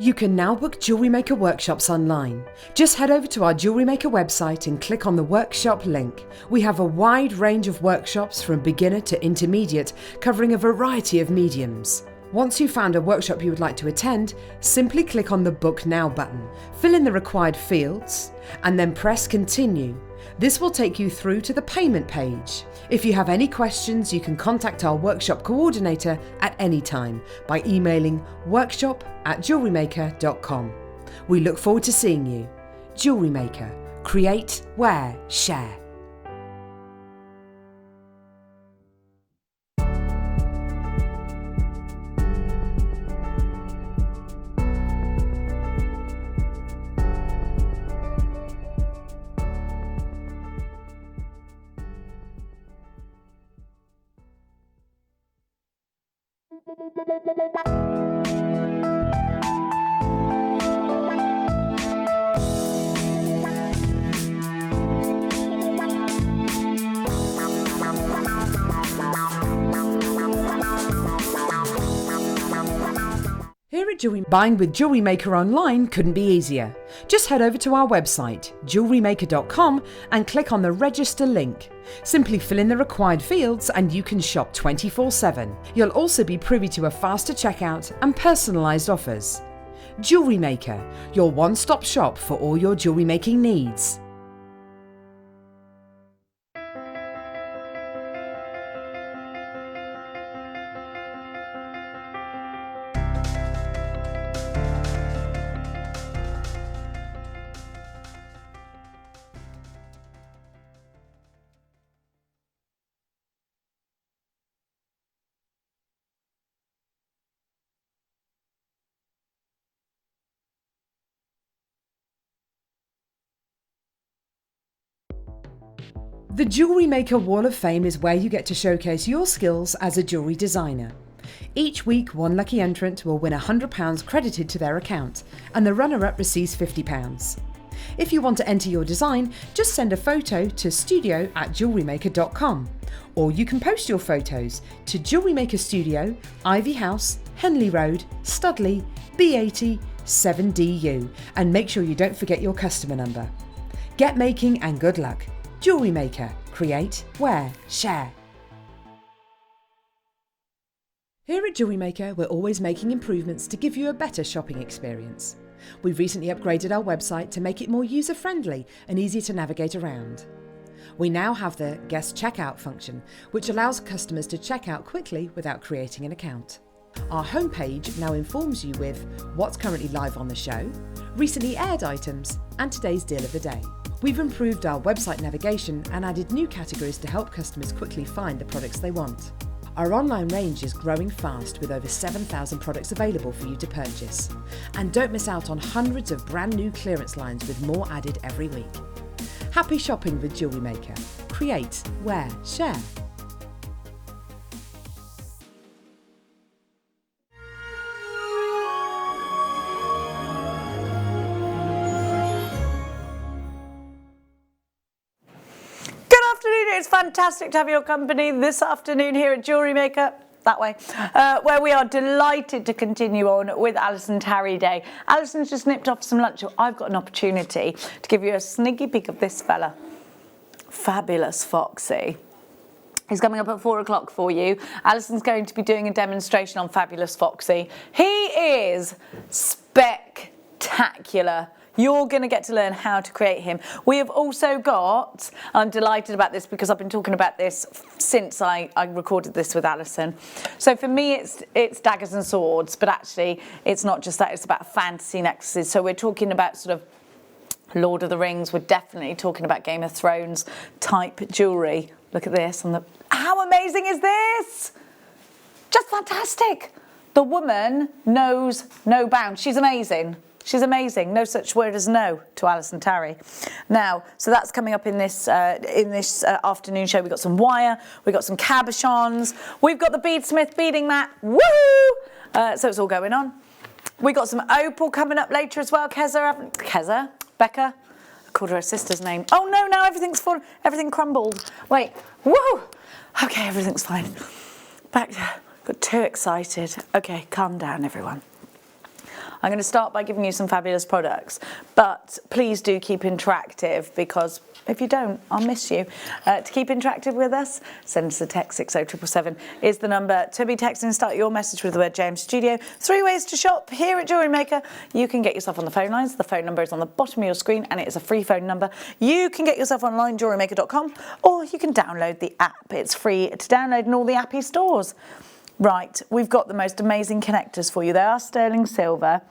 You can now book Jewellery Maker workshops online. Just head over to our Jewellery Maker website and click on the workshop link. We have a wide range of workshops from beginner to intermediate, covering a variety of mediums. Once you've found a workshop you would like to attend, simply click on the Book Now button, fill in the required fields, and then press Continue. This will take you through to the payment page. If you have any questions, you can contact our workshop coordinator at any time by emailing workshop@jewellerymaker.com. We look forward to seeing you. Jewellery Maker. Create, wear, share. Here at Buying with Jewellery Maker online couldn't be easier. Just head over to our website, JewelleryMaker.com, and click on the register link. Simply fill in the required fields and you can shop 24/7. You'll also be privy to a faster checkout and personalised offers. Jewellery Maker, your one-stop shop for all your jewellery making needs. The Jewellery Maker Wall of Fame is where you get to showcase your skills as a jewellery designer. Each week, one lucky entrant will win £100 credited to their account, and the runner-up receives £50. If you want to enter your design, just send a photo to studio@jewellerymaker.com, or you can post your photos to Jewellery Maker Studio, Ivy House, Henley Road, Studley, B80 7DU, and make sure you don't forget your customer number. Get making and good luck. Jewellery Maker. Create, wear, share. Here at Jewellery Maker, we're always making improvements to give you a better shopping experience. We've recently upgraded our website to make it more user-friendly and easy to navigate around. We now have the guest checkout function, which allows customers to check out quickly without creating an account. Our homepage now informs you with what's currently live on the show, recently aired items, and today's deal of the day. We've improved our website navigation and added new categories to help customers quickly find the products they want. Our online range is growing fast with over 7,000 products available for you to purchase. And don't miss out on hundreds of brand new clearance lines with more added every week. Happy shopping with Jewellery Maker. Create, wear, share. It's fantastic to have your company this afternoon here at Jewellery Maker, that way, where we are delighted to continue on with Alison Tarry Day. Alison's just nipped off some lunch, so I've got an opportunity to give you a sneaky peek of this fella. Fabulous Foxy. He's coming up at 4 o'clock for you. Alison's going to be doing a demonstration on Fabulous Foxy. He is spectacular. You're going to get to learn how to create him. We have also got, I'm delighted about this because I've been talking about this since I recorded this with Alison. So for me, it's daggers and swords, but actually it's not just that, it's about fantasy necklaces. So we're talking about sort of Lord of the Rings. We're definitely talking about Game of Thrones type jewellery. Look at this. How amazing is this? Just fantastic. The woman knows no bounds. She's amazing. She's amazing. No such word as no to Alison Tarry. Now, so that's coming up in this afternoon show. We've got some wire. We've got some cabochons. We've got the Beadsmith beading mat. Woohoo! So it's all going on. We've got some opal coming up later as well. Becca. I called her her sister's name. Oh no, now everything's fallen. Everything crumbled. Wait. Woo! Okay, everything's fine. Back. Got too excited. Okay, calm down, everyone. I'm going to start by giving you some fabulous products, but please do keep interactive, because if you don't, I'll miss you. To keep interactive with us, send us a text. 60777 is the number to be texting and start your message with the word JM Studio. 3 ways to shop here at Jewellery Maker. You can get yourself on the phone lines. The phone number is on the bottom of your screen and it is a free phone number. You can get yourself online, JewelleryMaker.com, or you can download the app. It's free to download in all the appy stores. Right, we've got the most amazing connectors for you. They are sterling silver.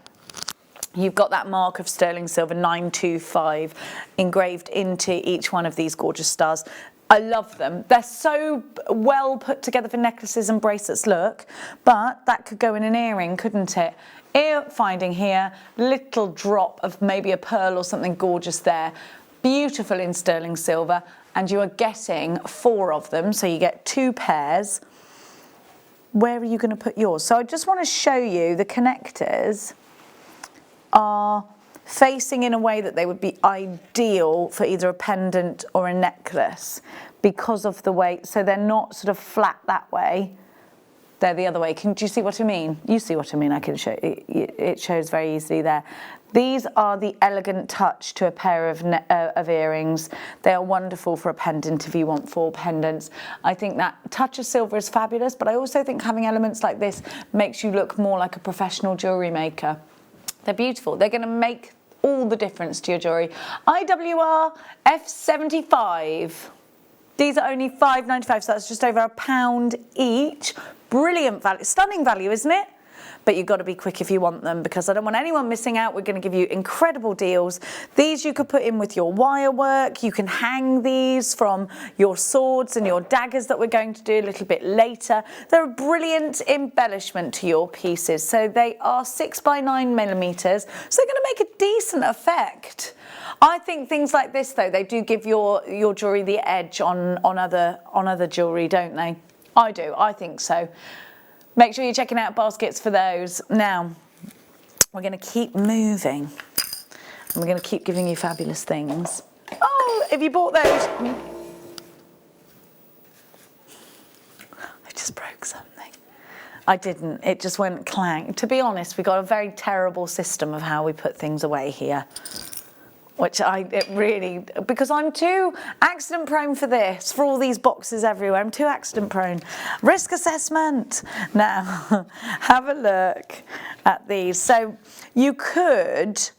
You've got that mark of sterling silver 925 engraved into each one of these gorgeous stars. I love them. They're so well put together for necklaces and bracelets, look, but that could go in an earring, couldn't it? Ear finding here, little drop of maybe a pearl or something gorgeous there. Beautiful in sterling silver, and you are getting 4 of them, so you get 2 pairs. Where are you going to put yours? So I just want to show you the connectors are facing in a way that they would be ideal for either a pendant or a necklace because of the way, so they're not sort of flat that way, they're the other way. Do you see what I mean? You see what I mean, I can show you. It shows very easily there. These are the elegant touch to a pair of earrings. They are wonderful for a pendant if you want 4 pendants. I think that touch of silver is fabulous, but I also think having elements like this makes you look more like a professional jewellery maker. They're beautiful. They're going to make all the difference to your jewellery. IWR F75. These are only £5.95, so that's just over £1 each. Brilliant value, stunning value, isn't it? But you've got to be quick if you want them, because I don't want anyone missing out. We're going to give you incredible deals. These you could put in with your wire work. You can hang these from your swords and your daggers that we're going to do a little bit later. They're a brilliant embellishment to your pieces. So they are 6x9 millimeters, so they're going to make a decent effect. I think things like this, though, they do give your jewellery the edge on other jewellery, don't they? I do, I think so. Make sure you're checking out baskets for those. Now, we're going to keep moving. And we're going to keep giving you fabulous things. Oh, if you bought those... I just broke something. I didn't. It just went clang. To be honest, we've got a very terrible system of how we put things away here. Which because I'm too accident prone for this, for all these boxes everywhere. I'm too accident prone. Risk assessment. Now, have a look at these. So you could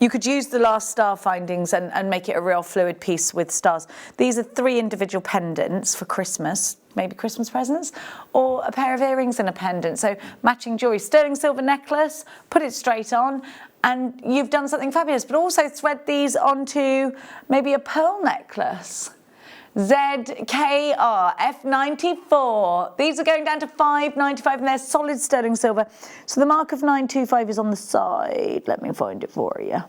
use the last star findings and make it a real fluid piece with stars. These are 3 individual pendants for Christmas, maybe Christmas presents, or a pair of earrings and a pendant. So matching jewellery, sterling silver necklace, put it straight on, and you've done something fabulous. But also thread these onto maybe a pearl necklace. ZKR F94. These are going down to £5.95 and they're solid sterling silver. So the mark of 925 is on the side. Let me find it for you.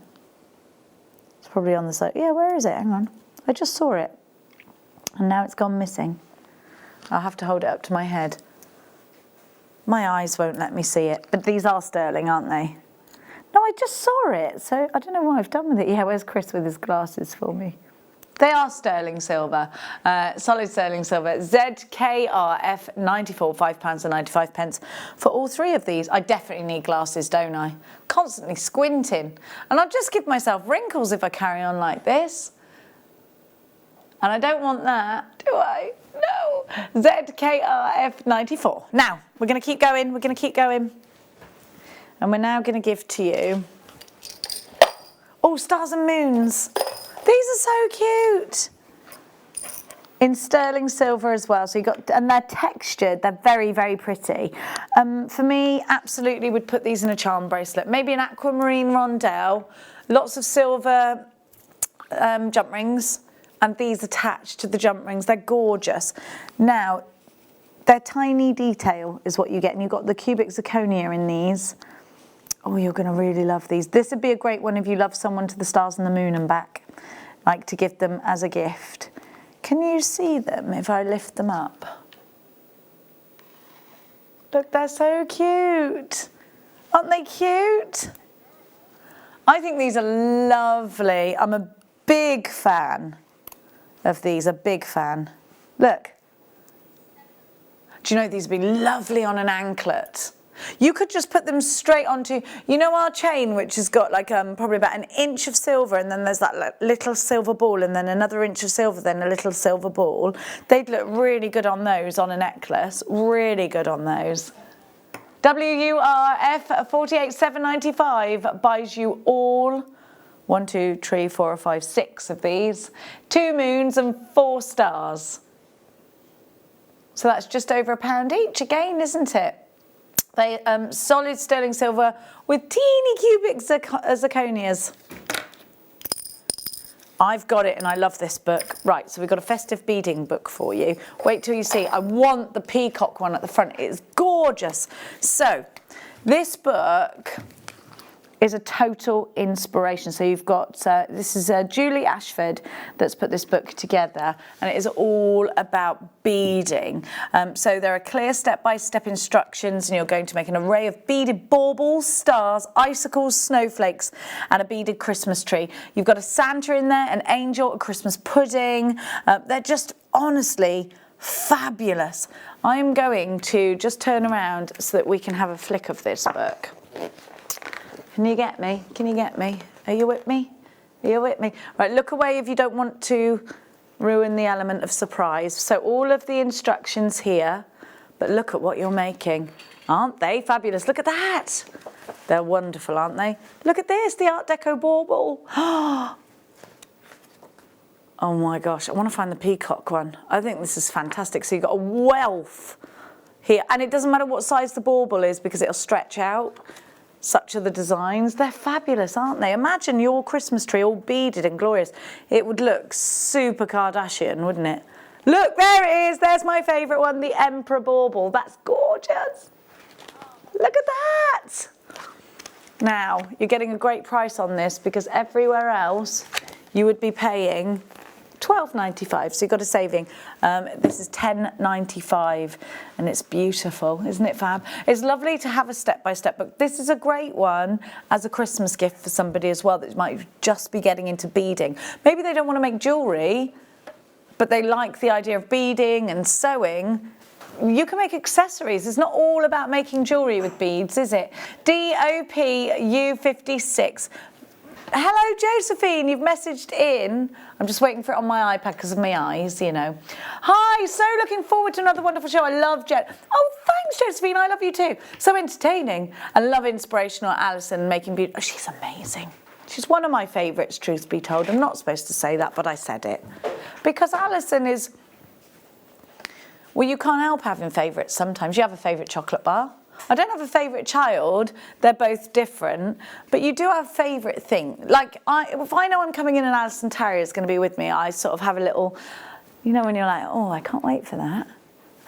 It's probably on the side. Yeah, where is it? Hang on. I just saw it. And now it's gone missing. I'll have to hold it up to my head. My eyes won't let me see it. But these are sterling, aren't they? No, I just saw it. So I don't know what I've done with it. Yeah, where's Chris with his glasses for me? They are sterling silver, solid sterling silver. ZKR F94, £5.95 for all 3 of these. I definitely need glasses, don't I? Constantly squinting. And I'll just give myself wrinkles if I carry on like this. And I don't want that, do I? No. ZKR F94. Now, we're going to keep going. We're going to keep going. And we're now going to give to you, oh, stars and moons. These are so cute. In sterling silver as well. So you got, and they're textured. They're very, very pretty. For me, absolutely would put these in a charm bracelet. Maybe an aquamarine rondelle. Lots of silver jump rings. And these attached to the jump rings. They're gorgeous. Now, they're tiny detail is what you get. And you've got the cubic zirconia in these. Oh, you're going to really love these. This would be a great one if you love someone to the stars and the moon and back. Like to give them as a gift. Can you see them if I lift them up? Look, they're so cute. Aren't they cute? I think these are lovely. I'm a big fan of these, a big fan. Look. Do you know these would be lovely on an anklet? You could just put them straight onto, you know, our chain, which has got like probably about an inch of silver, and then there's that little silver ball, and then another inch of silver, then a little silver ball. They'd look really good on those, on a necklace. Really good on those. WURF 48795 buys you all 1, 2, 3, 4, 5, 6 of these, 2 moons and 4 stars. So that's just over £1 each again, isn't it? They solid sterling silver with teeny cubic zirconias. I've got it and I love this book. Right, so we've got a festive beading book for you. Wait till you see. I want the peacock one at the front. It's gorgeous. So this book is a total inspiration. So you've got, this is Julie Ashford that's put this book together, and it is all about beading. So there are clear step-by-step instructions, and you're going to make an array of beaded baubles, stars, icicles, snowflakes, and a beaded Christmas tree. You've got a Santa in there, an angel, a Christmas pudding. They're just honestly fabulous. I'm going to just turn around so that we can have a flick of this book. Can you get me? Can you get me? Are you with me? Are you with me? Right, look away if you don't want to ruin the element of surprise. So all of the instructions here, but look at what you're making. Aren't they fabulous? Look at that. They're wonderful, aren't they? Look at this, the Art Deco bauble. Oh my gosh, I want to find the peacock one. I think this is fantastic. So you've got a wealth here, and it doesn't matter what size the bauble is because it'll stretch out. Such are the designs. They're fabulous, aren't they? Imagine your Christmas tree all beaded and glorious. It would look super Kardashian, wouldn't it? Look, there it is. There's my favourite one, the Emperor Bauble. That's gorgeous. Look at that. Now, you're getting a great price on this because everywhere else you would be paying £12.95, so you've got a saving. This is £10.95, and it's beautiful, isn't it fab? It's lovely to have a step-by-step book. This is a great one as a Christmas gift for somebody as well that might just be getting into beading. Maybe they don't want to make jewellery, but they like the idea of beading and sewing. You can make accessories. It's not all about making jewellery with beads, is it? DOPU56. Hello, Josephine, you've messaged in. I'm just waiting for it on my iPad because of my eyes, you know. Hi, so looking forward to another wonderful show. I love Oh, thanks, Josephine. I love you too. So entertaining. I love inspirational Alison making beauty. Oh, she's amazing. She's one of my favourites, truth be told. I'm not supposed to say that, but I said it. Because Alison is... Well, you can't help having favourites sometimes. You have a favourite chocolate bar. I don't have a favourite child, they're both different, but you do have a favourite thing. Like, if I know I'm coming in and Alison Terrier is going to be with me, I sort of have a little, you know, when you're like, oh, I can't wait for that.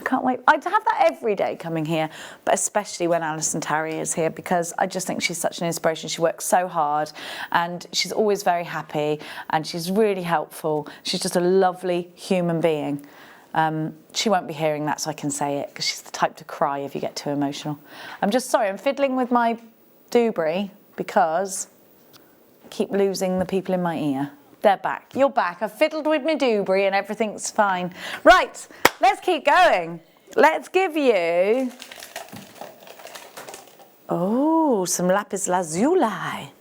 I can't wait. I'd have that every day coming here, but especially when Alison Terrier is here because I just think she's such an inspiration. She works so hard and she's always very happy and she's really helpful. She's just a lovely human being. She won't be hearing that, so I can say it, because she's the type to cry if you get too emotional. I'm just sorry, I'm fiddling with my doobry because I keep losing the people in my ear. They're back. You're back. I've fiddled with my doobry and everything's fine. Right, let's keep going. Let's give you... Oh, some lapis lazuli.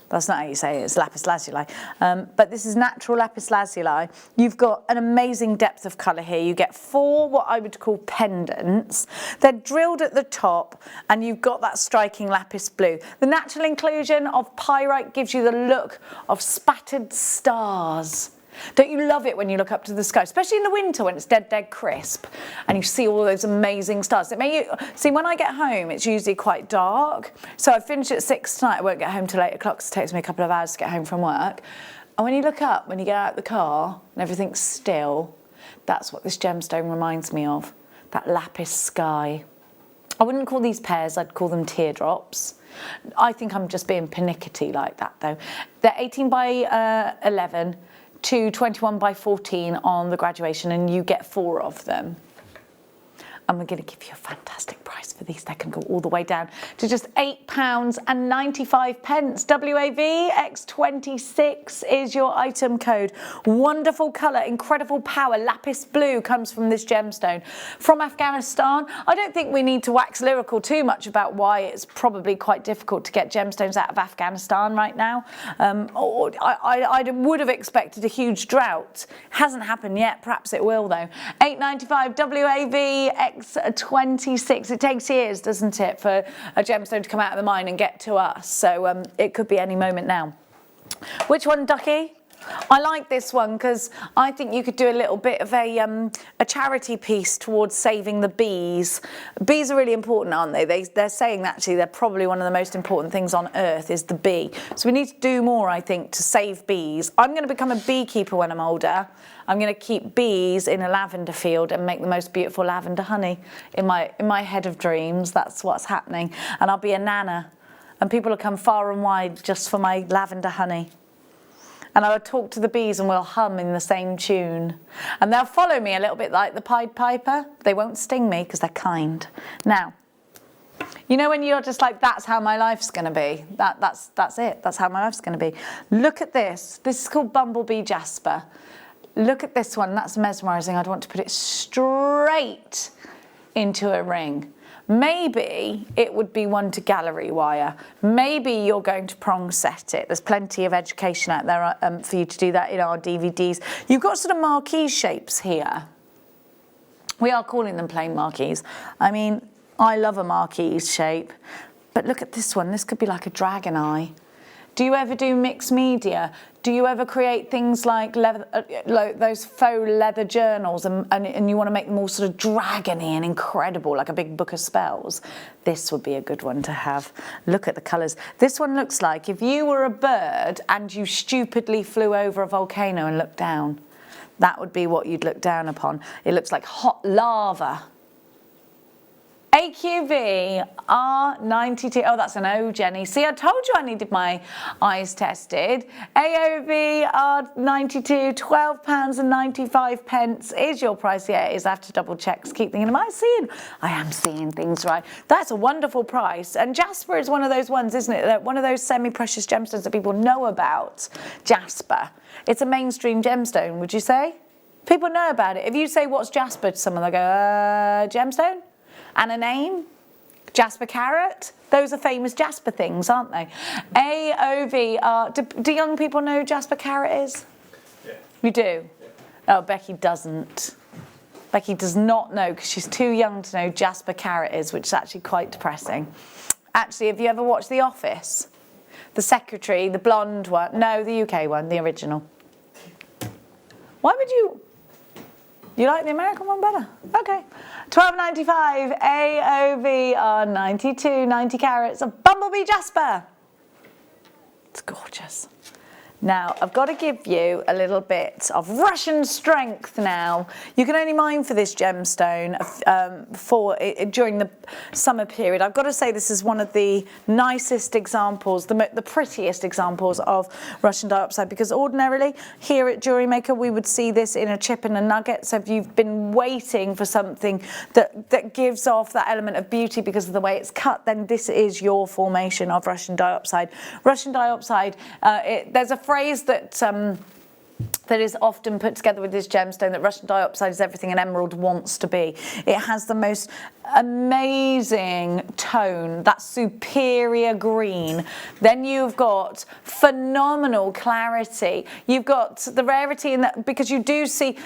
That's not how you say it, it's lapis lazuli. But this is natural lapis lazuli. You've got an amazing depth of colour here. You get 4 what I would call pendants. They're drilled at the top and you've got that striking lapis blue. The natural inclusion of pyrite gives you the look of spattered stars. Don't you love it when you look up to the sky, especially in the winter when it's dead crisp and you see all those amazing stars? See, when I get home, it's usually quite dark. So I finish at 6 tonight. I won't get home till 8 o'clock, so it takes me a couple of hours to get home from work. And when you look up, when you get out of the car and everything's still, that's what this gemstone reminds me of, that lapis sky. I wouldn't call these pears, I'd call them teardrops. I think I'm just being pernickety like that though. They're 18 by 11. To 21 by 14 on the graduation, and you get 4 of them. And we're going to give you a fantastic price for these. They can go all the way down to just £8.95. WAV X26 is your item code. Wonderful colour, incredible power. Lapis blue comes from this gemstone. From Afghanistan. I don't think we need to wax lyrical too much about why it's probably quite difficult to get gemstones out of Afghanistan right now. I would have expected a huge drought. Hasn't happened yet. Perhaps it will though. £8.95 WAV X26. It takes years, doesn't it, for a gemstone to come out of the mine and get to us. So it could be any moment now. Which one, Ducky? I like this one because I think you could do a little bit of a charity piece towards saving the bees. Bees are really important, aren't they? They're saying that actually they're probably one of the most important things on earth is the bee. So we need to do more, I think, to save bees. I'm going to become a beekeeper when I'm older. I'm going to keep bees in a lavender field and make the most beautiful lavender honey. In my head of dreams, that's what's happening. And I'll be a nana. And people will come far and wide just for my lavender honey. And I'll talk to the bees and we'll hum in the same tune. And they'll follow me a little bit like the Pied Piper. They won't sting me because they're kind. Now, you know when you're just like, that's how my life's going to be. That's it. That's how my life's going to be. Look at this. This is called Bumble Bee Jasper. Look at this one. That's mesmerising. I'd want to put it straight into a ring. Maybe it would be one to gallery wire. Maybe you're going to prong set it. There's plenty of education out there for you to do that in our DVDs. You've got sort of marquee shapes here. We are calling them plain marquees. I mean, I love a marquee shape. But look at this one. This could be like a dragon eye. Do you ever do mixed media? Do you ever create things like leather, like those faux leather journals and you want to make them all sort of dragony and incredible, like a big book of spells? This would be a good one to have. Look at the colours. This one looks like if you were a bird and you stupidly flew over a volcano and looked down. That would be what you'd look down upon. It looks like hot lava. AQV R92. Oh, that's an O, Jenny. See, I told you I needed my eyes tested. AOV R92, £12.95 is your price. Yeah, it is. I have to double check. Keep thinking, I am seeing things right. That's a wonderful price. And jasper is one of those ones, isn't it? One of those semi-precious gemstones that people know about. Jasper. It's a mainstream gemstone, would you say? People know about it. If you say, what's jasper to someone, they'll go, gemstone? And a name, Jasper Carrot. Those are famous Jasper things, aren't they? AOV, do young people know who Jasper Carrot is? Yeah. You do? Yeah. Oh, Becky doesn't. Becky does not know because she's too young to know who Jasper Carrot is, which is actually quite depressing. Actually, have you ever watched The Office? The secretary, the blonde one. No, the UK one, the original. Why would you... You like the American one better? Okay. £12.95 AOV R92, 90 carats of Bumble Bee Jasper. It's gorgeous. Now, I've got to give you a little bit of Russian strength now. You can only mine for this gemstone during the summer period. I've got to say this is one of the nicest examples, the prettiest examples of Russian diopside, because ordinarily here at Jewellery Maker we would see this in a chip and a nugget. So if you've been waiting for something that gives off that element of beauty because of the way it's cut, then this is your formation of Russian diopside. Russian diopside, there's a phrase that is often put together with this gemstone, that Russian diopside is everything an emerald wants to be. It has the most amazing tone, that superior green. Then you've got phenomenal clarity. You've got the rarity in that, because you do see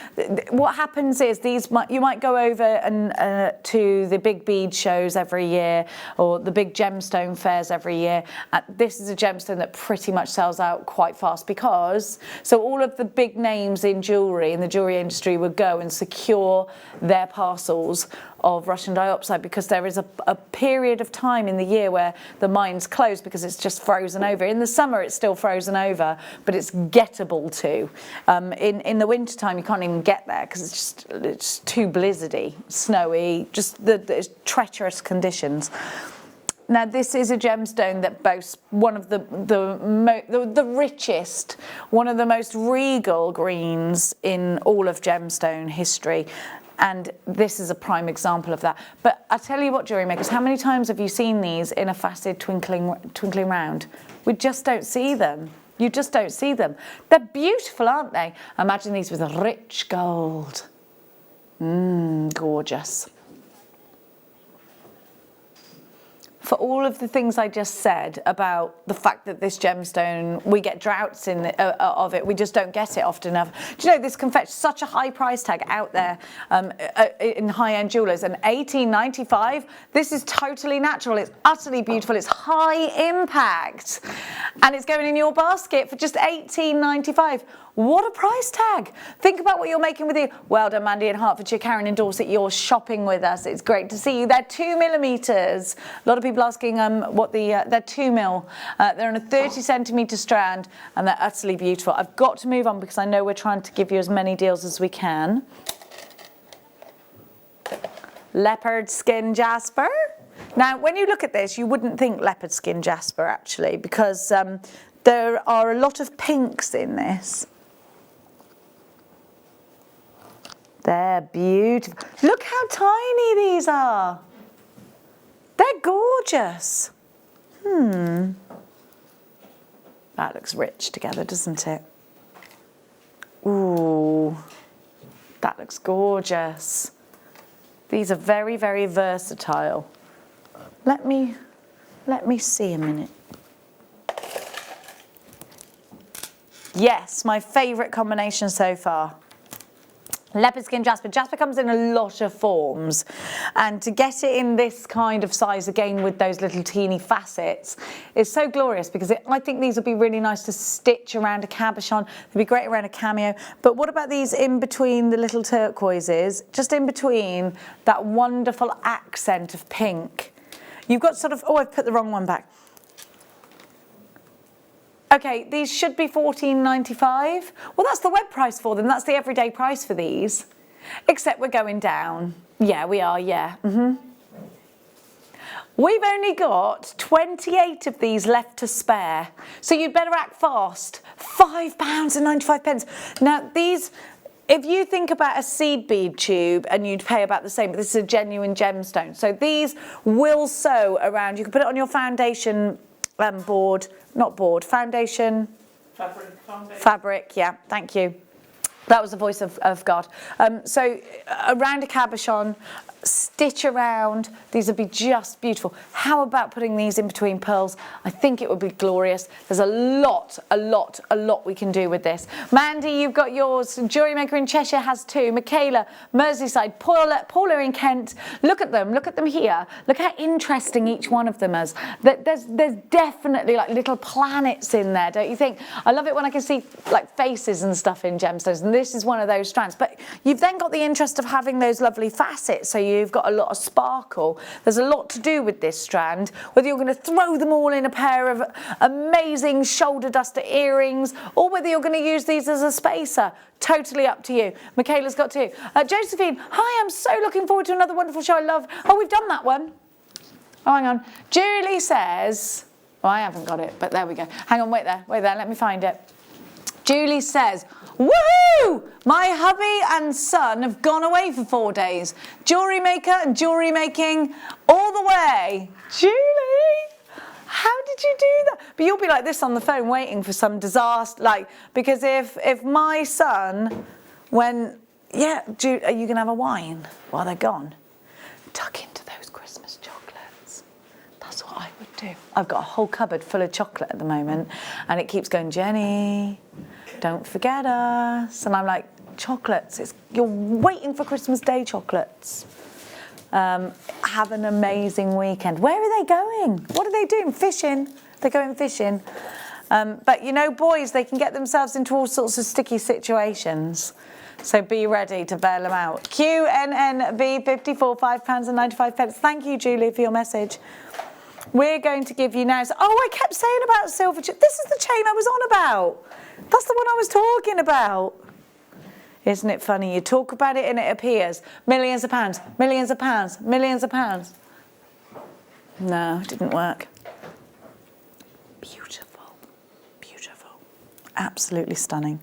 what happens is you might go over and to the big bead shows every year or the big gemstone fairs every year. This is a gemstone that pretty much sells out quite fast because all of the big names in jewellery, in the jewellery industry, would go and secure their parcels of Russian diopside because there is a period of time in the year where the mine's closed because it's just frozen over. In the summer it's still frozen over, but it's gettable to. In the winter time you can't even get there because it's too blizzardy, snowy, just the treacherous conditions. Now this is a gemstone that boasts one of the richest, one of the most regal greens in all of gemstone history. And this is a prime example of that. But I tell you what, jewellery makers, how many times have you seen these in a facet twinkling round? We just don't see them. You just don't see them. They're beautiful, aren't they? Imagine these with a rich gold. Gorgeous. For all of the things I just said about the fact that this gemstone, we get droughts of it, we just don't get it often enough. Do you know, this can fetch such a high price tag out there in high-end jewellers, and $18.95, this is totally natural, it's utterly beautiful, it's high impact, and it's going in your basket for just $18.95. What a price tag. Think about what you're making with it. Well done, Mandy in Hertfordshire, Karen in Dorset, you're shopping with us. It's great to see you. They're 2mm. A lot of people asking what they're 2 mil. They're on a 30 centimetre strand and they're utterly beautiful. I've got to move on because I know we're trying to give you as many deals as we can. Leopard skin jasper. Now, when you look at this, you wouldn't think leopard skin jasper actually, because there are a lot of pinks in this. They're beautiful. Look how tiny these are. They're gorgeous. That looks rich together, doesn't it? Ooh, that looks gorgeous. These are very, very versatile. Let me see a minute. Yes, my favourite combination so far. Leopard skin jasper. Jasper comes in a lot of forms, and to get it in this kind of size again with those little teeny facets is so glorious, because I think these would be really nice to stitch around a cabochon. They'd be great around a cameo. But what about these in between the little turquoises, just in between that wonderful accent of pink? You've got sort of, oh, I've put the wrong one back. Okay, these should be $14.95. Well, that's the web price for them. That's the everyday price for these. Except we're going down. Yeah, we are, yeah. We've only got 28 of these left to spare. So you'd better act fast. £5.95. Now, these, if you think about a seed bead tube and you'd pay about the same, but this is a genuine gemstone. So these will sew around. You can put it on your foundation foundation. Fabric, yeah, thank you. That was the voice of God. So around a cabochon, stitch around, these would be just beautiful. How about putting these in between pearls? I think it would be glorious. There's a lot we can do with this. Mandy, you've got yours. Jewellery Maker in Cheshire has 2. Michaela, Merseyside, Paula in Kent. Look at them here. Look how interesting each one of them is. There's definitely like little planets in there, don't you think? I love it when I can see like faces and stuff in gemstones, and this is one of those strands. But you've then got the interest of having those lovely facets, so you've got a lot of sparkle. There's a lot to do with this strand, whether you're going to throw them all in a pair of amazing shoulder duster earrings, or whether you're going to use these as a spacer. Totally up to you. Michaela's got 2. Josephine, hi, I'm so looking forward to another wonderful show. I love, oh, we've done that one. Oh, hang on. Julie says, oh, I haven't got it, but there we go. Hang on, wait there, let me find it. Julie says, woohoo! My hubby and son have gone away for 4 days. Jewellery Maker and jewellery making all the way. Julie, how did you do that? But you'll be like this on the phone waiting for some disaster, like, because if my son went, yeah, are you going to have a wine while they're gone? Tuck into those Christmas chocolates. That's what I would do. I've got a whole cupboard full of chocolate at the moment, and it keeps going, Jenny, don't forget us. And I'm like, chocolates, you're waiting for Christmas Day chocolates. Have an amazing weekend. Where are they going? What are they doing? Fishing. They're going fishing. But you know, boys, they can get themselves into all sorts of sticky situations. So be ready to bail them out. QNNB54, £5.95. Thank you, Julie, for your message. We're going to give you now. Oh, I kept saying about silver. This is the chain I was on about. That's the one I was talking about. Isn't it funny? You talk about it and it appears. Millions of pounds, millions of pounds, millions of pounds. No, it didn't work. Beautiful, beautiful. Absolutely stunning.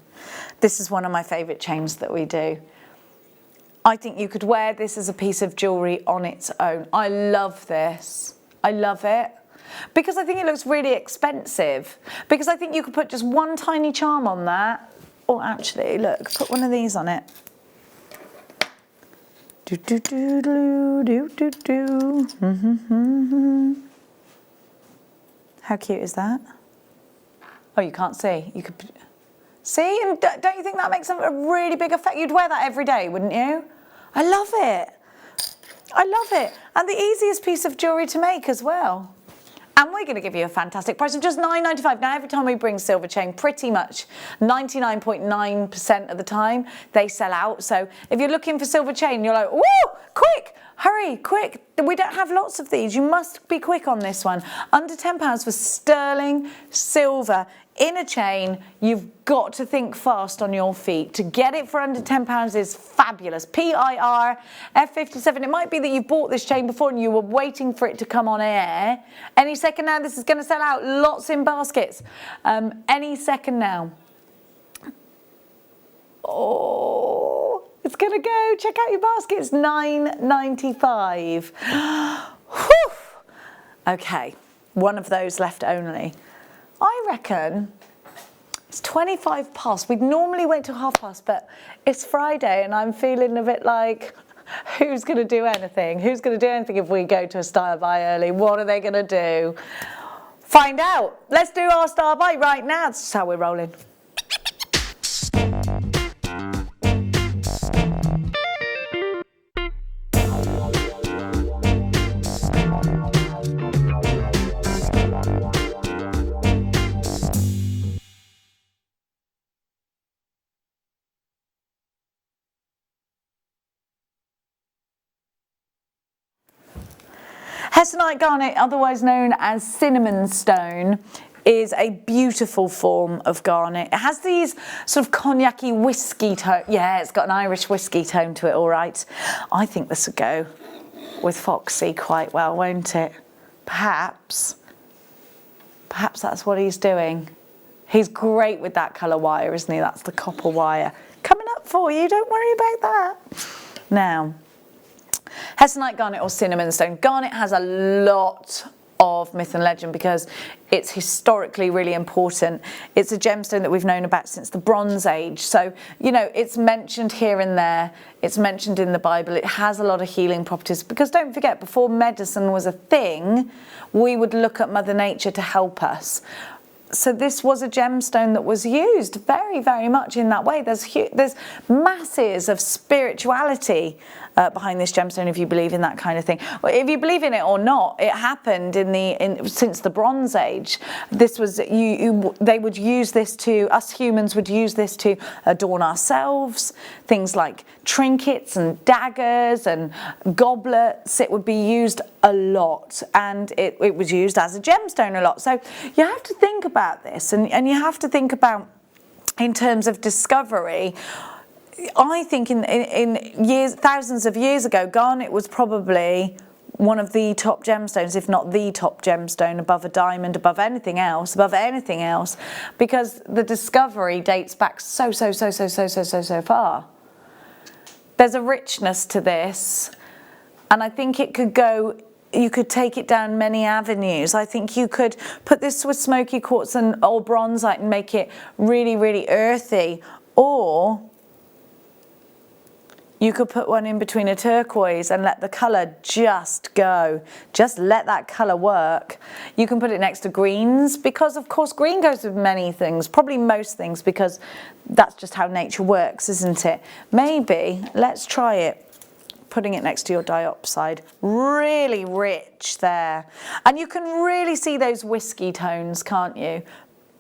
This is one of my favourite chains that we do. I think you could wear this as a piece of jewellery on its own. I love this. I love it. Because I think it looks really expensive. Because I think you could put just one tiny charm on that. Or actually, look, put one of these on it. Do, do, do, do, do, do, do. How cute is that? Oh, you can't see. You could see, and don't you think that makes a really big effect? You'd wear that every day, wouldn't you? I love it. I love it. And the easiest piece of jewellery to make as well. And we're going to give you a fantastic price of just £9.95. Now, every time we bring silver chain, pretty much 99.9% of the time, they sell out. So if you're looking for silver chain, you're like, woo, quick, hurry, quick. We don't have lots of these. You must be quick on this one. Under £10 for sterling silver in a chain. You've got to think fast on your feet. To get it for under £10 is fabulous. PIR F57. It might be that you've bought this chain before and you were waiting for it to come on air. Any second now, this is going to sell out. Lots in baskets. Any second now. Oh, it's going to go. Check out your baskets. £9.95. Whew. Okay, one of those left only. I reckon it's 25 past. We'd normally wait till past, but it's Friday and I'm feeling a bit like, who's going to do anything? Who's going to do anything if we go to a style buy early? What are they going to do? Find out. Let's do our style buy right now. That's how we're rolling. Hessonite garnet, otherwise known as cinnamon stone, is a beautiful form of garnet. It has these sort of cognac-y whiskey tone. Yeah, it's got an Irish whiskey tone to it, all right. I think this would go with Foxy quite well, won't it? Perhaps that's what he's doing. He's great with that colour wire, isn't he? That's the copper wire. Coming up for you, don't worry about that. Now, Hessonite garnet or cinnamon stone. Garnet has a lot of myth and legend because it's historically really important. It's a gemstone that we've known about since the Bronze Age. So, you know, it's mentioned here and there. It's mentioned in the Bible. It has a lot of healing properties because don't forget, before medicine was a thing, we would look at Mother Nature to help us. So this was a gemstone that was used very, very much in that way. There's masses of spirituality behind this gemstone if you believe in that kind of thing. Well, if you believe in it or not, it happened since the Bronze Age. This was they would use this to, us humans would use this to adorn ourselves. Things like trinkets and daggers and goblets. It would be used a lot, and it was used as a gemstone a lot. So you have to think about this, and you have to think about, in terms of discovery, I think in years, thousands of years ago, garnet was probably one of the top gemstones, if not the top gemstone, above a diamond, above anything else, because the discovery dates back so far. There's a richness to this, and I think it could go, you could take it down many avenues. I think you could put this with smoky quartz or bronzite and make it really, really earthy, or you could put one in between a turquoise and let the colour just go. Just let that colour work. You can put it next to greens because, of course, green goes with many things, probably most things, because that's just how nature works, isn't it? Maybe, let's try it, putting it next to your diopside. Really rich there. And you can really see those whiskey tones, can't you?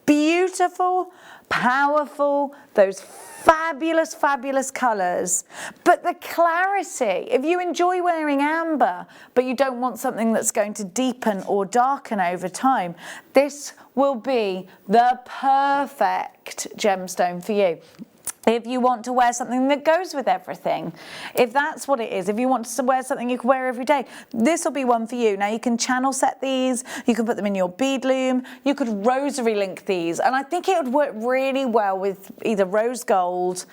Beautiful, powerful, those fabulous, fabulous colours. But the clarity, if you enjoy wearing amber, but you don't want something that's going to deepen or darken over time, this will be the perfect gemstone for you. If you want to wear something that goes with everything, if that's what it is, if you want to wear something you can wear every day, this will be one for you. Now you can channel set these, you can put them in your bead loom, you could rosary link these, and I think it would work really well with either rose gold,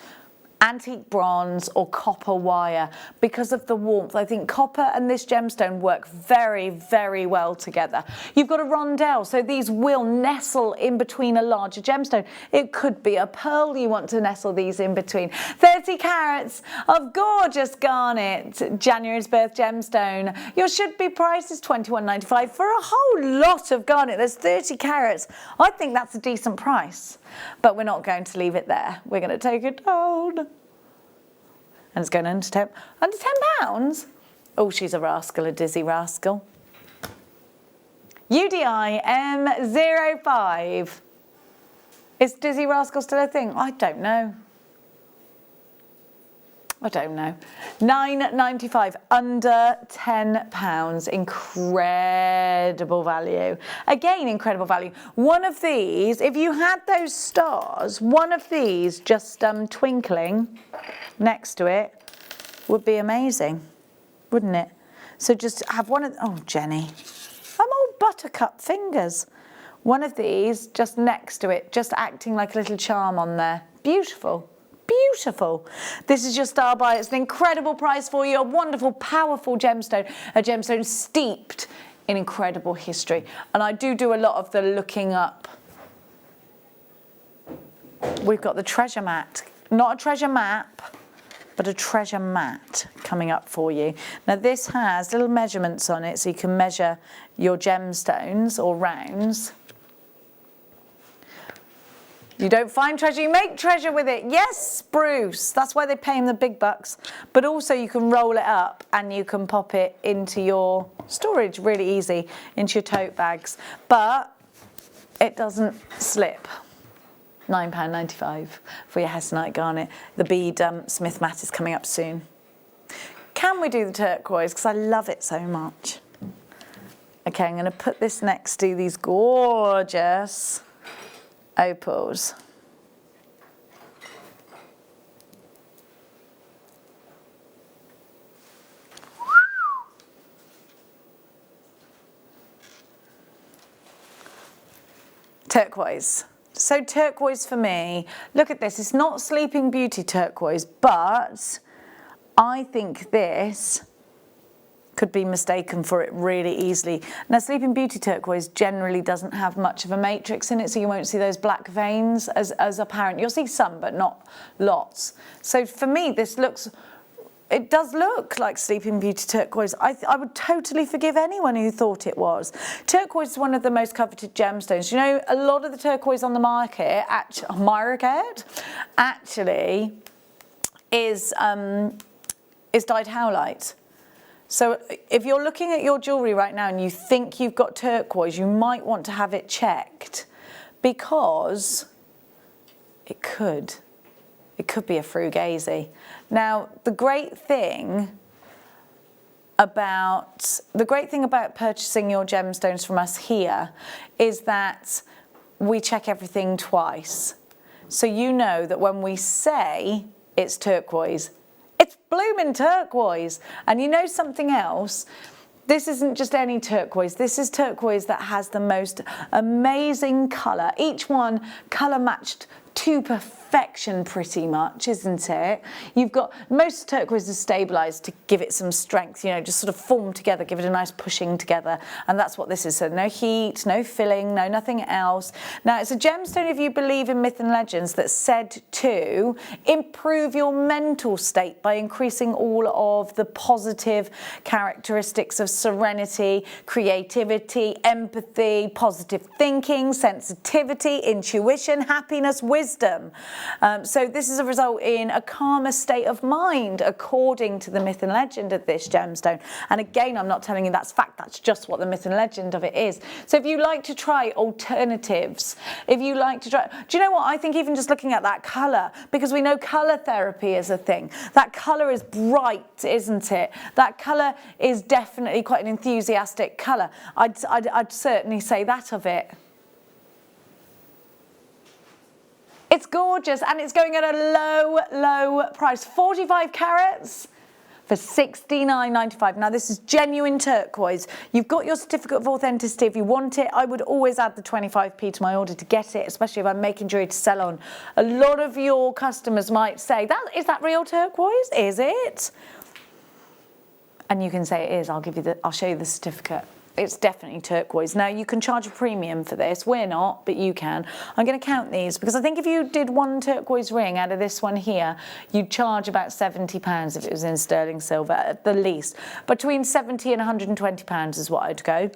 antique bronze or copper wire because of the warmth. I think copper and this gemstone work very, very well together. You've got a rondelle, so these will nestle in between a larger gemstone. It could be a pearl you want to nestle these in between. 30 carats of gorgeous garnet, January's birth gemstone. Your should-be price is $21.95 for a whole lot of garnet. There's 30 carats. I think that's a decent price, but we're not going to leave it there. We're going to take it down. And it's going under £10. Oh, she's a rascal, a dizzy rascal. UDI M05. Is dizzy rascal still a thing? I don't know. I don't know. £9.95, under £10. Incredible value. Again, incredible value. One of these, if you had those stars, one of these just twinkling next to it would be amazing, wouldn't it? So just have one of, oh, Jenny, I'm all buttercup fingers. One of these just next to it, just acting like a little charm on there. Beautiful. Beautiful. This is your star buy. It's an incredible price for you. A wonderful, powerful gemstone. A gemstone steeped in incredible history. And I do a lot of the looking up. We've got the treasure mat. Not a treasure map, but a treasure mat coming up for you. Now this has little measurements on it so you can measure your gemstones or rounds. You don't find treasure, you make treasure with it. Yes, Bruce, that's why they pay him the big bucks. But also you can roll it up and you can pop it into your storage really easy, into your tote bags. But it doesn't slip. £9.95 for your Hessenite garnet. The Beadsmith mat is coming up soon. Can we do the turquoise? Because I love it so much. Okay, I'm going to put this next to these gorgeous opals. Turquoise. So turquoise for me, look at this, it's not Sleeping Beauty turquoise, but I think this could be mistaken for it really easily. Now, Sleeping Beauty turquoise generally doesn't have much of a matrix in it, so you won't see those black veins as apparent. You'll see some, but not lots. So for me, this looks, it does look like Sleeping Beauty turquoise. I would totally forgive anyone who thought it was. Turquoise is one of the most coveted gemstones. You know, a lot of the turquoise on the market, actually is dyed howlite. So if you're looking at your jewellery right now and you think you've got turquoise, you might want to have it checked because it could be a fugazi. Now, the great thing about purchasing your gemstones from us here is that we check everything twice. So you know that when we say it's turquoise, it's blooming turquoise. And you know something else? This isn't just any turquoise. This is turquoise that has the most amazing colour. Each one colour matched to perfection pretty much, isn't it? You've got, most turquoise is stabilised to give it some strength, you know, just sort of form together, give it a nice pushing together. And that's what this is. So no heat, no filling, no nothing else. Now, it's a gemstone, if you believe in myth and legends, that's said to improve your mental state by increasing all of the positive characteristics of serenity, creativity, empathy, positive thinking, sensitivity, intuition, happiness, wisdom. So this is a result in a calmer state of mind, according to the myth and legend of this gemstone. And again, I'm not telling you that's fact, that's just what the myth and legend of it is. So if you like to try alternatives, if you like to try, do you know what? I think even just looking at that colour, because we know colour therapy is a thing. That colour is bright, isn't it? That colour is definitely quite an enthusiastic colour. I'd certainly say that of it. It's gorgeous and it's going at a low, low price. 45 carats for $69.95. Now this is genuine turquoise. You've got your certificate of authenticity. If you want it, I would always add the 25p to my order to get it, especially if I'm making jewelry to sell on. A lot of your customers might say, is that real turquoise? Is it? And you can say it is. I'll show you the certificate. It's definitely turquoise. Now you can charge a premium for this. We're not, but you can. I'm going to count these because I think if you did one turquoise ring out of this one here, you'd charge about £70 if it was in sterling silver at the least. Between £70 and £120 is what I'd go.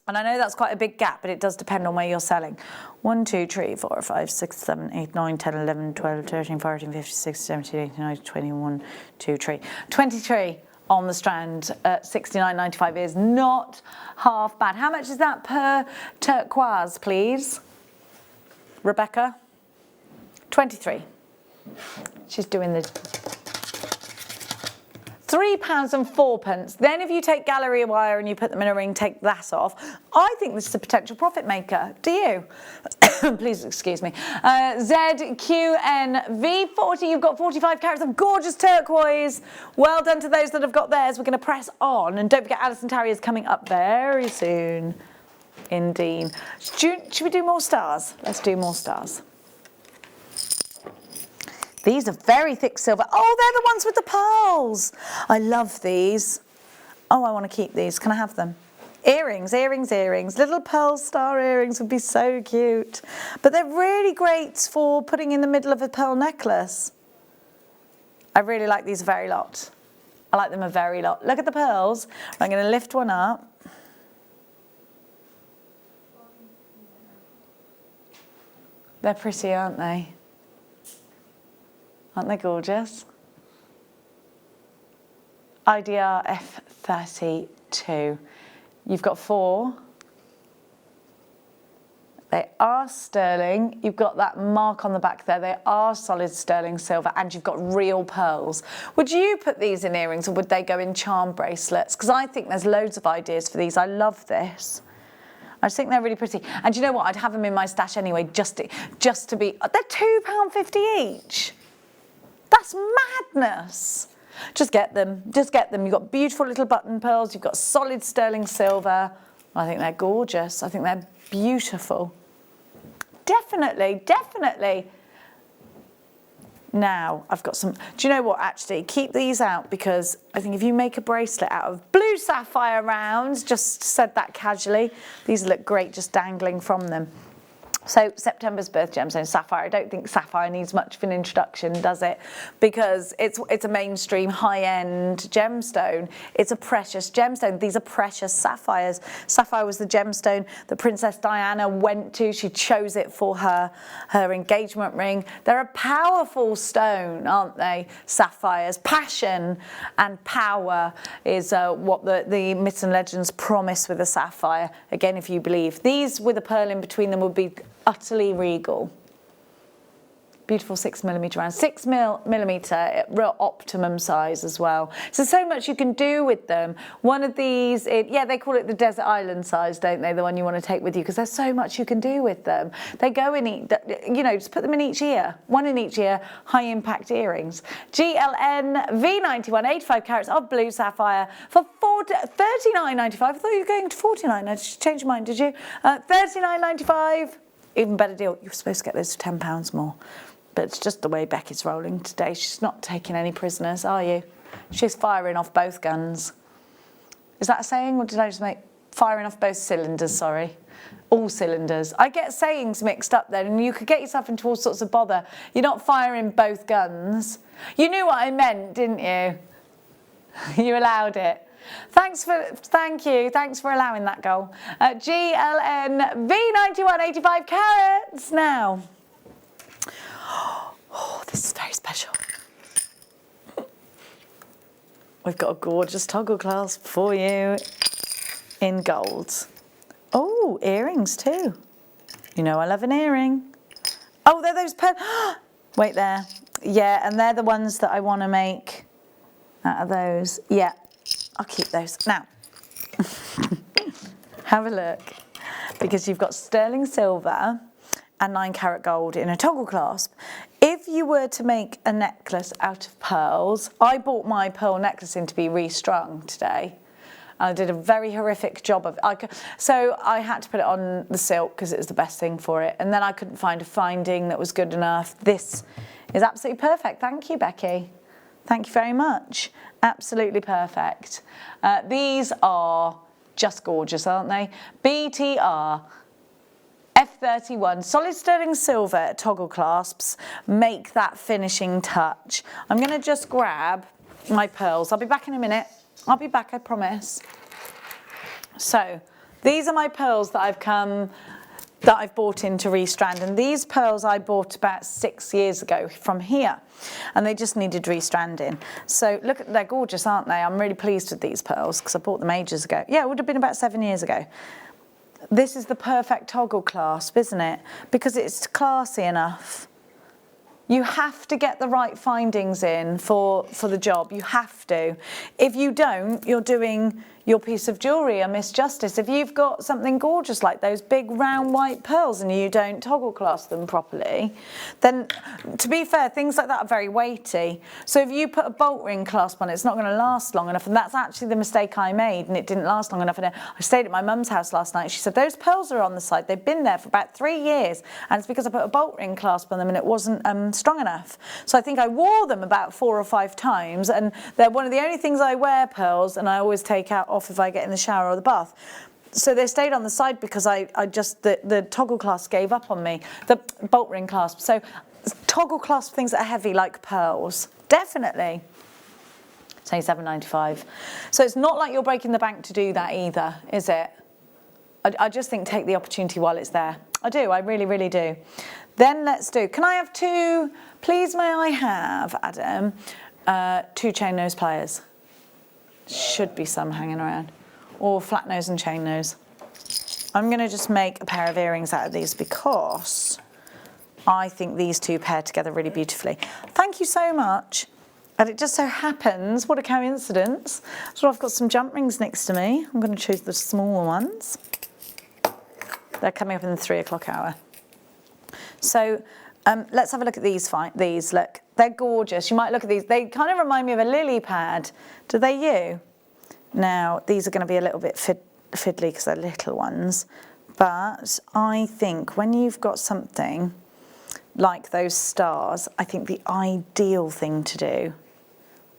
And I know that's quite a big gap, but it does depend on where you're selling. 1, 2, 3, 4, 5, 6, 7, 8, 9, 10, 11, 12, 13, 14, 15, 16, 17, 18, 19, 20, 1, 2, 3. 23 on the Strand at $69.95 is not half bad. How much is that per turquoise, please? Rebecca? 23. She's doing the £3.04. Then if you take gallery wire and you put them in a ring, take that off. I think this is a potential profit maker. Do you? Please excuse me. ZQNV40, you've got 45 carats of gorgeous turquoise. Well done to those that have got theirs. We're going to press on. And don't forget, Alison Tarry is coming up very soon. Indeed. Should we do more stars? Let's do more stars. These are very thick silver. Oh, they're the ones with the pearls. I love these. Oh, I want to keep these. Can I have them? Earrings, earrings, earrings. Little pearl star earrings would be so cute. But they're really great for putting in the middle of a pearl necklace. I really like these a very lot. I like them a very lot. Look at the pearls. I'm going to lift one up. They're pretty, aren't they? Aren't they gorgeous? IDR F32. You've got 4. They are sterling. You've got that mark on the back there. They are solid sterling silver, and you've got real pearls. Would you put these in earrings, or would they go in charm bracelets? Because I think there's loads of ideas for these. I love this. I just think they're really pretty. And you know what? I'd have them in my stash anyway, just to be. They're £2.50 each. That's madness. Just get them. Just get them. You've got beautiful little button pearls. You've got solid sterling silver. I think they're gorgeous. I think they're beautiful. Definitely, definitely. Now, I've got some. Do you know what? Actually, keep these out, because I think if you make a bracelet out of blue sapphire rounds, just said that casually, these look great just dangling from them. So September's birth gemstone, sapphire. I don't think sapphire needs much of an introduction, does it? Because it's a mainstream high-end gemstone. It's a precious gemstone. These are precious sapphires. Sapphire was the gemstone that Princess Diana went to. She chose it for her engagement ring. They're a powerful stone, aren't they? Sapphires. Passion and power is what the myths and legends promise with a sapphire. Again, if you believe. These with a pearl in between them would be utterly regal. Beautiful 6mm round, 6mm, real optimum size as well. So much you can do with them. One of these, yeah, they call it the desert island size, don't they? The one you want to take with you, because there's so much you can do with them. They go in each, you know, just put them in each ear. One in each ear, high impact earrings. GLN V91, 85 carats of blue sapphire for $39.95. I thought you were going to $49. I just changed your mind, did you? $39.95. Even better deal. You were supposed to get those for £10 more. But it's just the way Becky's rolling today. She's not taking any prisoners, are you? She's firing off both guns. Is that a saying, or did I just make firing off both cylinders, sorry? All cylinders. I get sayings mixed up then, and you could get yourself into all sorts of bother. You're not firing both guns. You knew what I meant, didn't you? You allowed it. Thank you. Thanks for allowing that goal. GLN V91, 85 carats now. Oh, this is very special. We've got a gorgeous toggle clasp for you in gold. Oh, earrings too. You know I love an earring. Oh, they're those wait there. Yeah, and they're the ones that I want to make out of those. Yeah, I'll keep those. Now, have a look, because you've got sterling silver and 9 carat gold in a toggle clasp. If if you were to make a necklace out of pearls, I bought my pearl necklace in to be restrung today. I did a very horrific job of it. So I had to put it on the silk because it was the best thing for it. And then I couldn't find a finding that was good enough. This is absolutely perfect. Thank you, Becky. Thank you very much. Absolutely perfect. These are just gorgeous, aren't they? BTR F31 solid sterling silver toggle clasps make that finishing touch. I'm going to just grab my pearls. I'll be back in a minute. I'll be back, I promise. So these are my pearls that I've bought in to restrand, and these pearls I bought about 6 years ago from here, and they just needed restranding. So look, they're gorgeous, aren't they? I'm really pleased with these pearls because I bought them ages ago. Yeah, it would have been about 7 years ago. This is the perfect toggle clasp, isn't it? Because it's classy enough. You have to get the right findings in for the job. You have to. If you don't, you're doing your piece of jewellery a misjustice. If you've got something gorgeous like those big round white pearls and you don't toggle clasp them properly, then to be fair, things like that are very weighty. So if you put a bolt ring clasp on it, it's not going to last long enough, and that's actually the mistake I made, and it didn't last long enough. And I stayed at my mum's house last night. She said, those pearls are on the side. They've been there for about 3 years, and it's because I put a bolt ring clasp on them and it wasn't strong enough. So I think I wore them about 4 or 5 times, and they're one of the only things I wear, pearls, and I always take out off if I get in the shower or the bath. So they stayed on the side because the toggle clasp gave up on me, the bolt ring clasp. So toggle clasp things that are heavy like pearls, definitely. It's only £7.95. So it's not like you're breaking the bank to do that either, is it? I just think take the opportunity while it's there. I do, I really, really do. Then let's do, can I have 2, please may I have, Adam, 2 chain nose pliers? Should be some hanging around. Or flat nose and chain nose. I'm going to just make a pair of earrings out of these because I think these 2 pair together really beautifully. Thank you so much. And it just so happens, what a coincidence, so I've got some jump rings next to me. I'm going to choose the smaller ones. They're coming up in the 3 o'clock hour. So let's have a look at these. Look, they're gorgeous. You might look at these. They kind of remind me of a lily pad. Do they you? Now, these are going to be a little bit fiddly because they're little ones. But I think when you've got something like those stars, I think the ideal thing to do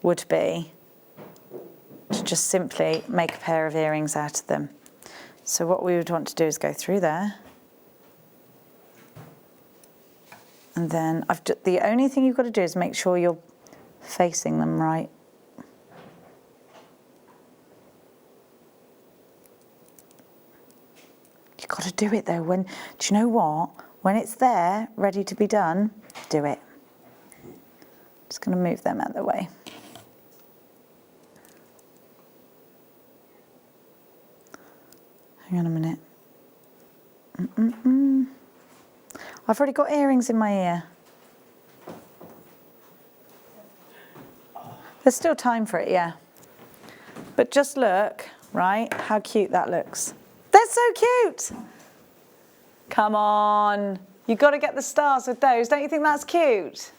would be to just simply make a pair of earrings out of them. So what we would want to do is go through there. And then the only thing you've got to do is make sure you're facing them right. You've got to do it though. Do you know what? When it's there, ready to be done, do it. Just going to move them out of the way. Hang on a minute. I've already got earrings in my ear. There's still time for it, yeah. But just look, right, how cute that looks. They're so cute. Come on. You've got to get the stars with those. Don't you think that's cute?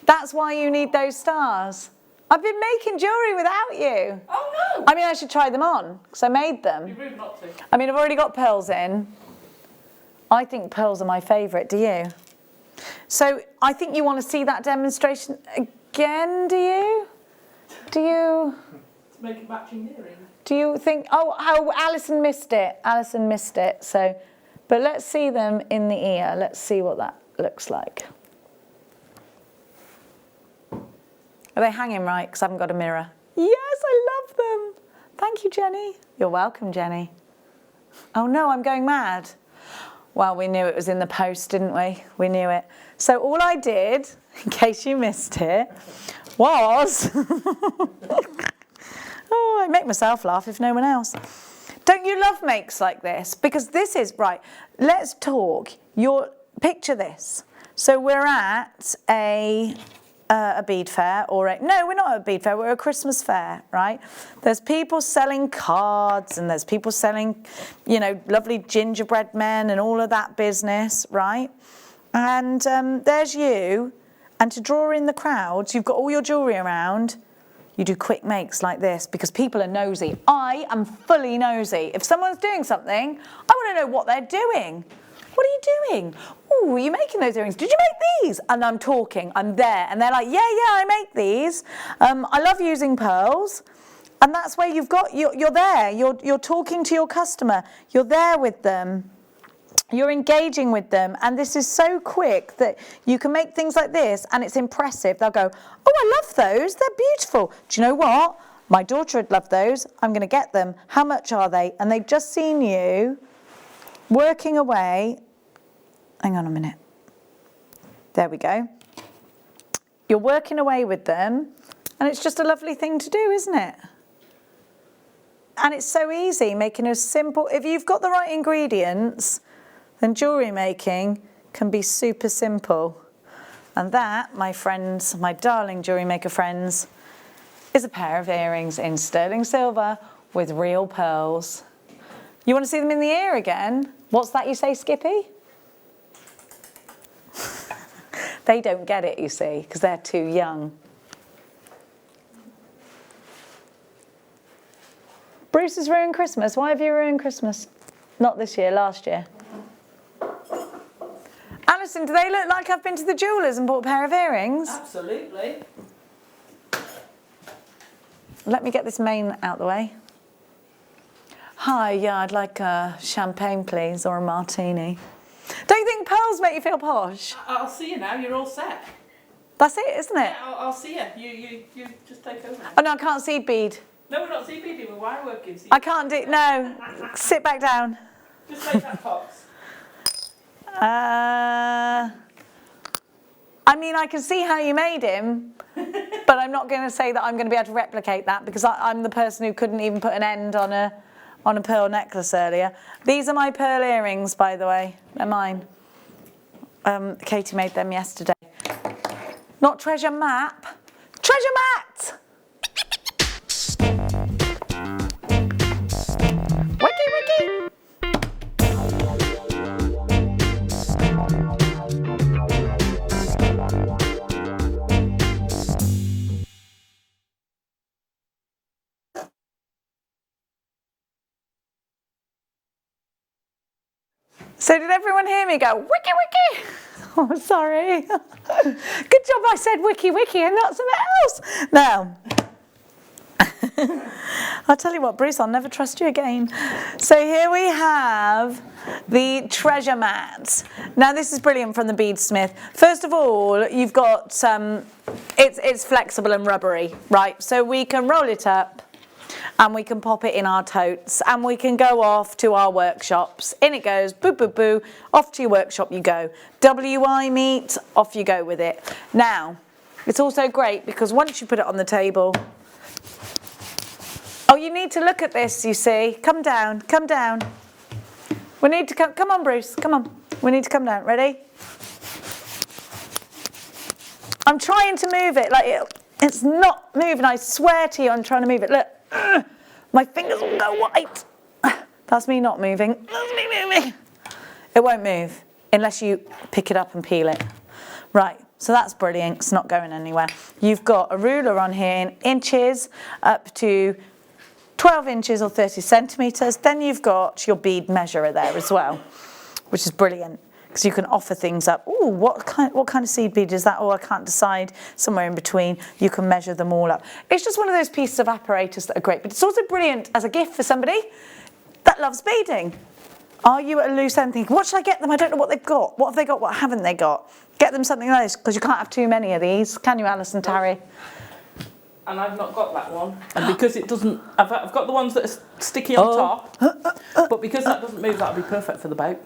That's why you need those stars. I've been making jewellery without you. Oh, no. I mean, I should try them on because I made them. You're rude not to. I mean, I've already got pearls in. I think pearls are my favourite, do you? So I think you want to see that demonstration again, do you? To make a matching earring. Do you think, oh, Alison missed it. Alison missed it, so, but let's see them in the ear. Let's see what that looks like. Are they hanging right? Because I haven't got a mirror. Yes, I love them. Thank you, Jenny. You're welcome, Jenny. Oh no, I'm going mad. Well, we knew it was in the post, didn't we? We knew it. So all I did, in case you missed it, was... oh, I make myself laugh if no one else. Don't you love makes like this? Because this is, right, let's talk. Picture this. So we're at a bead fair, no, we're not at a bead fair, we're at a Christmas fair, right? There's people selling cards and there's people selling, you know, lovely gingerbread men and all of that business, right? And there's you. And to draw in the crowds, you've got all your jewellery around. You do quick makes like this because people are nosy. I am fully nosy. If someone's doing something, I want to know what they're doing. What are you doing? Oh, are you making those earrings? Did you make these? And I'm talking, I'm there. And they're like, yeah, I make these. I love using pearls. And that's where you're there. You're talking to your customer. You're there with them. You're engaging with them. And this is so quick that you can make things like this and it's impressive. They'll go, oh, I love those. They're beautiful. Do you know what? My daughter would love those. I'm going to get them. How much are they? And they've just seen you working away. Hang on a minute. There we go. You're working away with them. And it's just a lovely thing to do, isn't it? And it's so easy, making a simple, if you've got the right ingredients, then jewellery making can be super simple. And that, my friends, my darling Jewellery Maker friends, is a pair of earrings in sterling silver with real pearls. You want to see them in the ear again? What's that you say, Skippy? They don't get it, you see, because they're too young. Bruce has ruined Christmas. Why have you ruined Christmas? Not this year, last year. Alison, do they look like I've been to the jewellers and bought a pair of earrings? Absolutely. Let me get this mane out the way. Hi, yeah, I'd like a champagne, please, or a martini. Don't you think pearls make you feel posh? I'll see you now. You're all set. That's it, isn't it? Yeah, I'll see you. You just take over. Oh, no, I can't see bead. No, we're not CBD. We're wire working. I can't do, no. Sit back down. Just make that box. I mean, I can see how you made him, but I'm not going to say that I'm going to be able to replicate that because I'm the person who couldn't even put an end on a pearl necklace earlier. These are my pearl earrings, by the way. They're mine. Katie made them yesterday. Not treasure map. Treasure mat! Wiki, wiki! So did everyone hear me go, wiki, wiki? Oh, sorry. Good job I said wiki, wiki and not something else. Now, I'll tell you what, Bruce, I'll never trust you again. So here we have the treasure mat. Now this is brilliant from the Beadsmith. First of all, you've got, it's flexible and rubbery, right? So we can roll it up and we can pop it in our totes and we can go off to our workshops. In it goes, boo, boo, boo, off to your workshop you go. WI meet, off you go with it. Now, it's also great because once you put it on the table, oh, you need to look at this, you see. Come down, come down. We need to come on, Bruce, come on. We need to come down, ready? I'm trying to move it, like it's not moving, I swear to you, I'm trying to move it. Look, my fingers will go white. That's me not moving, that's me moving. It won't move unless you pick it up and peel it. Right, so that's brilliant, it's not going anywhere. You've got a ruler on here in inches up to 12 inches or 30 centimetres. Then you've got your bead measurer there as well, which is brilliant because you can offer things up. Ooh, what kind of seed bead is that? Oh, I can't decide. Somewhere in between, you can measure them all up. It's just one of those pieces of apparatus that are great, but it's also brilliant as a gift for somebody that loves beading. Are you at a loose end thinking, what should I get them? I don't know what they've got. What have they got? What haven't they got? Get them something like this because you can't have too many of these. Can you, Alison Tarry? And I've not got that one. And because it doesn't, I've got the ones that are sticky on top, but because that doesn't move, that'll be perfect for the boat.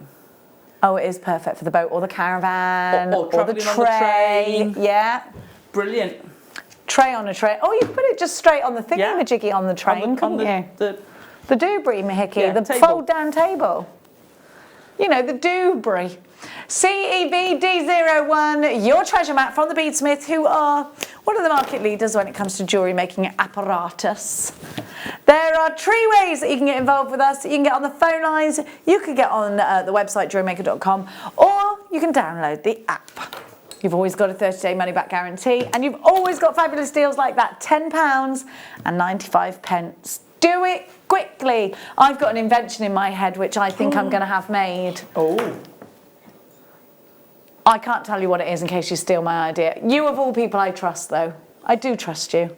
Oh, it is perfect for the boat or the caravan or the travelling on the train. Yeah. Brilliant. Tray on a tray. Oh, you could put it just straight on the thingy-majiggy on the train, couldn't you? The doobry, Mihicky, yeah, the fold-down table. You know, the doobry. CEVD01, your treasure map from the Beadsmith, who are one of the market leaders when it comes to jewellery making apparatus. There are 3 ways that you can get involved with us. You can get on the phone lines, you can get on the website jewellerymaker.com, or you can download the app. You've always got a 30-day money-back guarantee, and you've always got fabulous deals like that. £10 and 95p. Do it quickly. I've got an invention in my head which I think I'm going to have made. Oh. I can't tell you what it is in case you steal my idea. You of all people I trust, though. I do trust you.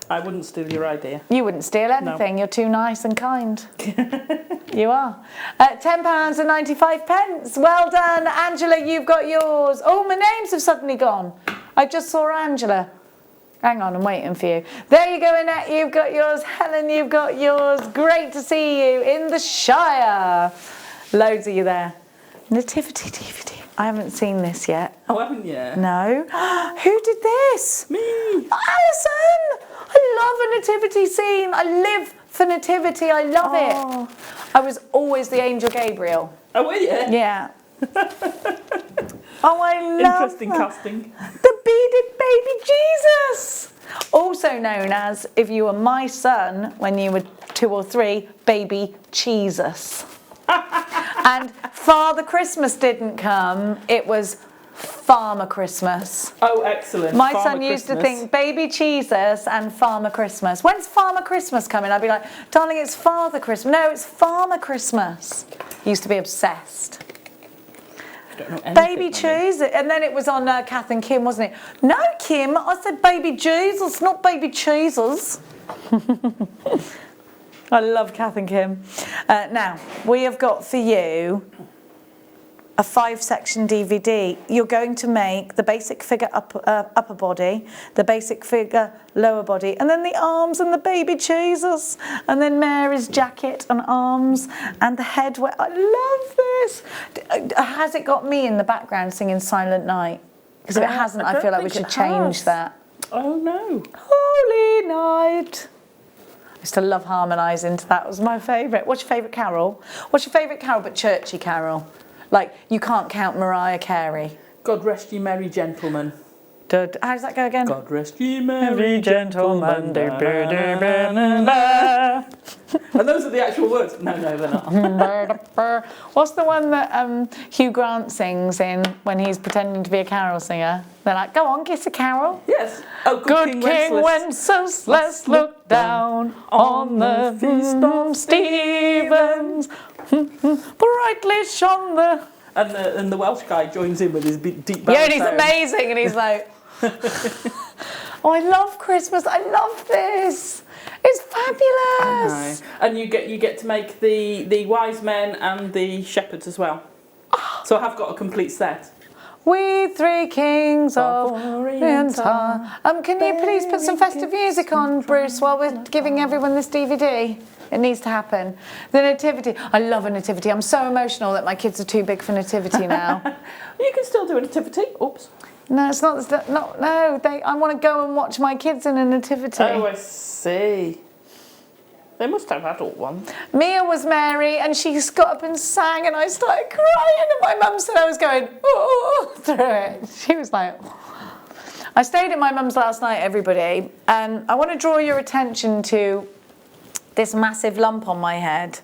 I wouldn't steal your idea. You wouldn't steal anything. No. You're too nice and kind. You are. £10 and 95p. Well done, Angela, you've got yours. Oh, my names have suddenly gone. I just saw Angela. Hang on, I'm waiting for you. There you go, Annette, you've got yours. Helen, you've got yours. Great to see you in the Shire. Loads of you there. Nativity DVD. I haven't seen this yet. Oh, haven't you? No. Who did this? Me. Alison! I love a nativity scene. I live for nativity. I love it. I was always the angel Gabriel. Oh, were you? Yeah. Oh, I love Interesting casting. The beaded baby Jesus. Also known as, if you were my son when you were 2 or 3, baby Jesus. And Father Christmas didn't come. It was Farmer Christmas. Oh, excellent. My Farmer son used Christmas. to think baby Jesus and Farmer Christmas. When's Farmer Christmas coming? I'd be like, darling, it's Father Christmas. No, it's Farmer Christmas. Used to be obsessed. I don't know anything, Baby Jesus. And then it was on Kath and Kim, wasn't it? No, Kim, I said baby Jesus, not baby Jesus. I love Kath and Kim. Now, we have got for you a 5-section DVD. You're going to make the basic figure upper body, the basic figure lower body, and then the arms and the baby Jesus, and then Mary's jacket and arms, and the head. I love this. Has it got me in the background singing Silent Night? Because if it hasn't, I feel like we should change that. Oh, no. Holy Night. I used to love harmonising to that. It was my favourite. What's your favourite carol? What's your favourite carol but churchy carol? Like, you can't count Mariah Carey. God rest ye merry gentlemen. How does that go again? God rest ye merry gentlemen. And those are the actual words. No, they're not. What's the one that Hugh Grant sings in when he's pretending to be a carol singer? They're like, go on, kiss a carol. Yes. Oh, Good King Wenceslas, let's look down on the feast of Stevens. Brightly shone the... And the Welsh guy joins in with his deep bass. Yeah, and he's amazing, and he's like... Oh, I love Christmas. I love this. It's fabulous. And you get to make the wise men and the shepherds as well. So I have got a complete set. We 3 kings of Orient are. Can you please put some festive music on, Bruce, while we're giving everyone this DVD? It needs to happen. The nativity. I love a nativity. I'm so emotional that my kids are too big for nativity now. You can still do a nativity. Oops. No, it's not. No. I want to go and watch my kids in a nativity. Oh, I see. They must have adult ones. Mia was Mary, and she got up and sang, and I started crying, and my mum said I was going, oh, through it. She was like... I stayed at my mum's last night, everybody, and I want to draw your attention to this massive lump on my head,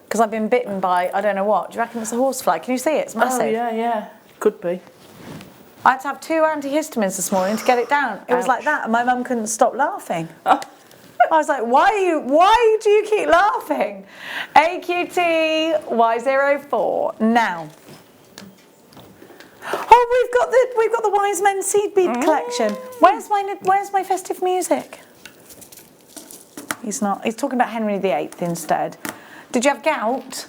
because I've been bitten by, I don't know what. Do you reckon it's a horsefly? Can you see it? It's massive. Oh, yeah. Could be. I had to have 2 antihistamines this morning to get it down. It was like that, and my mum couldn't stop laughing. I was like, why do you keep laughing? AQT Y04. Now. Oh, we've got the Wise Men seed bead collection. Where's my festive music? He's not. He's talking about Henry VIII instead. Did you have gout?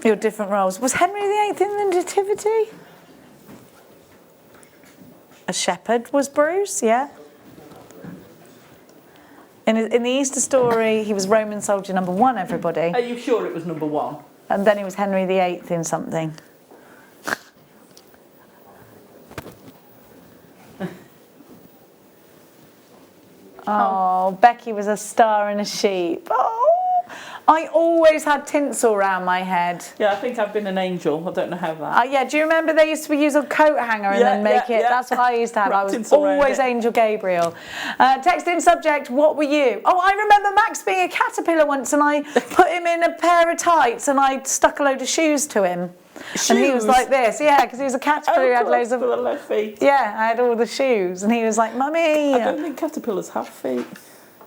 Your different roles. Was Henry VIII in the Nativity? A shepherd was Bruce, yeah. In the Easter story, he was Roman soldier number 1, everybody. Are you sure it was number 1? And then he was Henry VIII in something. Oh, Becky was a star in a sheep. Oh, I always had tinsel around my head. Yeah, I think I've been an angel. I don't know how that. Yeah, do you remember they used to use a coat hanger and then make it? That's what I used to have. I was always Angel Gabriel. Text in subject, what were you? Oh, I remember Max being a caterpillar once and I put him in a pair of tights and I stuck a load of shoes to him. Shoes? And he was like this, because he was a caterpillar who had loads of left feet. Yeah, I had all the shoes and he was like, Mummy. I don't think caterpillars have feet.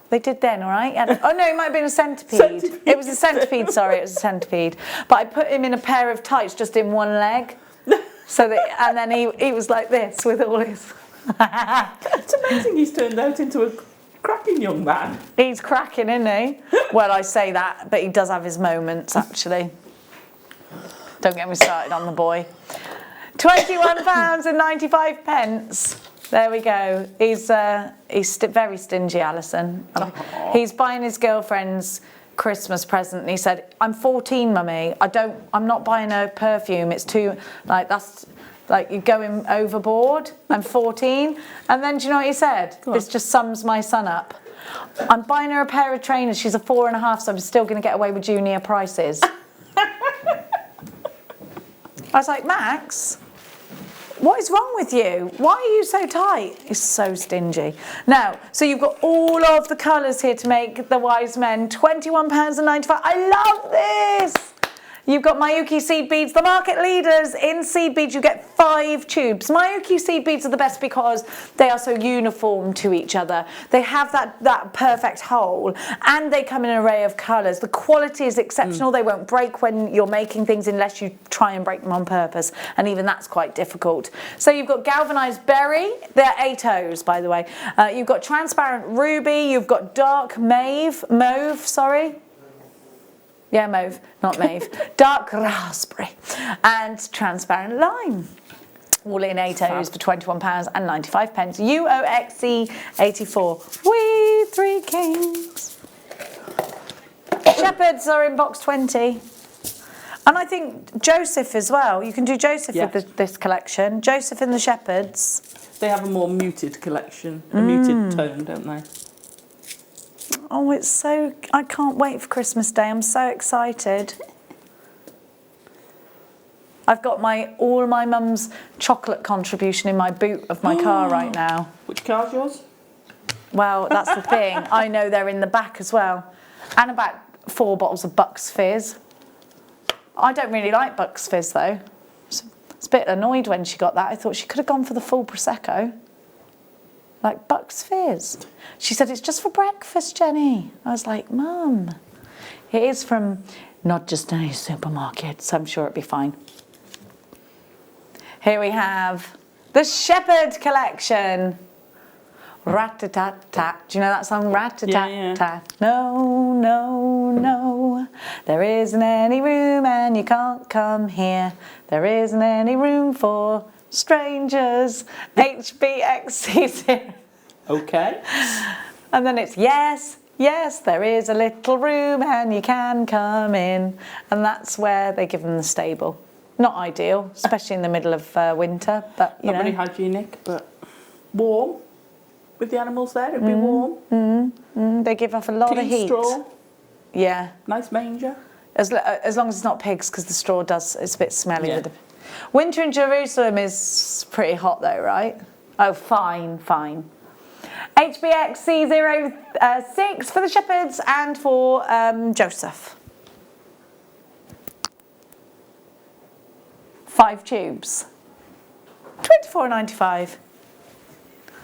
They did then, all right? Oh no, it might have been a centipede. It was a centipede, sorry, it was a centipede. But I put him in a pair of tights just in one leg. And then he was like this with all his... It's amazing he's turned out into a cracking young man. He's cracking, isn't he? Well, I say that, but he does have his moments, actually. Don't get me started on the boy. £21.95. There we go. He's very stingy, Alison. He's buying his girlfriend's Christmas present, and he said, "I'm 14, Mummy. I'm not buying her perfume. It's too that's you're going overboard. I'm 14." And then do you know what he said? This just sums my son up. "I'm buying her a pair of trainers. She's a 4.5, so I'm still going to get away with junior prices." I was like, Max, what is wrong with you? Why are you so tight? He's so stingy. Now, so you've got all of the colours here to make the wise men. £21.95. I love this. You've got Miyuki seed beads, the market leaders in seed beads. You get 5 tubes. Miyuki seed beads are the best because they are so uniform to each other. They have that perfect hole, and they come in an array of colours. The quality is exceptional. They won't break when you're making things unless you try and break them on purpose, and even that's quite difficult. So you've got galvanised berry. They're 8 O's, by the way. You've got transparent ruby. You've got dark mauve. Yeah, mauve, not mauve. Dark raspberry and transparent lime. All in 8 O's for £21.95. UOXE 84. We 3 kings. Shepherds are in box 20. And I think Joseph as well. You can do Joseph with this collection. Joseph in the Shepherds. They have a more muted collection, a muted tone, don't they? Oh, it's so... I can't wait for Christmas Day. I'm so excited. I've got all my mum's chocolate contribution in my boot of my car right now. Which car's yours? Well, that's the thing. I know they're in the back as well. And about 4 bottles of Bucks Fizz. I don't really like Bucks Fizz, though. I was a bit annoyed when she got that. I thought she could have gone for the full Prosecco. Like Bucks Fizz. She said, "It's just for breakfast, Jenny." I was like, Mum, it is from not just any supermarket, so I'm sure it'll be fine. Here we have the Shepherd collection. Rat-a-tat-tat. Do you know that song? Rat-a-tat-tat. No, no, no. There isn't any room and you can't come here. There isn't any room for strangers. HBXC0. Okay. And then it's yes, yes, there is a little room and you can come in. And that's where they give them the stable. Not ideal, especially in the middle of winter, but you know. Not very hygienic, but warm. With the animals there, it'd be warm. They give off a lot of heat. Straw. Yeah. Nice manger. As long as it's not pigs, because the straw it's a bit smelly. Yeah. Winter in Jerusalem is pretty hot though, right? Oh, fine. HBXC06 for the Shepherds and for Joseph. 5 tubes. £24.95.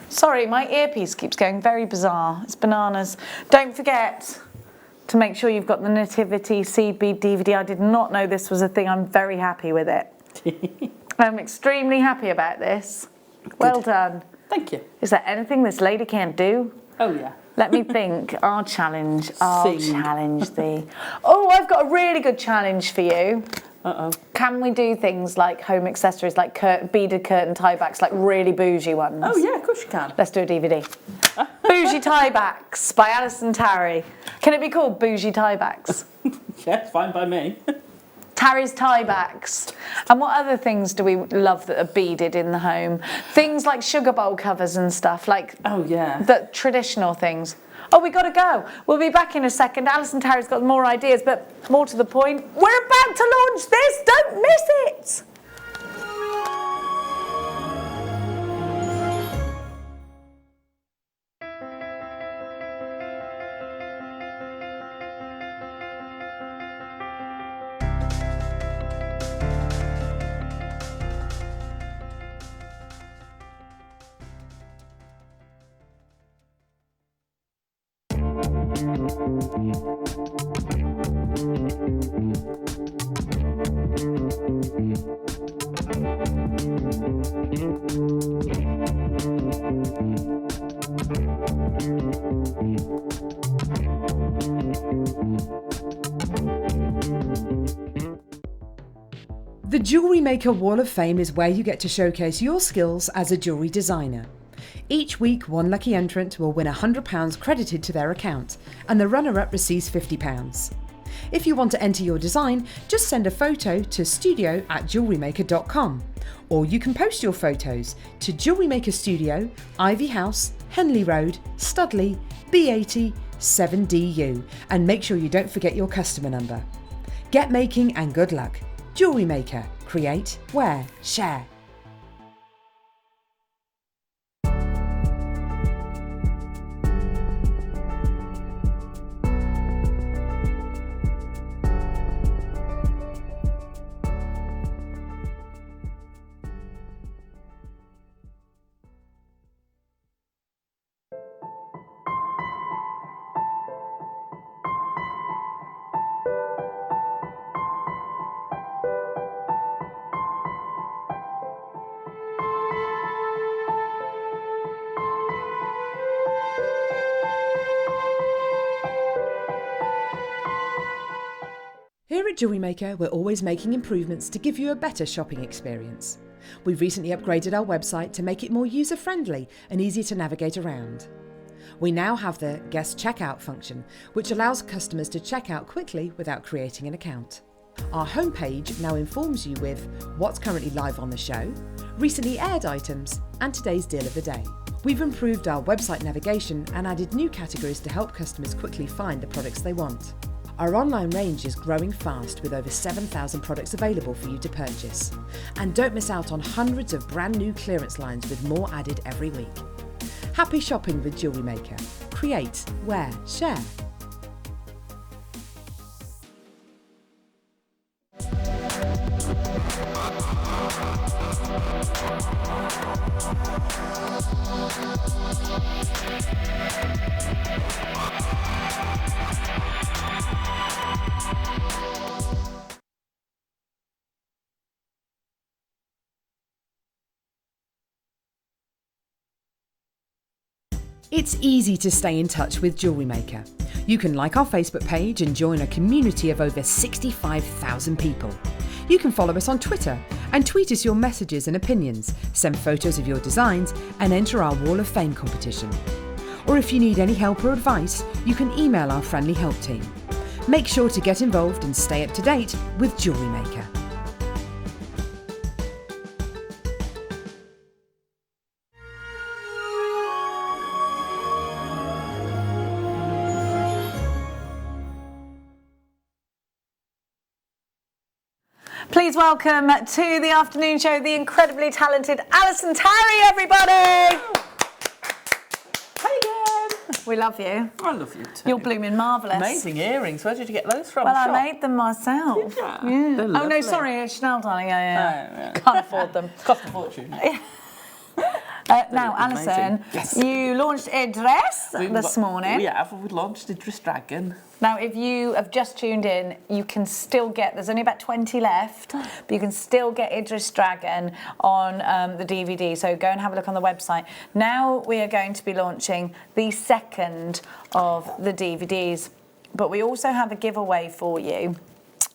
Sorry, my earpiece keeps going very bizarre. It's bananas. Don't forget to make sure you've got the Nativity seed bead DVD. I did not know this was a thing. I'm very happy with it. I'm extremely happy about this. Good. Well done. Thank you. Is there anything this lady can't do? Oh, yeah. Let me think. I'll challenge thee. Oh, I've got a really good challenge for you. Uh-oh. Can we do things like home accessories, like beaded curtain tiebacks, like really bougie ones? Oh, yeah, of course you can. Let's do a DVD. Bougie tiebacks by Alison Tarry. Can it be called Bougie tiebacks? Yeah, it's fine by me. Tarry's tiebacks. And what other things do we love that are beaded in the home? Things like sugar bowl covers and stuff, like oh yeah, the traditional things. Oh, we got to go. We'll be back in a second. Alison Terry's got more ideas, but more to the point, we're about to launch this. Don't miss it. The Jewellery Maker Wall of Fame is where you get to showcase your skills as a jewellery designer. Each week, one lucky entrant will win £100 credited to their account, and the runner-up receives £50. If you want to enter your design, just send a photo to studio@jewellerymaker.com, or you can post your photos to Jewellery Maker Studio, Ivy House, Henley Road, Studley, B80 7DU, and make sure you don't forget your customer number. Get making and good luck. Jewellery Maker. Create, wear, share. Here at Jewellery Maker, we're always making improvements to give you a better shopping experience. We've recently upgraded our website to make it more user-friendly and easier to navigate around. We now have the guest checkout function, which allows customers to check out quickly without creating an account. Our homepage now informs you with what's currently live on the show, recently aired items, and today's deal of the day. We've improved our website navigation and added new categories to help customers quickly find the products they want. Our online range is growing fast with over 7,000 products available for you to purchase. And don't miss out on hundreds of brand new clearance lines with more added every week. Happy shopping with Jewellery Maker. Create, wear, share. It's easy to stay in touch with Jewellery Maker. You can like our Facebook page and join a community of over 65,000 people. You can follow us on Twitter and tweet us your messages and opinions, send photos of your designs and enter our Wall of Fame competition. Or if you need any help or advice, you can email our friendly help team. Make sure to get involved and stay up to date with Jewellery Maker. Please welcome to the afternoon show the incredibly talented Alison Terry, everybody! Hey again! We love you. I love you too. You're blooming marvellous. Amazing earrings. Where did you get those from? Well, I made them myself. Did ya? Yeah. They're Oh, no, lovely. sorry, Chanel, darling. Yeah. Oh, yeah. Can't afford them. Cost a fortune. Now, Amazing. Alison, Yes. you launched a dress this morning. We launched Idris Dragon. Now, if you have just tuned in, you can still get, there's only about 20 left, but you can still get Idris Dragon on the DVD, so go and have a look on the website. Now we are going to be launching the second of the DVDs, but we also have a giveaway for you,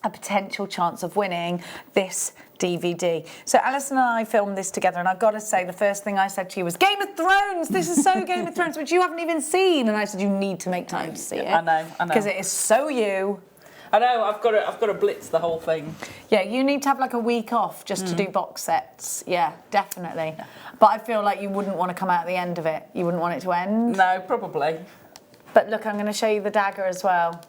a potential chance of winning this DVD. So Alison and I filmed this together, and I've got to say, the first thing I said to you was, Game of Thrones, this is so Game of Thrones, which you haven't even seen. And I said, you need to make time to see it. I know. Because it is so you. I know, I've got to blitz the whole thing. Yeah, you need to have like a week off just to do box sets. Yeah, definitely. Yeah. But I feel like you wouldn't want to come out at the end of it. You wouldn't want it to end. No, probably. But look, I'm going to show you the dagger as well.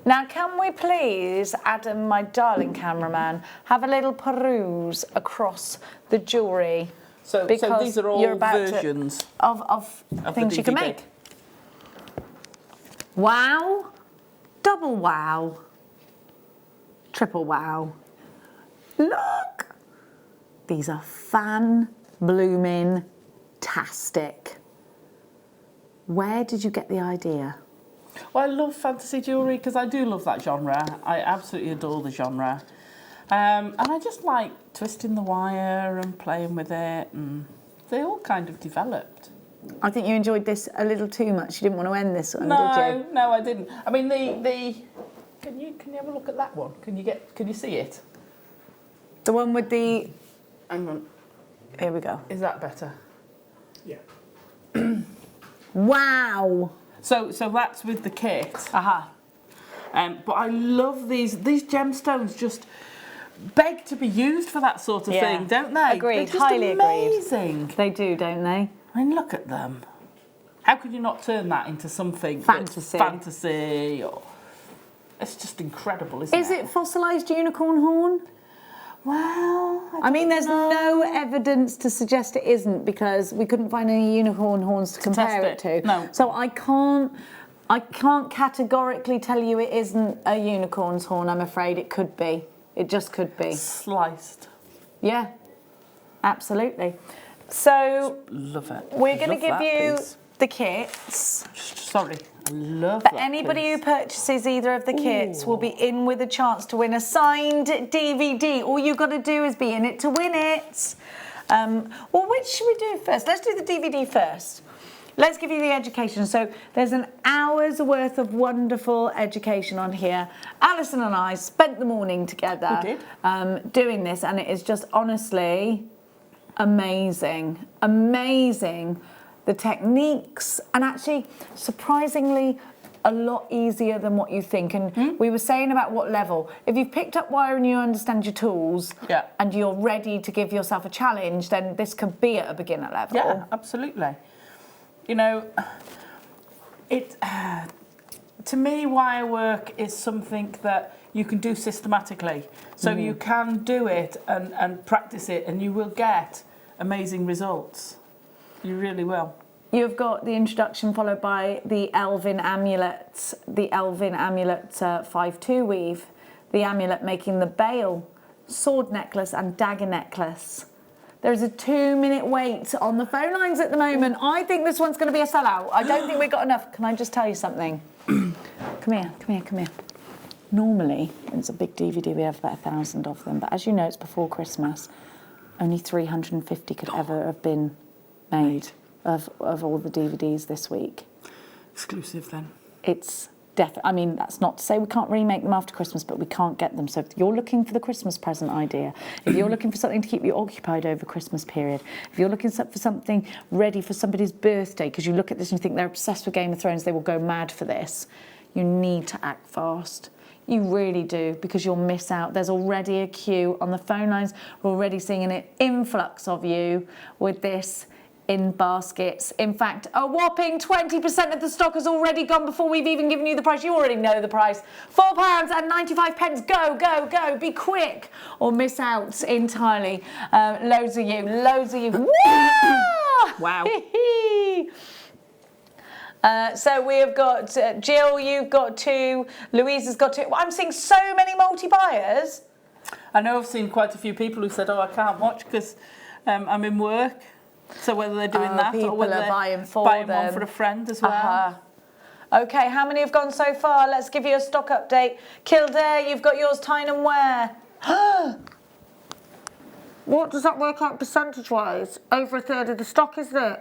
Now, can we please, Adam, my darling cameraman, have a little peruse across the jewellery? So these are all versions of things you can make. Wow, double wow, triple wow. Look, these are fan-blooming-tastic. Where did you get the idea? Well, I love fantasy jewellery because I do love that genre. I absolutely adore the genre. And I just like twisting the wire and playing with it, and they all kind of developed. I think you enjoyed this a little too much. You didn't want to end this one, did you? No, I didn't. I mean, can you have a look at that one? Can you see it? The one with the... Hang on. Here we go. Is that better? Yeah. Wow. So that's with the kit. Aha. But I love these gemstones. Just beg to be used for that sort of thing, don't they? Agreed. They're just Highly amazing. agreed. They do, don't they? I mean, look at them. How could you not turn that into something Fantasy. that's fantasy? Or it's just incredible, isn't it? Is it fossilised unicorn horn? Well, I mean, there's no evidence to suggest it isn't because we couldn't find any unicorn horns to compare it to. No. So I can't categorically tell you it isn't a unicorn's horn. I'm afraid it could be. It just could be. Sliced. Yeah, absolutely. So Love it. we're going to Love give that you piece. the kits. Sorry, I love But that anybody piece. who purchases either of the kits will be in with a chance to win a signed DVD. All you've got to do is be in it to win it. Well, which should we do first? Let's do the DVD first. Let's give you the education. So there's an hour's worth of wonderful education on here. Alison and I spent the morning together doing this, and it is just honestly amazing. Amazing. The techniques, and actually surprisingly a lot easier than what you think. And we were saying about what level. If you've picked up wire and you understand your tools and you're ready to give yourself a challenge, then this could be at a beginner level. Yeah, absolutely. You know, to me, wire work is something that you can do systematically. So you can do it and practice it, and you will get amazing results. You really will. You've got the introduction followed by the Elvin Amulet, 5-2 weave, the amulet making the bail, sword necklace and dagger necklace. There's a 2-minute wait on the phone lines at the moment. I think this one's going to be a sellout. I don't think we've got enough. Can I just tell you something? Come here. Normally, it's a big DVD, we have about 1,000 of them. But as you know, it's before Christmas. Only 350 could ever have been made of all the DVDs this week. Exclusive then. It's definitely, I mean, that's not to say we can't remake them after Christmas, but we can't get them. So if you're looking for the Christmas present idea, if you're looking for something to keep you occupied over Christmas period, if you're looking for something ready for somebody's birthday, because you look at this and you think they're obsessed with Game of Thrones, they will go mad for this, you need to act fast. You really do, because you'll miss out. There's already a queue on the phone lines. We're already seeing an influx of you with this in baskets. In fact, a whopping 20% of the stock has already gone before we've even given you the price. You already know the price. £4.95. Go. Be quick or miss out entirely. Loads of you. Wow. So we have got Jill, you've got 2, Louise has got 2. I'm seeing so many multi-buyers. I know I've seen quite a few people who said, I can't watch because I'm in work. So whether they're doing that or whether they're buying one for a friend as well. Okay, how many have gone so far? Let's give you a stock update. Kildare, you've got yours, Tyne and Wear. What does that work out percentage-wise? Over a third of the stock, isn't it?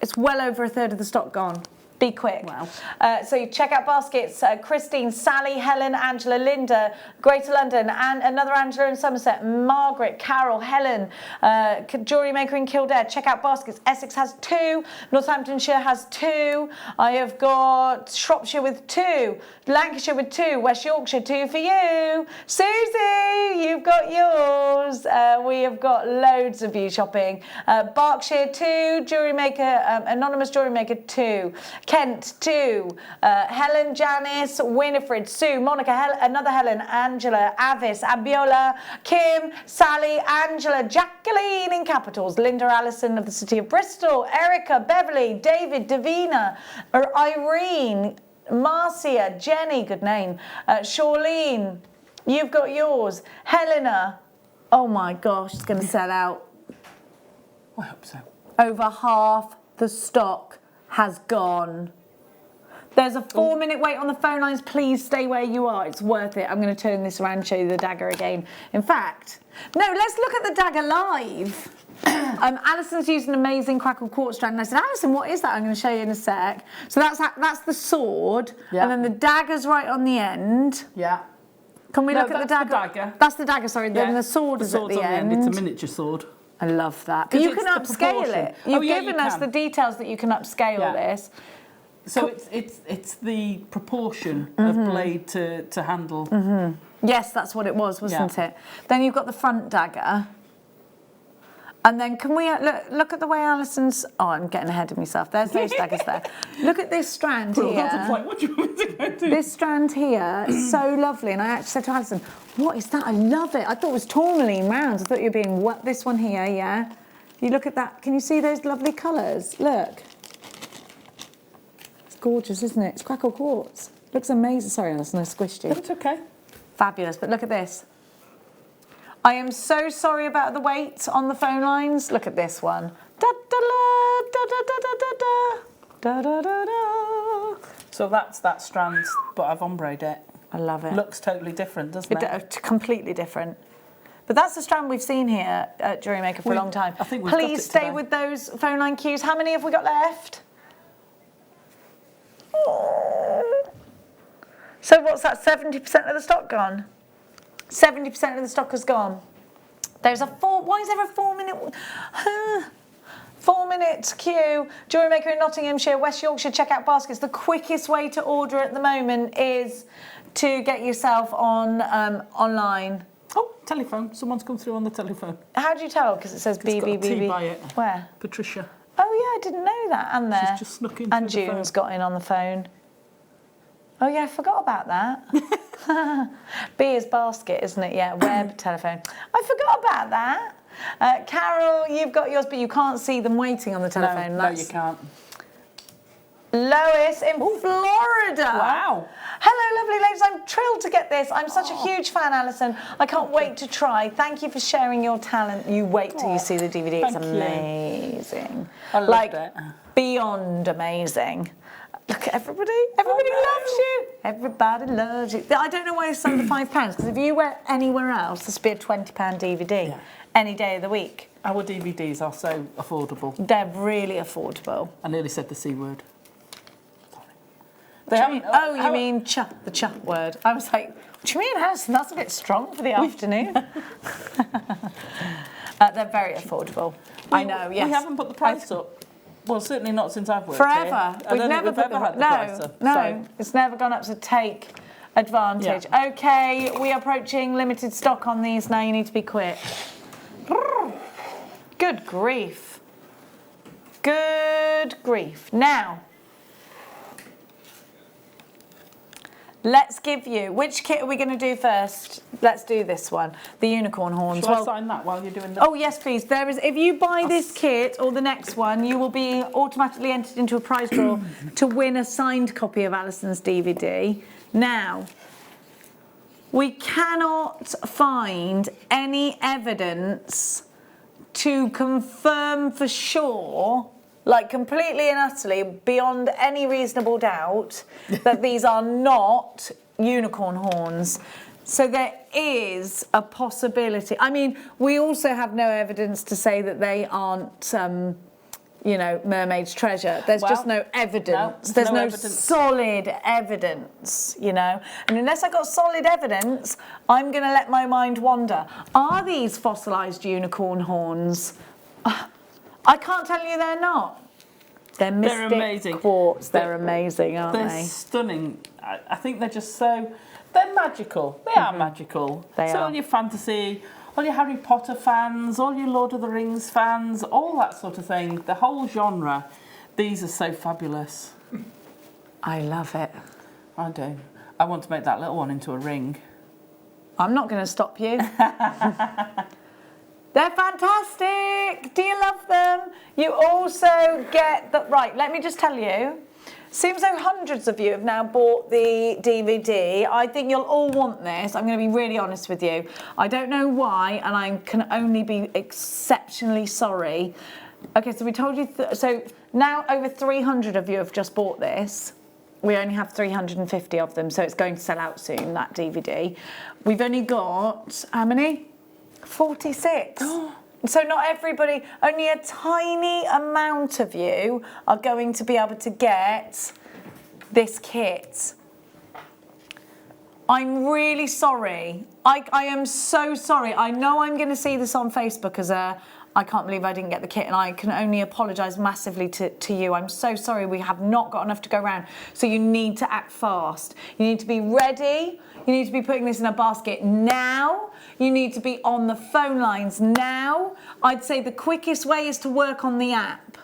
It's well over a third of the stock gone. Be quick. Wow. So you check out baskets. Christine, Sally, Helen, Angela, Linda, Greater London, and another Angela in Somerset, Margaret, Carol, Helen, Jewellery Maker in Kildare. Check out baskets. Essex has 2. Northamptonshire has 2. I have got Shropshire with 2. Lancashire with 2. West Yorkshire, 2 for you. Susie, you've got yours. We have got loads of you shopping. Berkshire, 2. Jewellery Maker, Anonymous Jewellery Maker, 2. Kent, 2. Helen, Janice, Winifred, Sue, Monica, another Helen, Angela, Avis, Abiola, Kim, Sally, Angela, Jacqueline in capitals, Linda Allison of the City of Bristol, Erica, Beverly, David, Davina, Irene, Marcia, Jenny, good name, Charlene, you've got yours, Helena, oh my gosh, it's going to sell out. I hope so. Over half the stock has gone. There's a 4-minute wait on the phone lines. Please stay where you are. It's worth it. I'm going to turn this around and show you the dagger again. In fact, no, let's look at the dagger live. Alison's used an amazing crackle quartz strand. And I said, Alison, what is that? I'm going to show you in a sec. So that's the sword. Yeah. And then the dagger's right on the end. Yeah. Can we look at the dagger? That's the dagger, sorry. Yeah. Then the sword is at the end. It's a miniature sword. I love that. But you can upscale it. You've given us the details that you can upscale this. So it's the proportion of blade to handle. Yes, that's what it was, wasn't it? Then you've got the front dagger. And then can we look at the way Alison's... Oh, I'm getting ahead of myself. There's those daggers there. Look at this strand here. What do you want me to go do? This strand here is so lovely. And I actually said to Alison, what is that? I love it. I thought it was tourmaline rounds. I thought you were being wet. This one here, yeah. You look at that. Can you see those lovely colours? Look. It's gorgeous, isn't it? It's crackle quartz. Looks amazing. Sorry, Alison, I squished you. It's okay. Fabulous. But look at this. I am so sorry about the wait on the phone lines. Look at this one. Da da da da da da da da da da. So that's that strand, but I've ombre'd it. I love it. Looks totally different, doesn't it? Completely different. But that's the strand we've seen here at Jewellery Maker for a long time. I think we've Please stay with those phone line queues. How many have we got left? So what's that? 70% of the stock gone? 70% of the stock has gone. There's why is there a 4-minute... 4-minute queue. Jewellery Maker in Nottinghamshire, West Yorkshire, check out baskets. The quickest way to order at the moment is to get yourself on online. Oh, telephone. Someone's come through on the telephone. How do you tell? Because it says BBB. by it. Where? Patricia. Oh, yeah, I didn't know that. And there. She's just snuck in. And June's got in on the phone. Oh, yeah, I forgot about that. B is basket, isn't it? Yeah, web, telephone. I forgot about that. Carol, you've got yours, but you can't see them waiting on the telephone. No, you can't. Lois in Florida. Wow. Hello, lovely ladies. I'm thrilled to get this. I'm such a huge fan, Alison. I can't wait to try. Thank you for sharing your talent. You wait till you see the DVD. It's amazing. I loved it. Beyond amazing. Look at everybody. Everybody loves you. Everybody loves you. I don't know why it's under £5, because if you went anywhere else, this would be a £20 DVD any day of the week. Our DVDs are so affordable. They're really affordable. I nearly said the C word. You mean the ch word. I was like, what do you mean, Alison? That's a bit strong for the afternoon. They're very affordable. I know, yes. We haven't put the price up. Well, certainly not since I've worked Forever. here. We've never had the price up. No, it's never gone up, so take advantage. Yeah. Okay, we are approaching limited stock on these now. You need to be quick. Good grief. Good grief. Now, let's give you... Which kit are we going to do first? Let's do this one. The unicorn horns. Shall I sign that while you're doing that? Oh, yes, please. There is. If you buy this kit or the next one, you will be automatically entered into a prize draw to win a signed copy of Alison's DVD. Now, we cannot find any evidence to confirm for sure, like completely and utterly, beyond any reasonable doubt, that these are not unicorn horns. So there is a possibility. I mean, we also have no evidence to say that they aren't you know, mermaid's treasure. There's just no evidence. There's no solid evidence, you know. And unless I got solid evidence, I'm going to let my mind wander. Are these fossilised unicorn horns? I can't tell you they're not. They're mystic amazing. quartz. They're amazing, aren't they? They're stunning. I think they're just so... They're magical. They are magical. They are. All your fantasy, all your Harry Potter fans, all your Lord of the Rings fans, all that sort of thing, the whole genre, these are so fabulous. I love it. I do. I want to make that little one into a ring. I'm not going to stop you. They're fantastic. Do you love them? You also get the... Right, let me just tell you. Seems though hundreds of you have now bought the DVD. I think you'll all want this. I'm going to be really honest with you. I don't know why, and I can only be exceptionally sorry. Okay, so we told you... so now over 300 of you have just bought this. We only have 350 of them, so it's going to sell out soon, that DVD. We've only got... how many? 46. So not everybody, only a tiny amount of you are going to be able to get this kit. I'm really sorry. I am so sorry. I know I'm going to see this on Facebook as a, I can't believe I didn't get the kit, and I can only apologise massively to you. I'm so sorry we have not got enough to go around. So you need to act fast. You need to be ready. You need to be putting this in a basket now. You need to be on the phone lines now. I'd say the quickest way is to work on the app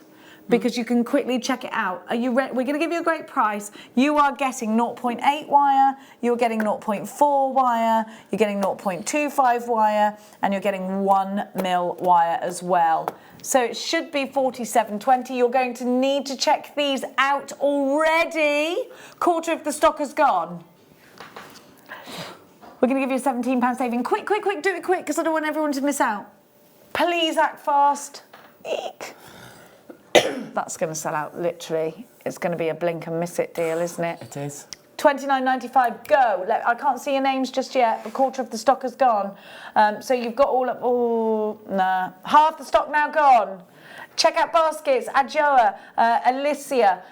because you can quickly check it out. Are you ready? We're going to give you a great price. You are getting 0.8 wire, you're getting 0.4 wire, you're getting 0.25 wire, and you're getting 1 mil wire as well. So it should be £47.20. You're going to need to check these out already. Quarter of the stock has gone. We're going to give you a £17 saving. Quick, quick, quick, do it quick because I don't want everyone to miss out. Please act fast. Eek. That's going to sell out, literally. It's going to be a blink and miss it deal, isn't it? It is. £29.95, go. I can't see your names just yet. A quarter of the stock has gone. So you've got all of... oh, nah. Half the stock now gone. Check out baskets. Adjoa, Alicia,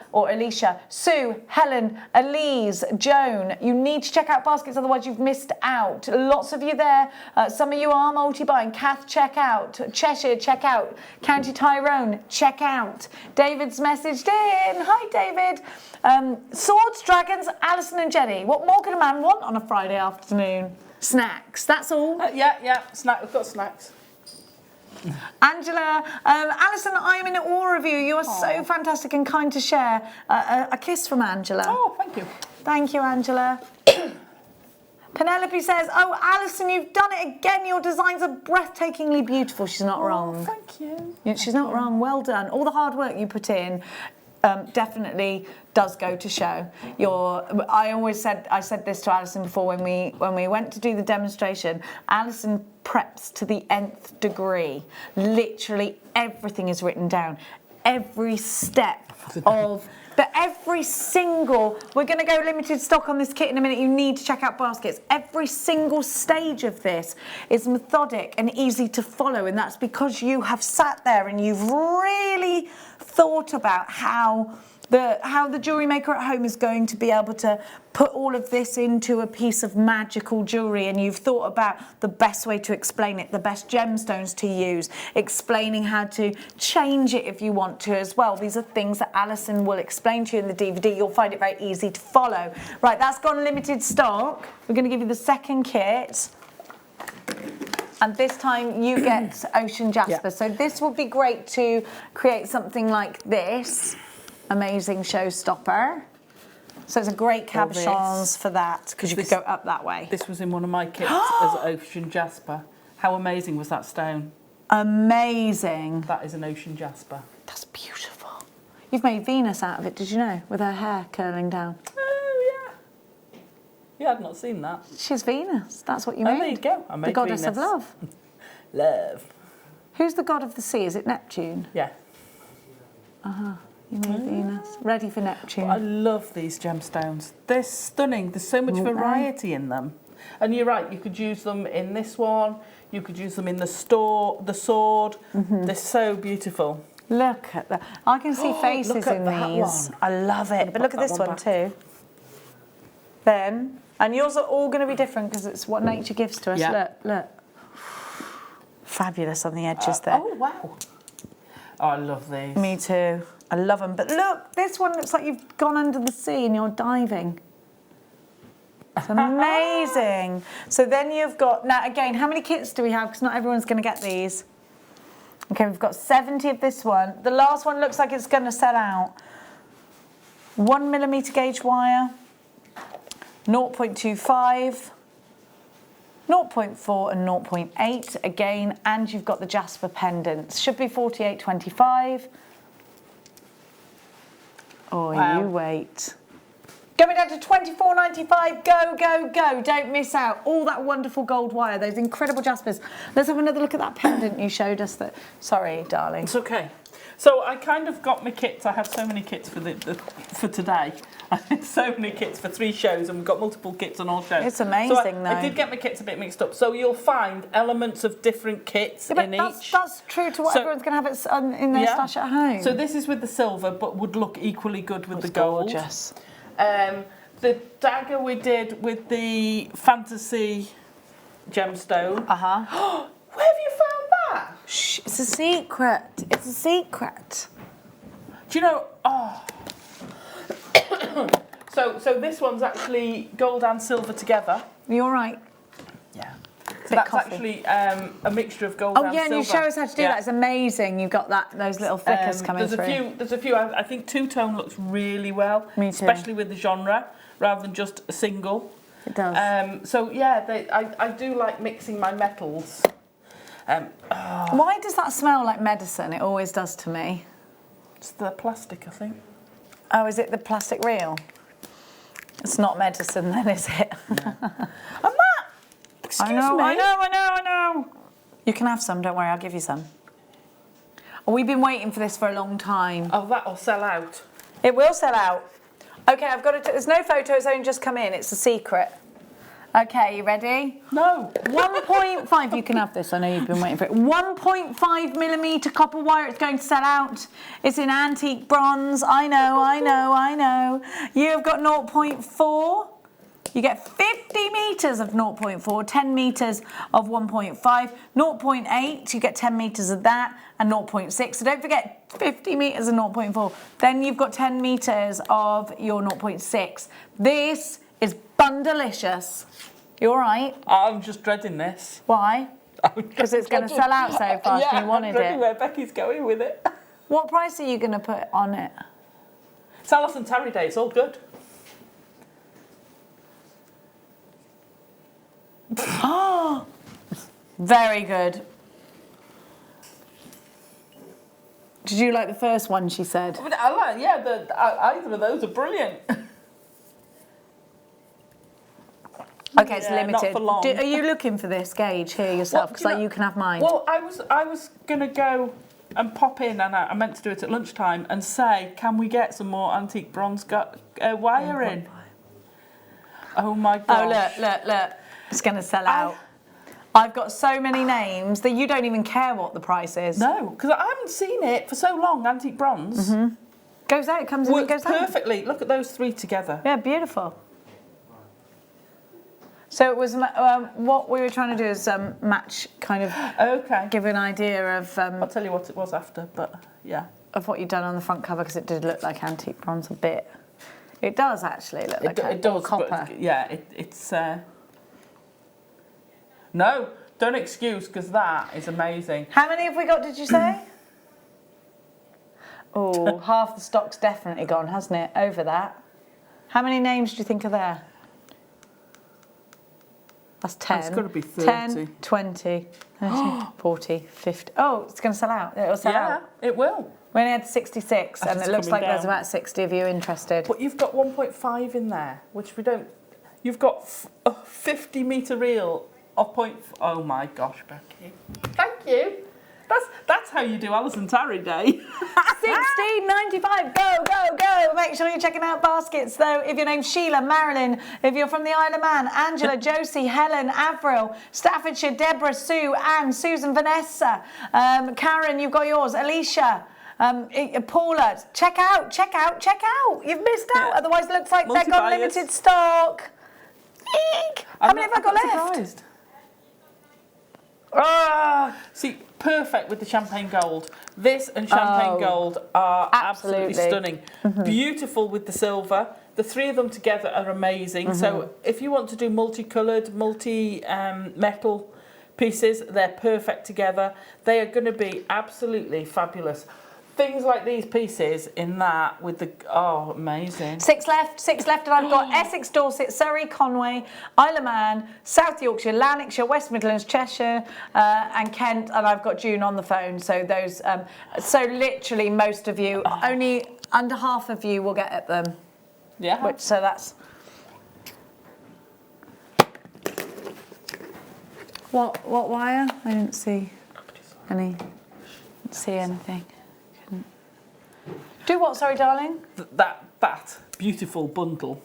Sue, Helen, Elise, Joan. You need to check out baskets, otherwise you've missed out. Lots of you there. Some of you are multi-buying. Kath, check out. Cheshire, check out. County Tyrone, check out. David's messaged in. Hi, David. Swords, dragons, Alison and Jenny. What more can a man want on a Friday afternoon? Snacks, that's all. Yeah. We've got snacks. Angela, Alison, I'm in awe of you. You are so fantastic and kind to share. A kiss from Angela. Oh, thank you. Thank you, Angela. Penelope says, oh, Alison, you've done it again. Your designs are breathtakingly beautiful. She's not wrong. Thank you. She's not wrong. Well done. All the hard work you put in definitely does go to show. I said this to Alison before when we went to do the demonstration. Alison preps to the nth degree. Literally everything is written down. Every step of... But every single... We're going to go limited stock on this kit in a minute. You need to check out baskets. Every single stage of this is methodic and easy to follow, and that's because you have sat there and you've really thought about how the jewellery maker at home is going to be able to put all of this into a piece of magical jewellery, and you've thought about the best way to explain it, the best gemstones to use, explaining how to change it if you want to as well. These are things that Alison will explain to you in the DVD. You'll find it very easy to follow. Right, that's gone limited stock. We're going to give you the second kit. And this time you get Ocean Jasper. Yeah. So this would be great to create something like this. Amazing showstopper. So it's a great cabochons for that because you could go up that way. This was in one of my kits as Ocean Jasper. How amazing was that stone? Amazing. That is an Ocean Jasper. That's beautiful. You've made Venus out of it, did you know? With her hair curling down. Oh, yeah. Yeah, I've not seen that. She's Venus. That's what you made. There you go. I made the goddess Venus. of love. Love. Who's the god of the sea? Is it Neptune? Yeah. Uh-huh. You made Venus. Ready for Neptune. I love these gemstones. They're stunning. There's so much variety in them. And you're right, you could use them in this one. You could use them in the sword. Mm-hmm. They're so beautiful. Look at that. I can see faces look at in that these. one. I love it. But look at that this one one back. too. Then, and yours are all going to be different because it's what nature gives to us. Yeah. Look. Fabulous on the edges there. Oh, wow. Oh, I love these. Me too. I love them. But look, this one looks like you've gone under the sea and you're diving. It's amazing. So then you've got, now again, how many kits do we have? Because not everyone's going to get these. Okay, we've got 70 of this one. The last one looks like it's going to sell out. 1mm gauge wire, 0.25, 0.4 and 0.8 again, and you've got the jasper pendants. Should be 48.25. Oh, Wow. you wait. Going down to 24.95. Go, go, go. Don't miss out. All that wonderful gold wire, those incredible jaspers. Let's have another look at that pendant you showed us. That. Sorry, darling. It's okay. So I kind of got my kits. I had so many kits for today. I had so many kits for 3 shows, and we've got multiple kits on all shows. It's amazing, so though. I did get my kits a bit mixed up. So you'll find elements of different kits Yeah, but in that's, each. that's true to what So- everyone's going to have in their stash at home. So this is with the silver, but would look equally good with the gold. Gorgeous. The dagger we did with the fantasy gemstone. Uh-huh. Where have you found that? Shh, it's a secret. It's a secret. Do you know? Oh. So this one's actually gold and silver together. You're right. Yeah. So Bit that's coffee. actually a mixture of gold Oh and yeah, silver. and you show us how to do that. It's amazing. You've got those little flickers coming there's through. There's a few. I think two-tone looks really well. Me too. Especially with the genre, rather than just a single. It does. So yeah, I do like mixing my metals. Why does that smell like medicine? It always does to me. It's the plastic, I think. Oh, is it the plastic reel? It's not medicine then, is it? And that, excuse me. I know. You can have some, don't worry, I'll give you some. Oh, we've been waiting for this for a long time. Oh, that'll sell out. It will sell out. Okay, I've got to. There's no photos, only just come in. It's a secret. Okay, you ready? No. 1.5. You can have this. I know you've been waiting for it. 1.5mm copper wire. It's going to sell out. It's in antique bronze. I know. You've got 0.4. You get 50 metres of 0.4, 10 metres of 1.5, 0.8, you get 10 metres of that, and 0.6. So don't forget, 50 metres of 0.4. Then you've got 10 metres of your 0.6. This is bundleicious. You all right? I'm just dreading this. Why? Because it's going to sell out so fast and you wanted I'm dreading it. where Becky's going with it. What price are you going to put on it? It's Alison Terry Day, it's all good. Very good. Did you like the first one she said? But I like, either of those are brilliant. Okay, it's Yeah, not limited. for long. Are you looking for this gauge here yourself? Well, Because you can have mine. Well, I was gonna go and pop in, and I meant to do it at lunchtime and say, can we get some more antique bronze wire in? Oh my gosh! Oh look! It's going to sell out. I've got so many names that you don't even care what the price is. No, because I haven't seen it for so long. Antique bronze Goes out. It comes in. It works goes out. perfectly. Look at those 3 together. Yeah, beautiful. So it was what we were trying to do is match, kind of Okay. give an idea of I'll tell you what it was after, but yeah. of what you'd done on the front cover because it did look like antique bronze a bit. It does actually look like It does, copper. but yeah, it's. No, don't excuse, because that is amazing. How many have we got, did you say? Oh, half the stock's definitely gone, hasn't it? Over that. How many names do you think are there? That's 10. It's gotta be 30. 10, 20, 30, 40, 50. Oh, it's going to sell out. It'll sell out. It will. We only had 66, and it's it looks coming like there's down. about 60 of you interested. But you've got 1.5 in there, which we don't. You've got a 50-metre reel of point. Oh my gosh, Becky! Thank you. That's how you do Alison Terry Day. $16.95. Go. Make sure you're checking out baskets, though. If your name's Sheila, Marilyn, if you're from the Isle of Man, Angela, Josie, Helen, Avril, Staffordshire, Deborah, Sue, Anne, Susan, Vanessa, Karen, you've got yours, Alicia, Paula, check out. You've missed out. Yeah. Otherwise, it looks like they've got Multi-buyers. limited stock. Eek. How many have I got left? Surprised. Ah, see, perfect with the champagne gold. This and champagne gold are absolutely stunning. Beautiful with the silver. The three of them together are amazing. So if you want to do multicoloured, metal pieces, they're perfect together. They are going to be absolutely fabulous. Things like these pieces in that with the, oh, amazing. 6 left, and I've got Essex, Dorset, Surrey, Conway, Isle of Man, South Yorkshire, Lanarkshire, West Midlands, Cheshire, and Kent, and I've got June on the phone. So those, so literally most of you, only under half of you will get at them. Yeah. So that's. What wire? I didn't see any. Didn't see anything. Couldn't. Do what? Sorry, darling. That beautiful bundle.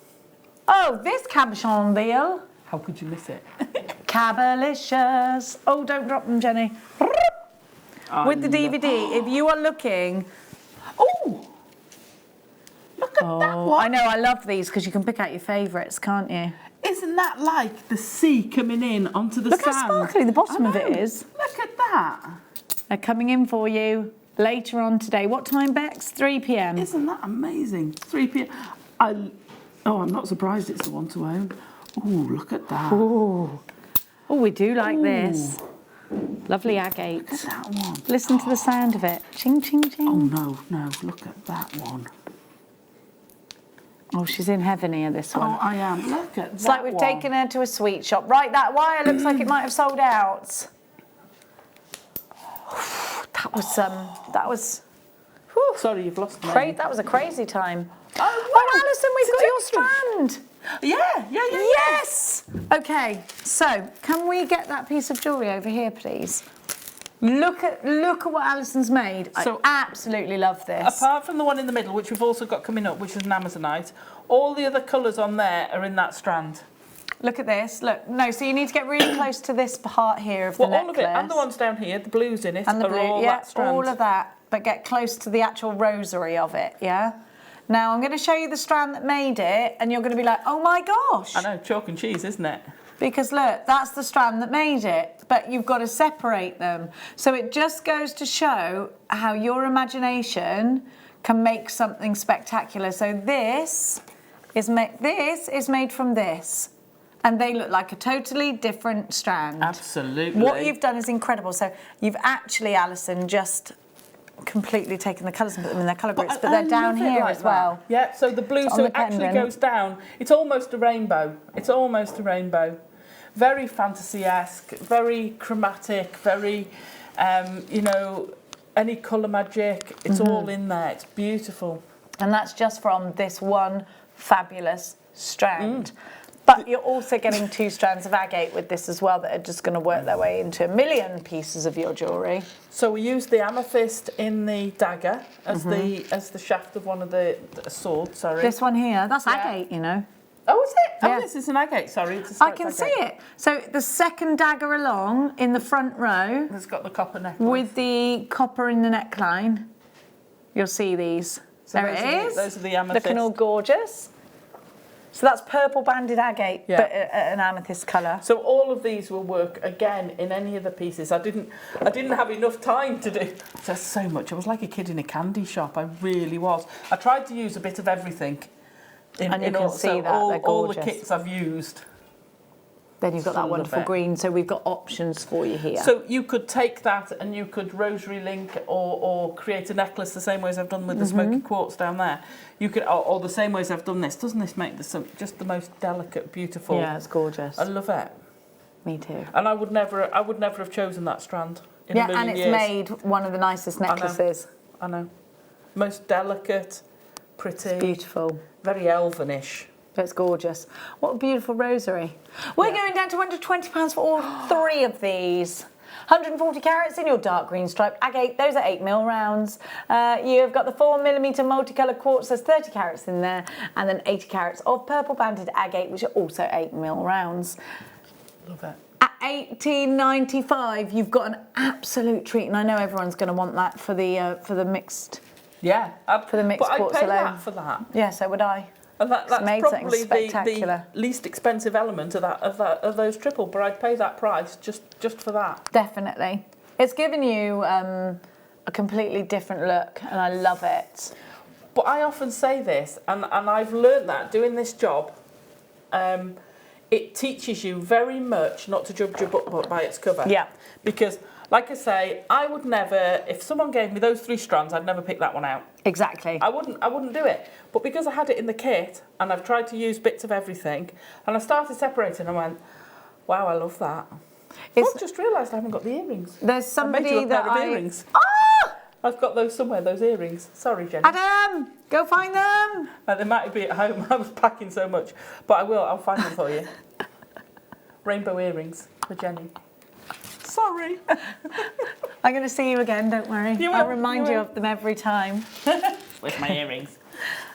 Oh, this cabochon deal. How could you miss it? Cabalicious. Oh, don't drop them, Jenny. With the DVD, if you are looking. Oh. Look at that one. I know, I love these because you can pick out your favourites, can't you? Isn't that like the sea coming in onto the Look sand? how sparkly the bottom of it is. Look at that. They're coming in for you later on today. What time, Bex? 3 p.m. Isn't that amazing? 3 p.m. I'm not surprised it's the one to own. Oh, look at that. Oh, we do like this. Lovely agate. Look at that one. Listen to the sound of it. Ching, ching, ching. Oh, no, look at that one. Oh, she's in heaven here, this one. Oh, I am. Look at that. It's like we've taken her to a sweet shop. Right, that wire looks like it might have sold out. That was. Whew, Sorry, you've lost me. that was a crazy time. Oh, Alison, we've got your strand. Yeah. Yes. Okay, so can we get that piece of jewellery over here, please? Look at what Alison's made. So, I absolutely love this. Apart from the one in the middle, which we've also got coming up, which is an Amazonite, all the other colours on there are in that strand. Look at this. Look, no, so you need to get really close to this part here of the necklace. All of it, and the ones down here, the blues in it, and the are blue, all yeah, that strand. all of that, but get close to the actual rosary of it, yeah? Now, I'm going to show you the strand that made it, and you're going to be like, oh my gosh. I know, chalk and cheese, isn't it? Because look, that's the strand that made it, but you've got to separate them. So it just goes to show how your imagination can make something spectacular. So this is made from this, and they look like a totally different strand. Absolutely. What you've done is incredible. So you've actually, Alison, just completely taken the colours and put them in their colour bricks, but they're down here as well. Yeah, so the blue, so it actually goes down. It's almost a rainbow. Very fantasy-esque, very chromatic, very, any colour magic. It's all in there. It's beautiful. And that's just from this one fabulous strand. But you're also getting 2 strands of agate with this as well that are just going to work their way into 1 million pieces of your jewellery. So we used the amethyst in the dagger as the shaft of one of the swords. Sorry. This one here, that's agate, you know. Oh, is it? Yeah. Oh, this is an agate. Sorry, it's I can see it. So the second dagger along in the front row. It's got the copper neckline. With the copper in the neckline. You'll see these. So there it is. Those are the amethyst. Looking all gorgeous. So that's purple banded agate, but an amethyst colour. So all of these will work again in any of the pieces. I didn't have enough time to do. There's so much. I was like a kid in a candy shop. I really was. I tried to use a bit of everything. And you can see that, they're gorgeous. All the kits I've used. Then you've got that wonderful green, so we've got options for you here. So you could take that and you could rosary link or create a necklace the same way as I've done with the smoky quartz down there. You could, or the same way as I've done this. Doesn't this make this just the most delicate, beautiful? Yeah, it's gorgeous. I love it. Me too. And I would never have chosen that strand in a million years. And it's made one of the nicest necklaces. I know. Most delicate, pretty. It's beautiful. Very elvenish. It's gorgeous. What a beautiful rosary. We're going down to £120 for all 3 of these. 140 carats in your dark green striped agate. Those are 8mm rounds. You've got the 4mm multicolour quartz. There's 30 carats in there. And then 80 carats of purple banded agate, which are also 8mm rounds. Love it. at $18.95, you've got an absolute treat, and I know everyone's going to want that for the mixed. Yeah, for the mixed but I'd pay porcelain. that for that. Yeah, so would I. And that's made probably spectacular. the least expensive element of those triple, but I'd pay that price just for that. Definitely. It's given you a completely different look, and I love it. But I often say this, and I've learned that doing this job, it teaches you very much not to judge your book by its cover. Yeah. Because, like I say, I would never, if someone gave me those 3 strands, I'd never pick that one out. Exactly. I wouldn't do it. But because I had it in the kit, and I've tried to use bits of everything, and I started separating, and I went, wow, I love that. I've just realised I haven't got the earrings. There's somebody that earrings. Ah! I've got those somewhere, those earrings. Sorry, Jenny. Adam, go find them. They might be at home. I was packing so much. But I'll find them for you. Rainbow earrings for Jenny. Sorry. I'm going to see you again, don't worry. I'll remind you of them every time. With my earrings.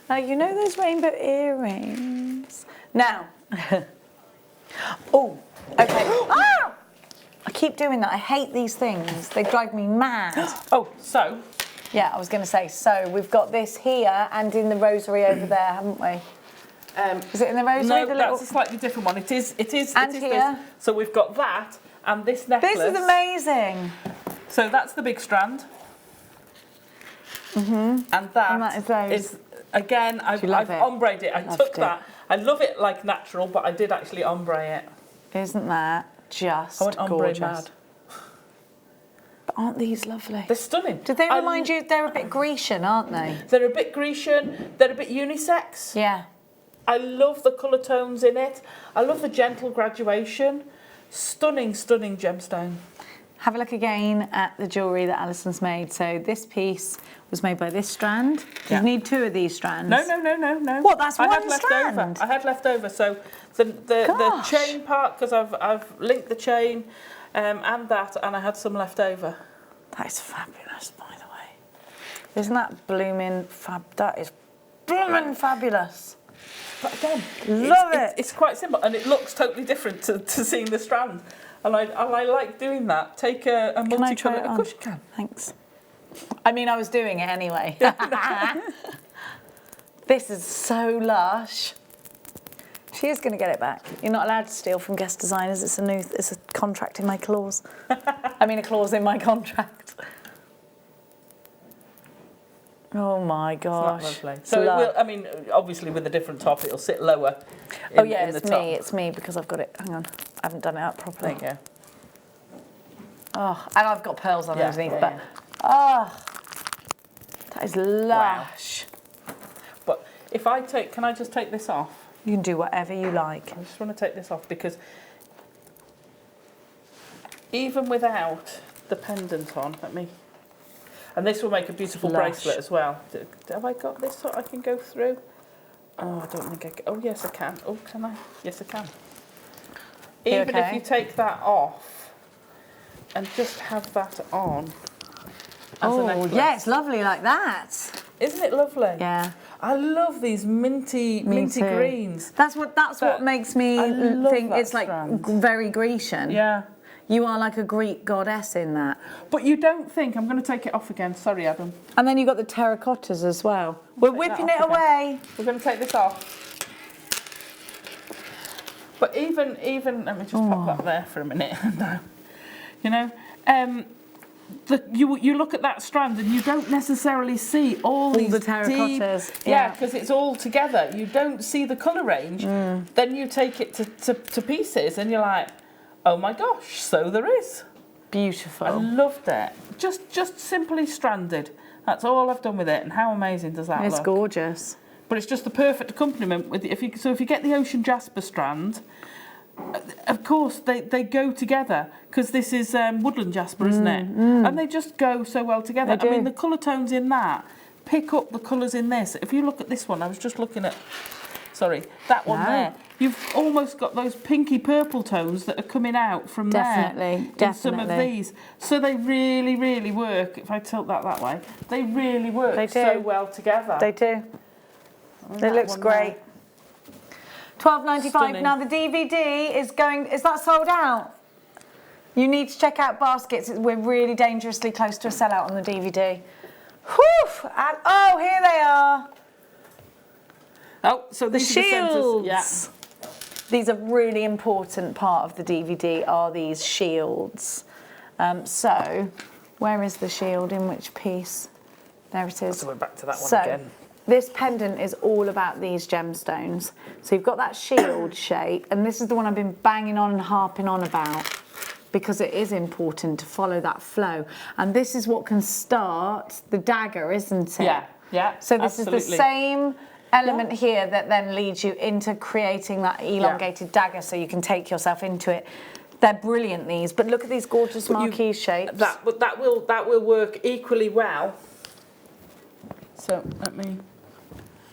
You know those rainbow earrings? Now. Oh, okay. Ah! I keep doing that. I hate these things. They drive me mad. Oh, so? Yeah, I was going to say, so we've got this here and in the rosary over there, haven't we? Is it in the rosary? No, that's a slightly different one. It is. And here. This. So we've got that and this necklace. This is amazing. So that's the big strand. Mm-hmm. And that is again, I've ombre'd it. I took that. I love it like natural, but I did actually ombre it. Isn't that just I went ombre gorgeous? mad. But aren't these lovely? They're stunning. Do they remind you? They're a bit Grecian, aren't they? They're a bit Grecian. They're a bit unisex. Yeah. I love the colour tones in it. I love the gentle graduation. Stunning, stunning gemstone. Have a look again at the jewellery that Alison's made. So this piece was made by this strand. Do you need 2 of these strands? No. What? That's one strand? I had left over. So the chain part, because I've linked the chain and that, and I had some left over. That is fabulous, by the way. Isn't that blooming fab? That is blooming fabulous. But again, love it. It's quite simple, and it looks totally different to seeing the strand. And I like doing that. Take a multicolour. Can I try it on? Of course you can. Thanks. I mean, I was doing it anyway. This is so lush. She is going to get it back. You're not allowed to steal from guest designers. It's a contract in my clause. I mean, a clause in my contract. Oh my gosh. It's lovely. So it will, I mean, obviously with a different top, it'll sit lower. It's me because I've got it. Hang on, I haven't done it up properly. There you go. Oh, and I've got pearls underneath, but that is lush. Wow. But if can I just take this off? You can do whatever you like. I just want to take this off because even without the pendant on, and this will make a beautiful bracelet as well. Have I got this so I can go through? Oh, I don't think I can. Oh, yes, I can. Oh, can I? Yes, I can. Even if you take that off and just have that on as a necklace. Yeah, it's lovely like that. Isn't it lovely? Yeah. I love these minty greens. That's what makes me think it's like very Grecian. Yeah. You are like a Greek goddess in that. But you don't think... I'm going to take it off again. Sorry, Adam. And then you've got the terracottas as well. We're whipping it away. We're going to take this off. But even... Let me just pop that there for a minute. No. You know, you look at that strand and you don't necessarily see all these the terracottas. Deep, yeah, because it's all together. You don't see the colour range. Then you take it to pieces and you're like... Oh my gosh, so there is. Beautiful. I loved it. Just simply stranded. That's all I've done with it. And how amazing does that look? It's gorgeous. But it's just the perfect accompaniment with if you get the Ocean Jasper strand, of course they go together because this is woodland jasper, isn't it? And they just go so well together. I mean, the colour tones in that pick up the colours in this. If you look at this one, I was just looking at. Sorry, that one there. You've almost got those pinky purple tones that are coming out from Definitely. in some of these. So they really, really work. If I tilt that way, they really work so well together. They do. It looks great. $12.95. Now the DVD is going. Is that sold out? You need to check out baskets. We're really dangerously close to a sellout on the DVD. Whew! And, oh, here they are. Oh, so The these are the shields. centres. Yeah. These are really important part of the DVD, are these shields. So, where is the shield? In which piece? There it is. So we're back to that one So, again. this pendant is all about these gemstones. So you've got that shield shape, and this is the one I've been banging on and harping on about, because it is important to follow that flow. And this is what can start the dagger, isn't it? Yeah, yeah. So this absolutely. is the same element here that then leads you into creating that elongated dagger, so you can take yourself into it. They're brilliant, these, but look at these gorgeous marquise shapes. That will work equally well. So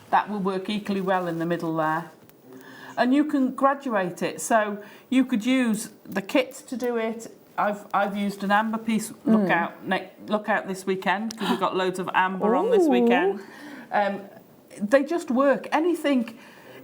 that will work equally well in the middle there. And you can graduate it, so you could use the kit to do it. I've used an amber piece. Look out this weekend, because we've got loads of amber on this weekend. They just work. Anything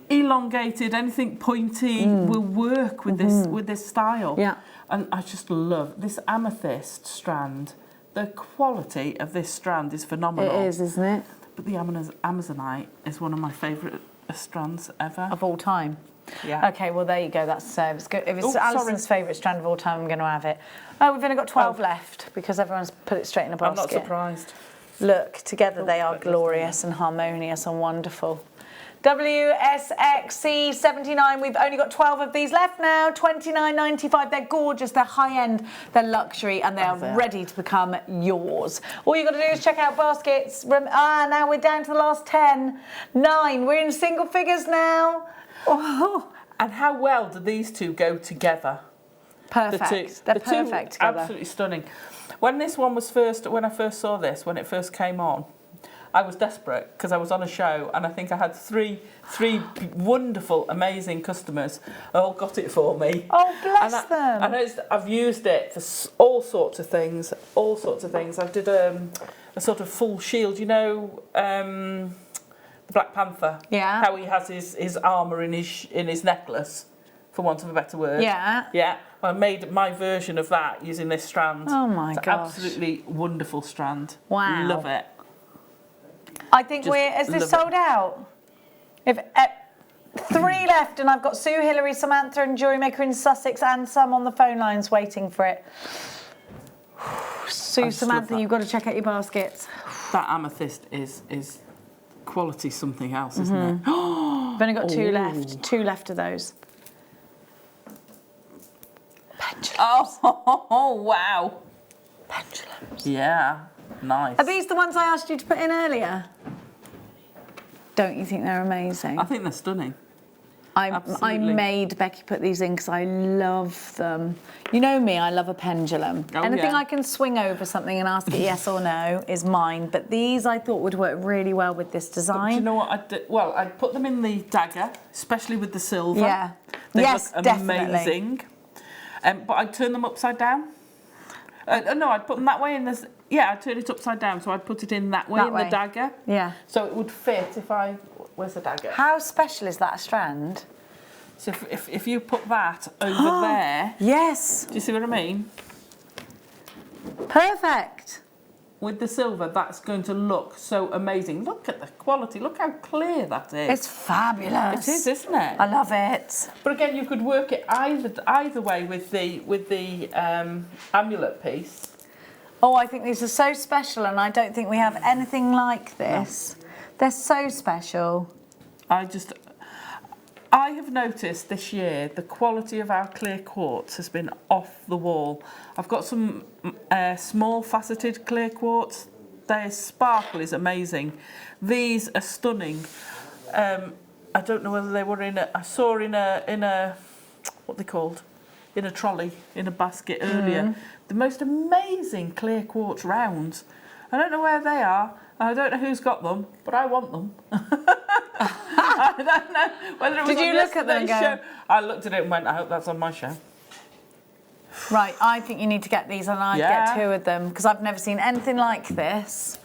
elongated, anything pointy will work with this style. Yeah. And I just love this amethyst strand. The quality of this strand is phenomenal. It is, isn't it? But the Amazonite is one of my favourite strands ever. Of all time? Yeah. Okay, well, there you go. That's it's good. If it's Alison's favourite strand of all time, I'm going to have it. Oh, we've only got 12 left, because everyone's put it straight in a basket. I'm not surprised. Look, together they are glorious and harmonious and wonderful. WSXC79, we've only got 12 of these left now, $29.95. They're gorgeous, they're high-end, they're luxury, and they are ready to become yours. All you've got to do is check out baskets. Now we're down to the last 10, 9. We're in single figures now. Oh. And how well do these two go together? Perfect. They're perfect together. Absolutely stunning. When I first saw this, when it first came on, I was desperate, because I was on a show, and I think I had three wonderful, amazing customers all got it for me. Oh, bless them. I've used it for all sorts of things. I did a sort of full shield, you know, the Black Panther. Yeah. How he has his armour in his necklace, for want of a better word. Yeah. Yeah. I made my version of that using this strand. Oh my gosh. Absolutely wonderful strand. Wow. Love it. I think is this sold out? If 3 left, and I've got Sue, Hillary, Samantha and Jewellery Maker in Sussex, and some on the phone lines waiting for it. Sue, Samantha, you've got to check out your baskets. That amethyst is quality something else, isn't it? I've only got 2 left. 2 left of those. Pendulums. Oh, wow. Pendulums. Yeah, nice. Are these the ones I asked you to put in earlier? Don't you think they're amazing? I think they're stunning. I made Becky put these in because I love them. You know me, I love a pendulum. Anything I can swing over something and ask it yes or no is mine. But these I thought would work really well with this design. But do you know what I did? Well, I'd put them in the dagger, especially with the silver. Yeah. They yes, look definitely. amazing. But I'd turn them upside down. No, I'd put them that way in this. Yeah, I'd turn it upside down, so I'd put it in that way in the dagger. Yeah. So it would fit if I... Where's the dagger? How special is that strand? So if you put that over there... Yes. Do you see what I mean? Perfect. With the silver, that's going to look so amazing. Look at the quality. Look how clear that is. It's fabulous. It is, isn't it? I love it. But again, you could work it either way with the amulet piece. Oh, I think these are so special, and I don't think we have anything like this. No. They're so special. I have noticed this year the quality of our clear quartz has been off the wall. I've got some small faceted clear quartz. Their sparkle is amazing. These are stunning. I don't know whether they were I saw in a what they called, in a trolley, in a basket earlier. The most amazing clear quartz rounds. I don't know where they are. I don't know who's got them, but I want them. I don't know whether it was. Did you look at them and go? Show. I looked at it and went, I hope that's on my show. Right, I think you need to get these, and I'd get 2 of them, because I've never seen anything like this.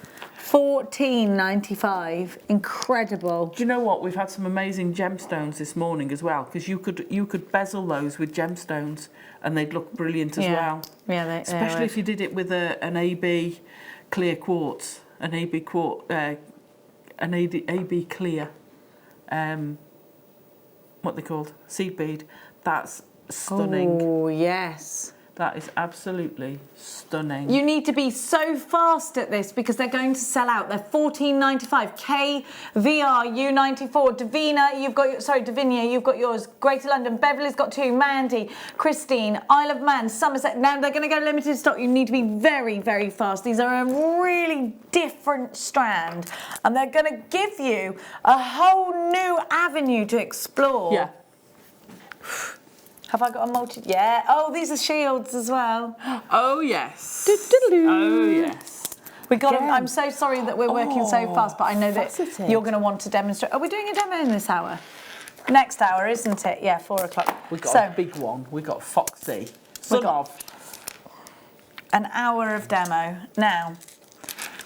14.95. Incredible. Do you know what? We've had some amazing gemstones this morning as well, because you could bezel those with gemstones and they'd look brilliant as well. Yeah, especially if you did it with an AB clear quartz, an AB clear, what they called, seed bead. That's stunning. Oh, yes. That is absolutely stunning. You need to be so fast at this because they're going to sell out. They're $14.95. KVR U94. Davina, Davinia, you've got yours. Greater London. Beverly's got 2. Mandy, Christine, Isle of Man, Somerset. Now they're going to go limited stock. You need to be very, very fast. These are a really different strand, and they're going to give you a whole new avenue to explore. Yeah. Have I got a multi? Yeah. Oh, these are shields as well. Oh, yes. Doo-doo-doo. Oh, yes. We got them. I'm so sorry that we're working so fast, but I know that faceted. you're going to want to demonstrate. Are we doing a demo in this hour? Next hour, isn't it? Yeah, 4 o'clock. We got a big one. We got Foxy. An hour of demo. Now,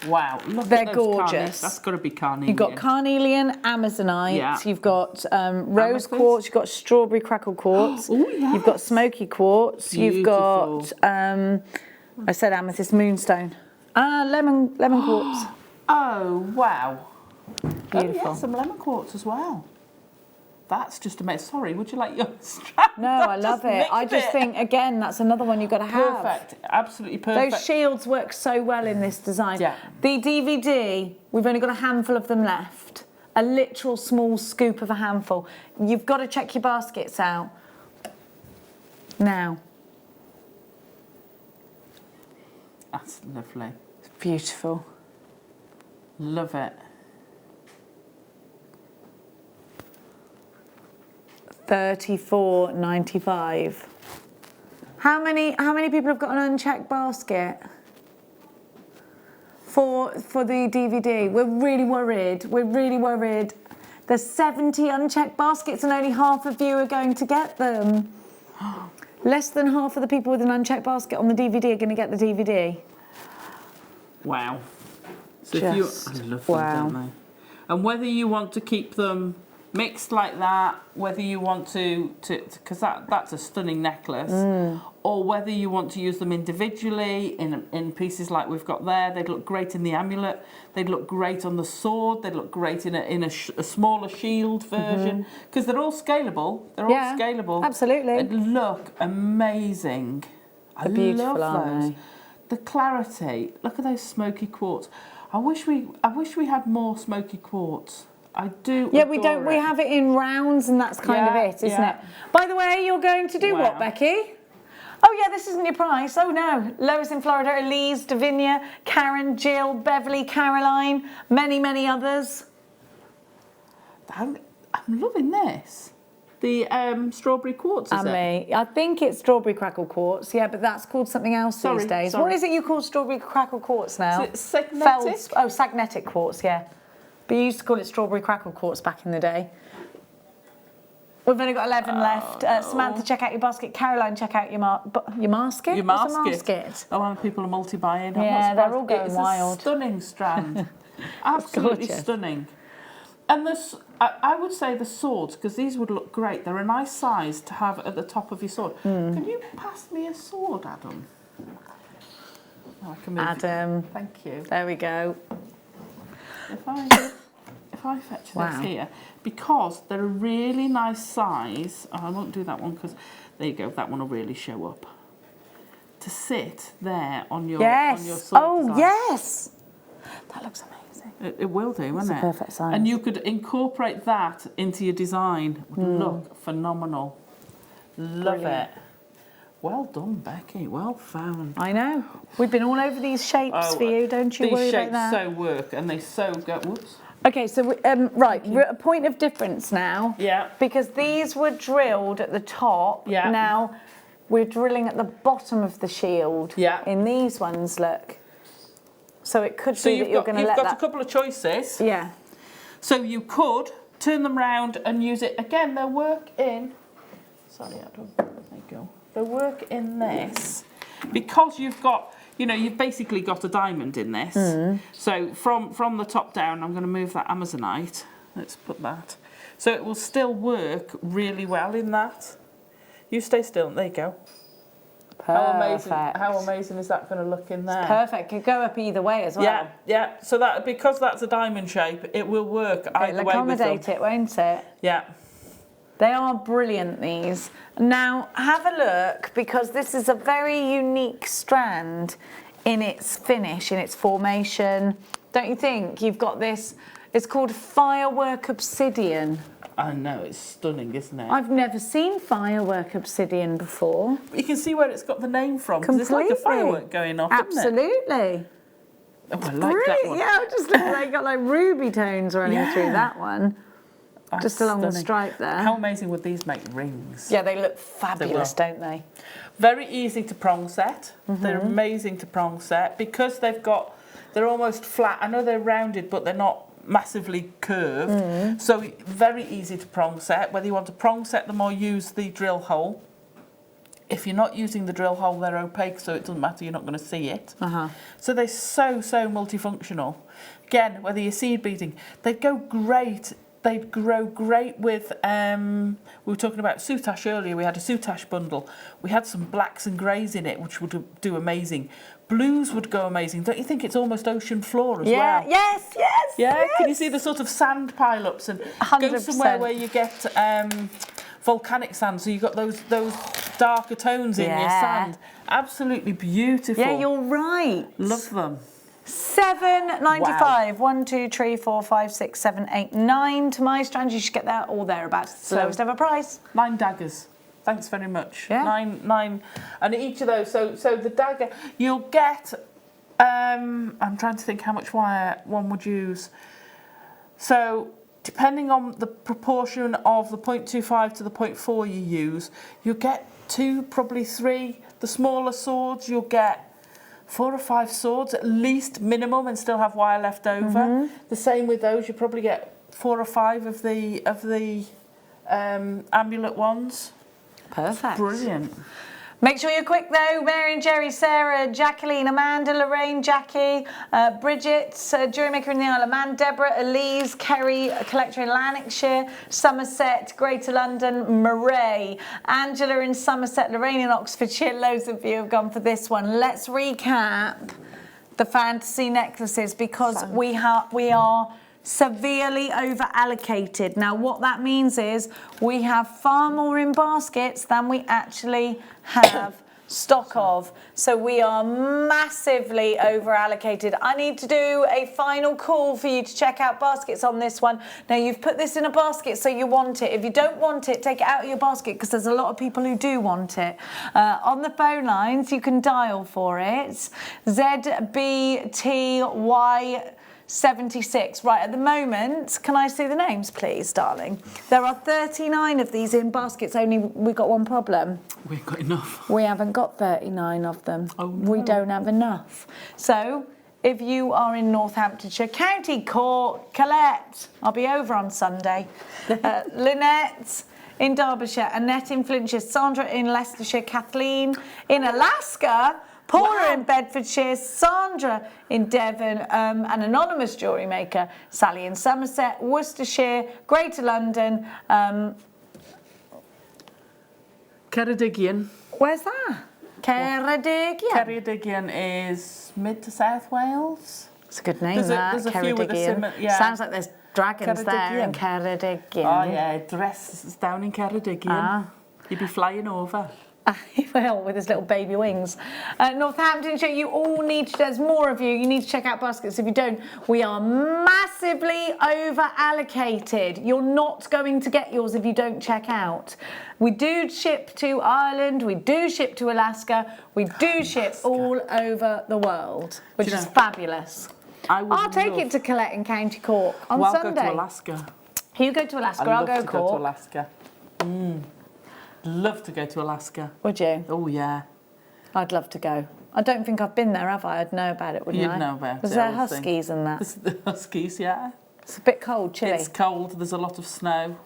wow, look they're at those gorgeous. That's got to be carnelian. You've got carnelian, amazonite. Yeah. You've got rose Amethyst. quartz. You've got strawberry crackle quartz. Oh, yes. You've got smoky quartz. Beautiful. You've got I said amethyst moonstone. Lemon quartz. Oh, wow. Beautiful. Oh, yeah, some lemon quartz as well. That's just amazing. Sorry, would you like your strap? No, I love it. I just think, again, that's another one you've got to have. Perfect. Absolutely perfect. Those shields work so well in this design. Yeah. The DVD, we've only got a handful of them left. A literal small scoop of a handful. You've got to check your baskets out. Now. That's lovely. It's beautiful. Love it. $34.95. How many people have got an unchecked basket for the DVD? We're really worried. We're really worried. There's 70 unchecked baskets and only half of you are going to get them. Less than half of the people with an unchecked basket on the DVD are going to get the DVD. Wow. So Just, if you, I love them, wow. don't they? And whether you want to keep them mixed like that, whether you want to because that's a stunning necklace, or whether you want to use them individually in pieces like we've got there. They'd look great in the amulet. They'd look great on the sword. They'd look great in a smaller shield version, because they're all scalable. They're all scalable. Absolutely. They'd look amazing. They're beautiful, love aren't those. they? The clarity. Look at those smoky quartz. I wish we had more smoky quartz. I do. Yeah, we adore don't. We it. have it in rounds, and that's kind of it, isn't it? By the way, you're going to do what, Wow. Becky? Oh yeah, this isn't your price. Oh no, Lois in Florida, Elise, Davinia, Karen, Jill, Beverly, Caroline, many others. I'm loving this. The strawberry quartz. Is it? I think it's strawberry crackle quartz. Yeah, but that's called something else these days. Sorry. What is it you call strawberry crackle quartz now? Is it sagnetic? Sagnetic quartz. Yeah, but you used to call it strawberry crackle quartz back in the day. We've only got 11 left. Samantha, check out your basket. Caroline, check out your basket. Your masket. What's a basket? Oh, and people are multi-buying. Yeah, they're all going it's wild. A stunning strand. Absolutely gorgeous. stunning. And this, I would say the swords, because these would look great. They're a nice size to have at the top of your sword. Can you pass me a sword, Adam? Oh, I can move Adam. it. Thank you. There we go. If I fetch Wow. this here, because they're a really nice size. Oh, I won't do that one because there you go. That one will really show up. To sit there on your on your sword. Oh design. yes. That looks amazing. It will do, won't it? It's a perfect size. And you could incorporate that into your design. It would look phenomenal. Love Brilliant. it. Well done, Becky. Well found. I know. We've been all over these shapes for you. Don't you worry about that. These shapes so work, and they so go. Whoops. Okay, so right, we're at a point of difference now. Yeah. Because these were drilled at the top. Yeah. Now we're drilling at the bottom of the shield. Yeah. In these ones, look. So it could be that you're going to let that. You've got a couple of choices. Yeah. So you could turn them round and use it again. They'll work in. Sorry, Adam. There you go. They'll work in this because you've got you know, you've basically got a diamond in this. So from the top down, I'm going to move that Amazonite. Let's put that. So it will still work really well in that. You stay still. There you go. Perfect. How amazing is that going to look in there? It's perfect. Could go up either way as well. Yeah, yeah. So that, because that's a diamond shape, it will work either way with them. It'll accommodate it, won't it? Yeah. They are brilliant, these. Now, have a look, because this is a very unique strand in its finish, in its formation. Don't you think? You've got this, it's called Firework Obsidian. I know, it's stunning, isn't it? I've never seen Firework Obsidian before. But you can see where it's got the name from. Because it's like a firework going off, isn't it? Absolutely. Oh, I like that one. Yeah, it just looks like got like ruby tones running through that one. That's just along the stunning. stripe there. How amazing would these make rings? Yeah, they look fabulous, don't they? Very easy to prong set. They're amazing to prong set because they're almost flat. I know they're rounded, but they're not massively curved. So very easy to prong set, whether you want to prong set them or use the drill hole. If you're not using the drill hole, they're opaque, so it doesn't matter, you're not going to see it. So they're so multifunctional. Again, whether you're seed beading, they'd go great. They'd grow great with, we were talking about soutache earlier, we had a soutache bundle. We had some blacks and greys in it, which would do amazing. Blues would go amazing. Don't you think it's almost ocean floor as well? Yes. Yeah, can you see the sort of sand pile-ups? And 100%. Go somewhere where you get volcanic sand, so you've got those darker tones in your sand. Absolutely beautiful. Yeah, you're right. Love them. $7.95. 1, 2, 3, 4, 5, 6, 7, 8, 9 to my strand. You should get that all thereabouts. It's the lowest ever price. 9 daggers. Thanks very much. Yeah. Nine, and each of those. So the dagger, you'll get. I'm trying to think how much wire one would use. So depending on the proportion of the 0.25 to the 0.4 you use, you'll get 2, probably 3. The smaller swords, you'll get 4 or 5 swords at least minimum, and still have wire left over. The same with those. You probably get 4 or 5 of the amulet ones. Perfect. Brilliant. Make sure you're quick though. Mary and Jerry, Sarah, Jacqueline, Amanda, Lorraine, Jackie, Bridget, Jewellery Maker in the Isle of Man, Deborah, Elise, Kerry, a collector in Lanarkshire, Somerset, Greater London, Murray, Angela in Somerset, Lorraine in Oxfordshire. Loads of you have gone for this one. Let's recap the fantasy necklaces, because we are severely over allocated. Now what that means is we have far more in baskets than we actually have stock of, so we are massively over allocated. I need to do a final call for you to check out baskets on this one. Now you've put this in a basket, so you want it. If you don't want it, take it out of your basket, because there's a lot of people who do want it. On the phone lines you can dial for it. ZBTY 76. Right, at the moment, can I see the names, please, darling? There are 39 of these in baskets, only we've got one problem. We've got enough. We haven't got 39 of them. Oh, no. We don't have enough. So, if you are in Northamptonshire, County Cork, Colette, I'll be over on Sunday. Lynette in Derbyshire, Annette in Flintshire, Sandra in Leicestershire, Kathleen in Alaska, Paula in Bedfordshire, Sandra in Devon, an anonymous jewellery maker, Sally in Somerset, Worcestershire, Greater London. Ceredigion. Where's that? Ceredigion. Ceredigion is mid to South Wales. It's a good name, There's a few with a similar, yeah. Sounds like there's dragons there in Ceredigion. Oh yeah, dress down in Ceredigion. You'd be flying over. Well, with his little baby wings. Northamptonshire, you all need to, there's more of you, you need to check out baskets. If you don't, we are massively over allocated. You're not going to get yours if you don't check out. We do ship to Ireland, we do ship to Alaska, we do ship all over the world, which is fabulous. I'll take it to Colette in County Cork on Sunday. I'll go to Alaska. You go to Alaska, I'll go to Cork. Go to Alaska. Love to go to Alaska. Would you? Oh, yeah. I'd love to go. I don't think I've been there, have I? I'd know about it, wouldn't I? You'd know about it. Was there huskies and that? The huskies, yeah. It's a bit cold, chilly. It's cold, there's a lot of snow.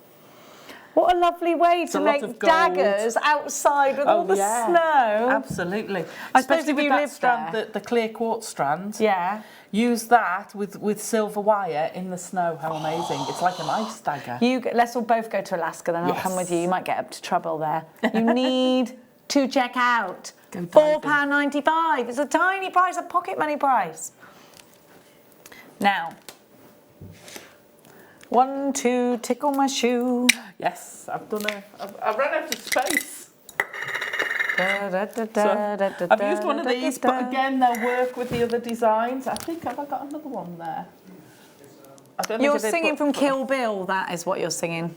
What a lovely way to make daggers outside with all the snow. Absolutely. I suppose if you live strand, there. the clear quartz strand. Yeah. Use that with silver wire in the snow. How amazing. It's like an ice dagger. Let's all both go to Alaska, then I'll come with you. You might get up to trouble there. You need to check out. £4.95. It's a tiny price, a pocket money price. Now, 1, 2, tickle my shoe. Yes, I've run out of space. So, I've used one of these, but again, they'll work with the other designs. I think, have I got another one there? I don't You're singing from Kill Bill, that is what you're singing.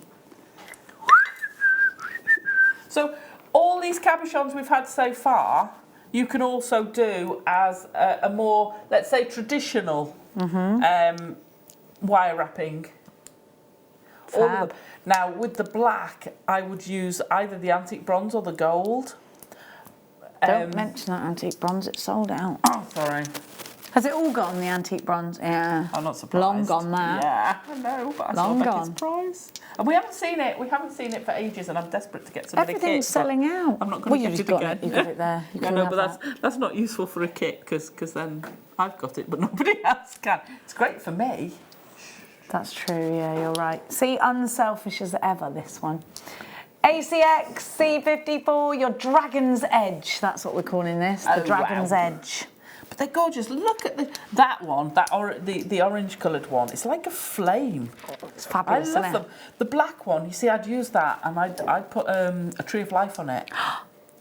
So, all these cabochons we've had so far, you can also do as a more, let's say, traditional wire wrapping. All of them. Now, with the black, I would use either the antique bronze or the gold. Don't mention that antique bronze, it's sold out. Oh, sorry. Has it all gone, the antique bronze? Yeah. I'm not surprised. Long gone, that. Yeah, I know, but I Long still gone. think it's price. And we haven't seen it. We haven't seen it for ages, and I'm desperate to get some of the kit. Everything's selling out. I'm not going to get it again. You've got it there. You can no, have but that's not useful for a kit because then I've got it, but nobody else can. It's great for me. That's true, yeah, you're right. See, unselfish as ever, this one. ACX C54, your Dragon's Edge. That's what we're calling this, the Dragon's Edge. But they're gorgeous. Look at that one, the orange coloured one. It's like a flame. It's fabulous, I love them. The black one, you see, I'd use that and I'd put a tree of life on it.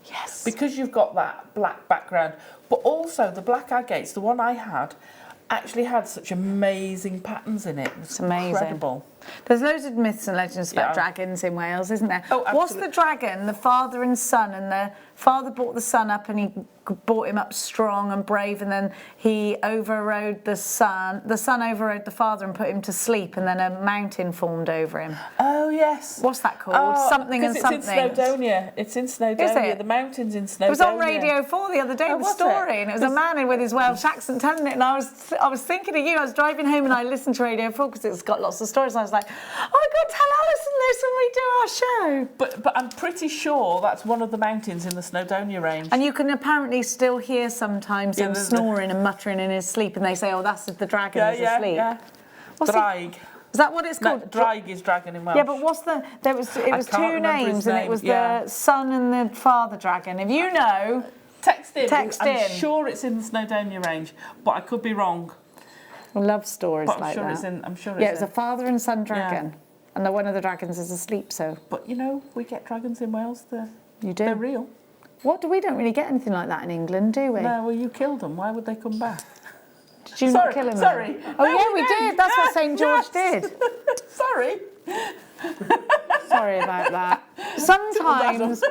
Yes. Because you've got that black background. But also the black agates, the one I had, actually had such amazing patterns in it. It's amazing. Incredible. There's loads of myths and legends about dragons in Wales, isn't there? Oh, absolutely. What's the dragon, the father and son, and the father brought the son up and he brought him up strong and brave, and then he overrode the son overrode the father and put him to sleep, and then a mountain formed over him. Oh, yes. What's that called? Something and something. It's in Snowdonia. It's in Snowdonia. Is it? The mountains in Snowdonia. It was on Radio 4 the other day, the story, and it was a man with his Welsh accent telling it, and I was thinking of you. I was driving home and I listened to Radio 4 because it's got lots of stories, and I was like, oh, I've got to tell Alison this when we do our show. But I'm pretty sure that's one of the mountains in the Snowdonia range. And you can apparently still hear sometimes him snoring and muttering in his sleep, and they say, oh, that's the dragon is asleep. Yeah. What's Draig. Is that what it's called? No, Draig is dragon in Welsh. Yeah, but what's the... It was two names, and it was the son and the father dragon. If you know... Text in. I'm sure it's in the Snowdonia range, but I could be wrong. I love stories but like that. I'm sure it's in. Yeah, it's a father and son dragon. And one of the dragons is asleep, so... But, you know, we get dragons in Wales. You do? They're real. We don't really get anything like that in England, do we? No, well, you killed them. Why would they come back? Did you not kill him? Sorry. Oh, no, yeah, we did. That's what St. George did. Sorry. Sorry about that. Sometimes,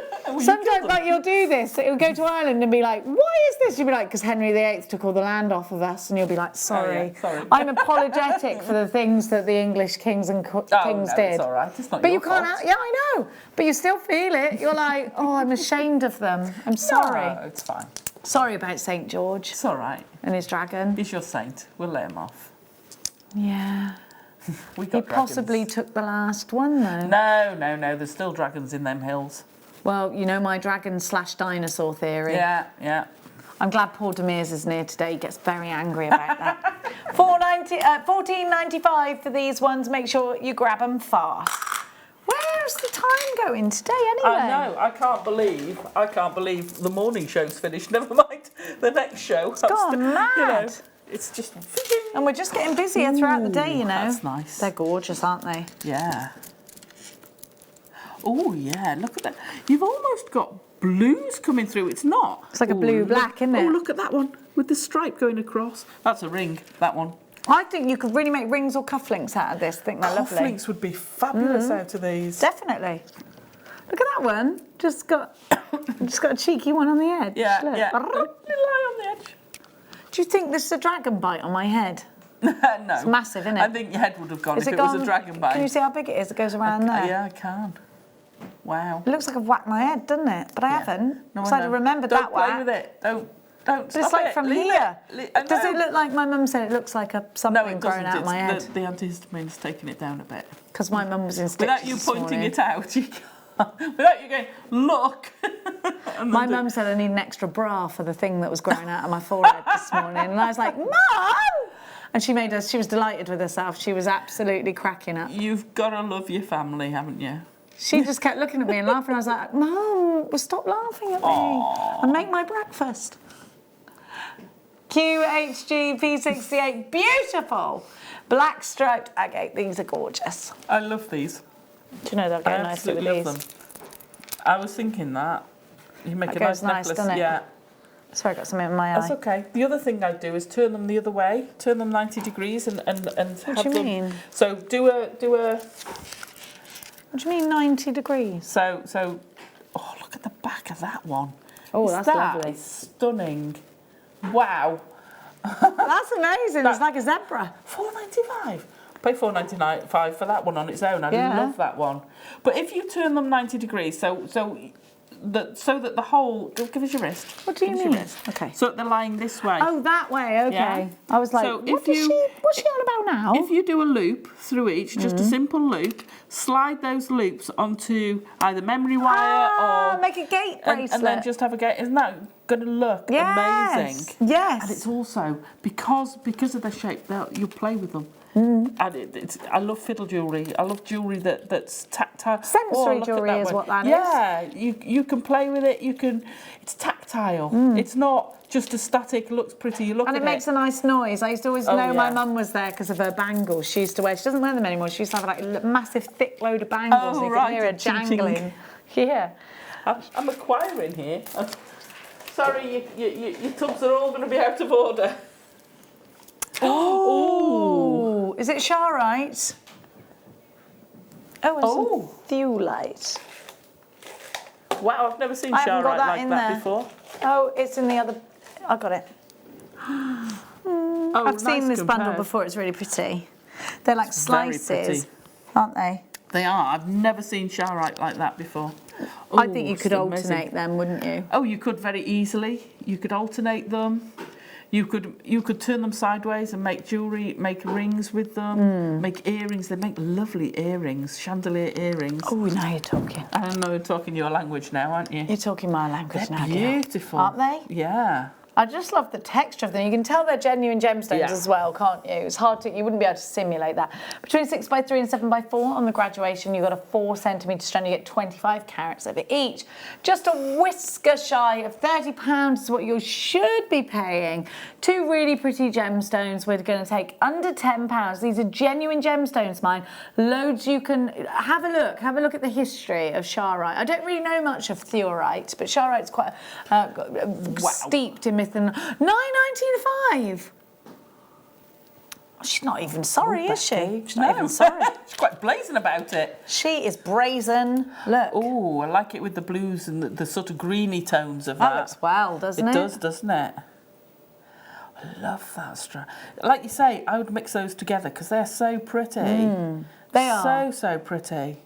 like, you'll do this. It'll go to Ireland and be like, why is this? You'll be like, because Henry VIII took all the land off of us. And you'll be like, sorry. Oh, yeah, sorry. I'm apologetic for the things that the English kings and kings did. It's all right. It's not but your you can't. fault. Yeah, I know. But you still feel it. You're like, oh, I'm ashamed of them. I'm sorry. No, it's fine. Sorry about St. George. It's all right. And his dragon. He's your saint. We'll let him off. Yeah. We got He possibly took the last one, though. No. There's still dragons in them hills. Well, you know my dragon/dinosaur theory. Yeah. I'm glad Paul Demers is near today. He gets very angry about that. $14.95 for these ones. Make sure you grab them fast. Where's the time going today, anyway? I know. I can't believe the morning show's finished. Never mind the next show. It's gone mad. You know, it's just... And we're just getting busier throughout the day, you know. That's nice. They're gorgeous, aren't they? Yeah. Oh, yeah, look at that. You've almost got blues coming through. It's not. It's like a blue-black, isn't it? Oh, look at that one with the stripe going across. That's a ring, that one. I think you could really make rings or cufflinks out of this. I think they're lovely. Cufflinks would be fabulous out of these. Definitely. Look at that one. Just got a cheeky one on the edge. Yeah, Look. yeah. Lie on the edge. Do you think this is a dragon bite on my head? No. It's massive, isn't it? I think your head would have gone if it was a dragon bite. Can you see how big it is? It goes around there. Yeah, I can. Wow. It looks like I've whacked my head, doesn't it? But I haven't. No, Because I'd have rememred that whack. Don't play with it. Don't. Don't But it's stop like it. from Leave here. it. Does it look like my mum said it looks like something No, it growing doesn't. out of my head? The antihistamine's taking it down a bit. Because my mum was in stitches Without you this pointing morning. it out, you can't. Without you going, look. My mum said I need an extra bra for the thing that was growing out of my forehead this morning. And I was like, Mum! And she was delighted with herself. She was absolutely cracking up. You've got to love your family, haven't you? She just kept looking at me and laughing. I was like, Mum, stop laughing at me and make my breakfast. QHG P68, beautiful. Black striped agate. These are gorgeous. I love these. Do you know they'll go I nicely with absolutely love these? them. I was thinking that. You make That a goes nice nice, necklace. doesn't it? Yeah. Sorry, I got something in my eye. That's okay. The other thing I do is turn them the other way, turn them 90 degrees and What have do you them. mean? So do a What do you mean 90 degrees? so oh, look at the back of that one. Oh, Is that's that lovely. Stunning. Wow. That's amazing. It's like a zebra. £4.95. Pay £4.95 for that one on its own. I Yeah. love that one. But if you turn them 90 degrees, so that the whole, give us your wrist. What do you Give us your mean? wrist. Okay. So that they're lying this way. Oh, that way. Okay. Yeah. I was like, So what's she on about now? If you do a loop through each, just a simple loop, slide those loops onto either memory wire or make a gate bracelet. and then just have a gate. Isn't that going to look amazing? Yes. And it's also because of the shape, you'll play with them. And I love fiddle jewellery. I love jewellery that's tactile. Sensory look at jewellery is one. what that is. Yeah, you can play with it. It's tactile. It's not just a static. Looks pretty. You look And at it makes a nice noise. I used to always Oh, know my yeah. mum was there because of her bangles. She used to wear. She doesn't wear them anymore. She used to have like a massive, thick load of bangles. Oh, and you right, could hear her ching, ching. jangling. Yeah. I'm acquiring here. Sorry, your tubs are all going to be out of order. Oh, is it Sharite? Oh, it's Thewlite. Wow, I've never seen I haven't got Sharite that like in that there. before. Oh, it's in the other. I got it. Oh, I've seen nice this bundle compared. before. It's really pretty. They're like very slices, pretty. aren't they? They are. I've never seen Sharite like that before. I think you it's could amazing. alternate them, wouldn't you? Oh, you could very easily. You could alternate them. You could turn them sideways and make jewellery, make rings with them, make earrings. They make lovely earrings, chandelier earrings. Oh, now you're talking. I know you're talking your language now, aren't you? You're talking my language They're now, girl. beautiful. Aren't they? Yeah. I just love the texture of them. You can tell they're genuine gemstones Yeah. as well, can't you? It's hard to, you wouldn't be able to simulate that. Between 6x3 and 7x4 on the graduation, you've got a 4 centimetre strand, you get 25 carats of it each. Just a whisker shy of £30 is what you should be paying. 2 really pretty gemstones. We're going to take under £10. These are genuine gemstones, mine. Loads you can, have a look at the history of Sharite. I don't really know much of Theorite, but Sharite's quite steeped in myth. And £9.95. She's not even sorry, is she? She's not even sorry. She's quite blazing about it. She is brazen. Look. Oh, I like it with the blues and the sort of greeny tones of That that. looks well, doesn't it? It does, doesn't it? I love that strand. Like you say, I would mix those together because they're so pretty. They are. So pretty.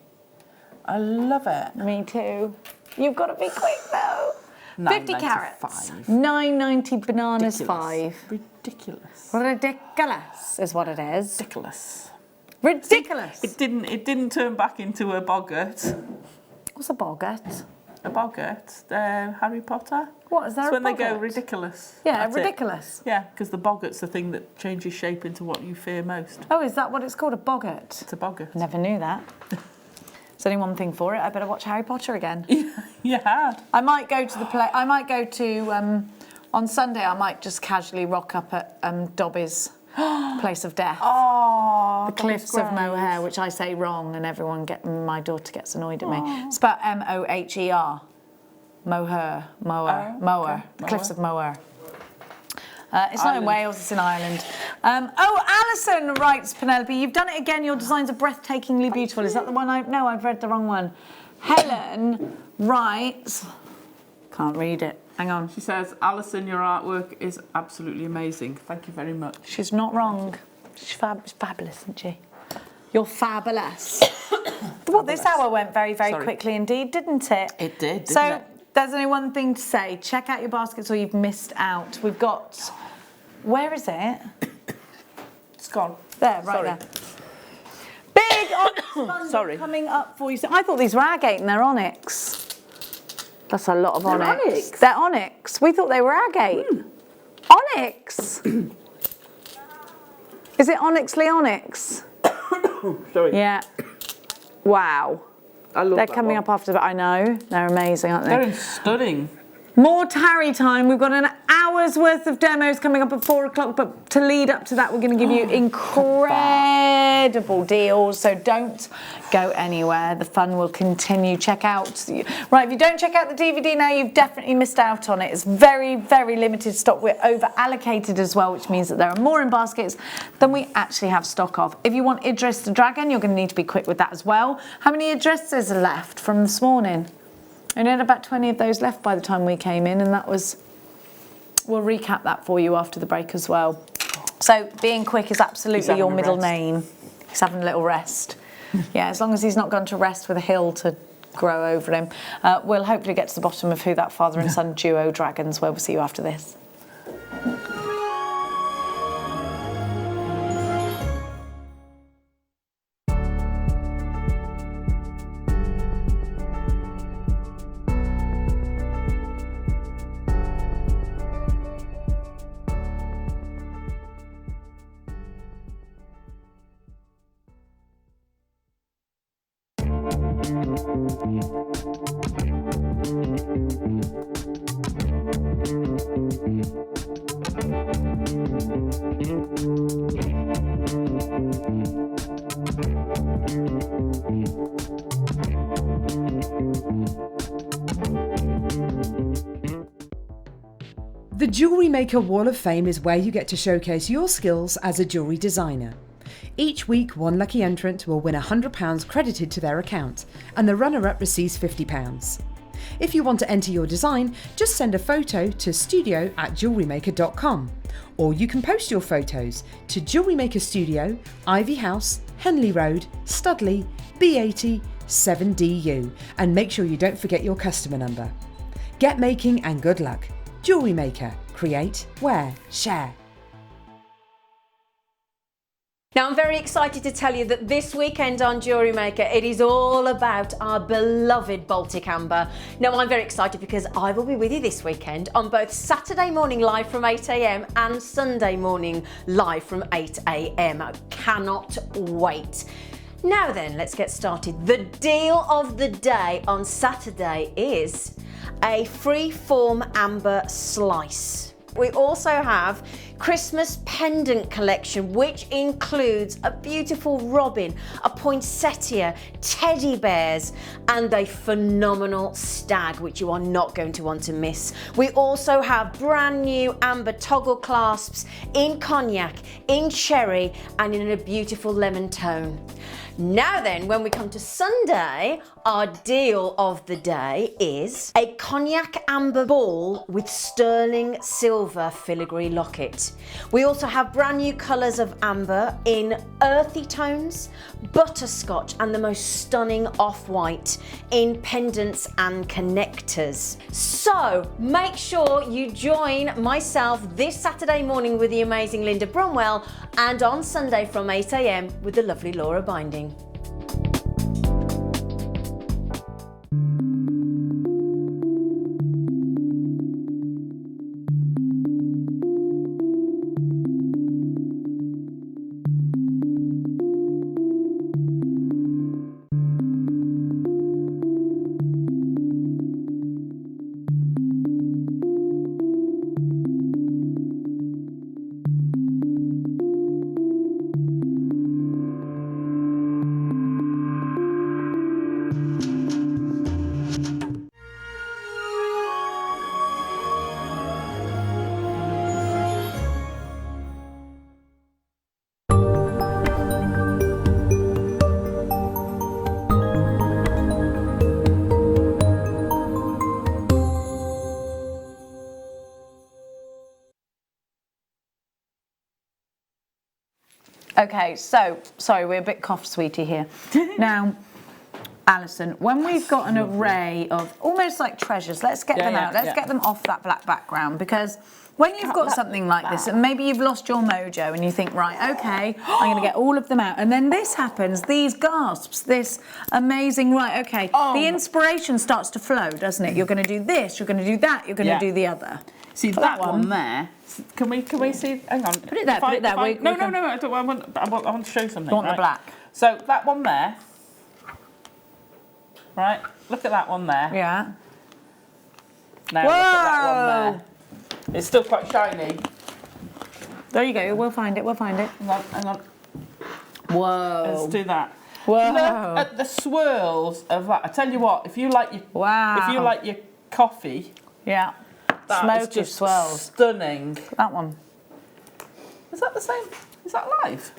I love it. Me too. You've got to be quick though. 50 carats. £9.95. £9.90 bananas Ridiculous. 5. Ridiculous. Ridiculous is what it is. Ridiculous. Ridiculous. It didn't turn back into a boggart. What's a boggart? A boggart? Harry Potter? What is there? It's a when they go boggart? ridiculous. Yeah, That's it. ridiculous. Yeah, because the boggart's the thing that changes shape into what you fear most. Oh, is that what it's called? A boggart? It's a boggart. Never knew that. There's only one thing for it. I better watch Harry Potter again. You had. I might go to the play. I might go to on Sunday. I might just casually rock up at Dobby's Place of Death, Oh, the Cliffs of Moher, which I say wrong, and my daughter gets annoyed at me. It's about Moher, Moher, Moher, the Cliffs of Moher. It's not in Wales, it's in Ireland. Alison writes, Penelope, you've done it again. Your designs are breathtakingly beautiful. Is that the one? No, I've read the wrong one. Helen writes, can't read it. Hang on. She says, Alison, your artwork is absolutely amazing. Thank you very much. She's not wrong. She's fabulous, isn't she? You're fabulous. Well, this hour went very, very quickly indeed, didn't it? It did, didn't so, it? There's only one thing to say. Check out your baskets or you've missed out. We've got... Where is it? It's gone. There, right there. Big onyx bundle coming up for you. So I thought these were agate and they're onyx. That's a lot of onyx. Onyx? They're onyx. We thought they were agate. Onyx. Is it onyxly onyx? Sorry. Yeah. Wow. I love They're that coming one. up after, I know. They're amazing, aren't they? They're stunning. More tarry time. We've got an hour's worth of demos coming up at 4 o'clock, but to lead up to that, we're going to give you incredible deals. So don't go anywhere. The fun will continue. Check out. Right, if you don't check out the DVD now, you've definitely missed out on it. It's very, very limited stock. We're over allocated as well, which means that there are more in baskets than we actually have stock of. If you want Idris the Dragon, you're going to need to be quick with that as well. How many Idrises are left from this morning? And had about 20 of those left by the time we came in, and that was, we'll recap that for you after the break as well. So being quick is absolutely your middle name. He's having a little rest. Yeah, as long as he's not gone to rest with a hill to grow over him. We'll hopefully get to the bottom of who that father and son duo dragons were. We'll see you after this. The Jewellery Maker Wall of Fame is where you get to showcase your skills as a jewellery designer. Each week, one lucky entrant will win £100 credited to their account, and the runner-up receives £50. If you want to enter your design, just send a photo to studio@jewellerymaker.com, or you can post your photos to Jewellery Maker Studio, Ivy House, Henley Road, Studley, B80 7DU, and make sure you don't forget your customer number. Get making and good luck. Jewellery Maker. Create, wear, share. Now, I'm very excited to tell you that this weekend on Jewellery Maker, it is all about our beloved Baltic Amber. Now, I'm very excited because I will be with you this weekend on both Saturday morning live from 8 AM and Sunday morning live from 8 AM. I cannot wait. Now then, let's get started. The deal of the day on Saturday is a free-form amber slice. We also have Christmas pendant collection, which includes a beautiful robin, a poinsettia, teddy bears, and a phenomenal stag, which you are not going to want to miss. We also have brand new amber toggle clasps in cognac, in cherry, and in a beautiful lemon tone. Now then, when we come to Sunday, our deal of the day is a cognac amber ball with sterling silver filigree locket. We also have brand new colours of amber in earthy tones, butterscotch, and the most stunning off-white in pendants and connectors. So make sure you join myself this Saturday morning with the amazing Linda Bromwell, and on Sunday from 8 AM with the lovely Laura Binding. Okay, so, sorry, we're a bit cough sweetie here. Now, Alison, when we've got an array of almost like treasures, let's get them out. Let's get them off that black background, because when you've got something like this, and maybe you've lost your mojo and you think, right, okay, I'm going to get all of them out. And then this happens, these gasps, this amazing, right, okay. The inspiration starts to flow, doesn't it? You're going to do this, you're going to do that, you're going to do the other. See, that one there, can we see, hang on. Put it there, put it there. No, I want to show something. You want the black? So that one there, right, look at that one there. Yeah. Now look at that one there. It's still quite shiny. There you go, we'll find it. Hang on. Whoa. Let's do that. Whoa. Look at the swirls of that. I tell you what, if you like your coffee, yeah, that is just swirls. Stunning. That one. Is that the same? Is that live?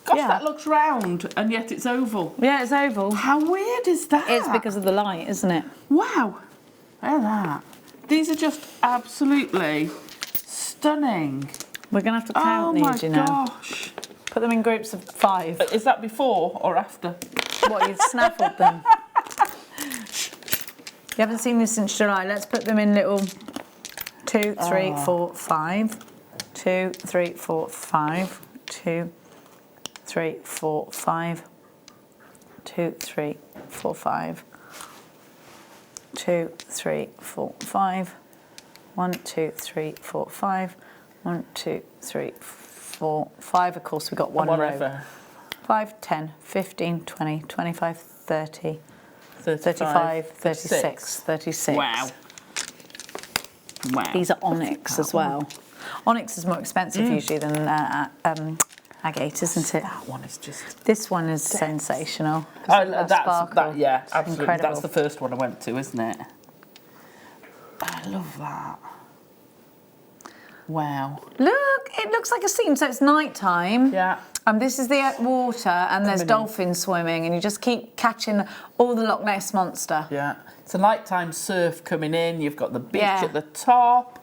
Gosh, that looks round and yet it's oval. Yeah, it's oval. How weird is that? It's because of the light, isn't it? Wow. Look at that. These are just absolutely stunning. We're going to have to count these, you know. Oh my gosh. Put them in groups of 5. Is that before or after? What, you've snaffled them? You haven't seen this since July. Let's put them in little 2, 3, 4, 5. 2, 3, 4, 5. 2, 3, 4, 5. 2, 3, 4, 5. 2, 3, 4, 5. 1, 2, 3, 4, 5. 1, 2, 3, 4, 5. Of course, we got one row. 5, 10, 15, 20, 25, 30, 35, 36, 36. Wow. These are onyx as well. Onyx is more expensive usually than agate, isn't it? That one is just... This one is sensational. Yeah, absolutely. Incredible. That's the first one I went to, isn't it? I love that. Wow. Look, it looks like a scene. So it's night time. Yeah. And this is the water, and there's dolphins swimming, and you just keep catching all the Loch Ness monster. Yeah. It's a nighttime surf coming in. You've got the beach at the top,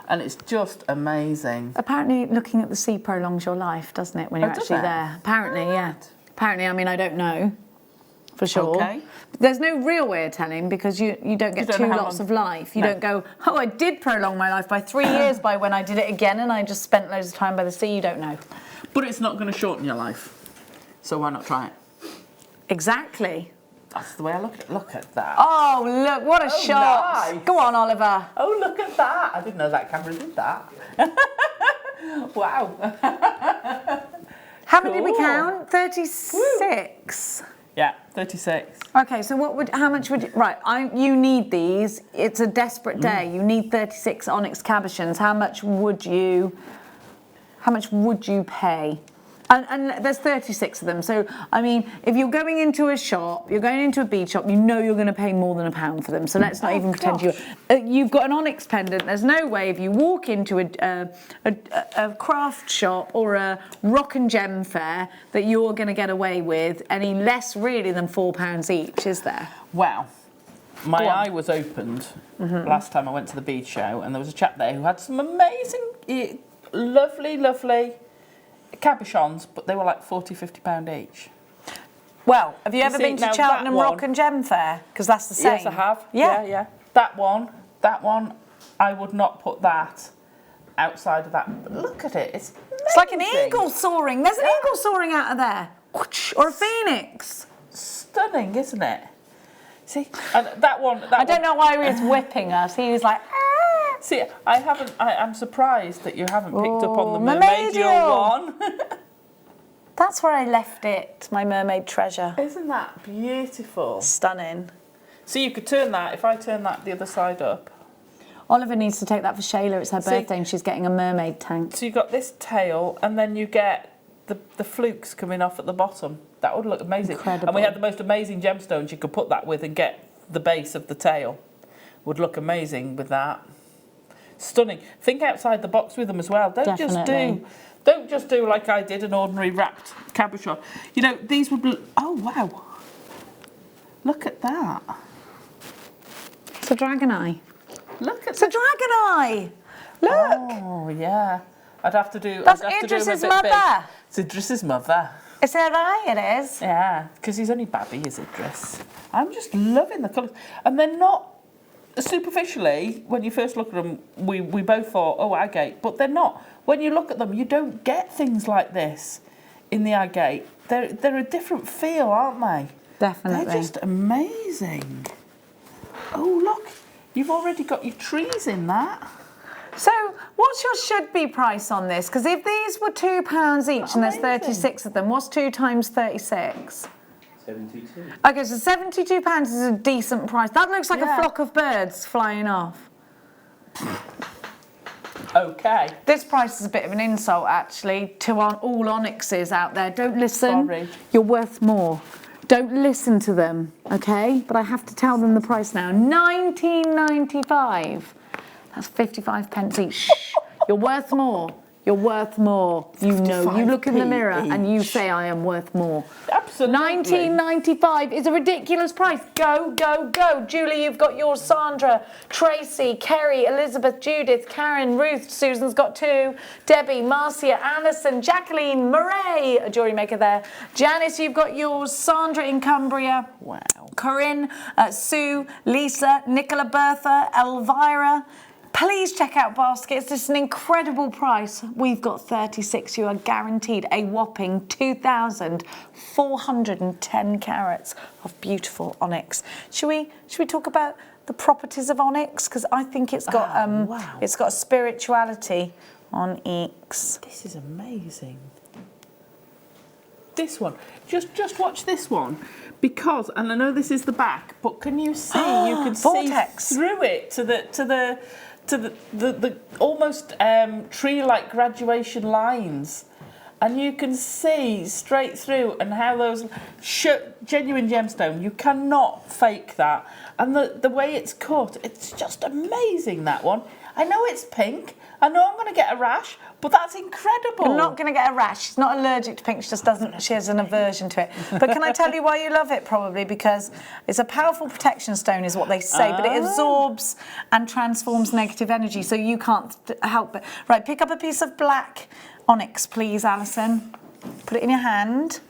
and it's just amazing. Apparently, looking at the sea prolongs your life, doesn't it, when you're actually there? Apparently, yeah. Apparently, I mean, I don't know for sure. Okay. There's no real way of telling, because you don't get two lots of life. You don't go, oh, I did prolong my life by 3 years by when I did it again and I just spent loads of time by the sea. You don't know. But it's not going to shorten your life. So why not try it? Exactly. That's the way I look at it. Look at that. Oh, look, what a shot. Nice. Go on, Oliver. Oh, look at that. I didn't know that camera did that. Wow. How many did we count? 36. Woo. Yeah, 36. Okay, so how much would you, right, you need these. It's a desperate day. You need 36 onyx cabochons. How much would you pay? And there's 36 of them. So, I mean, if you're going into a shop, you're going into a bead shop, you know you're going to pay more than £1 for them. So let's not even pretend you've got an onyx pendant. There's no way if you walk into a craft shop or a rock and gem fair that you're going to get away with any less really than £4 each, is there? Wow. My eye was opened last time I went to the bead show, and there was a chap there who had some amazing, lovely cabochons, but they were like £40–50 each. Well, have you ever been to Cheltenham Rock and Gem Fair? Because that's the same. Yes, I have. Yeah. Yeah. That one, I would not put that outside of that. But look at it, it's amazing. It's like an eagle soaring. There's an eagle soaring out of there. Or a phoenix. Stunning, isn't it? See, and that one... I don't know why he was whipping us. He was like... See, I'm surprised that you haven't picked up on the mermaidial one. That's where I left it, my mermaid treasure. Isn't that beautiful? Stunning. So you could turn that, if I turn that the other side up. Oliver needs to take that for Shayla. It's her birthday and she's getting a mermaid tank. So you've got this tail, and then you get the flukes coming off at the bottom. That would look amazing. Incredible. And we had the most amazing gemstones you could put that with and get the base of the tail. Would look amazing with that. Stunning. Think outside the box with them as well. Don't just do like I did, an ordinary wrapped cabochon. You know, these would be... Oh, wow. Look at that. It's a dragon eye. It's a dragon eye. Look. Oh, yeah. I'd have to do... That's Idris's mother. It's Idris's mother. Is that right? It is. Yeah, because he's only Babby, is Idris. I'm just loving the colours. And they're not, superficially, when you first look at them, we both thought, oh, agate, but they're not. When you look at them, you don't get things like this in the agate. They're a different feel, aren't they? Definitely. They're just amazing. Oh, look, you've already got your trees in that. So, what's your should-be price on this? Because if these were £2 each and there's Amazing. 36 of them, what's 2 times 36? 72. Okay, so £72 is a decent price. That looks like Yeah. a flock of birds flying off. Okay. This price is a bit of an insult, actually, to all onyxes out there. Don't listen. Sorry. You're worth more. Don't listen to them, okay? But I have to tell them the price now. £19.95. That's 55 pence each. Shh. You're worth more. You're worth more. You know. You look in the 55p mirror and you each. say I am worth more. Absolutely. £19.95 is a ridiculous price. Go, go, go. Julie, you've got yours. Sandra, Tracy, Kerry, Elizabeth, Judith, Karen, Ruth. Susan's got 2. Debbie, Marcia, Alison, Jacqueline, Murray, a jewellery maker there. Janice, you've got yours. Sandra in Cumbria. Wow. Corinne, Sue, Lisa, Nicola, Bertha, Elvira. Please check out baskets. It's an incredible price. We've got 36. You are guaranteed a whopping 2,410 carats of beautiful onyx. Should we talk about the properties of onyx? Because I think it's got wow. it's got spirituality on onyx. This is amazing. This one. Just watch this one. Because, and I know this is the back, but can you see? You can Vortex. see through it to the almost tree-like graduation lines, and you can see straight through, and how those genuine gemstone. You cannot fake that, and the way it's cut, it's just amazing. That one. I know it's pink. I know I'm going to get a rash, but that's incredible. You're not going to get a rash. She's not allergic to pink. She just doesn't. She has an aversion to it. But can I tell you why you love it? Probably because it's a powerful protection stone, is what they say. But it absorbs and transforms negative energy, so you can't help it. Right, pick up a piece of black onyx, please, Alison. Put it in your hand.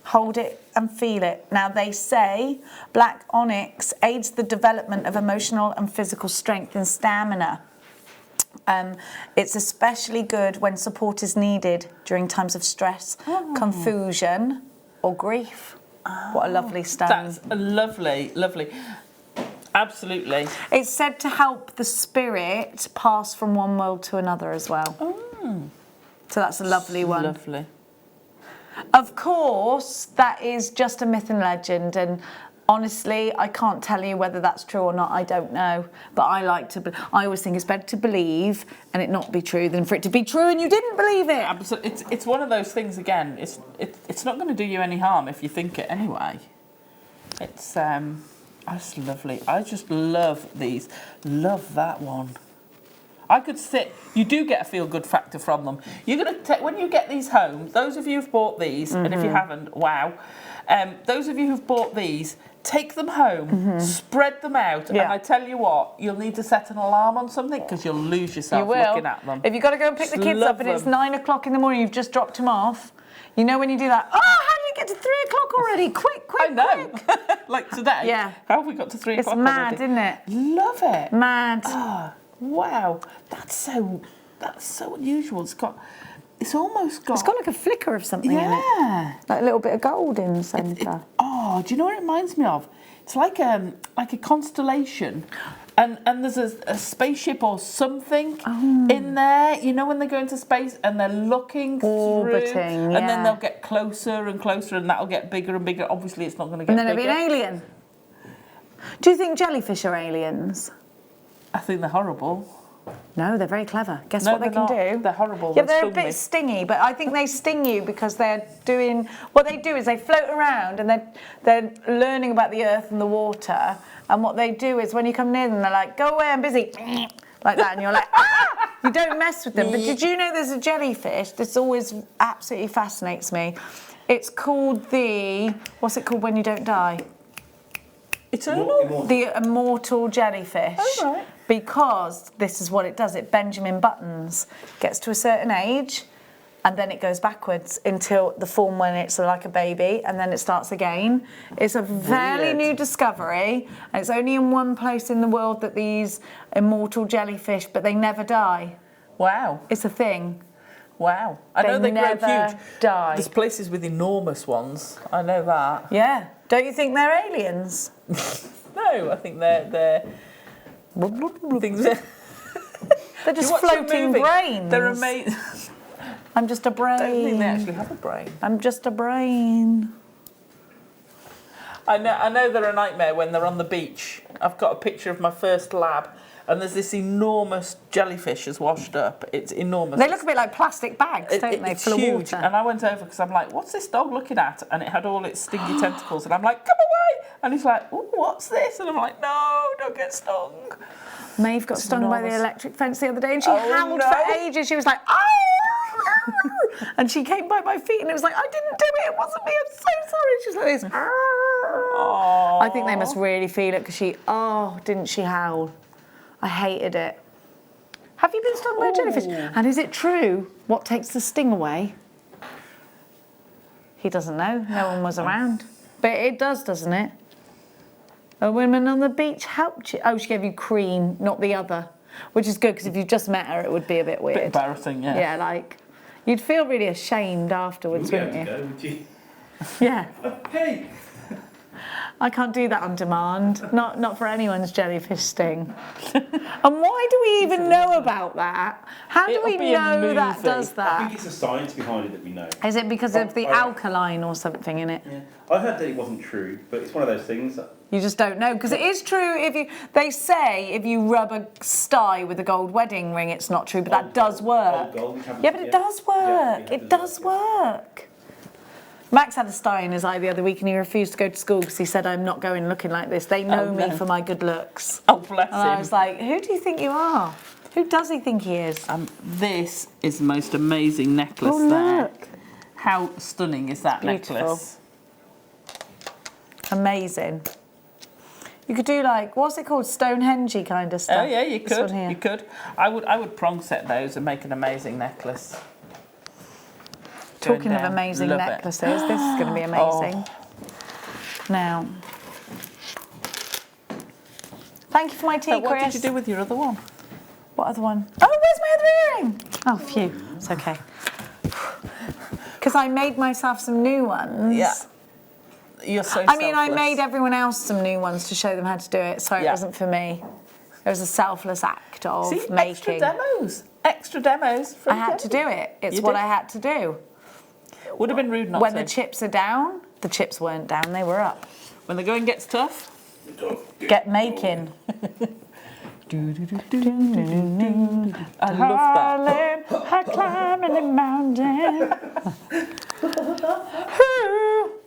Hold it and feel it. Now, they say black onyx aids the development of emotional and physical strength and stamina. It's especially good when support is needed during times of stress, confusion, or grief. What a lovely stone. That's a lovely. Absolutely. It's said to help the spirit pass from one world to another as well. So that's a lovely one. Lovely. Of course, that is just a myth and legend, and honestly, I can't tell you whether that's true or not. I don't know, but I always think it's better to believe and it not be true than for it to be true and you didn't believe it. Absolutely. It's one of those things again. It's not going to do you any harm if you think it anyway. It's that's lovely. I just love these. Love that one. I could sit. You do get a feel-good factor from them. You're gonna when you get these home. Those of you who've bought these, and if you haven't, wow. Those of you who've bought these, take them home, spread them out, and I tell you what, you'll need to set an alarm on something because you'll lose yourself looking at them. If you've got to go and pick the kids up and it's 9 o'clock in the morning, you've just dropped them off. You know when you do that, how did it get to 3 o'clock already? Quick, I know. Like today. Yeah. How have we got to 3 o'clock It's mad, already? isn't it? Love it. Mad. Oh, wow. That's so unusual. It's almost got... It's got like a flicker of something in it. Yeah. Like a little bit of gold in the centre. Do you know what it reminds me of? It's like a constellation. And there's a spaceship or something in there. You know when they go into space and they're looking orbiting, through, and then they'll get closer and closer, and that'll get bigger and bigger. Obviously, it's not going to get And then bigger. it'll be an alien. Do you think jellyfish are aliens? I think they're horrible. No, they're very clever. Guess No, what they they're can not. do? They're horrible. Yeah, They they're a stung bit me. stingy, but I think they sting you because they're doing... What they do is they float around and they're learning about the earth and the water, and what they do is when you come near them, they're like, go away, I'm busy, like that, and you're like, ah! You don't mess with them. But did you know there's a jellyfish? This always absolutely fascinates me. It's called the... What's it called when you don't die? Eternal? The immortal jellyfish. Oh, right. Because this is what it does. It Benjamin Buttons. Gets to a certain age, and then it goes backwards until the form when it's like a baby, and then it starts again. It's a fairly new discovery, and it's only in one place in the world that these immortal jellyfish, but they never die. Wow. It's a thing. Wow. I know they grow never huge. die. There's places with enormous ones. I know that. Yeah. Don't you think they're aliens? No, I think they're things. They're just You watch them floating moving. brains. They're amazing. I'm just a brain. I don't think they actually have a brain. I'm just a brain. I know they're a nightmare when they're on the beach. I've got a picture of my first lab, and there's this enormous jellyfish has washed up. It's enormous. They look a bit like plastic bags, don't they, It's full huge. of water. And I went over because I'm like, what's this dog looking at? And it had all its stingy tentacles, and I'm like, come away! And he's like, ooh, what's this? And I'm like, no, don't get stung. Maeve got stung by the enormous. electric fence the other day, and she Oh, howled no. for ages. She was like, "Ah!" And she came by my feet, and it was like, I didn't do it. It wasn't me. I'm so sorry. She's like this. Aww. I think they must really feel it because didn't she howl? I hated it. Have you been stung by a jellyfish? And is it true? What takes the sting away? He doesn't know. No one was around. But it does, doesn't it? A woman on the beach helped you. Oh, she gave you cream, not the other. Which is good, because if you just met her, it would be a bit weird. Bit embarrassing, yeah. Yeah, like, you'd feel really ashamed afterwards, You wouldn't have to you? go, would you? Yeah. Hey! I can't do that on demand. Not for anyone's jellyfish sting. And why do we even know about that? How do It'll we be a know that movie. does I that? think it's the science behind it that we know. Is it because of the I- alkaline or something in it? Yeah. I heard that it wasn't true, but it's one of those things. You just don't know, because it is true. They say if you rub a sty with a gold wedding ring, it's not true, but that does work. Old gold, we haven't- Yeah, but it does work. Yeah, It does work. Max had a sty in his eye the other week, and he refused to go to school because he said, "I'm not going looking like this. They know me no. for my good looks." Oh, bless And I him. was like, "Who do you think you are? Who does he think he is?" This is the most amazing necklace Oh, there. look. How stunning is that Beautiful. necklace? Amazing. You could do like, what's it called, Stonehenge kind of stuff. Oh yeah, you This one could. here. You could. I would prong set those and make an amazing necklace. Talking Going of down. amazing Love it. necklaces, this is going to be amazing. Now, thank you for my tea, So what Chris. did you do with your other one? What other one? Oh, where's my other earring? Oh, phew. It's okay. Because I made myself some new ones. Yeah. You're so I mean, I selfless. made everyone else some new ones to show them how to do it, so it Yeah. wasn't for me. It was a selfless act of See, making. extra demos. Extra demos. I had to do it. It's You what did. I had to do. Would have been rude not When to. the chips are down, the chips weren't down, they were up. When the going gets tough. Get making. I love that. Darling, I climb any mountain.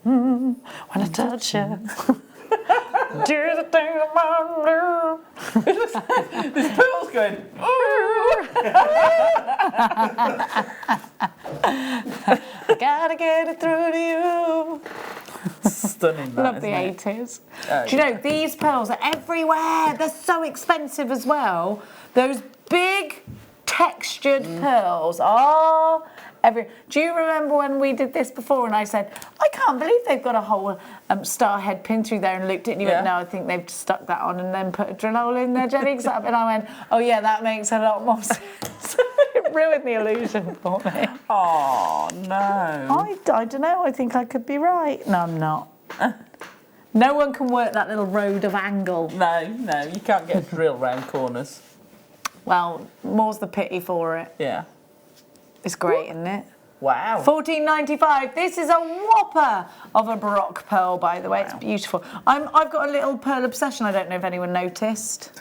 When I touch you. Do the thing about This pearl's going. I gotta get it through to you. Stunning. That, Love the isn't it? 80s. Do you know, these pearls are everywhere. They're so expensive as well. Those big textured pearls are everywhere. Do you remember when we did this before and I said, I can't believe they've got a whole star head pin through there and looped it, and you went, Yeah. no, I think they've stuck that on and then put a drill hole in there, Jenny. And I went, oh yeah, that makes a lot more sense. It ruined the illusion for me. Oh no. I don't know, I think I could be right. No, I'm not. No one can work that little road of angle. No, you can't get a drill round corners. Well, more's the pity for it. Yeah. It's great, isn't it? Wow. $14.95. This is a whopper of a Baroque pearl, by the way. It's beautiful. I've got a little pearl obsession. I don't know if anyone noticed.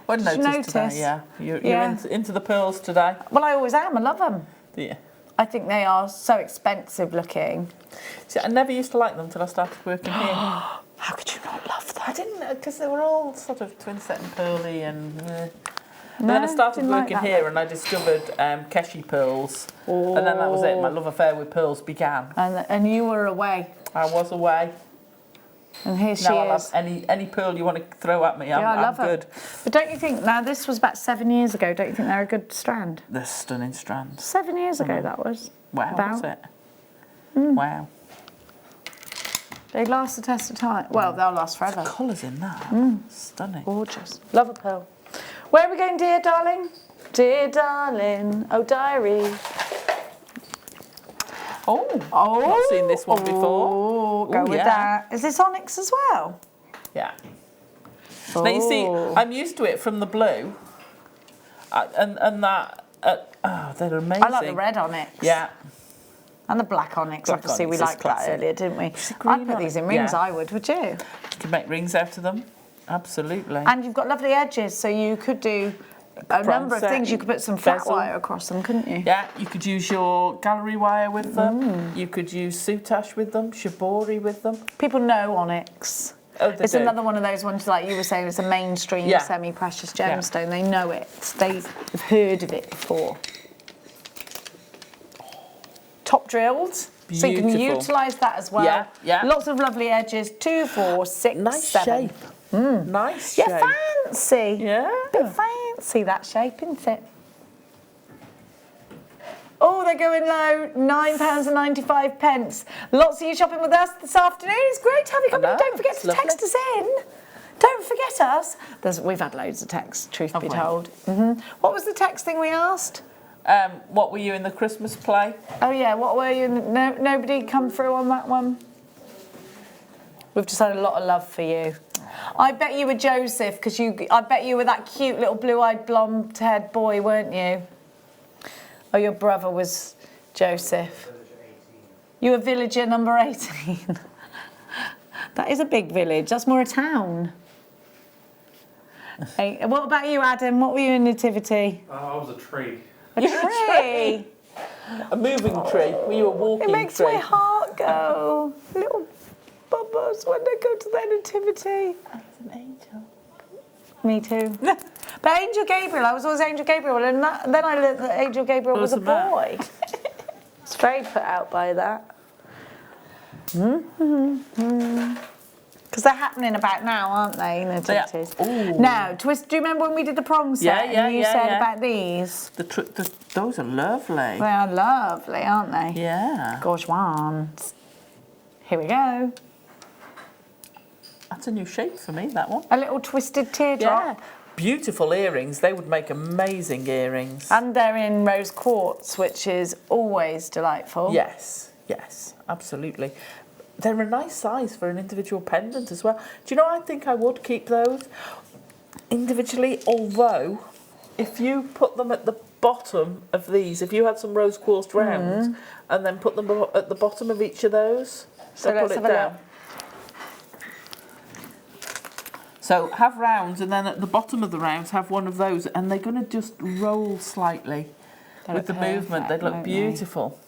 I Did you noticed today. notice? Yeah. You're Yeah. into the pearls today. Well, I always am. I love them. Yeah. I think they are so expensive looking. See, I never used to like them until I started working here. How could you not love them? I didn't, because they were all sort of twin set and pearly and. And then I started didn't like working that here bit. and I discovered Keshi pearls. And then that was it. My love affair with pearls began. And you were away. I was away. And here she Now I'll is. have any pearl you want to throw at me. I love I'm good. her. But don't you think, now this was about 7 years ago, don't you think they're a good strand? They're stunning strands. 7 years ago that was. Wow, About. that's it. Wow. They last the test of time. Well, they'll last forever. Colours in that. Stunning. Gorgeous. Love a pearl. Where are we going, dear darling? Dear darling, oh diary. Oh, not seen this one before. Oh, go Ooh, with yeah. that. Is this onyx as well? Yeah. Now you see, I'm used to it from the blue, and that. They're amazing. I like the red onyx. Yeah. And the black onyx. Black Obviously, we onyx is liked that classic. earlier, didn't we? green I'd put these in onyx. rings, Yeah. I would you? You can make rings out of them. Absolutely. And you've got lovely edges, so you could do a number of set, things. You could put some flat bezel. wire across them, couldn't you? Yeah, you could use your gallery wire with them. You could use soutache with them, shibori with them. People know onyx. Oh, they It's do. another one of those ones, like you were saying, it's a mainstream Yeah. semi-precious Yeah. gemstone. They know it. They've heard of it before. Top drilled. So you can Beautiful. utilise that as well. Yeah, yeah. Lots of lovely edges. 2, 4, 6, Nice 7. shape. Nice shape. Yeah, fancy. Yeah. Bit fancy, that shape, isn't it? Oh, they're going low. £9.95. Lots of you shopping with us this afternoon. It's great to have you company. know, Don't forget it's to lovely. text us in. Don't forget us. We've had loads of texts, truth Have be we? told. What was the text thing we asked? What were you in the Christmas play? Oh yeah, what were you? Nobody come through on that one. We've just had a lot of love for you. I bet you were Joseph, because I bet you were that cute little blue-eyed blonde-haired boy, weren't you? Oh, your brother was Joseph. You were villager number 18. That is a big village. That's more a town. Hey, what about you, Adam? What were you in Nativity? I was a tree. A tree. A moving tree. Were you a walking It makes tree? my heart go. Little bubbles when they go to their nativity. I was an angel. Me too. But Angel Gabriel, I was always Angel Gabriel, and then I learned that Angel Gabriel was a Wasn't that? boy. It's very put out by that. Because they're happening about now, aren't they, nativities? Ooh. Now, Twist, do you remember when we did the prom set? Yeah, yeah, and you yeah, said yeah. about these? Those are lovely. They are lovely, aren't they? Yeah. Gorge ones. Here we go. That's a new shape for me, that one. A little twisted teardrop. Yeah. Beautiful earrings. They would make amazing earrings. And they're in rose quartz, which is always delightful. Yes, yes, absolutely. They're a nice size for an individual pendant as well. Do you know, I think I would keep those individually, although if you put them at the bottom of these, if you had some rose quartz round and then put them at the bottom of each of those, So so let's put it have a look. down. So have rounds, and then at the bottom of the rounds have one of those, and they're going to just roll slightly They with look the movement. They'd perfect, look won't they? beautiful.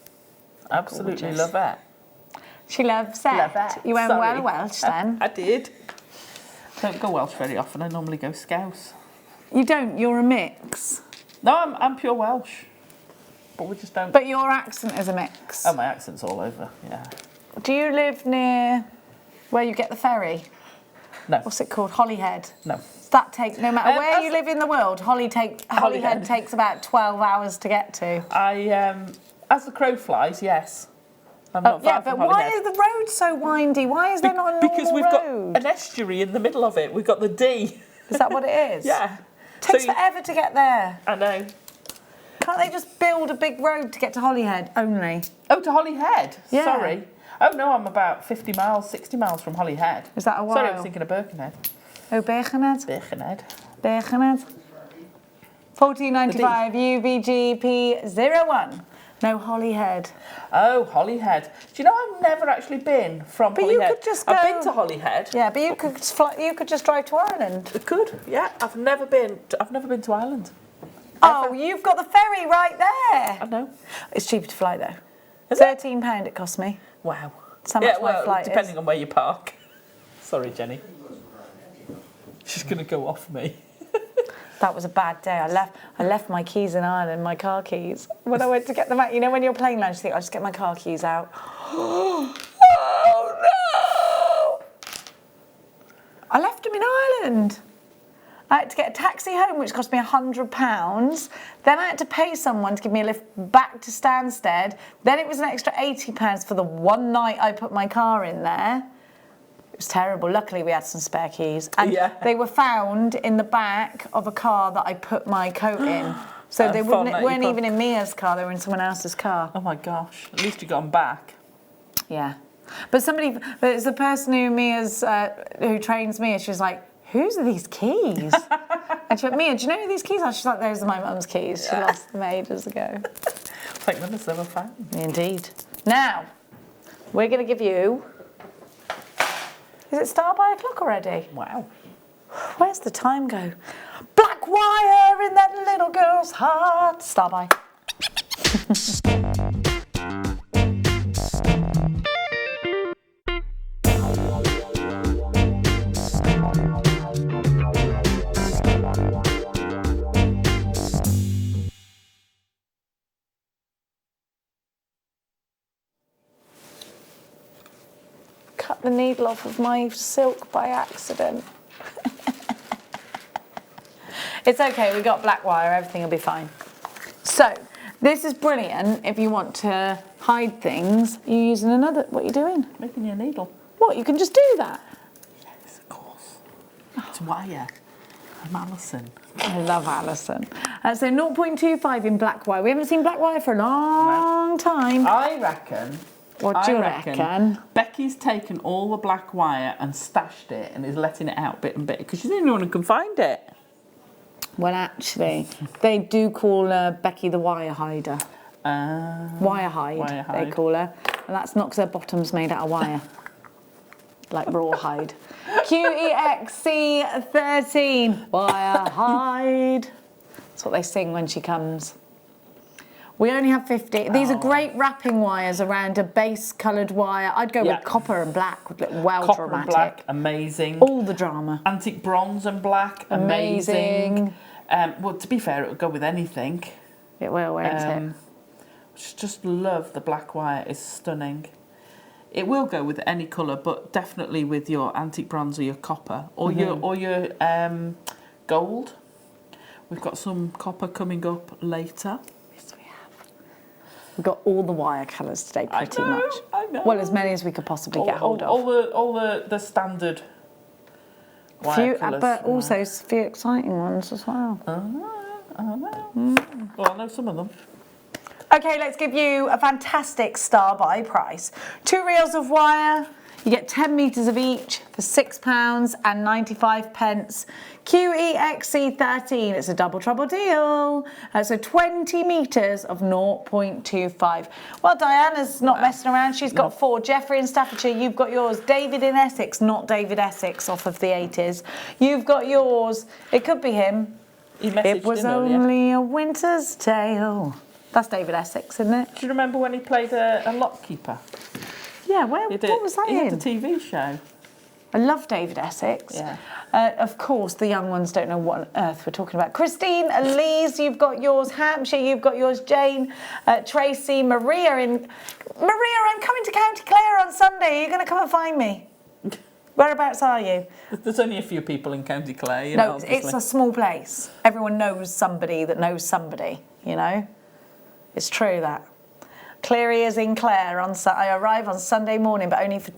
Absolutely Gorgeous. love it. She loves it. Love it. You went Sorry. well Welsh then. I did. Don't go Welsh very often. I normally go Scouse. You don't, you're a mix. No, I'm pure Welsh. But we just don't. But your accent is a mix. Oh, my accent's all over. Yeah. Do you live near where you get the ferry? No. What's it called? Holyhead. No. Does that take, no matter where as- you live in the world, Holyhead Holyhead. takes about 12 hours to get to. As the crow flies, yes. I'm not far Yeah, but from why Holyhead. is the road so windy? Why is there not a normal Because we've road? got an estuary in the middle of it. We've got the D. Is that what it is? Yeah. Takes So you- forever to get there. I know. Can't they just build a big road to get to Holyhead only? Oh, to Holyhead. Yeah. Sorry. Oh no, I'm about 50 miles, 60 miles from Holyhead. Is that a while? Sorry, I was thinking of Birkenhead. Oh, Birkenhead. Birkenhead. Birkenhead. 1495 UVGP01. No Holyhead. Oh, Holyhead. Do you know I've never actually been from But Holyhead? you could just I've go- been to Holyhead. Yeah, but you could fly, you could just drive to Ireland. I could. Yeah, I've never been to Ireland. Oh, you've got the ferry right there. I know. It's cheaper to fly though. Is it? £13 it cost me. Wow. That's how much my well, flight depending is. on where you park. Sorry, Jenny. She's going to go off me. That was a bad day. I left my keys in Ireland, my car keys. When I went to get them out, you know when you're playing lunch, you think, I'll just get my car keys out. Oh I left them in Ireland. I had to get a taxi home, which cost me £100. Then I had to pay someone to give me a lift back to Stansted. Then it was an extra £80 for the one night I put my car in there. It was terrible. Luckily, we had some spare keys. And they were found in the back of a car that I put my coat in. So they weren't even in Mia's car, they were in someone else's car. Oh my gosh, at least you got them back. Yeah. But it's the person who trains Mia, she was like, whose are these keys? And she went, Mia, do you know who these keys are? She's like, those are my mum's keys. She lost them ages ago. Thank goodness they were found. Indeed. Now, we're going to give you... Is it start by o'clock already? Wow. Where's the time go? Black wire in that little girl's heart. Start by. Cut the needle off of my silk by accident. It's okay, we got black wire, everything will be fine. So, this is brilliant if you want to hide things. You're using another, what are you doing? Making your needle. What, you can just do that? Yes, of course. It's wire. I'm Alison. I love Alison. So 0.25 in black wire. We haven't seen black wire for a long time. I reckon... What do you reckon? Becky's taken all the black wire and stashed it and is letting it out bit and bit because she's the only one who can find it. Well, actually, they do call Becky the wire hider. Wire hide, they call her. And that's not because her bottom's made out of wire. Like rawhide. QEXC13, wire hide. That's what they sing when she comes. We only have 50. These are great wrapping wires around a base coloured wire. I'd go with copper and black, would look well copper dramatic. And black, amazing. All the drama. Antique bronze and black, amazing. Well, to be fair, it would go with anything. It will, won't it? Just love the black wire. It's stunning. It will go with any colour, but definitely with your antique bronze or your copper or your gold. We've got some copper coming up later. We've got all the wire colours today, pretty much. I know. Well, as many as we could possibly get hold of. All the standard wire colours. But also a few exciting ones as well. I know. Well, I know some of them. Okay, let's give you a fantastic star buy price. 2 reels of wire. You get 10 metres of each for £6.95. QEXC13, it's a double trouble deal. So 20 metres of 0.25. Well, Diana's not messing around. She's got 4. Jeffrey in Staffordshire, you've got yours. David in Essex, not David Essex off of the 80s. You've got yours. It could be him. It was only a winter's tale. That's David Essex, isn't it? Do you remember when he played a lockkeeper? Yeah, what was that in? He had a TV show. I love David Essex. Yeah. Of course, the young ones don't know what on earth we're talking about. Christine, Elise, you've got yours. Hampshire, you've got yours. Jane, Tracy, Maria, I'm coming to County Clare on Sunday. Are you going to come and find me? Whereabouts are you? There's only a few people in County Clare, you know. No, it's a small place. Everyone knows somebody that knows somebody, you know. It's true that. Cleary is in Clare on I arrive on Sunday morning, but only for...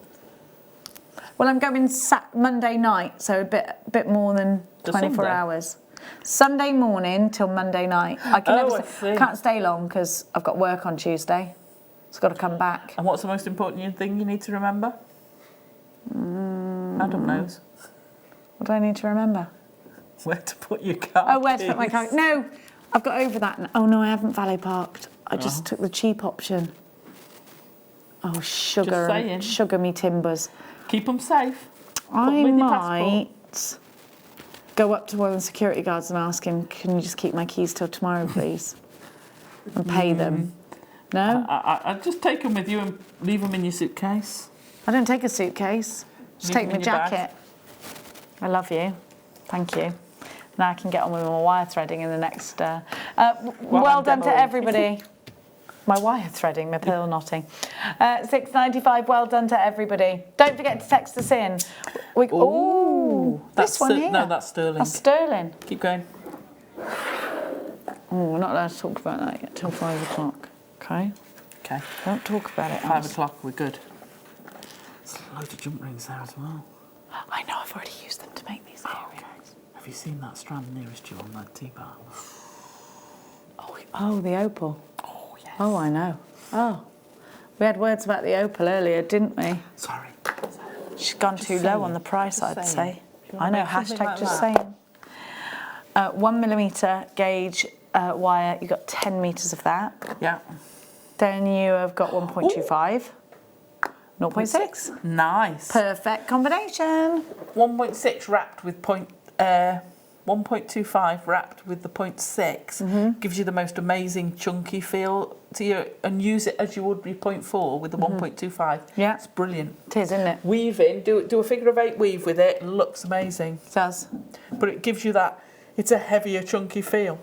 Well, I'm going Monday night, so a bit more than 24 hours. Sunday morning till Monday night. I can't stay long because I've got work on Tuesday. It's got to come back. And what's the most important thing you need to remember? Adam knows. What do I need to remember? Where to put your car Oh, where to put my car? No, I've got over that. Oh, no, I haven't valet parked. I just took the cheap option. Oh, sugar me timbers. Keep them safe. I might go up to one of the security guards and ask him, can you just keep my keys till tomorrow, please? And pay them. No? I'd just take them with you and leave them in your suitcase. I don't take a suitcase. Just take my jacket. I love you. Thank you. Now I can get on with my wire threading in the next... well done to everybody. My wire threading, my pearl knotting. $6.95, well done to everybody. Don't forget to text us in. Ooh, this one here. No, that's sterling. That's sterling. Keep going. Oh, we're not allowed to talk about that yet till 5 o'clock. Okay. Okay. Don't talk about it. 5 o'clock, we're good. There's loads of jump rings there as well. I know, I've already used them to make these earrings. Have you seen that strand nearest you on that T-bar? Oh, the opal. Oh, yes. Oh, I know. Oh. We had words about the opal earlier, didn't we? Sorry. She's gone too low on the price, I'd say. You I wanna know, make something hashtag like just that? saying. 1mm gauge wire, you got 10 metres of that. Yeah. Then you have got 1.25. 0.6. Nice. Perfect combination. 1.6 wrapped with 1.25 wrapped with the 0.6 gives you the most amazing chunky feel to you, and use it as you would your 0.4 with the 1.25. Yeah. It's brilliant. It is, isn't it? Weave in, do a figure of 8 weave with it, it looks amazing. It does. But it gives you that, it's a heavier chunky feel.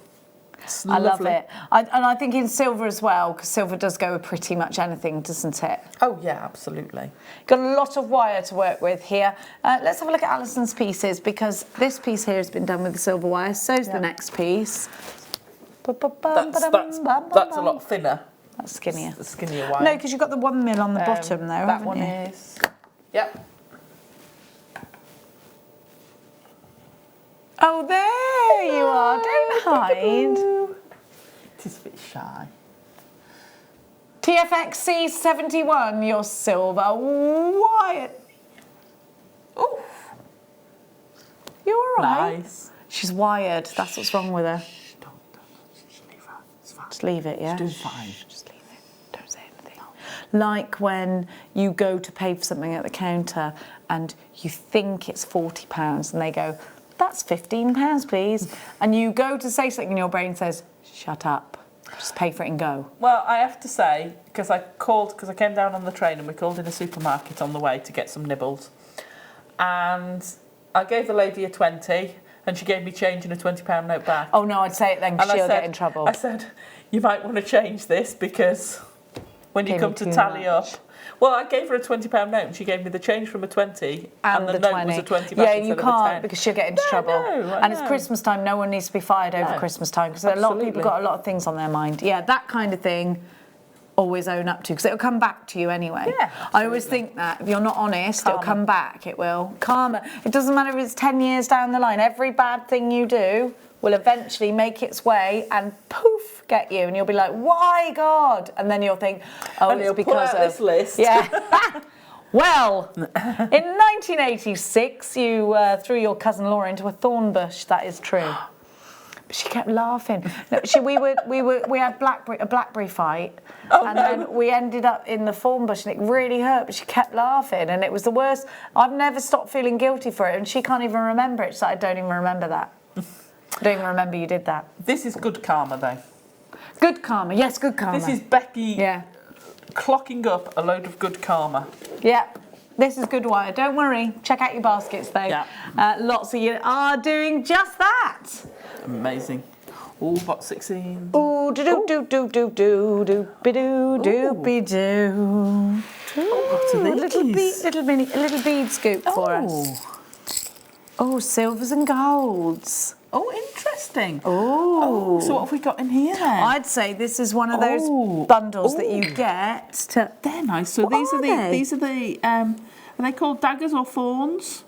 It's I love lovely. it. And I think in silver as well, because silver does go with pretty much anything, doesn't it? Oh yeah, absolutely. Got a lot of wire to work with here. Let's have a look at Alison's pieces, because this piece here has been done with the silver wire. So's the next piece. That's a lot thinner. That's skinnier. The skinnier wire. No, because you've got the 1mm on the bottom there, That haven't one you? is. Yep. Oh, there you are. Don't hide. It is a bit shy. TFXC71, your silver wire. Oh, You're all right. nice. She's wired. That's what's wrong with her. Don't. Just leave her. It's fine. Just leave it, yeah? She's doing fine. Just leave it. Don't say anything. Like when you go to pay for something at the counter and you think it's £40 and they go, that's £15, please. And you go to say something and your brain says, shut up. Just pay for it and go. Well, I have to say, because I came down on the train and we called in a supermarket on the way to get some nibbles. And I gave the lady a 20 and she gave me change in a £20 note back. Oh no, I'd say it then, because And she'll get in trouble. I said, you might want to change this because when you Gave come me to too tally much. up. Well, I gave her a £20 note and she gave me the change from a 20 and the note 20. was a 20 back Yeah, instead you of a can't 10. because she'll get into No, trouble. I And it's know. Christmas time. No one needs to be fired over No, Christmas time because a lot of people absolutely. got a lot of things on their mind. Yeah, that kind of thing. Always own up to, because it'll come back to you anyway. Yeah, I always absolutely. think that if you're not honest, Karma. it'll come back. It will. Karma. It doesn't matter if it's 10 years down the line. Every bad thing you do will eventually make its way and poof, get you, and you'll be like, "Why, God?" And then you'll think, "Oh, And it's you'll pull because out of this list. Yeah." Well, in 1986, you threw your cousin Laura into a thorn bush. That is true. But she kept laughing. No, we had a blackberry fight, and then we ended up in the thorn bush, and it really hurt. But she kept laughing, and it was the worst. I've never stopped feeling guilty for it, and she can't even remember it. So I don't even remember that. I don't even remember you did that. This is good karma, though. Good karma. Yes, good karma. This is Becky Yeah. clocking up a load of good karma. Yeah. This is good wire. Don't worry. Check out your baskets, though. Yeah. Lots of you are doing just that. Amazing. Oh, box 16. Ooh, do do do do do do do be do do be do. What are these? Little bead scoop for us. Oh, silvers and golds. Oh, interesting. Oh. So what have we got in here then? I'd say this is one of those Oh. bundles that Oh. you get to. They're nice. So What these are are they? the are they called daggers or thorns?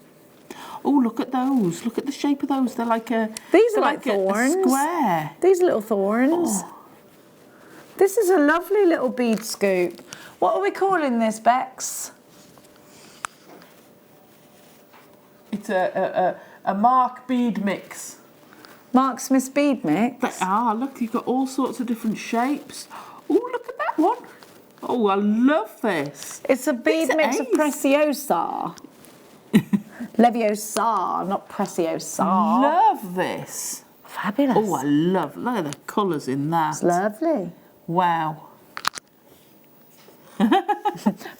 Oh, look at those. Look at the shape of those. They're like a These are they're like a thorns. square. These little thorns. This is a lovely little bead scoop. What are we calling this, Bex? It's a Mark bead mix. Mark Smith's bead mix. Look, you've got all sorts of different shapes. Oh, look at that one. Oh, I love this. It's a bead These are mix of ace. Preciosa. Leviosa, not Preciosa. Love this. Fabulous. Oh, I love. Look at the colours in that. It's lovely. Wow.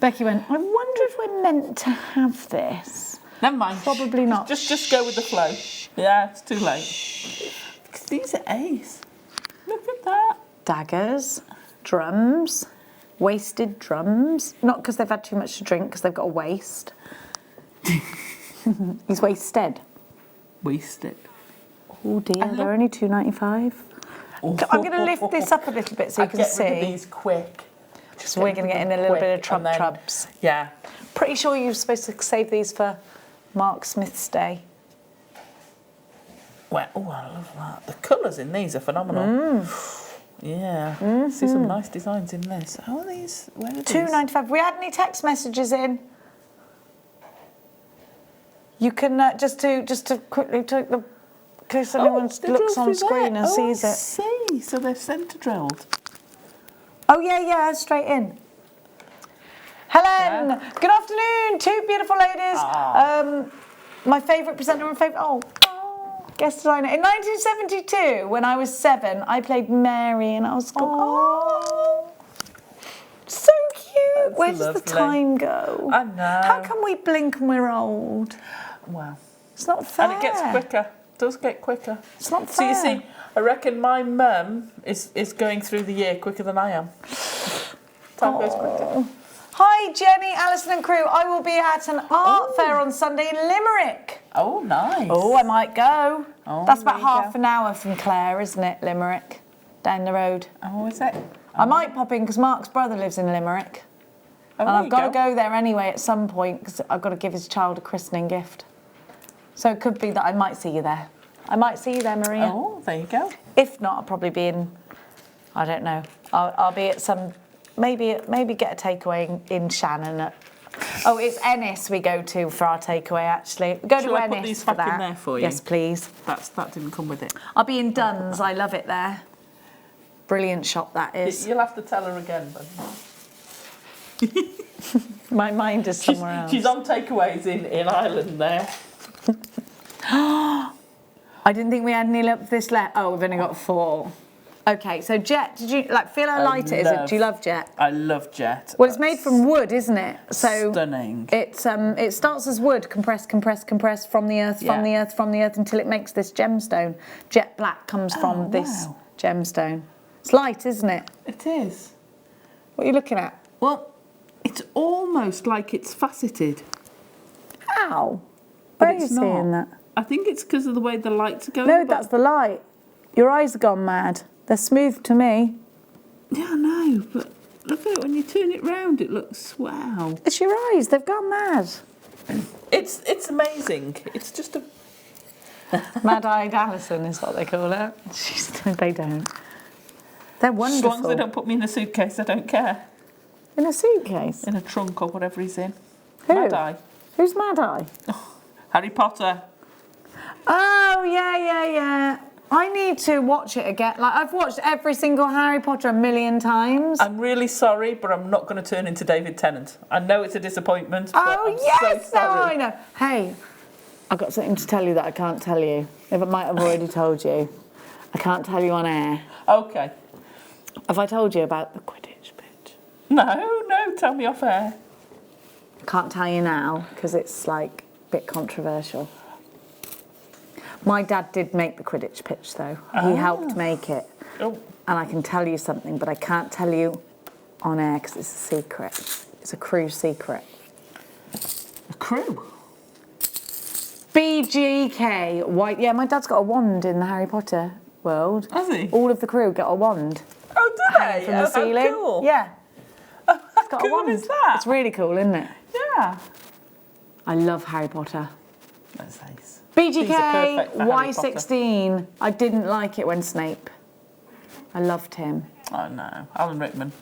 Becky went, I wonder if we're meant to have this. Never mind. Probably not. Just go with the flow. Yeah, it's too late. Because these are ace. Look at that. Daggers, drums, wasted drums. Not because they've had too much to drink, because they've got a waist. He's wasted. Wasted. Oh dear, they're only £2.95. I'm going to lift this up a little bit so you can see. Get rid of these quick. So we're going to get in a little bit of trubs. Yeah. Pretty sure you're supposed to save these for Mark Smith's day. Well, oh, I love that. The colours in these are phenomenal. Yeah. See some nice designs in this. How are these? Where are these? £2.95. We had any text messages in? You can just to quickly take the, in case anyone looks on screen and sees it. See, so they're centre drilled. Oh yeah, straight in. Helen, good afternoon, two beautiful ladies. My favourite presenter and favourite guest designer. In 1972, when I was 7, I played Mary and I was so cute. Where does the time go? I know. How can we blink and we're old? Well, it's not fair. And it gets quicker. It does get quicker. It's not fair. So you see, I reckon my mum is going through the year quicker than I am. Time goes quicker. Hi, Jenny, Alison and crew. I will be at an art fair on Sunday in Limerick. Oh, nice. Oh, I might go. That's about there you half an hour from Clare, isn't it, Limerick? Down the road. Oh, is it? I might pop in because Mark's brother lives in Limerick. Oh, and I've got to go there anyway at some point because I've got to give his child a christening gift. So it could be that I might see you there. I might see you there, Maria. Oh, there you go. If not, I'll probably be in, I don't know. I'll be at some, maybe get a takeaway in Shannon. It's Ennis we go to for our takeaway, actually. We go Shall to I Ennis put these for back that. in there for you? Yes, please. That didn't come with it. I'll be in Dunn's. I love it there. Brilliant shop that is. You'll have to tell her again, but My mind is somewhere else. She's on takeaways in Ireland there. I didn't think we had any of this left. Oh, we've only got 4. Okay, so Jet, did you feel how light it is? Do you love Jet? I love Jet. Well, it's made from wood, isn't it? So stunning. It starts as wood, compressed from the earth, from the earth until it makes this gemstone. Jet black comes from this gemstone. It's light, isn't it? It is. What are you looking at? Well, it's almost like it's faceted. How? But Where are you it's seeing not. that? I think it's because of the way the lights are going. No, that's the light. Your eyes have gone mad. They're smooth to me. Yeah, I know, but look at it, when you turn it round, it looks, wow. It's your eyes. They've gone mad. It's amazing. It's just a... Mad-eyed Alison is what they call it. They don't. They're wonderful. As long as they don't put me in a suitcase, I don't care. In a suitcase? In a trunk or whatever he's in. Who? Mad-eye. Who's Mad-eye? Harry Potter. Oh, yeah. I need to watch it again. I've watched every single Harry Potter 1,000,000 times. I'm really sorry, but I'm not going to turn into David Tennant. I know it's a disappointment, but I'm yes, so sorry. now I know. Hey, I've got something to tell you that I can't tell you. If I might have already told you. I can't tell you on air. Okay. Have I told you about the Quidditch pitch? No, tell me off air. Can't tell you now, because it's, a bit controversial. My dad did make the Quidditch pitch, though. He helped make it. Oh. And I can tell you something, but I can't tell you on air because it's a secret. It's a crew secret. A crew? BGK. White. Yeah, my dad's got a wand in the Harry Potter world. Has he? All of the crew got a wand. Oh, do they? From the ceiling. Cool. Yeah. Oh, how It's got cool a wand. is that? It's really cool, isn't it? Yeah. I love Harry Potter. That's nice. These are BGK perfect for Harry Potter. Y16. I didn't like it when Snape. I loved him. Oh, no. Alan Rickman.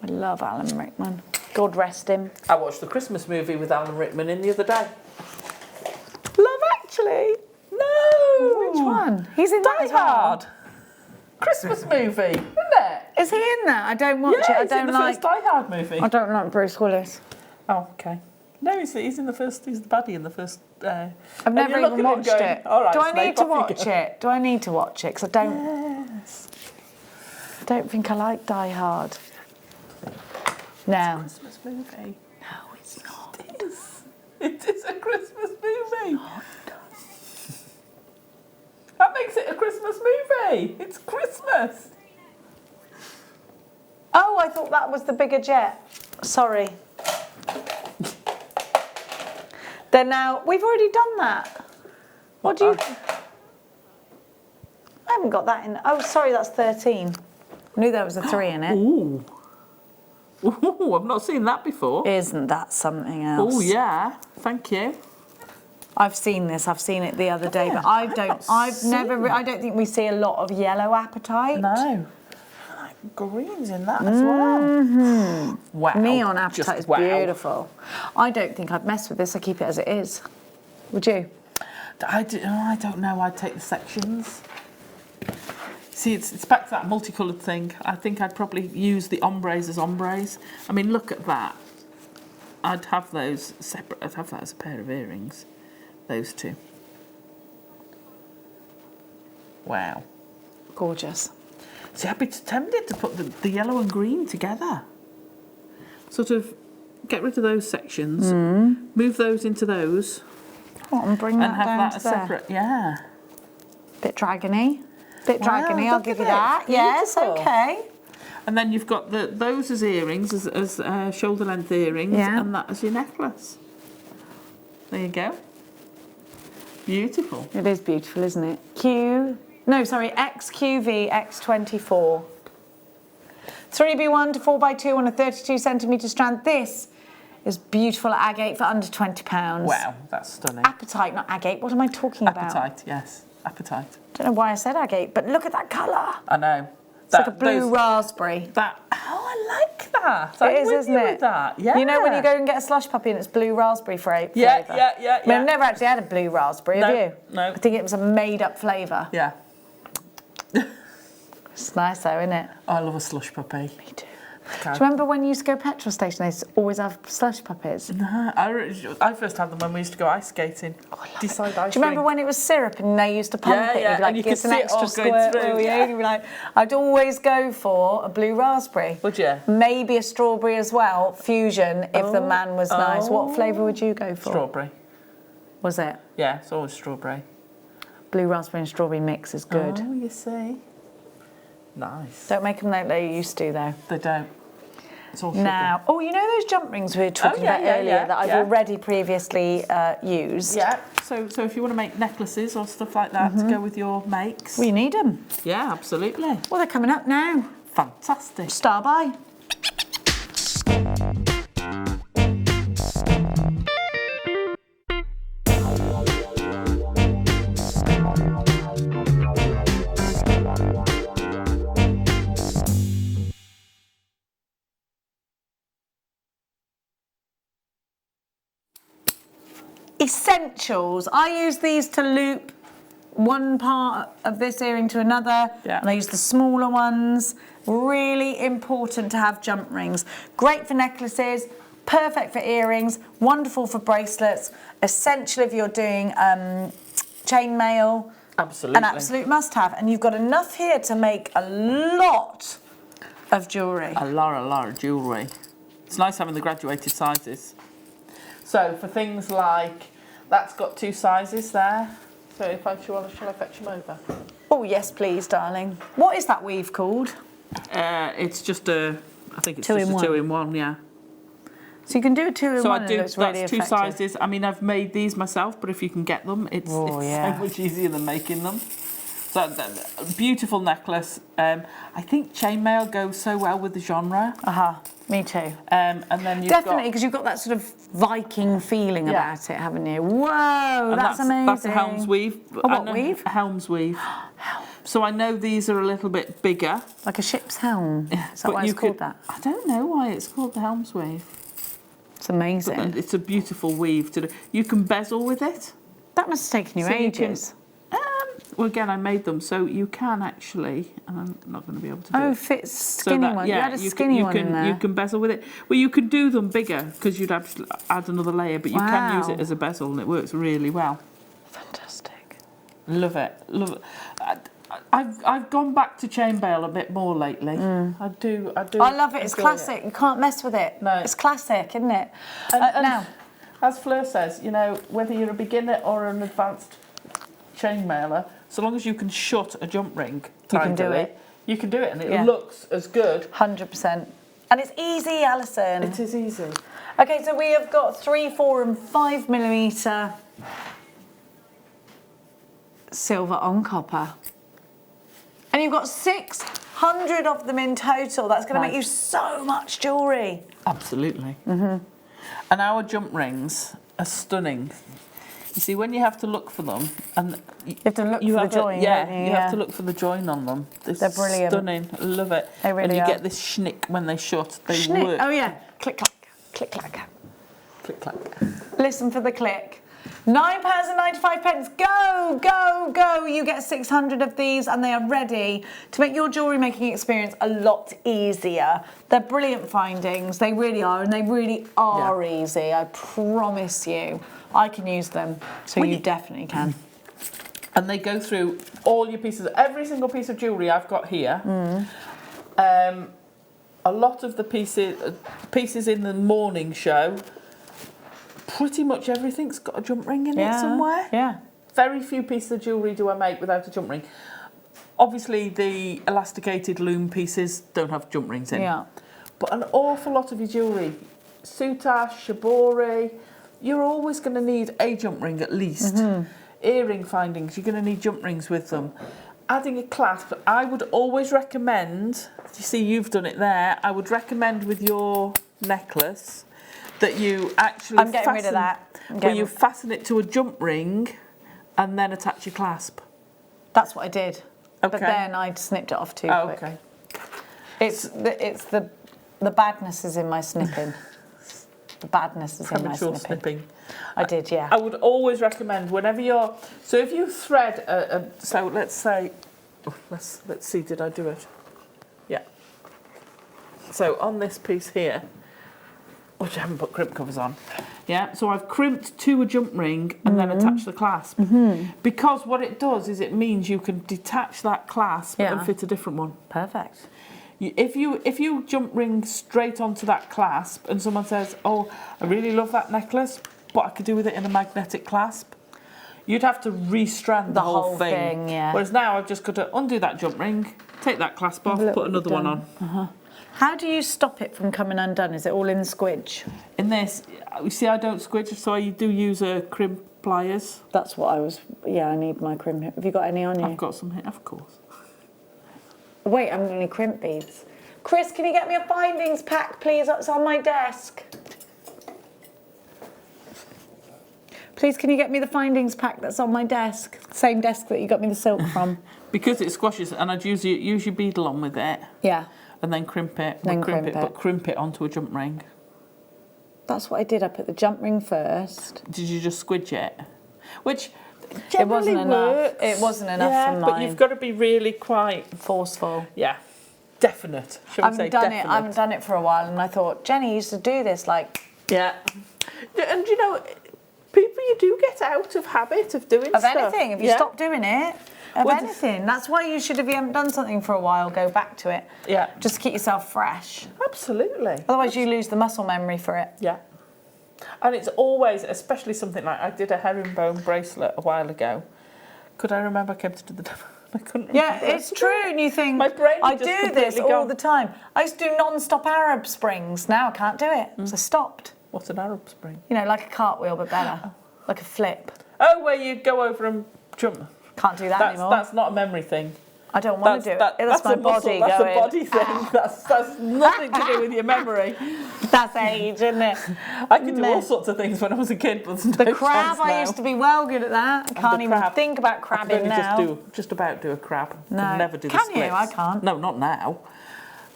I love Alan Rickman. God rest him. I watched the Christmas movie with Alan Rickman in the other day. Love Actually? No! Which one? He's in that Die as well. Hard. Christmas movie, isn't it? Is he in that? I don't watch it. I he's in don't the like. first Die Hard movie. I don't like Bruce Willis. Oh, okay. No, he's in the first. He's the baddie in the first. I've never even watched it. All right, Do I need to Snape, off you watch go." it? Do I need to watch it? Because I don't. Yes. I don't think I like Die Hard. No. Christmas movie. No, it's not. It is. It is a Christmas movie. That makes it a Christmas movie. It's Christmas. Oh, I thought that was the bigger jet. Sorry. They're now, we've already done that. What do you, I haven't got that in, oh sorry, that's 13. I knew there was a 3 in it. Ooh. Ooh, I've not seen that before. Isn't that something else? Oh yeah, thank you. I've seen this. I've seen it the other day, but I don't think we see a lot of yellow apatite. No. Green's in that as well. Wow. Neon apatite is beautiful. I don't think I'd mess with this. I keep it as it is. Would you? I don't know. I'd take the sections. See, it's back to that multicoloured thing. I think I'd probably use the ombres as ombres. I mean, look at that. I'd have those separate. I'd have that as a pair of earrings. Those two. Wow. Gorgeous. See, I'd be tempted to put the yellow and green together. Sort of get rid of those sections, move those into those. Oh, and bring that and have down that to as there. separate. Yeah. Bit dragony. Bit Wow, dragony, I'll look give you at that. it. Yes, Beautiful. okay. And then you've got those as earrings, as shoulder length earrings, Yeah. and that as your necklace. There you go. Beautiful. It is beautiful, isn't it? XQV X24. 3B1 to 4x2 on a 32cm strand. This is beautiful agate for under £20. Wow, that's stunning. Apatite, not agate. What am I talking about? Apatite, yes. Apatite. Don't know why I said agate, but look at that colour. I know. It's like a blue raspberry. Oh, I like that. It is, isn't it? With that. Yeah. You know when you go and get a slush puppy and it's blue raspberry flavour? Yeah. I mean, I've never actually had a blue raspberry, have you? No. I think it was a made-up flavour. Yeah. It's nice though, isn't it? I love a slush puppy. Me too. Do you remember when you used to go petrol station, they used to always have slush puppies? No, I first had them when we used to go ice skating. Decide ice Do you remember when it was syrup and they used to pump it? Yeah, You'd be like, and you give could an see it extra all going squirt. through, Will you? yeah. And you'd be like, I'd always go for a blue raspberry. Would you? Maybe a strawberry as well, fusion, if the man was nice. What flavour would you go for? Strawberry. Was it? Yeah, it's always strawberry. Blue raspberry and strawberry mix is good. Oh, you see. Nice. Don't make them like they used to though. They don't. It's all sugar. Now, oh, you know those jump rings we were talking about earlier that I've already previously used? Yeah. So if you want to make necklaces or stuff like that to go with your makes. We need them. Yeah, absolutely. Well, they're coming up now. Fantastic. Star by. Essentials. I use these to loop one part of this earring to another, and I use the smaller ones. Really important to have jump rings. Great for necklaces, perfect for earrings, wonderful for bracelets, essential if you're doing chainmail. Absolutely. An absolute must-have. And you've got enough here to make a lot of jewellery. A lot of jewellery. It's nice having the graduated sizes. So for things like, that's got 2 sizes there. So if shall I fetch them over? Oh yes, please, darling. What is that weave called? It's just I think it's Two just in a one. 2-in-1, yeah. So you can do a 2-in-1 So I and do, it looks really that's 2 effective. sizes. I mean, I've made these myself, but if you can get them, it's so much easier than making them. So beautiful necklace. I think chainmail goes so well with the genre. Me too. And then you've Definitely, because you've got that sort of Viking feeling about it, haven't you? Whoa, that's amazing. That's a helms weave. A what weave? A helms weave. So I know these are a little bit bigger. Like a ship's helm. Is that but why it's called that? I don't know why it's called the helms weave. It's amazing. But it's a beautiful weave to do. You can bezel with it. That must have taken you ages. Well, again, I made them, so you can actually, and I'm not going to be able to do it. Oh, fits skinny one. Yeah, you had a skinny one in there. You can bezel with it. Well, you can do them bigger because you'd have to add another layer, but you can use it as a bezel and it works really well. Fantastic. Love it. Love it. I've gone back to chainmail a bit more lately. I do. I love it. It's classic. You can't mess with it. No. It's classic, isn't it? And now, as Fleur says, you know, whether you're a beginner or an advanced chainmailer, so long as you can shut a jump ring tidily, you can do it, and it looks as good. 100%. And it's easy, Alison. It is easy. Okay, so we have got 3, 4 and 5mm silver on copper. And you've got 600 of them in total. That's going to make you so much jewellery. Absolutely. And our jump rings are stunning. You see, when you have to look for them, and You have to look for the join. Yeah, don't you have to look for the join on them. They're brilliant. Stunning. I love it. They really and you are. get this schnick when they shut. They Schnick. work. Oh yeah, click clack, click clack. Click clack. Listen for the click. £9.95. Go, go, go. You get 600 of these and they are ready to make your jewellery making experience a lot easier. They're brilliant findings. They really are, and they really are easy. I promise you. I can use them, so you definitely can. And they go through all your pieces, every single piece of jewellery I've got here. A lot of the pieces in the morning show, pretty much everything's got a jump ring in it somewhere. Yeah. Very few pieces of jewellery do I make without a jump ring. Obviously, the elasticated loom pieces don't have jump rings in. Yeah. But an awful lot of your jewellery, soutache, shibori, you're always going to need a jump ring at least. Earring findings, you're going to need jump rings with them. Adding a clasp, I would always recommend, you see you've done it there, I would recommend with your necklace that you actually I'm getting rid of that. Where you fasten it to a jump ring and then attach your clasp. That's what I did. Okay. But then I snipped it off too quick. Okay. It's the badness is in my snipping. The badness is in my Premature snipping. snipping. I did, yeah. I would always recommend whenever you're, so if you thread so let's say, let's see, did I do it? Yeah. So on this piece here, which I haven't put crimp covers on, yeah, so I've crimped to a jump ring and then attached the clasp. Because what it does is it means you can detach that clasp and fit a different one. Perfect. If you jump ring straight onto that clasp and someone says, oh, I really love that necklace, but I could do with it in a magnetic clasp, you'd have to restrand the whole thing. Yeah. Whereas now I've just got to undo that jump ring, take that clasp off, put another one on. How do you stop it from coming undone? Is it all in squidge? In this, you see I don't squidge, so I do use crimp pliers. That's what I was, I need my crimp. Have you got any on you? I've got some here, of course. Wait, I'm going to crimp beads. Chris, can you get me a findings pack, please? That's on my desk. Please, can you get me the findings pack that's on my desk? Same desk that you got me the silk from. Because it squashes, and I'd use your bead along with it. Yeah. And then crimp it. Then But crimp it onto a jump ring. That's what I did. I put the jump ring first. Did you just squidge it? Which It wasn't enough. works. It wasn't enough for mine. But you've got to be really quite forceful. Yeah, definite. Shall we say definite? I haven't done it for a while, and I thought Jenny used to do this. Like, yeah, and you know, people you do get out of habit of doing of stuff. anything. If you stop doing it, of anything. That's why you should, if you haven't done something for a while, go back to it. Yeah, just to keep yourself fresh. Absolutely. Otherwise, you lose the muscle memory for it. Yeah. And it's always, especially something like, I did a herringbone bracelet a while ago. Could I remember I came to do the demo? I couldn't remember. Yeah, it's true. And you think, my brain I just do this completely all gone. the time. I used to do non-stop Arab springs. Now I can't do it. So I stopped. What's an Arab spring? You know, like a cartwheel, but better. Like a flip. Oh, where you go over and jump. Can't do that anymore. That's not a memory thing. I don't want to do it. That's my body That's going. a body thing. That's nothing to do with your memory. That's age, isn't it? I could do all sorts of things when I was a kid, but there's The no crab, chance I now. used to be well good at that. I can't even think about I could crabbing only now. just about do a crab. No. Could never do the Can splits. you? I can't. No, not now.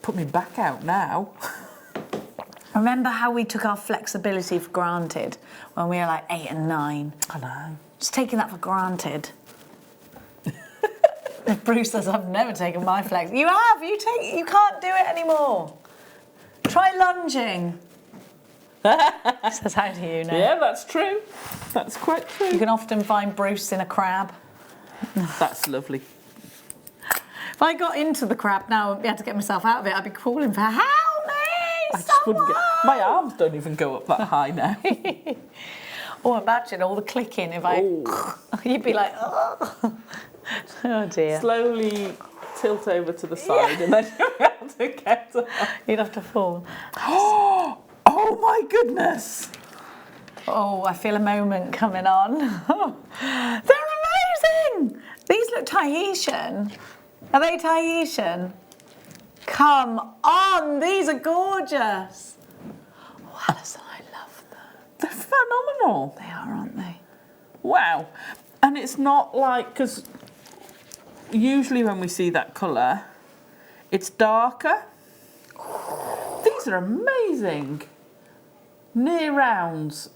Put me back out now. Remember how we took our flexibility for granted when we were like 8 and 9? I know. Just taking that for granted. Bruce says, I've never taken my flex. You have. You can't do it anymore. Try lunging. Says, how do you know? Yeah, that's true. That's quite true. You can often find Bruce in a crab. That's lovely. If I got into the crab now and had to get myself out of it, I'd be calling for help me, I just wouldn't get. My arms don't even go up that high now. Oh, imagine all the clicking if I... You'd be like, oh. Oh dear. Slowly tilt over to the side and then you'll be able to get up. You'd have to fall. Oh Oh my goodness. Oh, I feel a moment coming on. They're amazing. These look Tahitian. Are they Tahitian? Come on, these are gorgeous. Oh, Alison, I love them. They're phenomenal. They are, aren't they? Wow. And it's not like, because usually when we see that colour, it's darker. These are amazing. Near rounds.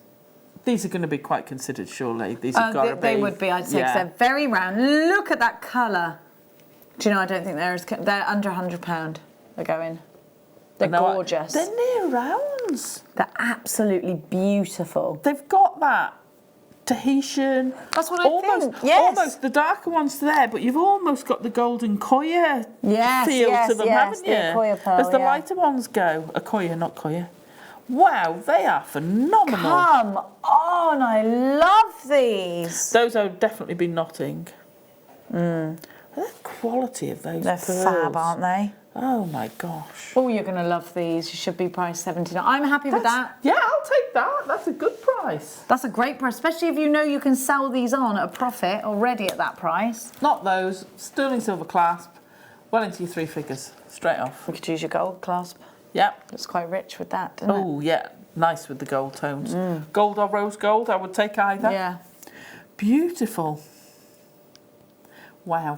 These are going to be quite considered, surely. These have got to be. They would be, I'd say, 'cause they're very round. Look at that colour. Do you know, I don't think they're under £100 they're going. They're gorgeous. They're near rounds. They're absolutely beautiful. They've got that Tahitian. That's what I think, yes. Almost the darker ones there, but you've almost got the golden koya feel to them, haven't you? The koya pearl, as the lighter ones go. A koya, not koya. Wow, they are phenomenal. Come on, I love these. Those have definitely been knotting. The quality of those They're pearls. fab, aren't they? Oh my gosh. Oh, you're going to love these. You should be priced $79. I'm happy with that. Yeah, I'll take that. That's a good price. That's a great price, especially if you know you can sell these on at a profit already at that price. Not those. Sterling silver clasp. Well into your 3 figures. Straight off. We could use your gold clasp. Yep. Looks quite rich with that, doesn't it? Oh, yeah. Nice with the gold tones. Gold or rose gold, I would take either. Yeah. Beautiful. Wow.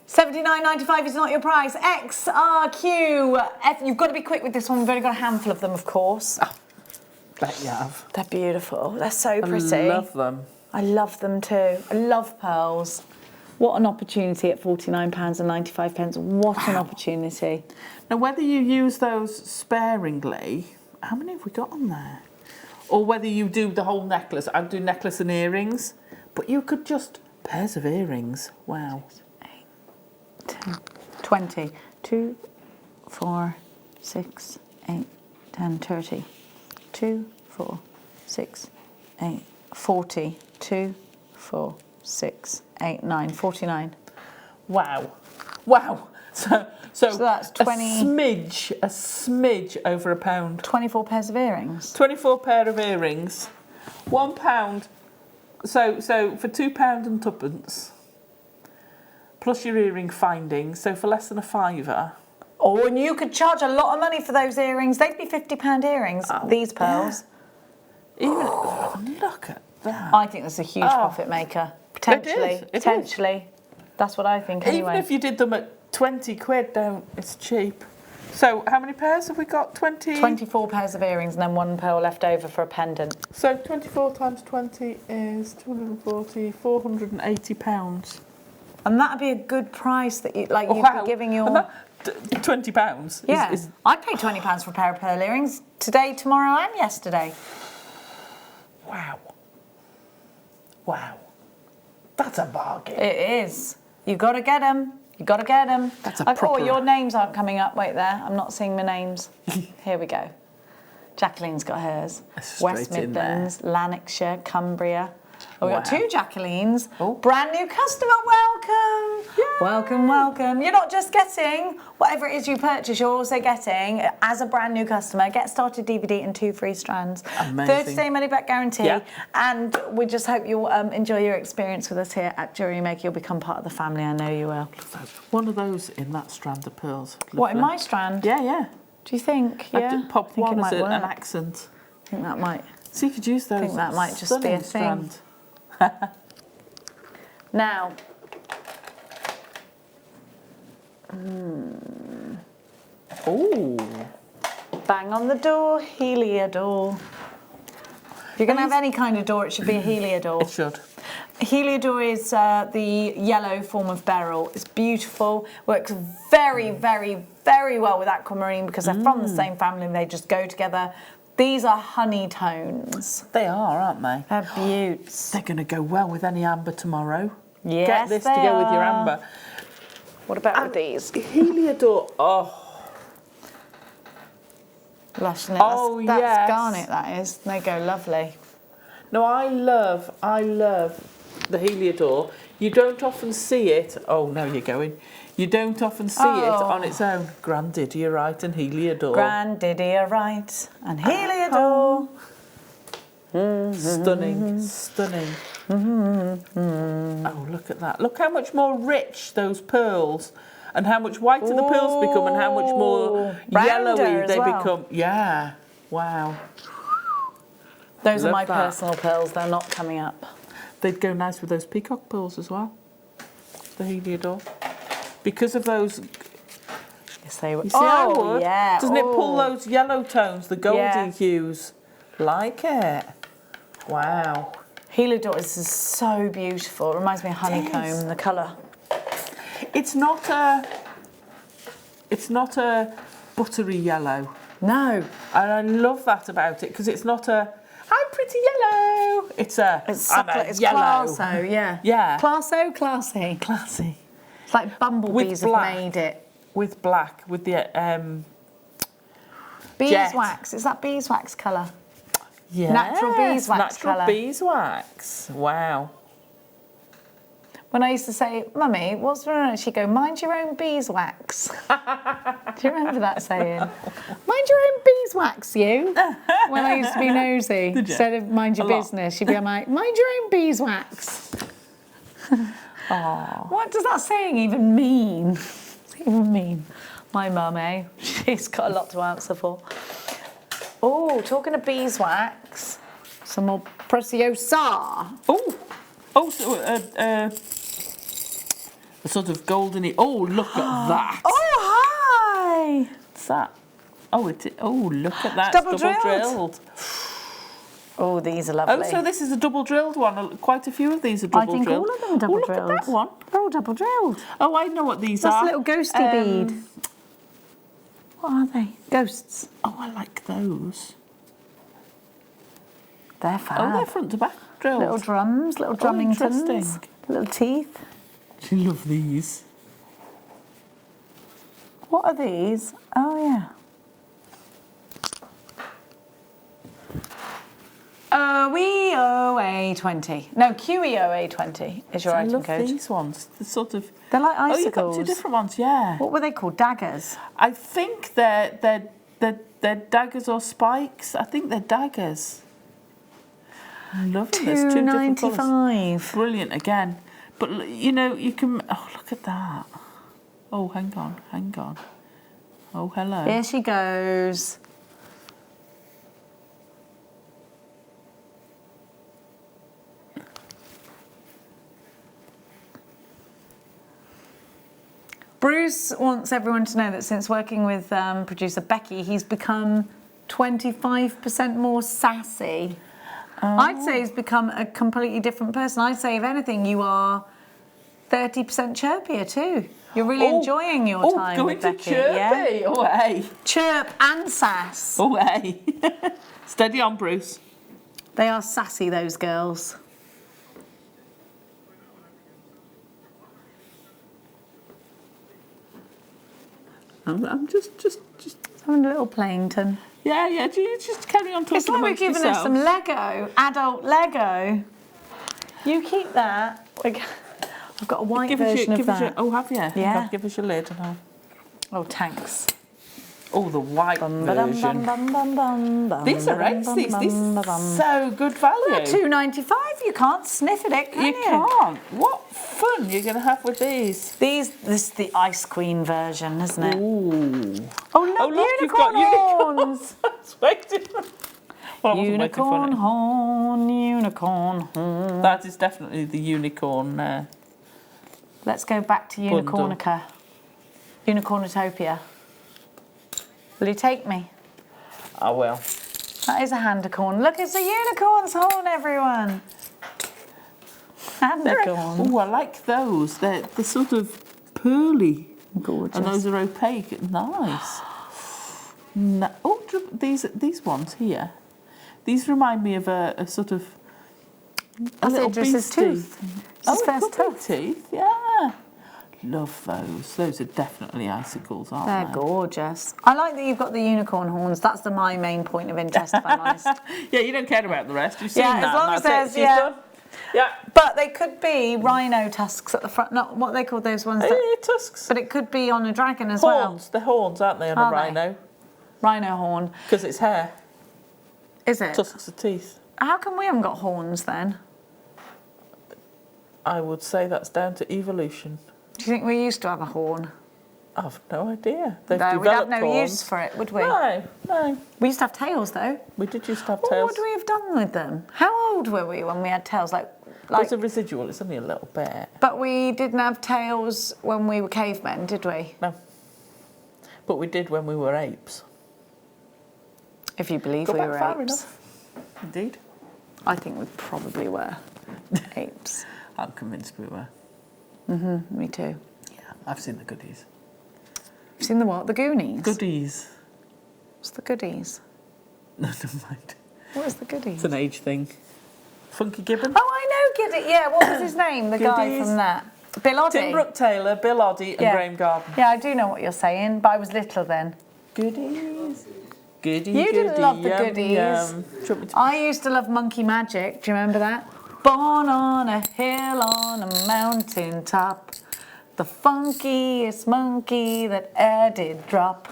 $79.95 is not your price. XRQ. You've got to be quick with this one. We've only got a handful of them, of course. Bet you have. They're beautiful. They're so pretty. I love them. I love them too. I love pearls. What an opportunity at £49.95. What an opportunity. Now, whether you use those sparingly, how many have we got on there? Or whether you do the whole necklace. I'd do necklace and earrings, but you could just pairs of earrings. Wow. 10, 20, 2, 4, 6, 8, 10, 30, 2, 4, 6, 8, 40, 2, 4, 6, 8, 9, 49. Wow. Wow. So that's 20. A smidge over £1. 24 pairs of earrings. 24 pair of earrings. £1. So for £2 and twopence. Plus your earring findings, so for less than a £5. Oh, and you could charge a lot of money for those earrings. They'd be £50 earrings, these pearls. Yeah. Even look at that. I think that's a huge profit maker. Potentially. It is. Potentially. That's what I think anyway. Even if you did them at 20 quid, it's cheap. So how many pairs have we got? 20? 24 pairs of earrings and then one pearl left over for a pendant. So 24 times 20 is 240, £480. And that'd be a good price that you'd be giving your... £20 Yeah, is... I'd pay £20 for a pair of pearl earrings today, tomorrow and yesterday. Wow. Wow. That's a bargain. It is. You got to get them. You got to get them. That's a proper... Oh, your names aren't coming up. Wait there. I'm not seeing my names. Here we go. Jacqueline's got hers. West Midlands, Lanarkshire, Cumbria. Oh, we've got 2 Jacquelines. Oh. Brand new customer, welcome. Yay. Welcome, welcome. You're not just getting whatever it is you purchase, you're also getting, as a brand new customer, Get Started DVD and 2 free strands. Amazing. 30-day money-back guarantee. Yeah. And we just hope you'll enjoy your experience with us here at Jewellery Maker. You'll become part of the family, I know you will. One of those in that strand of pearls. What, in my strand? Yeah, yeah. Do you think? Yeah. I did pop I think one it as might work. an accent. I think that might. So you could use those. I think that might just be a thing. Strand. Now, Ooh. bang on the door, Heliodor. If you're going to have any kind of door, it should be a Heliodor. It should. Heliodor is the yellow form of beryl. It's beautiful, works very, very, very well with aquamarine because they're from the same family and they just go together. These are honey tones. They are, aren't they? They're beauts. They're going to go well with any amber tomorrow. Yes, Get this to they go with your are. amber. What about with these? Heliodor. Oh. Lush, isn't it? Oh, that's yes. garnet, that is. They go lovely. No, I love the Heliodor. You don't often see it. Oh, now you're going. You don't often see it on its own. Grandidierite and Heliodor. Grandidierite and Heliodor. Stunning, stunning. Oh, look at that. Look how much more rich those pearls and how much whiter the pearls become and how much more yellowy they become. Yeah, wow. Those are my that. personal pearls. They're not coming up. They'd go nice with those peacock pearls as well. The Heliodor. Because of those. Yes, they would. You see, I would. Yeah. Doesn't it pull those yellow tones, the goldy Yeah. hues? Like it. Wow. Heliodor is so beautiful. It reminds me of honeycomb, the colour. It's not a buttery yellow. No. And I love that about it because it's not a I'm pretty yellow. It's I'm a it's yellow. classo, yeah. Yeah. Classo, classy. Classy. It's like Bumble Bees have made it. With black, with the Beeswax. Is that beeswax colour? yes, Natural beeswax natural colour. beeswax. Wow. When I used to say, Mummy, what's wrong? She'd go, mind your own beeswax. Do you remember that saying? Mind your own beeswax, you. When I used to be nosy. Instead of mind your business, she'd be like, mind your own beeswax. What does that saying even mean? What's it even mean? My mum, eh? She's got a lot to answer for. Oh, talking of beeswax, some more Preciosa. Oh, so a sort of goldeny. Oh, look at that. Oh, hi! What's that? Oh, look at that. Double It's drilled. Oh, these are lovely. Oh, so this is a double drilled one. Quite a few of these are double drilled. I think all of them are double look drilled. At that one. They're all double drilled. Oh, I know what these That's are. a little ghosty bead. What are they? Ghosts. Oh, I like those. They're fab. Oh, they're front to back drilled. Little drums, little drummingtons. interesting. Little teeth. I love these. What are these? Oh, yeah. QEOA20. No, QEOA20 is your I item love code. these ones. The sort of. They're like Oh, you've got icicles. two different ones, yeah. What were they called? Daggers? I think they're daggers or spikes. I think they're daggers. I love them. There's two different colours. $2.95. Brilliant again. But you know, you can. Oh, look at that. Oh, hang on. Oh, hello. Here she goes. Bruce wants everyone to know that since working with producer Becky, he's become 25% more sassy. I'd say he's become a completely different person. I'd say, if anything, you are 30% chirpier too. You're really enjoying your time with Becky. Chirpy. Yeah? Oh, hey. Chirp and sass. Oh, hey. Steady on, Bruce. They are sassy, those girls. I'm just Having a little playington. Yeah, you just carry on talking It's like we're amongst giving us some yourselves. Lego, adult Lego. You keep that. I've got a white version of that. Oh, have you? Yeah. Give us your lid. And Oh, thanks. oh, the white version. These These are ace. These so good value. $2.95. You can't sniff at it, can you? You can't. What fun you're going to have with these. This is the Ice Queen version, isn't it? Ooh. Oh, look, you've got unicorn horns. That's way different. Well, I wasn't making fun Unicorn of horn, unicorn horn. it. That is definitely the unicorn. Let's go back to Unicornica. Unicornitopia. Will you take me? I will. That is a handicorn. Look, it's a unicorn's horn, everyone. Handicorn. Oh, I like those. They're sort of pearly. Gorgeous. And those are opaque. Nice. Oh, these ones here. These remind me of a sort of a little Idris's beastie. tooth. It's his first could be tooth. teeth. Yeah. Love those. Those are definitely icicles, aren't They're they? gorgeous. I like that you've got the unicorn horns. That's my main point of interest, if I'm honest. Yeah, you don't care about the rest. You've seen Yeah, that. as long and as that's there's, it. She's done. Yeah. But they could be rhino tusks at the front, not what they call those ones. Tusks. But it could be on a dragon as Horns. They're horns, aren't they, on Are a they? rhino? Rhino horn. Because it's hair. Is it? Tusks are teeth. How come we haven't got horns then? I would say that's down to evolution. Do you think we used to have a horn? I've no idea. They've No, developed we'd have no horns. use for it, would we? No. We used to have tails though. We did used to have What tails. would we have done with them? How old were we when we had tails? It's a residual. It's only a little bit. But we didn't have tails when we were cavemen, did we? No. But we did when we were apes. If you believe Go we back were far apes. enough. Indeed. I think we probably were apes. I'm convinced we were. Me too. Yeah, I've seen the goodies. You've seen the what? The Goonies? Goodies. What's the goodies? No, never mind. What is the goodies? It's an age thing. Funky Gibbon. Oh, I know Giddy. Yeah, what was his name? The guy Goodies. from that. Bill Oddie. Tim Brooke Taylor, Bill Oddie and Yeah. Graham Garden. Yeah, I do know what you're saying, but I was little then. Goodies. Goody, You didn't goody, love the yum, goodies. yum. Do you want me to- I used to love Monkey Magic. Do you remember that? Born on a hill on a mountain top, the funkiest monkey that e'er did drop.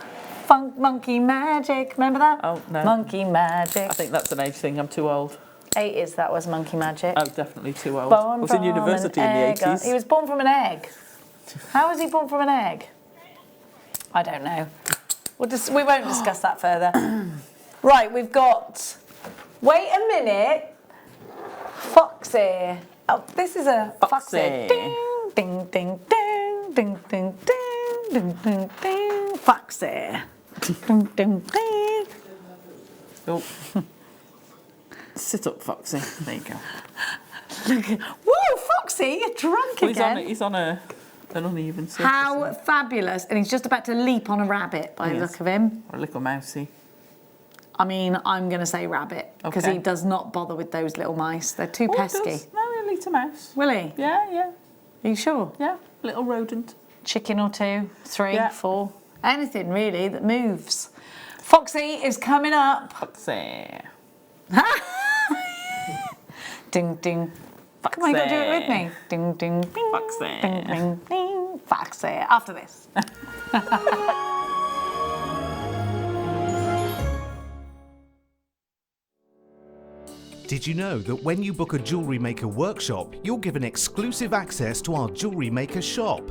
Monkey Magic. Remember that? Oh, no. Monkey Magic. I think that's an age thing. I'm too old. 80s, that was Monkey Magic. Oh, definitely too old. Born I was in from university an in the egg. 80s. He was born from an egg. How was he born from an egg? I don't know. We won't discuss that further. Right, we've got... Wait a minute. Foxy. Oh, this is a Foxy. Ding, ding, ding, ding, ding, ding, ding, ding, ding, ding. Foxy. Ding, ding, ding. Oh. Sit up, Foxy. There you go. Whoa, Foxy, you're drunk Well, again. he's on an uneven surface. How fabulous. And he's just about to leap on a rabbit by the Yes. look of him. Or a little mousey. I mean, I'm going to say rabbit because Okay. he does not bother with those little mice. They're too Oh, he pesky. does. No, he'll eat a mouse. Will he? Yeah. Are you sure? Yeah, little rodent. Chicken or two, 3, Yeah. 4. Anything really that moves. Foxy is coming up. Foxy. Ding, ding. Come on, you got to do it with me. Ding, ding, ding. Foxy. Ding, ding, ding. Foxy. After this. Did you know that when you book a Jewellery Maker workshop, you're given exclusive access to our Jewellery Maker shop?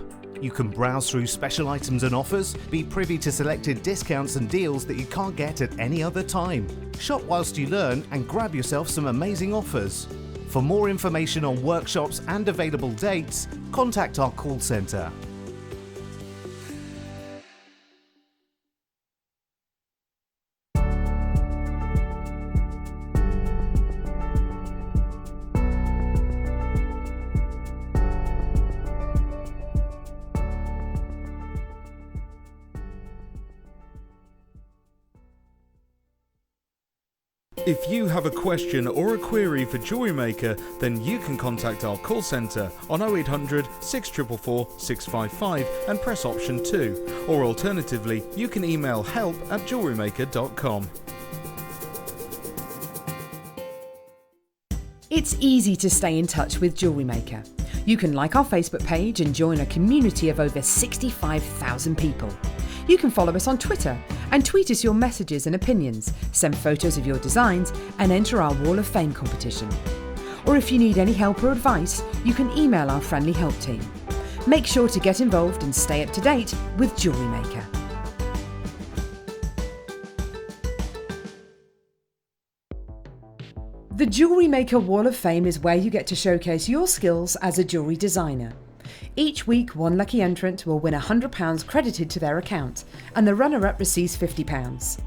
You can browse through special items and offers, be privy to selected discounts and deals that you can't get at any other time. Shop whilst you learn and grab yourself some amazing offers. For more information on workshops and available dates, contact our call centre. If you have a question or a query for Jewellery Maker, then you can contact our call centre on 0800 644 655 and press option 2. Or alternatively, you can email help@jewellerymaker.com. It's easy to stay in touch with Jewellery Maker. You can like our Facebook page and join a community of over 65,000 people. You can follow us on Twitter and tweet us your messages and opinions, send photos of your designs and enter our Wall of Fame competition. Or if you need any help or advice, you can email our friendly help team. Make sure to get involved and stay up to date with Jewellery Maker. The Jewellery Maker Wall of Fame is where you get to showcase your skills as a jewellery designer. Each week, one lucky entrant will win £100 credited to their account, and the runner-up receives £50.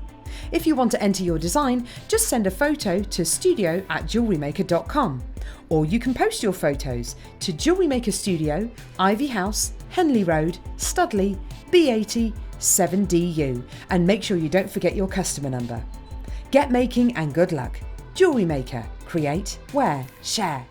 If you want to enter your design, just send a photo to studio@jewellerymaker.com, or you can post your photos to Jewellery Maker Studio, Ivy House, Henley Road, Studley, B80 7DU, and make sure you don't forget your customer number. Get making and good luck. Jewellery Maker. Create, wear, share.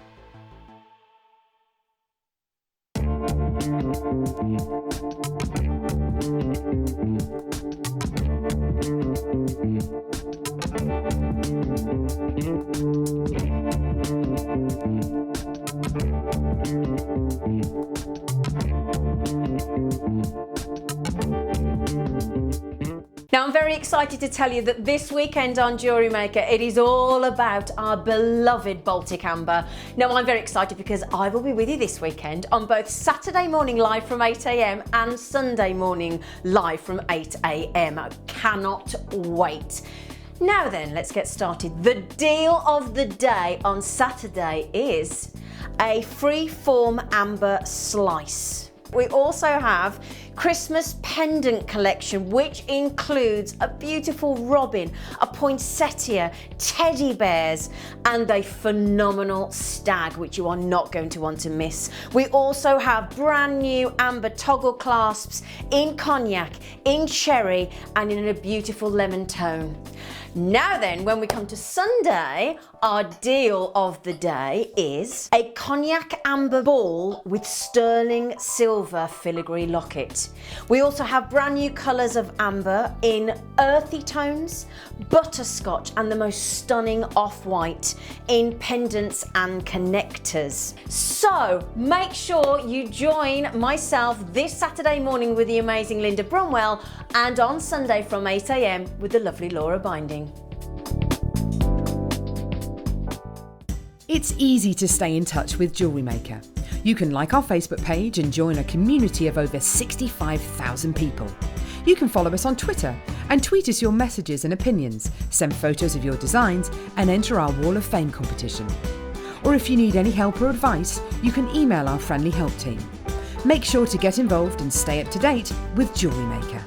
Now, I'm very excited to tell you that this weekend on Jewellery Maker, it is all about our beloved Baltic Amber. Now, I'm very excited because I will be with you this weekend on both Saturday morning live from 8 a.m. and Sunday morning live from 8 a.m. I cannot wait. Now then, let's get started. The deal of the day on Saturday is a free-form amber slice. We also have Christmas pendant collection, which includes a beautiful robin, a poinsettia, teddy bears, and a phenomenal stag, which you are not going to want to miss. We also have brand new amber toggle clasps in cognac, in cherry, and in a beautiful lemon tone. Now then, when we come to Sunday, our deal of the day is a cognac amber ball with sterling silver filigree locket. We also have brand new colours of amber in earthy tones, butterscotch, and the most stunning off-white in pendants and connectors. So make sure you join myself this Saturday morning with the amazing Linda Bromwell, and on Sunday from 8 a.m. with the lovely Laura Binding. It's easy to stay in touch with Jewellery Maker. You can like our Facebook page and join a community of over 65,000 people. You can follow us on Twitter and tweet us your messages and opinions, send photos of your designs, and enter our Wall of Fame competition. Or if you need any help or advice, you can email our friendly help team. Make sure to get involved and stay up to date with Jewellery Maker.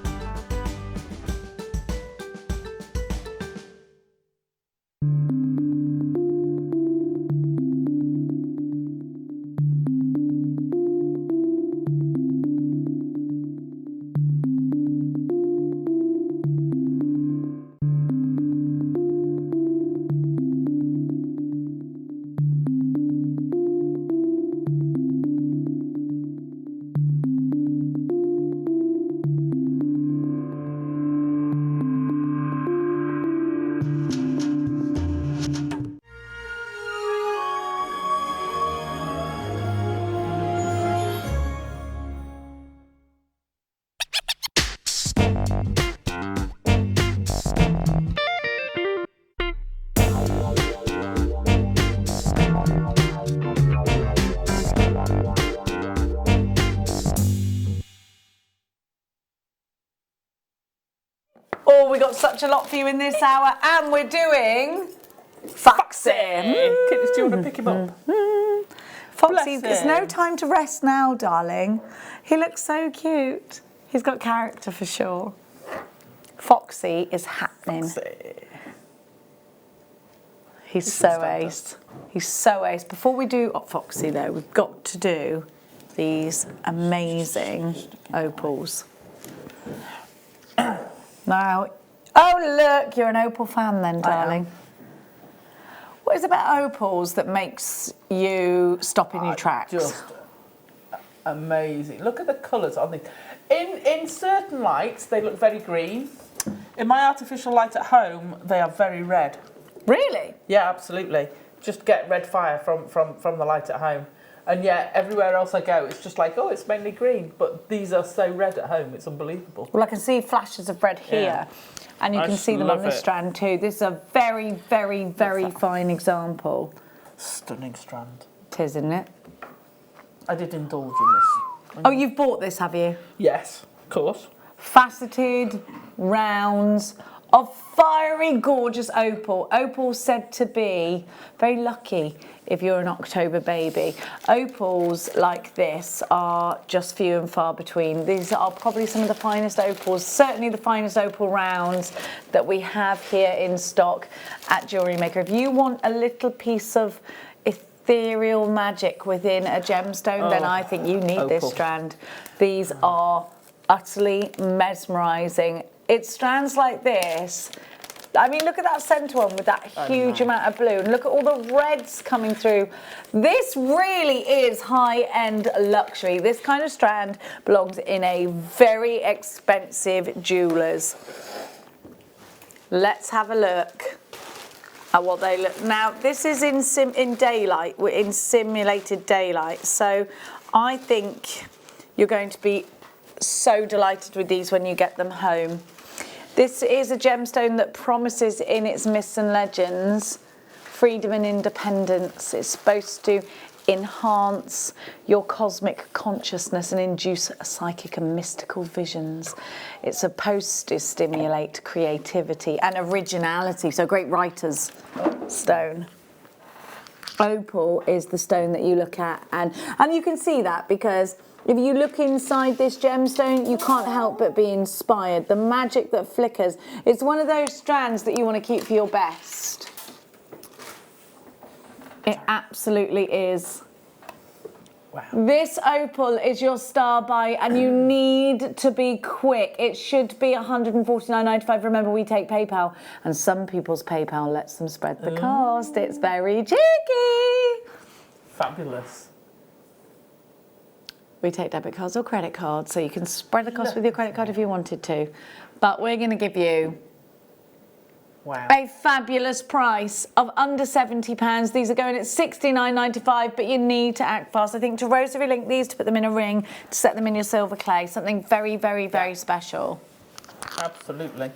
Oh, we got such a lot for you in this hour, and we're doing Foxy. Do you want to pick him up? Foxy, Bless there's him. no time to rest now, darling. He looks so cute. He's got character for sure. Foxy is happening. He's so ace. He's so ace. Before we do Foxy, though, we've got to do these amazing opals. Now, oh look, you're an opal fan then, darling. What is it about opals that makes you stop in your tracks? Just amazing. Look at the colours on these. In certain lights, they look very green. In my artificial light at home, they are very red. Really? Yeah, absolutely. Just get red fire from the light at home. And yet, everywhere else I go, it's just like, oh, it's mainly green. But these are so red at home, it's unbelievable. Well, I can see flashes of red here, and you can see them on this strand too. This is a very, very, very fine example. Stunning strand. It is, isn't it? I did indulge in this. Oh, you've bought this, have you? Yes, of course. Faceted rounds of fiery, gorgeous opal. Opal's said to be very lucky if you're an October baby. Opals like this are just few and far between. These are probably some of the finest opals, certainly the finest opal rounds that we have here in stock at Jewellery Maker. If you want a little piece of ethereal magic within a gemstone, then I think you need this strand. These are utterly mesmerising. It's strands like this. I mean, look at that centre one with that huge amount of blue. And look at all the reds coming through. This really is high-end luxury. This kind of strand belongs in a very expensive jeweller's. Let's have a look at what they look. Now, this is in daylight. We're in simulated daylight. So I think you're going to be so delighted with these when you get them home. This is a gemstone that promises in its myths and legends freedom and independence. It's supposed to enhance your cosmic consciousness and induce psychic and mystical visions. It's supposed to stimulate creativity and originality, so great writer's stone. Opal is the stone that you look at, and you can see that because if you look inside this gemstone, you can't help but be inspired. The magic that flickers, it's one of those strands that you want to keep for your best. It absolutely is. Wow. This opal is your star buy, and you need to be quick. It should be $149.95. Remember, we take PayPal, and some people's PayPal lets them spread the cost. It's very cheeky. Fabulous. We take debit cards or credit cards, so you can spread the cost with your credit card if you wanted to. But we're going to give you a fabulous price of under £70. These are going at $69.95, but you need to act fast. I think to rosary link these to put them in a ring, to set them in your silver clay. Something very, very, very special. Absolutely.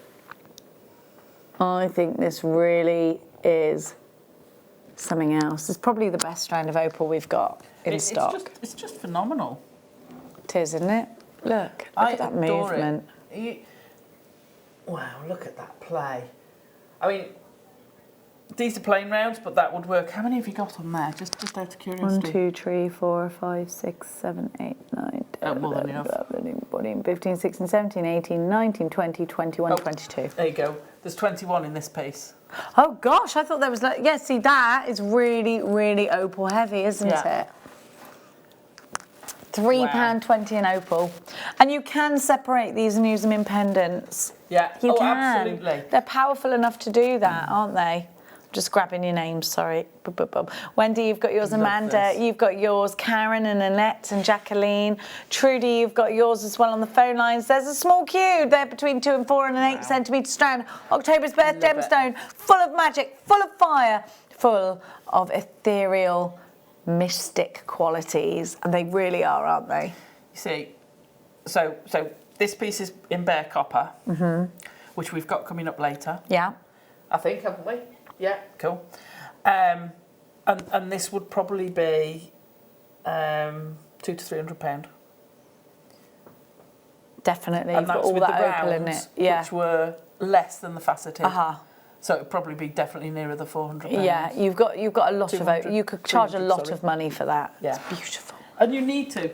I think this really is something else. It's probably the best strand of opal we've got in stock. It's just phenomenal. It is, isn't it? Look at that movement. Wow, look at that play. I mean, these are plain rounds, but that would work. How many have you got on there? Just out of curiosity. 1, 2, 3, 4, 5, 6, 7, 8, 9, 10, more than 11, enough. 12, 14, 15, 16, 17, 18, 19, 20, 21, 22. There you go. There's 21 in this piece. Oh gosh, I thought there was like, yeah, see that is really, really opal heavy, isn't it? £3.20 an opal. And you can separate these and use them in pendants. Yeah, You can. absolutely. They're powerful enough to do that, aren't they? Just grabbing your names, sorry. Wendy, you've got yours. Love Amanda, this. you've got yours. Karen and Annette and Jacqueline. Trudy, you've got yours as well on the phone lines. There's a small queue there between 2 and 4 and an 8 centimetre strand. October's birth gemstone, full of magic, full of fire, full of ethereal, mystic qualities. And they really are, aren't they? You see, so this piece is in bare copper, which we've got coming up later. Yeah. I think, haven't we? Yeah, cool. And this would probably be £200 to £300. Definitely. And You've got that's all with that the opal in rounds, it. Yeah. which were less than the faceted. Uh-huh. So it would probably be definitely nearer the £400. Yeah, you've got a lot of 200, you could charge a 300, lot sorry. of money for that. Yeah. It's beautiful. And you need to.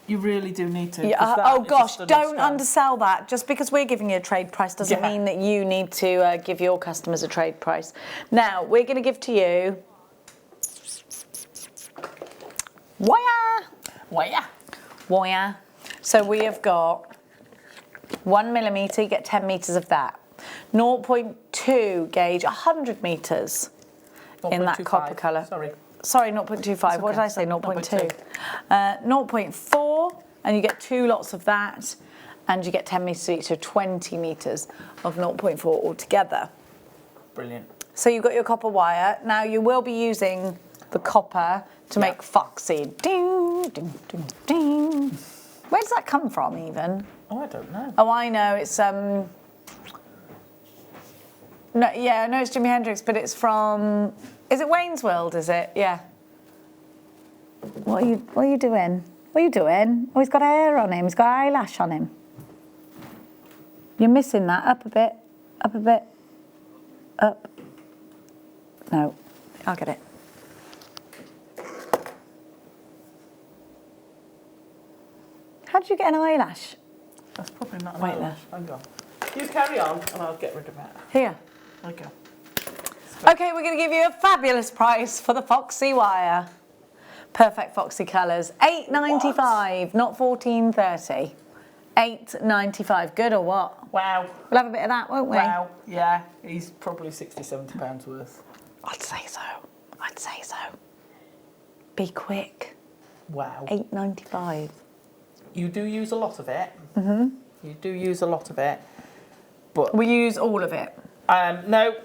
You really do need to. Yeah. 'cause that Oh is a gosh, stunning don't strand. undersell that. Just because we're giving you a trade price doesn't Yeah. mean that you need to give your customers a trade price. Now we're going to give to you. Wire. Wire. Wire. So we have got 1 millimetre. You get 10 metres of that. 0.2 gauge, 100 metres in that 0.25, copper colour. Sorry, 0.25. What did I say? 0.2. 0.4, and you get 2 lots of that, and you get 10 metres each, so 20 metres of 0.4 altogether. Brilliant. So you've got your copper wire. Now you will be using the copper to make foxy. Ding, ding, ding, ding. Where does that come from, even? Oh, I don't know. Oh, I know. It's No, yeah, I know it's Jimi Hendrix, but it's from. Is it Wayne's World? Is it? Yeah. What are you doing? What are you doing? Oh, he's got hair on him. He's got eyelash on him. You're missing that. Up a bit. Up a bit. Up. No, I'll get it. How did you get an eyelash? That's probably not an Wait eyelash. Hang on. You carry on, and I'll get rid of it. Here. Okay. Okay, we're going to give you a fabulous price for the Foxy wire. Perfect Foxy colours. $8.95, not $14.30. $8.95. Good or what? Wow. We'll have a bit of that, won't we? Wow. Yeah, he's probably £60-70 worth. I'd say so. I'd say so. Be quick. Wow. $8.95. You do use a lot of it. Mm-hmm. You do use a lot of it. But We use all of it. no.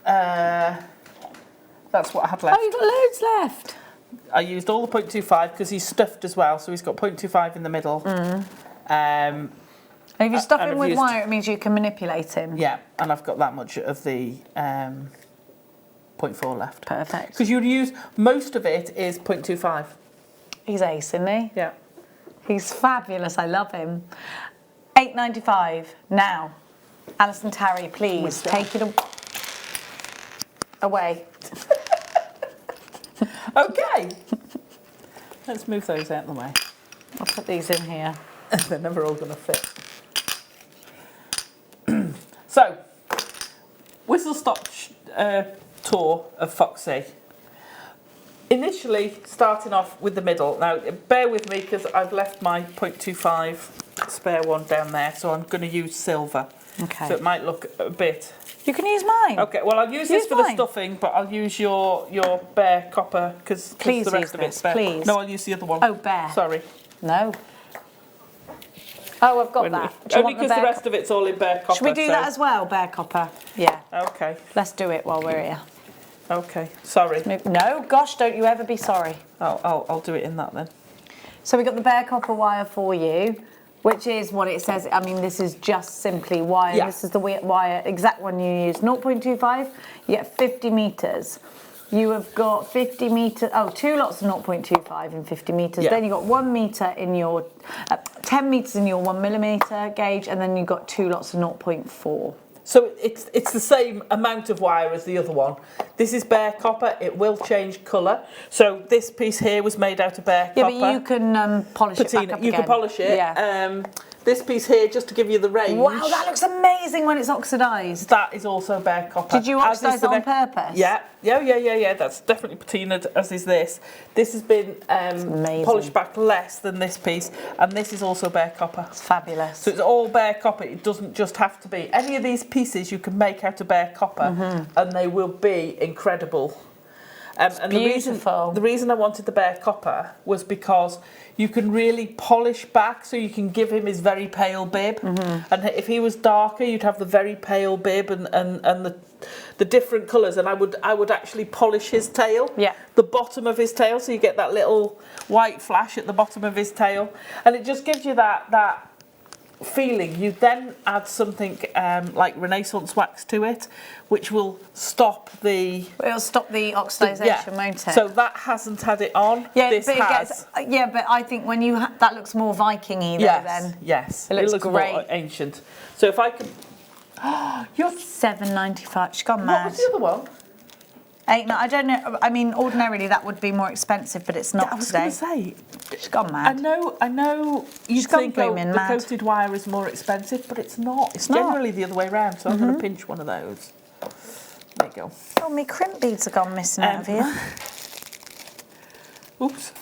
That's what I had left. Oh, you've got loads left. I used all the 0.25 because he's stuffed as well, so he's got 0.25 in the middle. And if you stuff And him I've with used- wire, it means you can manipulate him. Yeah, and I've got that much of the 0.4 left. Perfect. Because you'd use, most of it is 0.25. He's ace, isn't he? Yeah. He's fabulous. I love him. £8.95. Now, Alison Tarry, please take it away. Okay. Let's move those out of the way. I'll put these in here. They're never all going to fit. So, whistle-stop tour of Foxy. Initially, starting off with the middle. Now, bear with me because I've left my 0.25 spare one down there, so I'm going to use silver. Okay. So it might look a bit... You can use mine. Okay, well, I'll use this for the stuffing, but I'll use your bare copper because the Please rest use of it's this, bare. please. No, I'll use the other one. Oh, bare. Sorry. No. Oh, I've got that. Do you Only want because the rest of it's all in bare copper. Should we do that as well, bare copper? Yeah. Okay. Let's do it while we're here. Okay. Sorry. No, gosh, don't you ever be sorry. I'll do it in that then. So we got the bare copper wire for you, which is what it says. I mean, this is just simply wire. Yeah. This is the wire, exact one you use. 0.25, you get 50 metres. You have got 50 metres, 2 lots of 0.25 in 50 metres. Yeah. Then you've got 1 metre in your, 10 metres in your 1mm gauge, and then you've got 2 lots of 0.4. So it's the same amount of wire as the other one. This is bare copper. It will change colour. So this piece here was made out of bare copper. Yeah, but you can polish it back up You again. can polish it. Yeah. This piece here, just to give you the range. Wow, that looks amazing when it's oxidised. That is also bare copper. Did you As is oxidise the it on purpose? Yeah. That's definitely patinaed, as is this. This has been polished back less than this piece, and this is also bare copper. It's fabulous. So it's all bare copper. It doesn't just have to be. Any of these pieces you can make out of bare copper, and they will be incredible. And beautiful. The reason I wanted the bare copper was because you can really polish back, so you can give him his very pale bib. And if he was darker, you'd have the very pale bib and the different colours. And I would actually polish his tail, the bottom of his tail, so you get that little white flash at the bottom of his tail, and it just gives you that feeling. You then add something like Renaissance wax to it, which will stop the... It'll stop the oxidisation, won't it? So that hasn't had it on. Yeah, this but has. but I think when you that looks more Viking-y then. Yes, It looks great. great. More ancient. So if I can... You're... £7.95. She's gone What mad. was the other one? I don't know. I mean, ordinarily that would be more expensive, but it's not I was today. going to say... She's gone mad. I know you She's gone think blooming the mad. coated wire is more expensive, but it's not. It's not. generally the other way around, so I'm going to pinch one of those. There you go. Oh, my crimp beads have gone missing out of here. Oops.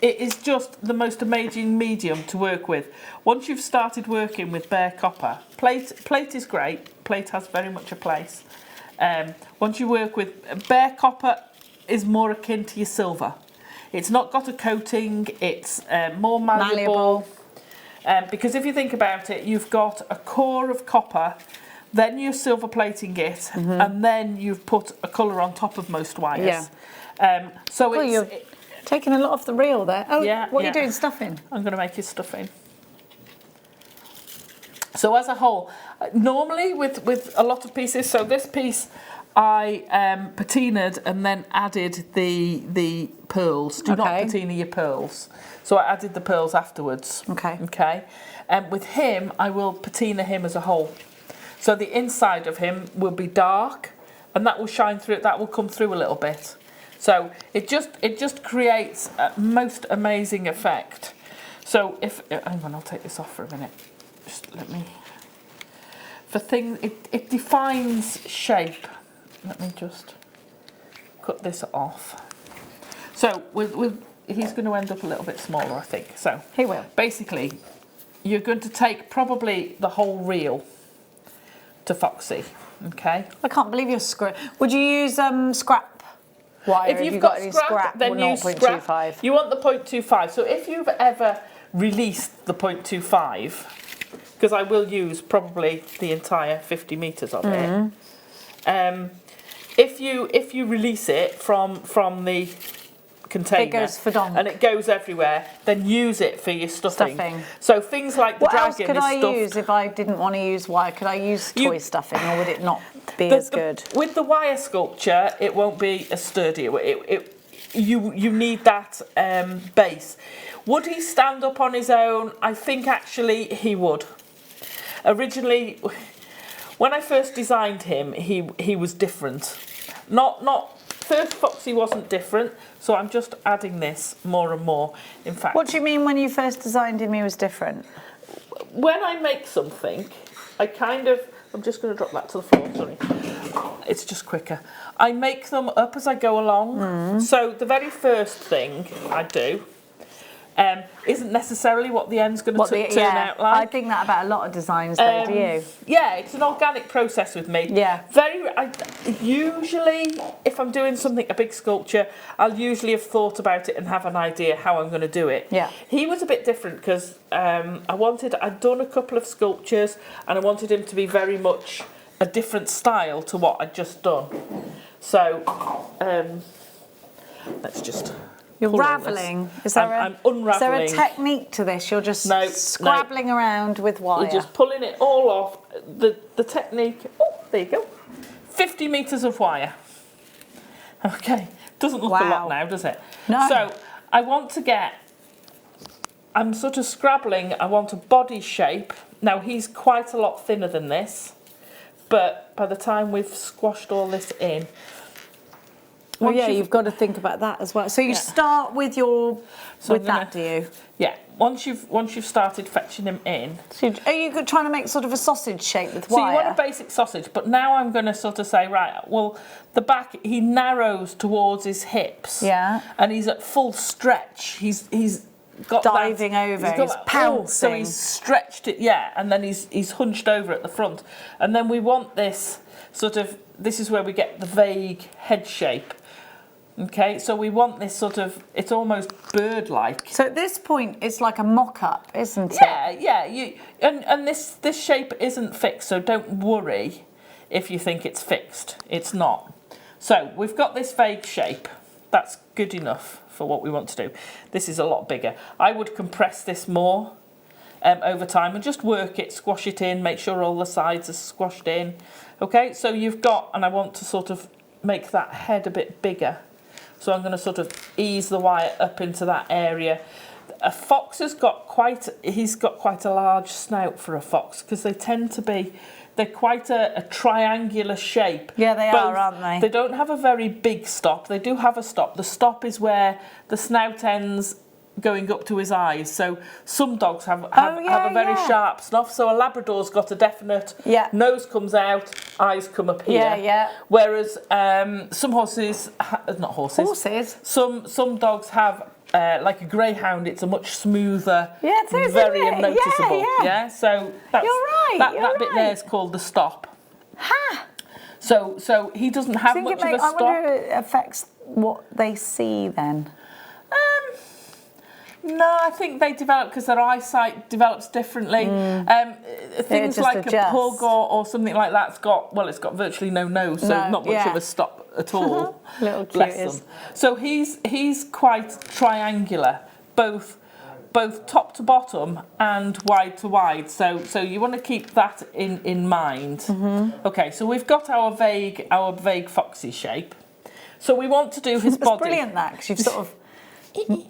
It is just the most amazing medium to work with. Once you've started working with bare copper, plate is great. Plate has very much a place. Once you work with bare copper, is more akin to your silver. It's not got a coating. It's more malleable. Because if you think about it, you've got a core of copper, then you're silver plating it, and then you've put a colour on top of most wires. So Well, you're taking a lot off the reel there. Oh, Yeah, what are yeah. you doing? Stuffing? I'm going to make his stuffing. So as a whole, normally with a lot of pieces, so this piece I patinaed and then added the pearls. Do not patina your pearls. So I added the pearls afterwards. Okay. And with him, I will patina him as a whole. So the inside of him will be dark, and that will shine through. That will come through a little bit. So it just creates a most amazing effect. So hang on, I'll take this off for a minute. Just let me. For things, it defines shape. Let me just cut this off. So he's going to end up a little bit smaller, I think. So He will. Basically, you're going to take probably the whole reel to Foxy. Okay. I can't believe you're Would you use scrap wire? If you've got got any scrap, then use scrap. 0.25. You want the 0.25. So if you've ever released the 0.25, because I will use probably the entire 50 metres of it. If you release it from the container. It goes for donk. And it goes everywhere. Then use it for your stuffing. So things like the What else dragon could is I stuffed. use if I didn't want to use wire? Could I use toy stuffing, or would it not be as good? With the wire sculpture, it won't be as sturdy. You need that base. Would he stand up on his own? I think actually he would. Originally, when I first designed him, he was different. Not first Foxy wasn't different, so I'm just adding this more and more. In fact, What do you mean when you first designed him he was different? when I make something, I kind of, I'm just going to drop that to the floor, sorry. It's just quicker. I make them up as I go along. So the very first thing I do isn't necessarily what the end's going to turn out like. I think that about a lot of designs though, do you? Yeah, it's an organic process with me. Yeah. Usually, if I'm doing something, a big sculpture, I'll usually have thought about it and have an idea how I'm going to do it. Yeah. He was a bit different because I'd done a couple of sculptures and I wanted him to be very much a different style to what I'd just done. So, let's just... You're pull all ravelling. this. I'm unravelling. Is there a technique to this? You're just No, scrabbling around with wire. You're just pulling it all off. The technique, oh, there you go. 50 metres of wire. Okay, doesn't look a lot now, does it? No. So I want to I'm sort of scrabbling, I want a body shape. Now he's quite a lot thinner than this, but by the time we've squashed all this in, Oh yeah, you've got to think about that as well. So you start with your that, do you? Yeah. Once you've started fetching him in. So are you trying to make sort of a sausage shape with wire? So you want a basic sausage, but now I'm going to sort of say, right, well, the back, he narrows towards his hips. Yeah. And he's at full stretch. He's got diving over, he's pouncing. So he's stretched it, yeah, and then he's hunched over at the front. And then we want this sort of, this is where we get the vague head shape. Okay, so we want this sort of, it's almost bird-like. So at this point, it's like a mock-up, isn't it? Yeah. And this shape isn't fixed, so don't worry if you think it's fixed. It's not. So we've got this vague shape. That's good enough for what we want to do. This is a lot bigger. I would compress this more over time and just work it, squash it in, make sure all the sides are squashed in. Okay, so you've got, and I want to sort of make that head a bit bigger. So I'm going to sort of ease the wire up into that area. A fox he's got quite a large snout for a fox because they tend to be, they're quite a triangular shape. Yeah, they are, aren't they? They don't have a very big stop. They do have a stop. The stop is where the snout ends going up to his eyes. So some dogs have a very sharp snout. So a Labrador's got a definite nose comes out, eyes come up here. Yeah. Whereas some horses, not horses. Horses? Some dogs have like a greyhound. It's a much smoother, it is, very isn't it? unnoticeable. Yeah. So that's, you're right. That bit there is called the stop. Ha! So he doesn't have much of a stop. I wonder if it affects what they see then. No, I think they develop because their eyesight develops differently. Things like adjusts. a pug or something like that's got virtually no nose, so not much of a stop at all. Little Bless cuties. them. So he's quite triangular, both top to bottom and wide to wide. So you want to keep that in mind. Okay, so we've got our vague foxy shape. So we want to do his body. It's brilliant that because you've sort of.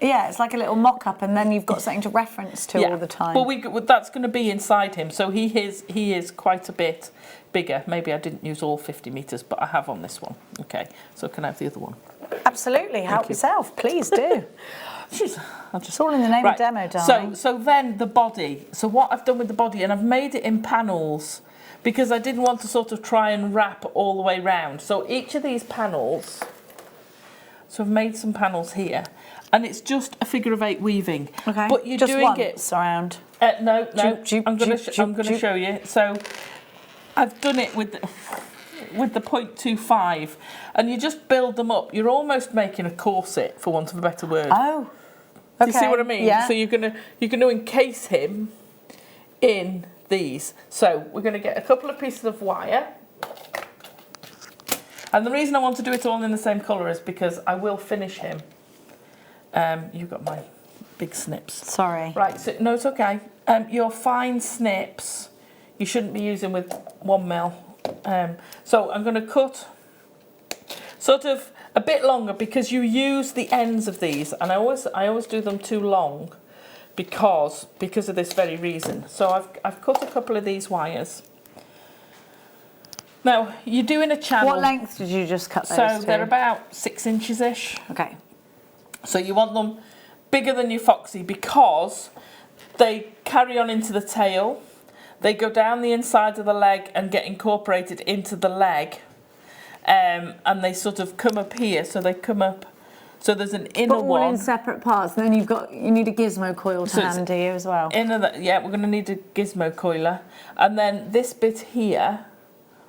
Yeah, it's like a little mock-up, and then you've got something to reference to all the time. Well, that's going to be inside him, so he is quite a bit bigger. Maybe I didn't use all 50 metres, but I have on this one. Okay, so can I have the other one? Absolutely, help yourself, please do. It's all in the name of demo, darling. So then the body. So what I've done with the body, and I've made it in panels because I didn't want to sort of try and wrap all the way round. So each of these panels. So I've made some panels here. And it's just a figure of 8 weaving. Okay. But you're just doing once around. No. I'm going to show you. So I've done it with the 0.25, and you just build them up. You're almost making a corset, for want of a better word. Oh. Okay. Do you see what I mean? Yeah. So you're gonna encase him in these. So we're going to get a couple of pieces of wire. And the reason I want to do it all in the same colour is because I will finish him You've got my big snips. Sorry. Right, so no, it's okay. Your fine snips, you shouldn't be using with 1 mil. So I'm going to cut sort of a bit longer because you use the ends of these, and I always do them too long because of this very reason. So I've cut a couple of these wires. Now you're doing a channel. What length did you just cut those So to? they're about 6 inches ish. Okay. So you want them bigger than your foxy because they carry on into the tail. They go down the inside of the leg and get incorporated into the leg. And they sort of come up here. So they come up. So there's an inner but all one. in separate parts. Then you need a gizmo coil to hand, do you, as well? Yeah, we're going to need a gizmo coiler. And then this bit here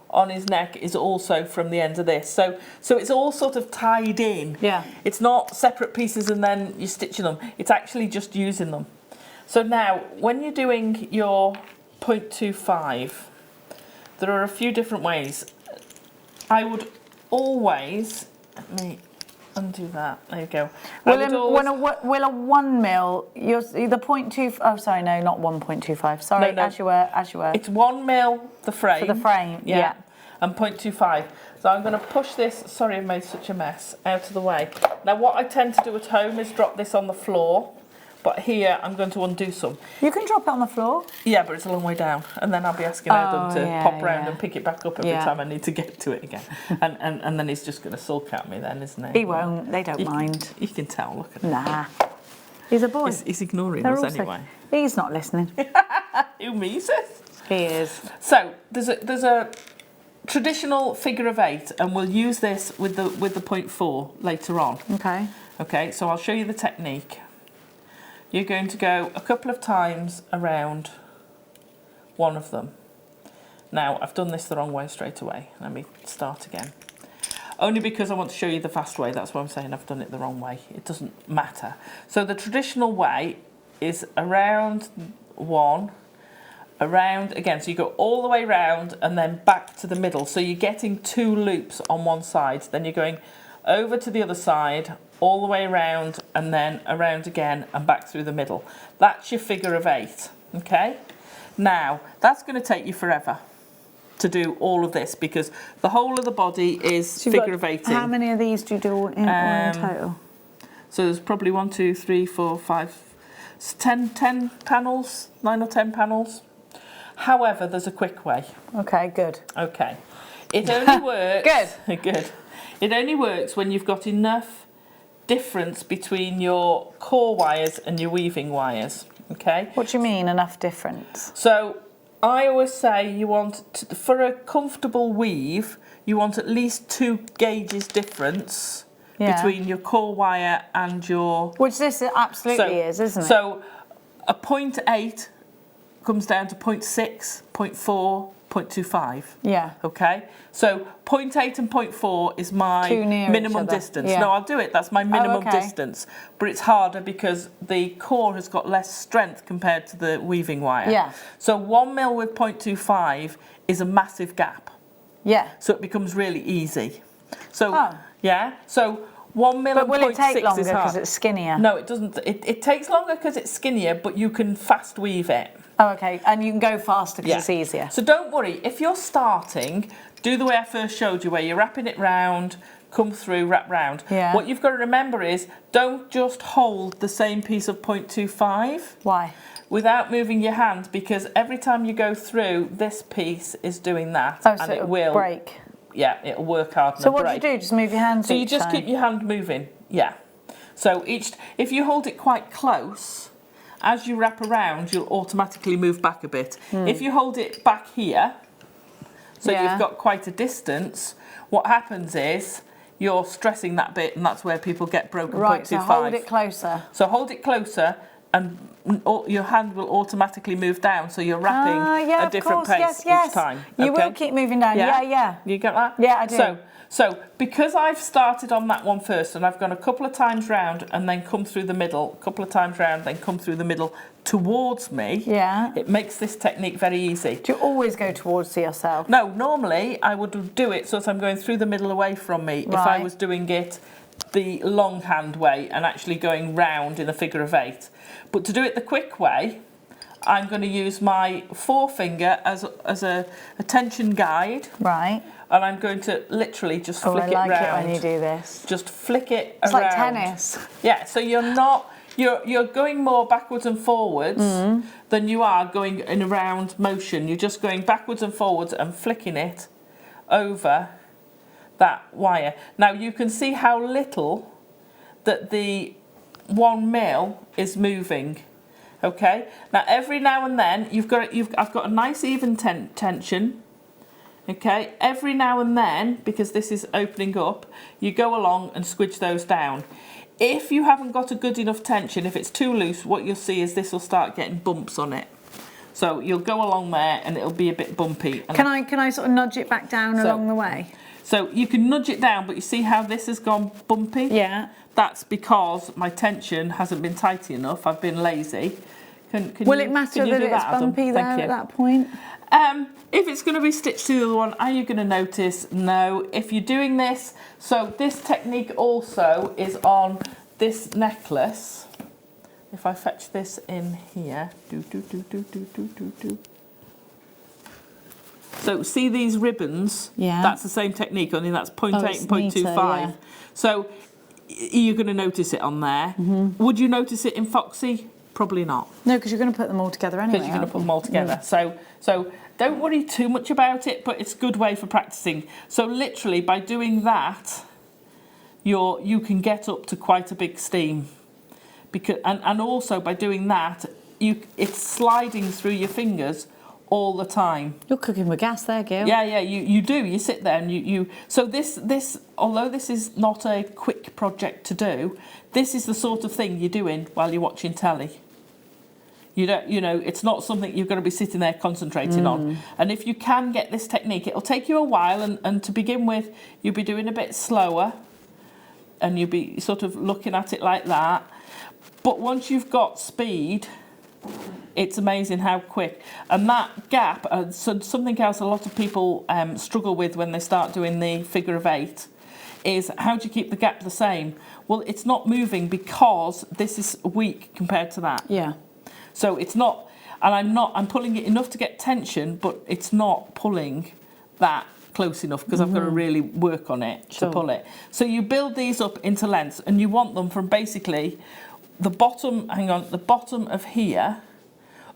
on his neck is also from the end of this. So it's all sort of tied in. Yeah. It's not separate pieces and then you're stitching them. It's actually just using them. So now, when you're doing your 0.25, there are a few different ways. I would always, let me undo that. There you go. Will a 1 mil, the 0.2, oh sorry, no, not 1.25, sorry, No. as you were. It's 1 mil the frame. For the frame, yeah. And 0.25. So I'm going to push this, sorry I've made such a mess, out of the way. Now what I tend to do at home is drop this on the floor, but here I'm going to undo some. You can drop it on the floor. Yeah, but it's a long way down, and then I'll be asking Adam to pop round and pick it back up every time I need to get to it again. and then he's just going to sulk at me then, isn't he? He won't, they don't mind. You can tell, look at him. Nah. He's a boy. He's ignoring They're us also- anyway. He's not listening. Who, me, sis? He is. So there's a traditional figure of 8, and we'll use this with the 0.4 later on. Okay. Okay, so I'll show you the technique. You're going to go a couple of times around one of them. Now, I've done this the wrong way straight away. Let me start again. Only because I want to show you the fast way. That's why I'm saying I've done it the wrong way. It doesn't matter. So the traditional way is around one, around again. So you go all the way round and then back to the middle. So you're getting 2 loops on one side. Then you're going over to the other side, all the way around, and then around again and back through the middle. That's your figure of 8, okay? Now, that's going to take you forever to do all of this because the whole of the body is figure of 8. How many of these do you do in total? So there's probably 1, 2, 3, 4, 5, 10 panels, 9 or 10 panels. However, there's a quick way. Okay, good. Okay. It only works... Good. Good. It only works when you've got enough difference between your core wires and your weaving wires, okay? What do you mean, enough difference? So I always say you want, for a comfortable weave, you want at least 2 gauges difference between your core wire and your... Which this absolutely is, isn't it? So a 0.8 comes down to 0.6, 0.4, 0.25. Yeah. Okay? So 0.8 and 0.4 is my minimum distance. Yeah. No, I'll do it. That's my minimum distance. But it's harder because the core has got less strength compared to the weaving wire. Yeah. So 1 mil with 0.25 is a massive gap. Yeah. So it becomes really easy. So, yeah. So 1 mil But and 0.6 is hard. will it take longer because it's skinnier? No, it doesn't. It takes longer because it's skinnier, but you can fast weave it. Oh, okay. And you can go faster because it's easier. So don't worry. If you're starting, do the way I first showed you, where you're wrapping it round, come through, wrap round. Yeah. What you've got to remember is don't just hold the same piece of 0.25. Why? Without moving your hand, because every time you go through, this piece is doing that, Oh, and so it will break. Yeah, it'll work hard and So what break. do you do? Just move your hands. So you each just time? keep your hand moving. Yeah. So if you hold it quite close, as you wrap around, you'll automatically move back a bit. If you hold it back here, so you've got quite a distance, what happens is you're stressing that bit, and that's where people get broken 0.25. Right, so hold it closer. So hold it closer, and your hand will automatically move down, so you're wrapping a different pace each time. You will keep moving down. Yeah. You get that? Yeah, I do. So because I've started on that one first, and I've gone a couple of times round and then come through the middle, a couple of times round, then come through the middle towards me, Yeah. it makes this technique very easy. Do you always go towards yourself? No, normally I would do it so that I'm going through the middle away from me if I Right. was doing it the long hand way and actually going round in a figure of 8. But to do it the quick way, I'm going to use my forefinger as a tension guide, Right. and I'm going to literally just Oh, flick I it like round. it when you do this. Just flick it It's around. like tennis. Yeah, so you're going more backwards and forwards than you are going in a round motion. You're just going backwards and forwards and flicking it over that wire. Now you can see how little that the 1 mil is moving. Okay. Now every now and then I've got a nice even tension. Okay. Every now and then, because this is opening up, you go along and squidge those down. If you haven't got a good enough tension, if it's too loose, what you'll see is this will start getting bumps on it. So you'll go along there and it'll be a bit bumpy. And Can I sort of nudge it back down along the way? so you can nudge it down, but you see how this has gone bumpy? Yeah. That's because my tension hasn't been tight enough. I've been lazy. Will it matter that it's bumpy there at that point? If it's going to be stitched to the other one, are you going to notice? No. If you're doing this, so this technique also is on this necklace. If I fetch this in here, So see these ribbons? Yeah. That's the same technique, only that's 0.8 it's and 0.25. neater, yeah. So you're going to notice it on there. Would you notice it in Foxy? Probably not. No, because you're going to put them all together anyway. Because you're going to put them all together. So don't worry too much about it, but it's a good way for practicing. So literally by doing that, you can get up to quite a big steam. Because and also by doing that, it's sliding through your fingers all the time. You're cooking with gas there, Gil. Yeah, you do. You sit there and you. So this, although this is not a quick project to do, this is the sort of thing you're doing while you're watching telly. It's not something you're going to be sitting there concentrating on. And if you can get this technique, it'll take you a while. And to begin with, you'll be doing a bit slower, and you'll be sort of looking at it like that. But once you've got speed, it's amazing how quick. And that gap, something else a lot of people struggle with when they start doing the figure of 8, is how do you keep the gap the same? Well, it's not moving because this is weak compared to that. Yeah. So it's not, and I'm pulling it enough to get tension, but it's not pulling that close enough because I've got to really work on it to pull it. So you build these up into lengths, and you want them from basically the bottom of here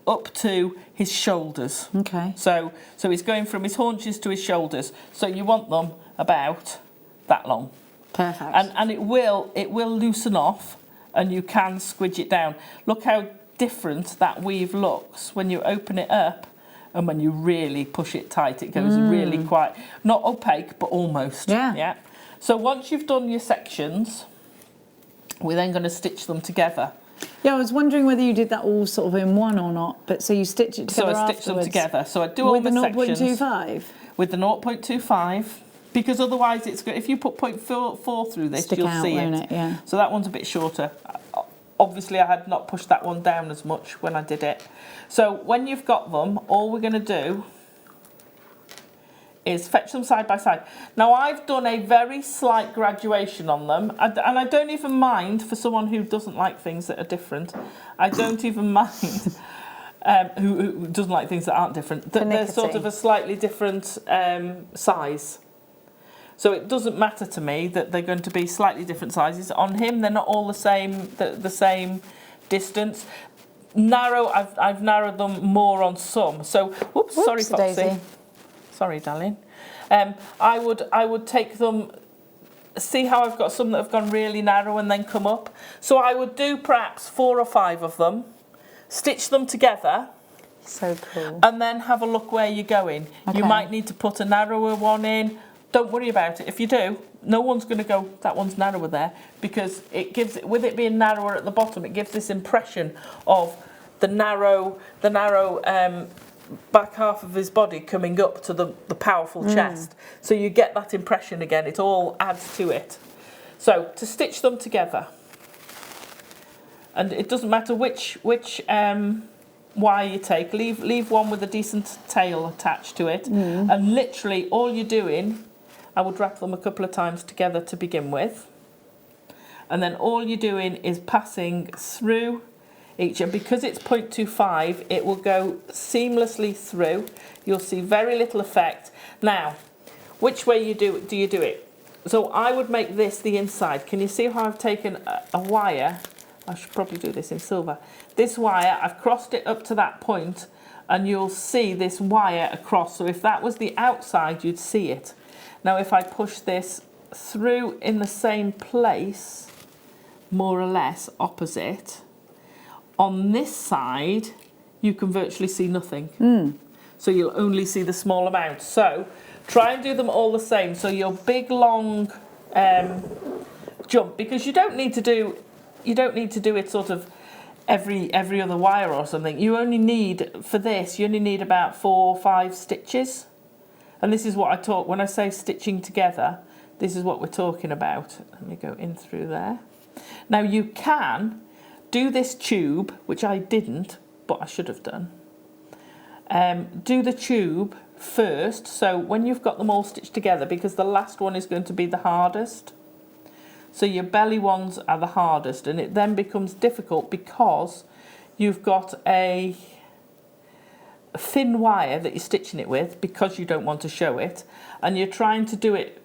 up to his shoulders. Okay. So he's going from his haunches to his shoulders. So you want them about that long. Perfect. And it will loosen off, and you can squidge it down. Look how different that weave looks when you open it up and when you really push it tight. It goes really quite, not opaque, but almost. Yeah. So once you've done your sections, we're then going to stitch them together. Yeah, I was wondering whether you did that all sort of in one or not, but so you stitch it together. So I stitch them together. So I do all with the sections. With the 0.25? With the 0.25, because otherwise it's good. If you put 0.4 through this, you'll see it. Yeah. So that one's a bit shorter. Obviously, I had not pushed that one down as much when I did it. So when you've got them, all we're going to do is fetch them side by side. Now, I've done a very slight graduation on them, and I don't even mind, for someone who doesn't like things that are different, I don't even mind, who doesn't like things that aren't different, that they're sort of a slightly different size. So it doesn't matter to me that they're going to be slightly different sizes. On him, they're not all the same distance. Narrow, I've narrowed them more on some. So, whoops, sorry, Foxy. Daisy. Sorry, darling. I would take them. See how I've got some that have gone really narrow and then come up. So I would do perhaps 4 or 5 of them, stitch them together. So cool. And then have a look where you're going. Okay. You might need to put a narrower one in. Don't worry about it. If you do, no one's going to go, that one's narrower there, because it gives it, with it being narrower at the bottom, it gives this impression of the narrow back half of his body coming up to the powerful chest. So you get that impression again. It all adds to it. So to stitch them together, And it doesn't matter which wire you take. Leave one with a decent tail attached to it. And literally all you're doing, I would wrap them a couple of times together to begin with. And then all you're doing is passing through each, and because it's 0.25, it will go seamlessly through. You'll see very little effect. Now, which way do you do it? So I would make this the inside. Can you see how I've taken a wire? I should probably do this in silver. This wire, I've crossed it up to that point, and you'll see this wire across. So if that was the outside, you'd see it. Now if I push this through in the same place, more or less opposite, on this side you can virtually see nothing. So you'll only see the small amount. So try and do them all the same. So your big long jump, because you don't need to do it sort of every other wire or something. You only need, for this, you only need about 4 or 5 stitches. And this is what I talk when I say stitching together. This is what we're talking about. Let me go in through there. Now you can do this tube, which I didn't, but I should have done. Do the tube first, so when you've got them all stitched together, because the last one is going to be the hardest. So your belly ones are the hardest, and it then becomes difficult because you've got a thin wire that you're stitching it with because you don't want to show it, and you're trying to do it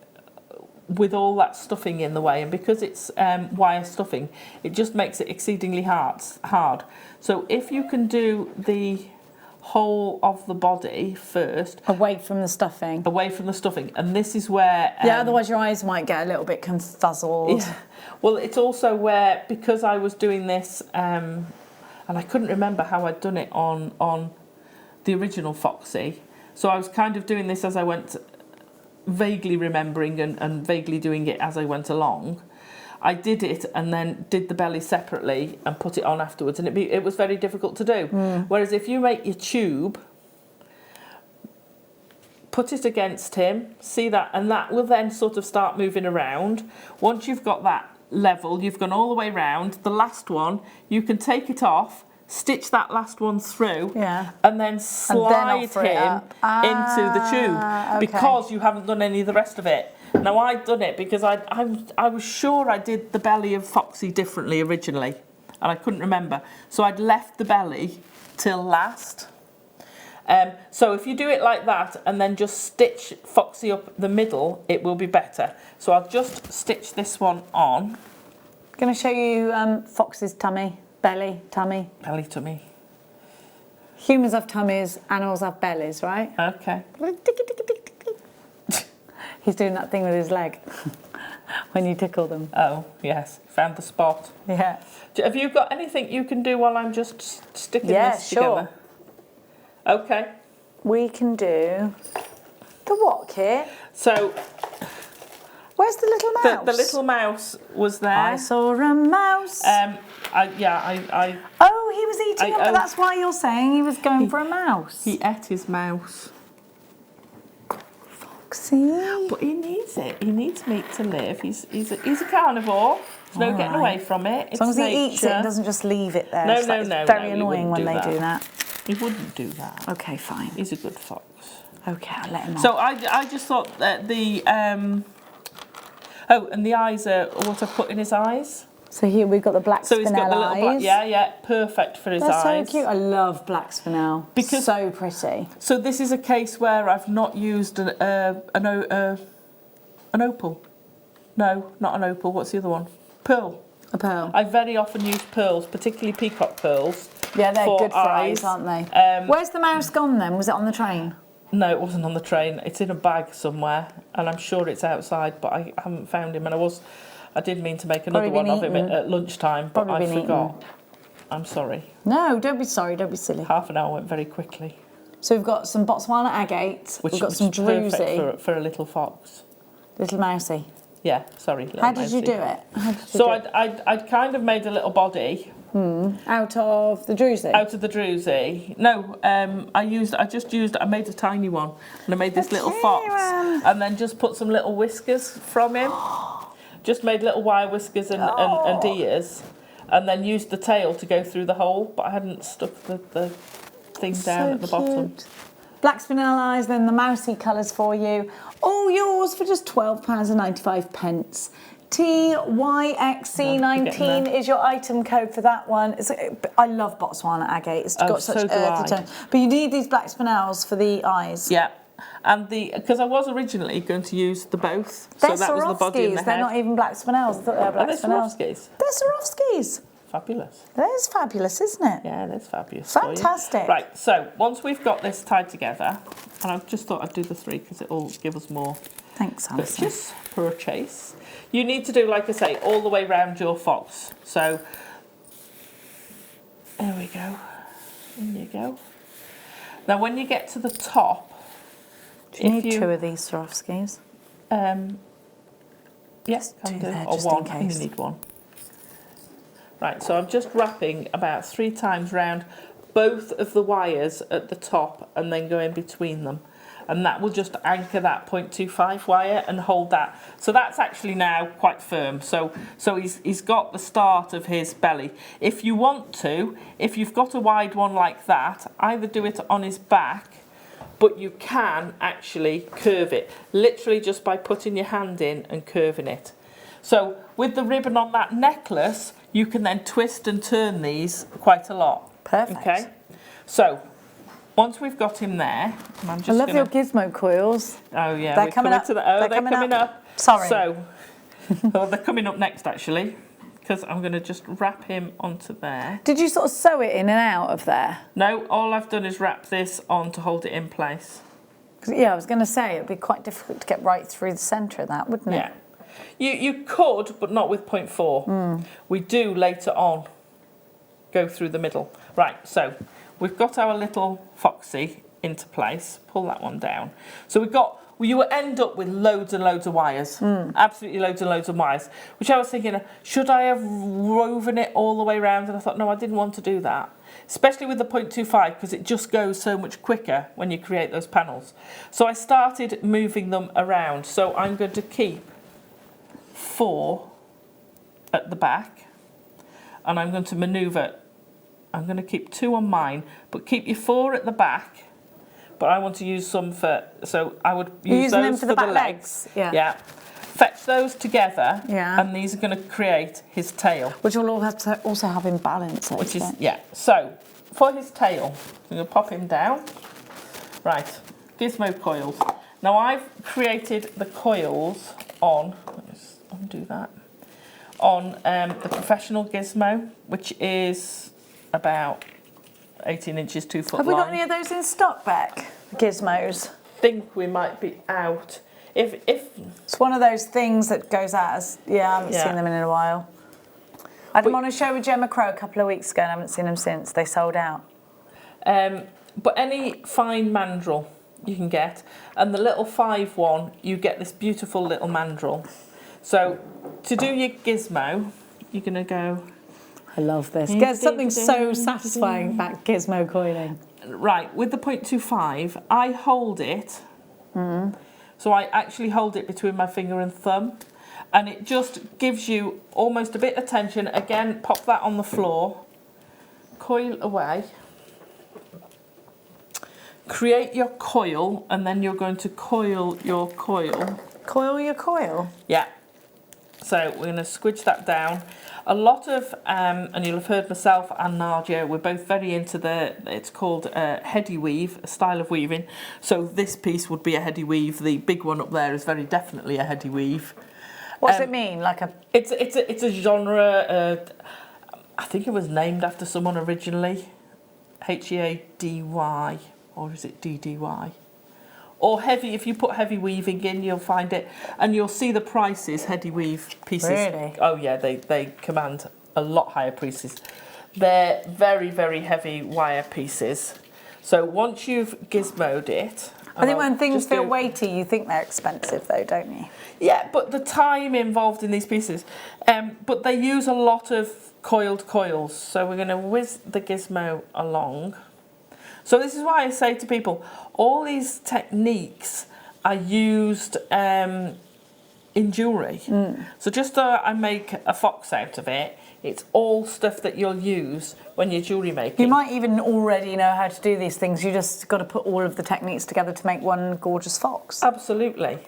with all that stuffing in the way, and because it's wire stuffing, it just makes it exceedingly hard. So if you can do the whole of the body first, Away from the stuffing. And this is where Yeah, otherwise your eyes might get a little bit confuzzled. yeah. Well, it's also where, because I was doing this and I couldn't remember how I'd done it on the original Foxy, so I was kind of doing this as I went, vaguely remembering and vaguely doing it as I went along. I did it and then did the belly separately and put it on afterwards, and it was very difficult to do. Whereas if you make your tube, put it against him, see that, and that will then sort of start moving around. Once you've got that level, you've gone all the way round, the last one, you can take it off, stitch that last one through, and then slide him into the tube, because you haven't done any of the rest of it. Now I'd done it because I was sure I did the belly of Foxy differently originally, and I couldn't remember, so I'd left the belly till last. So if you do it like that and then just stitch Foxy up the middle, it will be better. So I'll just stitch this one on. I'm going to show you Fox's tummy. Belly, tummy. Belly, tummy. Humans have tummies, animals have bellies, right? Okay. He's doing that thing with his leg when you tickle them. Oh, yes. Found the spot. Yeah. Have you got anything you can do while I'm just sticking this together? Sure. Okay. We can do the what kit? So, where's the little mouse? the little mouse was there. I saw a mouse. Oh, he was eating it, but that's why you're saying he was going for a mouse. He ate his mouse. Foxy. But he needs it. He needs meat to live. He's a carnivore. There's no getting away from it. As long as he eats it and doesn't just leave it there. No, it's very annoying when they do that. He wouldn't do that. Okay, fine. He's a good fox. Okay, I'll let him on. So I just thought that the and the eyes are what I've put in his eyes. So here we've got the black spinel eyes. So he's got the little black, perfect for his eyes. That's so cute. I love black spinel. Because so pretty. So this is a case where I've not used an opal. No, not an opal. What's the other one? Pearl. A pearl. I very often use pearls, particularly peacock pearls. Yeah, they're good for eyes, aren't they? Where's the mouse gone then? Was it on the train? No, it wasn't on the train. It's in a bag somewhere, and I'm sure it's outside, but I haven't found him. And I did mean to make another one of him at lunchtime, but I forgot. I'm sorry. No, don't be sorry. Don't be silly. Half an hour went very quickly. So we've got some Botswana agate. We've got some druzy. For a little fox. Little mousey. Yeah, sorry. How did you do it? I'd kind of made a little body. Out of the druzy? Out of the druzy. No, I made a tiny one, and I made this little fox, and then just put some little whiskers from him. Just made little wire whiskers and ears, and then used the tail to go through the hole, but I hadn't stuck the thing down at the bottom. Black spinel eyes, then the mousy colours for you. All yours for just £12.95. TYXC19 is your item code for that one. I love Botswana agate. It's got such earthy tone. But you need these black spinels for the eyes. Yeah. And because I was originally going to use the both. They're so that was the body and the Swarovskis. They're head. not even black spinels. I thought they were black spinels. Swarovskis? They're Swarovskis. Fabulous. That is fabulous, isn't it? Yeah, that's fabulous. Fantastic. Right, so once we've got this tied together, and I just thought I'd do the 3 because it'll give us more Thanks, Alison. purchase. You need to do, like I say, all the way round your fox. So, there we go. In you go. Now, when you get to the top, do you need 2 of these Swarovskis? Yes, can do. Or just 1. in case. You need 1. Right, so I'm just wrapping about 3 times round both of the wires at the top and then go in between them. And that will just anchor that 0.25 wire and hold that. So that's actually now quite firm. So he's got the start of his belly. If you want to, if you've got a wide one like that, either do it on his back, but you can actually curve it, literally just by putting your hand in and curving it. So with the ribbon on that necklace, you can then twist and turn these quite a lot. Perfect. Okay, so once we've got him there, I'm just I love your gizmo coils. Oh yeah, they're we're coming up. they're coming up. Sorry. So, they're coming up next actually, because I'm going to just wrap him onto there. Did you sort of sew it in and out of there? No, all I've done is wrap this on to hold it in place. Yeah, I was going to say it'd be quite difficult to get right through the centre of that, wouldn't it? Yeah. You could, but not with 0.4. We do later on go through the middle. Right, so we've got our little foxy into place. Pull that one down. So you will end up with loads and loads of wires. Absolutely loads and loads of wires. Which I was thinking, should I have woven it all the way around? And I thought, no, I didn't want to do that. Especially with the 0.25, because it just goes so much quicker when you create those panels. So I started moving them around. So I'm going to keep 4 at the back, and I'm going to manoeuvre. I'm going to keep 2 on mine, but keep your 4 at the back. But I want to use some for, so I would use those for the back legs. Yeah. Fetch those together, Yeah. and these are going to create his tail. Which will all have to also have him balance. Which is, yeah. So for his tail, I'm going to pop him down. Right, gizmo coils. Now I've created the coils on, let's undo that, on the professional gizmo, which is about 18 inches, 2 foot long. Have we got any of those in stock, Beck? Gizmos. Think we might be out. If It's one of those things that goes out as, I haven't seen them in a while. I had them on a show with Gemma Crow a couple of weeks ago and I haven't seen them since. They sold out. But any fine mandrel you can get, and the little 5 one, you get this beautiful little mandrel. So to do your gizmo, you're going to go... I love this. There's something so satisfying about gizmo coiling. Right, with the 0.25, I hold it. So I actually hold it between my finger and thumb. And it just gives you almost a bit of tension. Again, pop that on the floor. Coil away. Create your coil, and then you're going to coil your coil. Coil your coil? Yeah. So we're going to squidge that down. A lot of, and you'll have heard myself and Nadia, we're both very into it's called heady weave, a style of weaving. So this piece would be a heady weave. The big one up there is very definitely a heady weave. What does it mean? Like a... It's a genre, I think it was named after someone originally. Heady, or is it DDY? Or heavy, if you put heavy weaving in, you'll find it. And you'll see the prices, heady weave pieces. Really? Oh yeah, they command a lot higher prices. They're very, very heavy wire pieces. So once you've gizmoed it... I think when things feel weighty, you think they're expensive though, don't you? Yeah, but the time involved in these pieces. But they use a lot of coiled coils. So we're going to whiz the gizmo along. So this is why I say to people, all these techniques are used in jewellery. So just I make a fox out of it, It's all stuff that you'll use when you're jewellery making. You might even already know how to do these things. You just got to put all of the techniques together to make one gorgeous fox. Absolutely.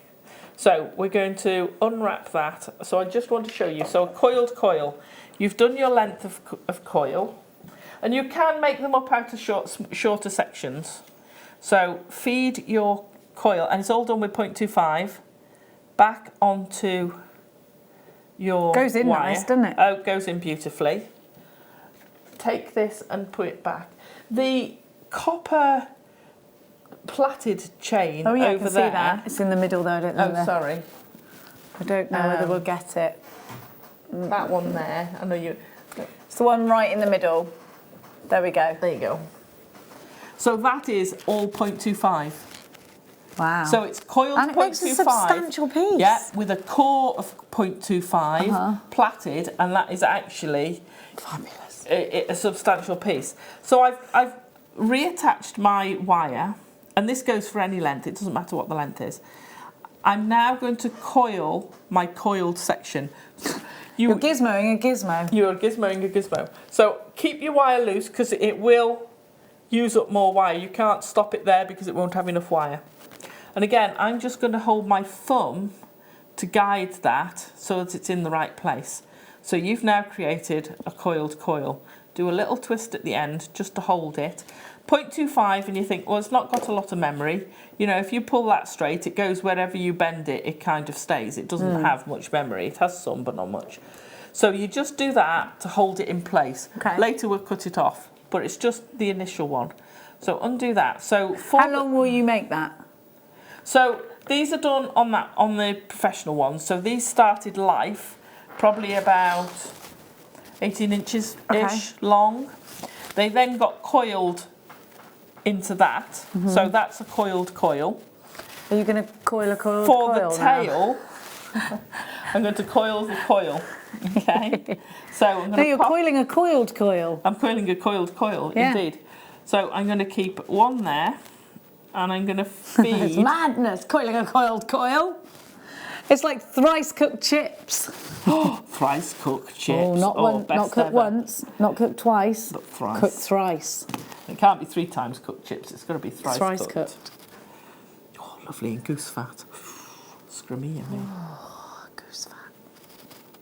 So we're going to unwrap that. So I just want to show you. So a coiled coil. You've done your length of coil, and you can make them up out of shorter sections. So feed your coil, and it's all done with 0.25, back onto your goes in wire. nice, doesn't it? Oh, it goes in beautifully. Take this and put it back. The copper plaited chain Oh yeah, over I can there. see that. It's in the middle though, I don't know. Oh, sorry. I don't know whether we'll get it. That one there. I know you. It's the one right in the middle. There we go. There you go. So that is all 0.25. Wow. So it's coiled 0.25. And it makes a substantial piece. Yeah, with a core of 0.25 plaited, and that is actually Fabulous. a substantial piece. So I've reattached my wire, and this goes for any length. It doesn't matter what the length is. I'm now going to coil my coiled section. You're gizmoing a gizmo. You're gizmoing a gizmo. So keep your wire loose because it will use up more wire. You can't stop it there because it won't have enough wire. And again, I'm just going to hold my thumb to guide that so that it's in the right place. So you've now created a coiled coil. Do a little twist at the end just to hold it. 0.25, and you think, well, it's not got a lot of memory. You know, if you pull that straight, it goes wherever you bend it, it kind of stays. It doesn't have much memory. It has some, but not much. So you just do that to hold it in place. Okay. Later we'll cut it off, but it's just the initial one. So undo that. So How long will you make that? So these are done on the professional ones. So these started life probably about 18 inches-ish long. They then got coiled into that. So that's a coiled coil. Are you going to coil a coiled For coil the now? tail, I'm going to coil the coil. Okay. So I'm going No, to you're coiling a coiled coil. I'm coiling a coiled coil, Yeah. indeed. So I'm going to keep one there, and I'm going to It's feed. madness, coiling a coiled coil. It's like thrice cooked chips. Thrice cooked chips. Oh, not best cooked ever. once, not cooked twice, But thrice. cooked thrice. It can't be 3 times cooked chips. It's got to be thrice, Thrice cooked. cooked. Oh, lovely, and goose fat. Scrummy, yummy. Goose fat.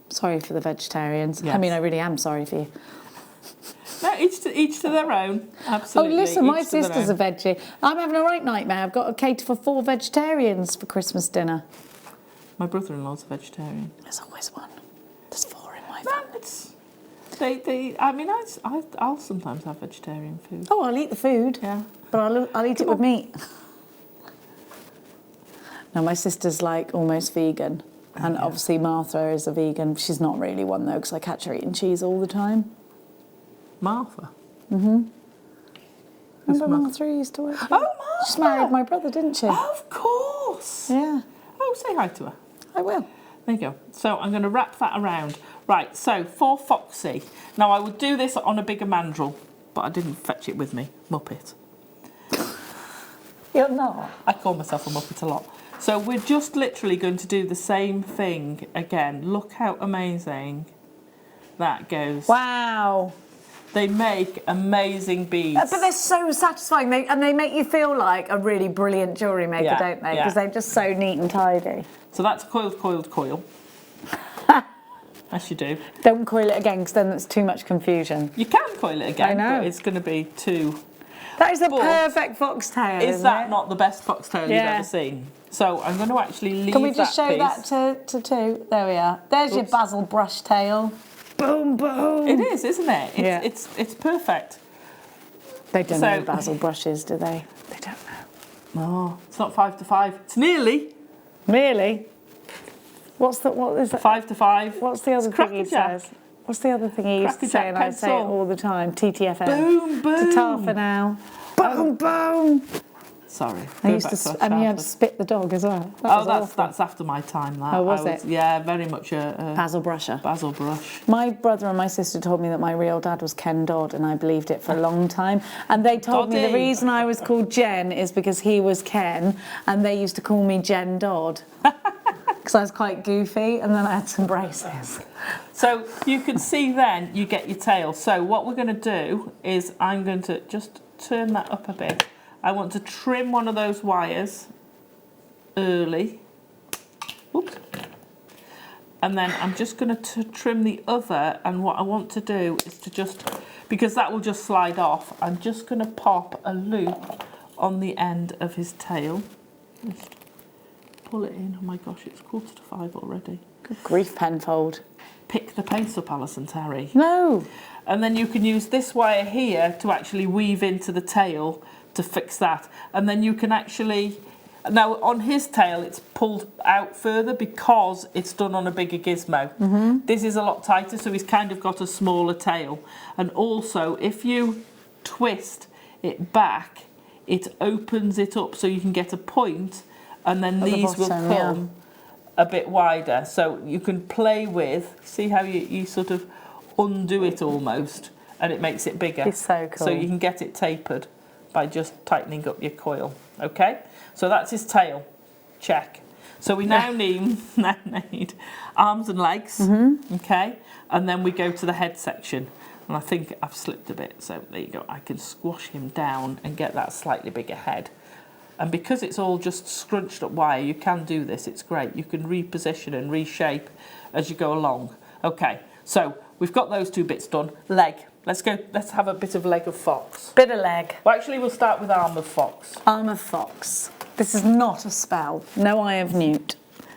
Sorry for the vegetarians. Yes. I mean, I really am sorry for you. No, each to their own. Absolutely. Oh, listen, my each to their sister's a own. veggie. I'm having a right nightmare. I've got to cater for 4 vegetarians for Christmas dinner. My brother-in-law's a vegetarian. There's always one. There's 4 in my No, family. it's. I mean, I'll sometimes have vegetarian food. Oh, I'll eat the food. Yeah. But I'll eat it with meat. No, my sister's like almost vegan. And obviously Martha is a vegan. She's not really one though, because I catch her eating cheese all the time. Martha. Remember Martha? Martha who used to work here? Oh, Martha! She married my brother, didn't she? Of course. Yeah, Oh, say hi to her. I will. There you go. So I'm going to wrap that around. Right, so for Foxy. Now I would do this on a bigger mandrel, but I didn't fetch it with me. Muppet. You're not. I call myself a Muppet a lot. So we're just literally going to do the same thing again. Look how amazing that goes. Wow. They make amazing beads. But they're so satisfying. They make you feel like a really brilliant jewellery maker, Yeah, don't they? yeah. Because they're just so neat and tidy. So that's coiled coil. As you do. Don't coil it again, because then that's too much confusion. You can coil it again, I know. but it's going to be too... That is a But perfect foxtail, Is isn't that it? not the best foxtail you've Yeah. ever seen? So I'm going to actually leave that Can we just show piece. that to 2? There we are. There's your Oops. basil brush tail. Boom, boom. It is, isn't it? Yeah. It's perfect. They don't So- know basil brushes, do they? They don't know. No, it's not 5 to 5. It's nearly Really? What is that? 5 to 5. What's the other It's thing he crackerjack. says? What's the other thing he used to say, Crackerjack and I say it pencil. all the time? TTFN. Boom, boom. Ta-ta for now. Boom, boom. Sorry. I go used back to, our and you had childhood. to spit the dog as well. That Oh, was that's awful. that's after my time. That Oh, was I it? Yeah, very much a Basil brusher. basil brush. My brother and my sister told me that my real dad was Ken Dodd, and I believed it for a long time. And they told me the Doddy. reason I was called Jen is because he was Ken, and they used to call me Jen Dodd. Because I was quite goofy, and then I had some braces. So you can see then you get your tail. So what we're going to do is I'm going to just turn that up a bit. I want to trim one of those wires early. Oops. And then I'm just going to trim the other, and what I want to do is to just, because that will just slide off, I'm just going to pop a loop on the end of his tail. Just pull it in. Oh my gosh, it's 4:45 already. Good grief, Penfold. Pick the pace up, Alison Terry. No. And then you can use this wire here to actually weave into the tail to fix that. And then you can actually, now on his tail it's pulled out further because it's done on a bigger gizmo. This is a lot tighter, so he's kind of got a smaller tail. And also if you twist it back, it opens it up so you can get a point, and then these will come a bit wider. So you can play with, see how you sort of undo it almost, and it makes it bigger. It's so cool. So you can get it tapered by just tightening up your coil. Okay, so that's his tail. Check. So we now need arms and legs. Okay, and then we go to the head section. And I think I've slipped a bit, so there you go. I can squash him down and get that slightly bigger head. And because it's all just scrunched up wire, you can do this. It's great. You can reposition and reshape as you go along. Okay, so we've got those two bits done. Leg. Let's go. Let's have a bit of leg of fox. Bit of leg. Well, actually, we'll start with arm of fox. Arm of fox. This is not a spell. No eye of newt.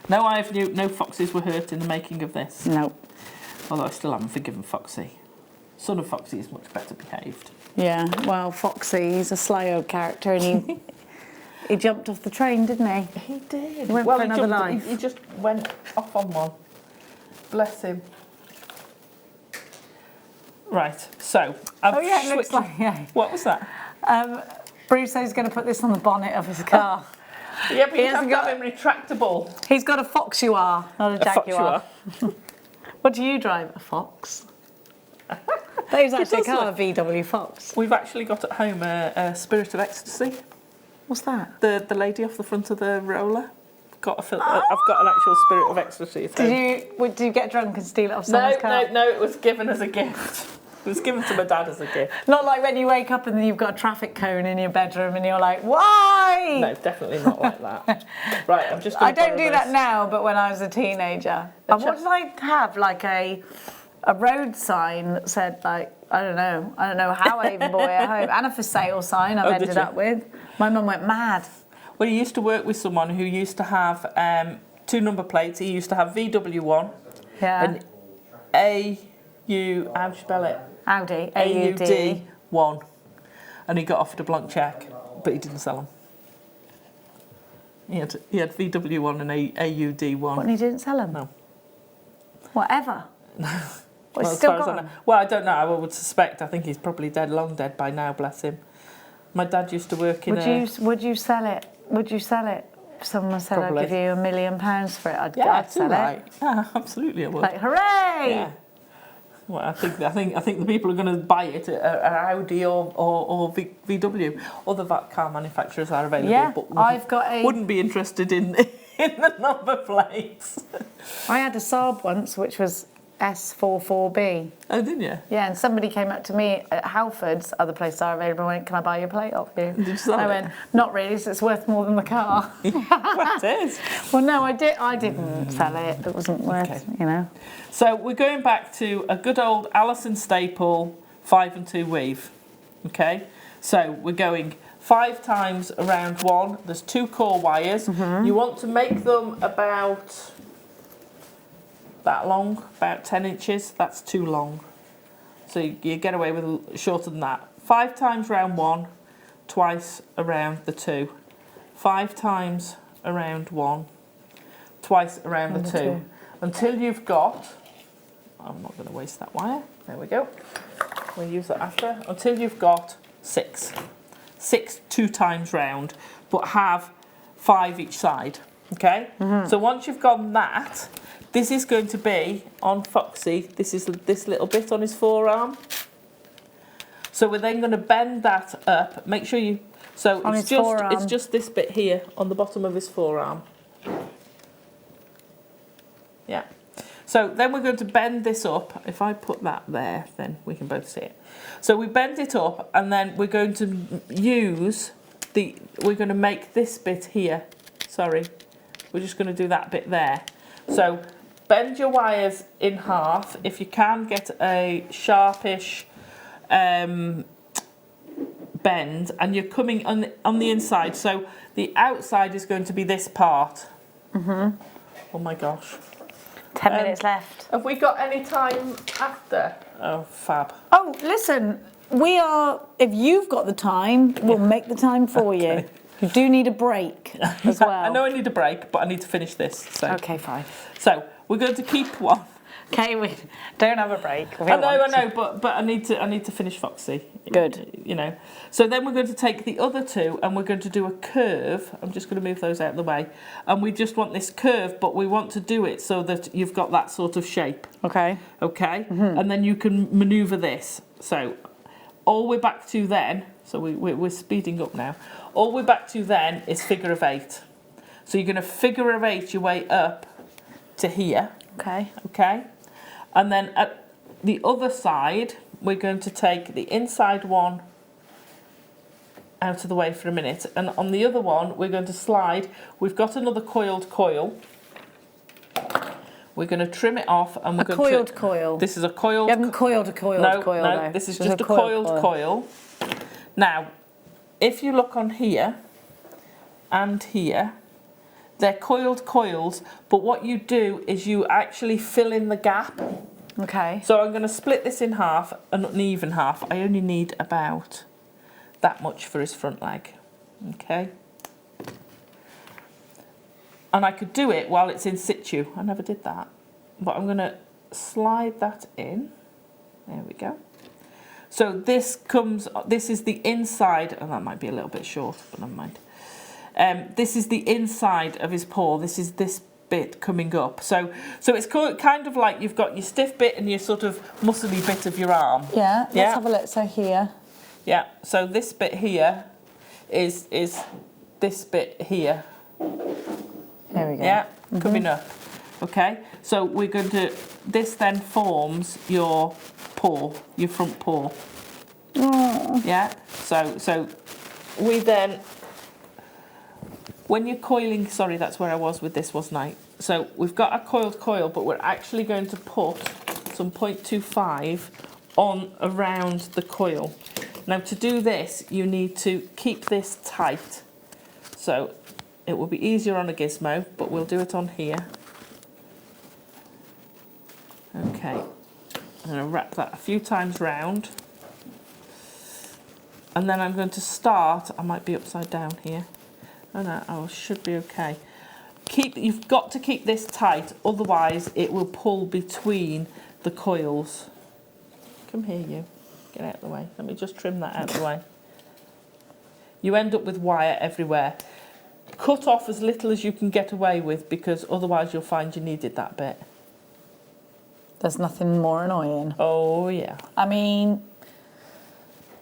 No eye of newt. No foxes were hurt in the making of this. No. Although I still haven't forgiven Foxy. Son of Foxy is much better behaved. Yeah, well, Foxy, he's a sly old character, and he jumped off the train, didn't he? He did. He went for another life. He just went off on one. Bless him. Right, so I've It looks like, What was that? Bruce's going to put this on the bonnet of his car. Yeah, but He you have hasn't to got- have him retractable. He's got a fox you are, not a jaguar. Foxuar. What do you drive? A fox? That was actually a does car, a look- VW Fox. We've actually got at home a Spirit of Ecstasy. What's that? The lady off the front of the roller. I've got an actual Spirit of Ecstasy at home. Did you get drunk and steal it off someone's car? No, it was given as a gift. It was given to my dad as a gift. Not like when you wake up and then you've got a traffic cone in your bedroom and you're like, why? No, definitely not like that. Right, I'm just I going to don't do that now, but when I was a teenager. And what did I have? Like a road sign that said, like, I don't know how I even bought it at home. And a for sale sign I've ended up with. My mum went mad. Well, he used to work with someone who used to have 2 number plates. He used to have VW1 Yeah. and AU, how do you spell it? Audi. AUD. AUD1. And he got offered a blank cheque, but he didn't sell them. He had VW1 and AUD1. What, and he didn't sell them? No. Whatever. Well, It's as still far as I gone. know. Well, I don't know. I would suspect. I think he's probably long dead by now, bless him. My dad used to work in Would you sell it? Would you sell it? If someone said Probably. I'd give you £1 million for it, I'd it's sell all right. it. Yeah, absolutely I would. Like, hooray! Yeah. Well, I think the people are going to buy it are Audi or VW. Other car manufacturers are available, Yeah, but I've got a... wouldn't be interested in the number plates. I had a Saab once, which was S44B. Oh, didn't you? Yeah, and somebody came up to me at Halford's, other places are available, and went, can I buy your plate off you? Did you sell I it? went, not really, so it's worth more than the car. Well, it is. Well, no, I didn't sell it. It wasn't worth, Okay. you know. So we're going back to a good old Alison staple 5 and 2 weave. Okay, so we're going 5 times around 1. There's 2 core wires. You want to make them about that long, about 10 inches. That's too long. So you get away with shorter than that. 5 times round 1, twice around the 2. 5 times around 1, twice around the 2. Until you've got, I'm not going to waste that wire. There we go. We'll use that after. Until you've got 6. 6 2 times round, but have 5 each side. Okay? So once you've got that, this is going to be on Foxy. This is this little bit on his forearm. So we're then going to bend that up. Make sure you. So On his forearm. it's just this bit here on the bottom of his forearm. Yeah. So then we're going to bend this up. If I put that there, then we can both see it. So we bend it up, and then we're going to use we're going to make this bit here. Sorry, we're just going to do that bit there. So bend your wires in half. If you can, get a sharpish bend, and you're coming on the inside. So the outside is going to be this part. Oh my gosh. 10 minutes left. Have we got any time after? Oh, fab. Oh, listen, if you've got the time, we'll make the time for you. You do need a break as well. I know I need a break, but I need to finish this. So. Okay, fine. So we're going to keep one. Okay, we don't have a break. I know, but I need to finish Foxy. Good. You know. So then we're going to take the other two, and we're going to do a curve. I'm just going to move those out of the way, and we just want this curve, but we want to do it so that you've got that sort of shape. Okay. Okay. And then you can manoeuvre this. So all we're back to then. So we're speeding up now. All we're back to then is figure of 8. So you're going to figure of 8 your way up to here. Okay. Okay. And then at the other side, we're going to take the inside one out of the way for a minute. And on the other one, we're going to slide. We've got another coiled coil. We're going to trim it off. And we're going coiled to, coil? This is a coiled... You haven't coiled a coiled coil, No, though. this is just a coiled coil. Now, if you look on here and here, they're coiled coils, but what you do is you actually fill in the gap. Okay. So I'm going to split this in half, an uneven half. I only need about that much for his front leg. Okay. And I could do it while it's in situ. I never did that. But I'm going to slide that in. There we go. So this is the inside, and that might be a little bit short, but never mind. This is the inside of his paw. This is this bit coming up. So it's kind of like you've got your stiff bit and your sort of muscly bit of your arm. Yeah, let's have a look. So here. Yeah, so this bit here is this bit here. There we go. Yeah, coming up. Okay, so we're going to, this then forms your paw, your front paw. Oh. Yeah, so we then, when you're coiling, sorry, that's where I was with this, wasn't I? So we've got a coiled coil, but we're actually going to put some 0.25 on around the coil. Now to do this, you need to keep this tight. So it will be easier on a gizmo, but we'll do it on here. Okay, I'm going to wrap that a few times round. And then I'm going to start, I might be upside down here. Oh no, I should be okay. You've got to keep this tight, otherwise it will pull between the coils. Come here, you. Get out of the way. Let me just trim that out of the way. You end up with wire everywhere. Cut off as little as you can get away with, because otherwise you'll find you needed that bit. There's nothing more annoying. Oh, yeah. I mean,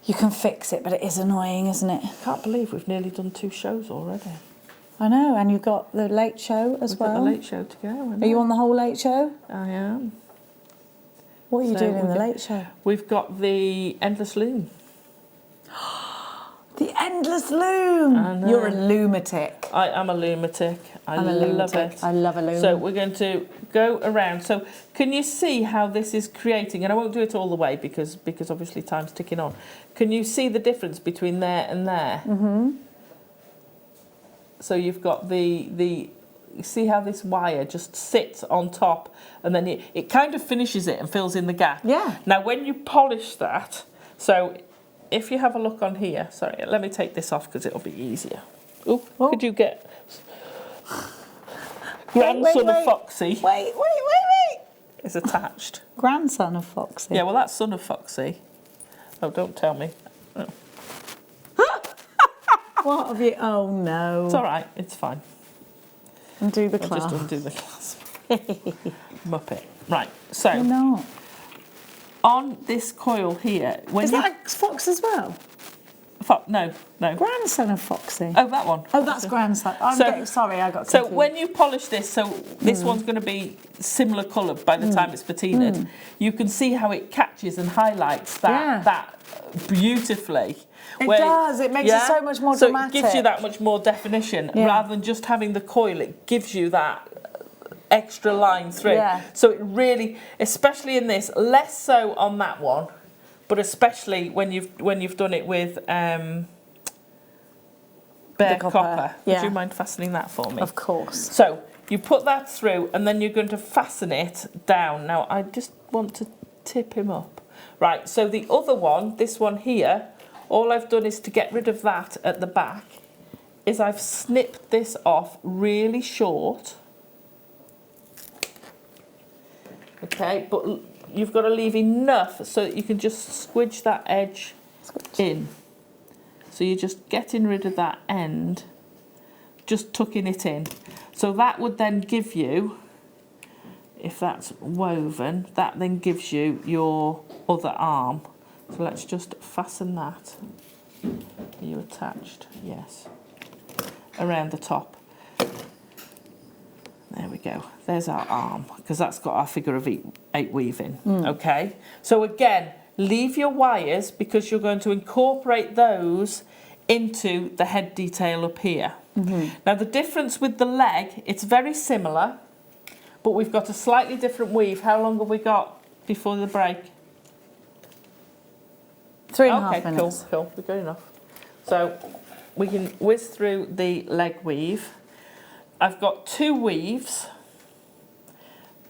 you can fix it, but it is annoying, isn't it? I can't believe we've nearly done 2 shows already. I know, and you've got the late show as well. We've got the late show to go. Are you on the whole late show? I am. What are you doing in the late show? We've got the Endless Loom. The Endless Loom! I know. You're a lunatic. I am a lunatic. I'm a love lunatic. it. I love a loom. So we're going to go around. So can you see how this is creating, and I won't do it all the way because obviously time's ticking on. Can you see the difference between there and there? Mm-hmm. So you've got you see how this wire just sits on top, and then it kind of finishes it and fills in the gap. Yeah. Now when you polish that, so if you have a look on here, sorry, let me take this off because it'll be easier. Oh, could you get grandson of Foxy? Wait. Is attached. Grandson of Foxy. Yeah, well that's son of Foxy. Oh, don't tell me. Oh. What have you? Oh no. It's all right. It's fine. Undo the I'll clasp. just undo the clasp. Muppet. Right. So You're not. on this coil here, when Is that a fox as well? No. Grandson of Foxy. Oh, that one. Oh, that's grandson. Sorry, I got confused. So when you polish this, this one's going to be similar colour by the time it's patinaed. You can see how it catches and highlights that beautifully. It does. It makes it so much more dramatic. So it gives you that much more definition rather than just having the coil. It gives you that extra line through. Yeah. So it really, especially in this, less so on that one, but especially when you've done it with bare copper. Would you mind fastening that for me? Of course. So you put that through and then you're going to fasten it down. Now I just want to tip him up. Right, so the other one, this one here, all I've done is to get rid of that at the back, is I've snipped this off really short. Okay, but you've got to leave enough so that you can just squidge that edge in. So you're just getting rid of that end, just tucking it in. So that would then give you, if that's woven, that then gives you your other arm. So let's just fasten that. Are you attached? Yes. Around the top. There we go. There's our arm, because that's got our figure of 8 weaving. Okay. So again, leave your wires because you're going to incorporate those into the head detail up here. Now the difference with the leg, it's very similar, but we've got a slightly different weave. How long have we got before the break? 3.5 minutes. Cool. We've got enough. So we can whiz through the leg weave. I've got 2 weaves,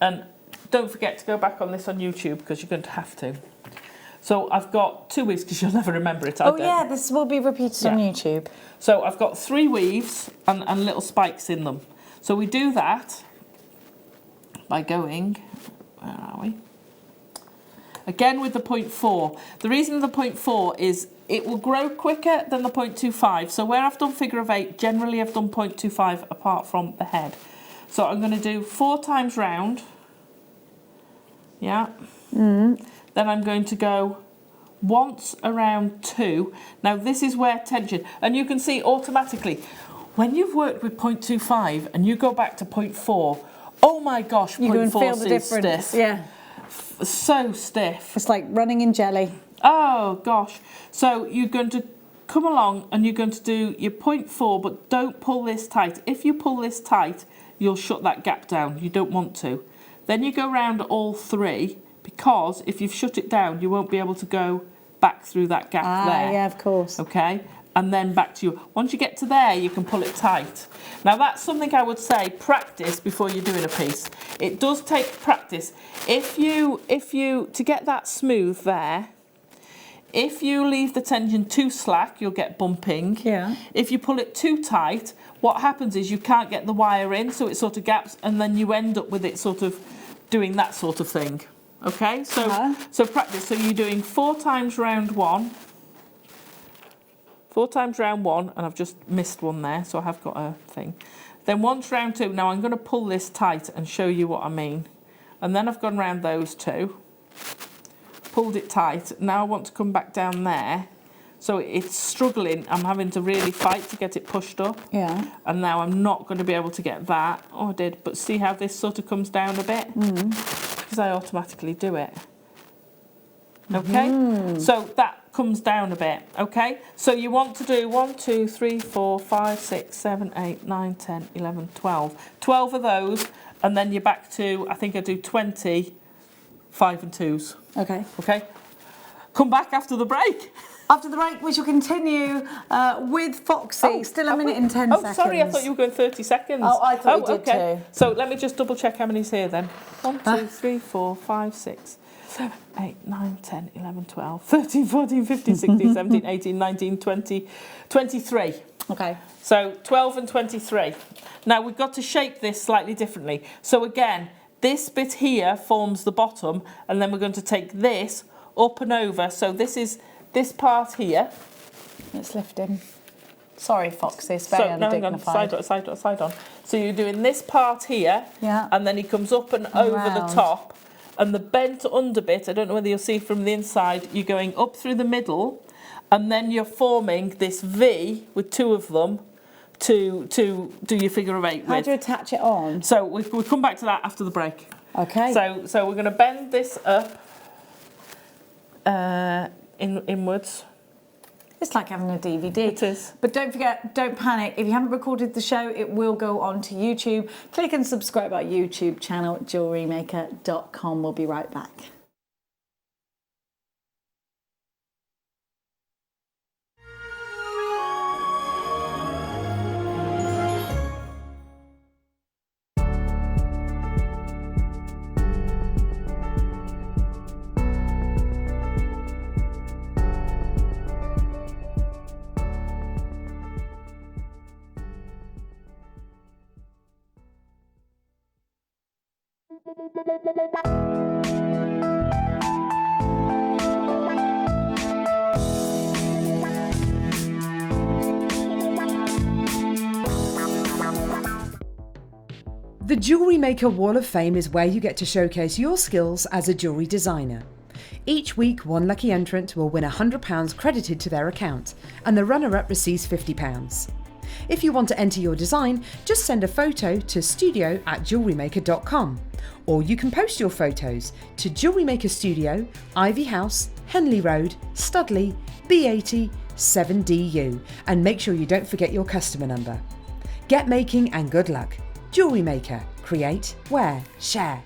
and don't forget to go back on this on YouTube because you're going to have to. So I've got 2 weaves because you'll never remember it. This will be repeated on YouTube. So I've got 3 weaves and little spikes in them. So we do that by going, where are we? Again with the 0.4. The reason the 0.4 is it will grow quicker than the 0.25. So where I've done figure of 8, generally I've done 0.25 apart from the head. So I'm going to do 4 times round. Yeah. Then I'm going to go once around 2. Now this is where tension, and you can see automatically, when you've worked with 0.25 and you go back to 0.4, oh my gosh, 0.4 is stiff. Yeah. So stiff. It's like running in jelly. Oh gosh. So you're going to come along and you're going to do your 0.4, but don't pull this tight. If you pull this tight, you'll shut that gap down. You don't want to. Then you go round all 3, because if you've shut it down, you won't be able to go back through that gap there. Yeah, of course. Okay, and then back to you. Once you get to there, you can pull it tight. Now that's something I would say, practice before you're doing a piece. It does take practice. If you to get that smooth there, if you leave the tension too slack, you'll get bumping. Yeah. If you pull it too tight, what happens is you can't get the wire in, so it sort of gaps, and then you end up with it sort of doing that sort of thing. Okay, so so practice. So you're doing 4 times round 1. 4 times round 1, and I've just missed one there, so I have got a thing. Then once round 2. Now I'm going to pull this tight and show you what I mean. And then I've gone round those 2, pulled it tight. Now I want to come back down there. So it's struggling. I'm having to really fight to get it pushed up. Yeah. And now I'm not going to be able to get that. Oh, I did. But see how this sort of comes down a bit? Because I automatically do it. Okay? So that comes down a bit. Okay? So you want to do 1, 2, 3, 4, 5, 6, 7, 8, 9, 10, 11, 12. 12 of those. And then you're back to, I think I do 20, 5 and 2s. Okay. Okay? Come back after the break. After the break, we shall continue with Foxy. Still a minute and 10 seconds. Oh, sorry, I thought you were going 30 seconds. Oh, I thought you did too. So let me just double check how many's here then. 1, 2, 3, 4, 5, 6, 7, 8, 9, 10, 11, 12, 13, 14, 15, 16, 17, 18, 19, 20, 23. Okay. So 12 and 23. Now we've got to shape this slightly differently. So again, this bit here forms the bottom, and then we're going to take this up and over. So this is this part here. Let's lift him. Sorry, Foxy, it's very undignified. Side on. So you're doing this part here, and then he comes up and over the top, and the bent under bit, I don't know whether you'll see from the inside, you're going up through the middle, and then you're forming this V with 2 of them to do your figure of 8 How with. do you attach it on? So we'll come back to that after the break. Okay. So we're going to bend this up inwards. It's like having a DVD. It is. But don't forget, don't panic. If you haven't recorded the show, it will go onto YouTube. Click and subscribe our YouTube channel, JewelleryMaker.com. We'll be right back. The Jewellery Maker Wall of Fame is where you get to showcase your skills as a jewellery designer. Each week, one lucky entrant will win £100 credited to their account, and the runner-up receives £50. If you want to enter your design, just send a photo to studio@jewellerymaker.com, or you can post your photos to Jewellery Maker Studio, Ivy House, Henley Road, Studley, B80 7DU, and make sure you don't forget your customer number. Get making and good luck. Jewellery Maker. Create, wear, share.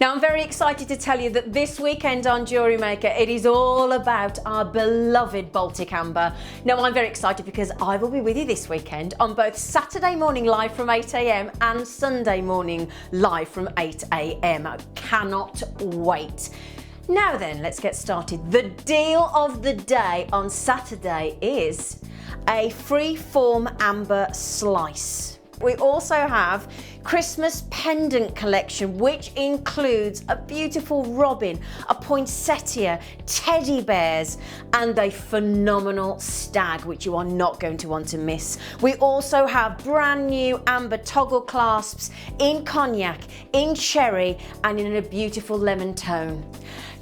Now I'm very excited to tell you that this weekend on Jewellery Maker it is all about our beloved Baltic Amber. Now I'm very excited because I will be with you this weekend on both Saturday morning live from 8 AM and Sunday morning live from 8 AM. I cannot wait. Now then, let's get started. The deal of the day on Saturday is a free-form amber slice. We also have Christmas pendant collection, which includes a beautiful robin, a poinsettia, teddy bears, and a phenomenal stag, which you are not going to want to miss. We also have brand new amber toggle clasps in cognac, in cherry, and in a beautiful lemon tone.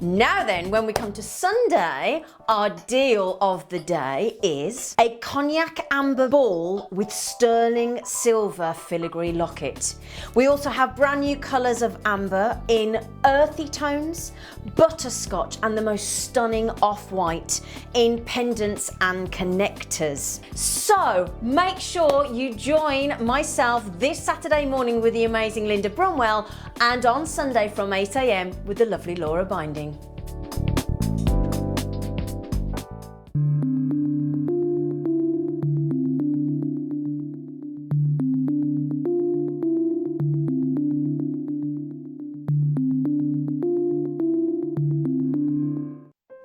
Now then, when we come to Sunday, our deal of the day is a cognac amber ball with sterling silver filigree locket. We also have brand new colours of amber in earthy tones, butterscotch, and the most stunning off-white in pendants and connectors. So make sure you join myself this Saturday morning with the amazing Linda Bromwell, and on Sunday from 8 AM with the lovely Laura Binding.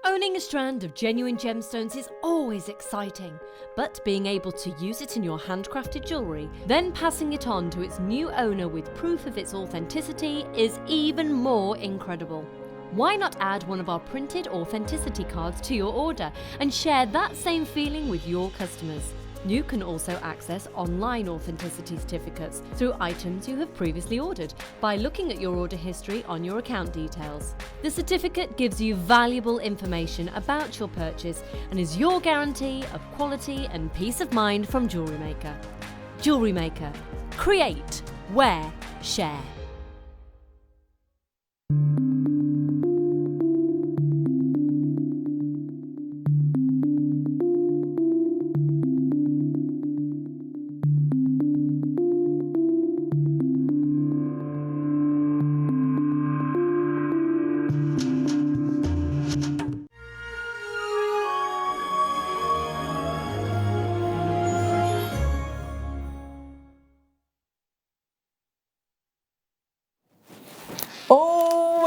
Owning a strand of genuine gemstones is always exciting, but being able to use it in your handcrafted jewellery, then passing it on to its new owner with proof of its authenticity is even more incredible. Why not add one of our printed authenticity cards to your order and share that same feeling with your customers? You can also access online authenticity certificates through items you have previously ordered by looking at your order history on your account details. The certificate gives you valuable information about your purchase and is your guarantee of quality and peace of mind from Jewellery Maker. Jewellery Maker. Create, wear, share.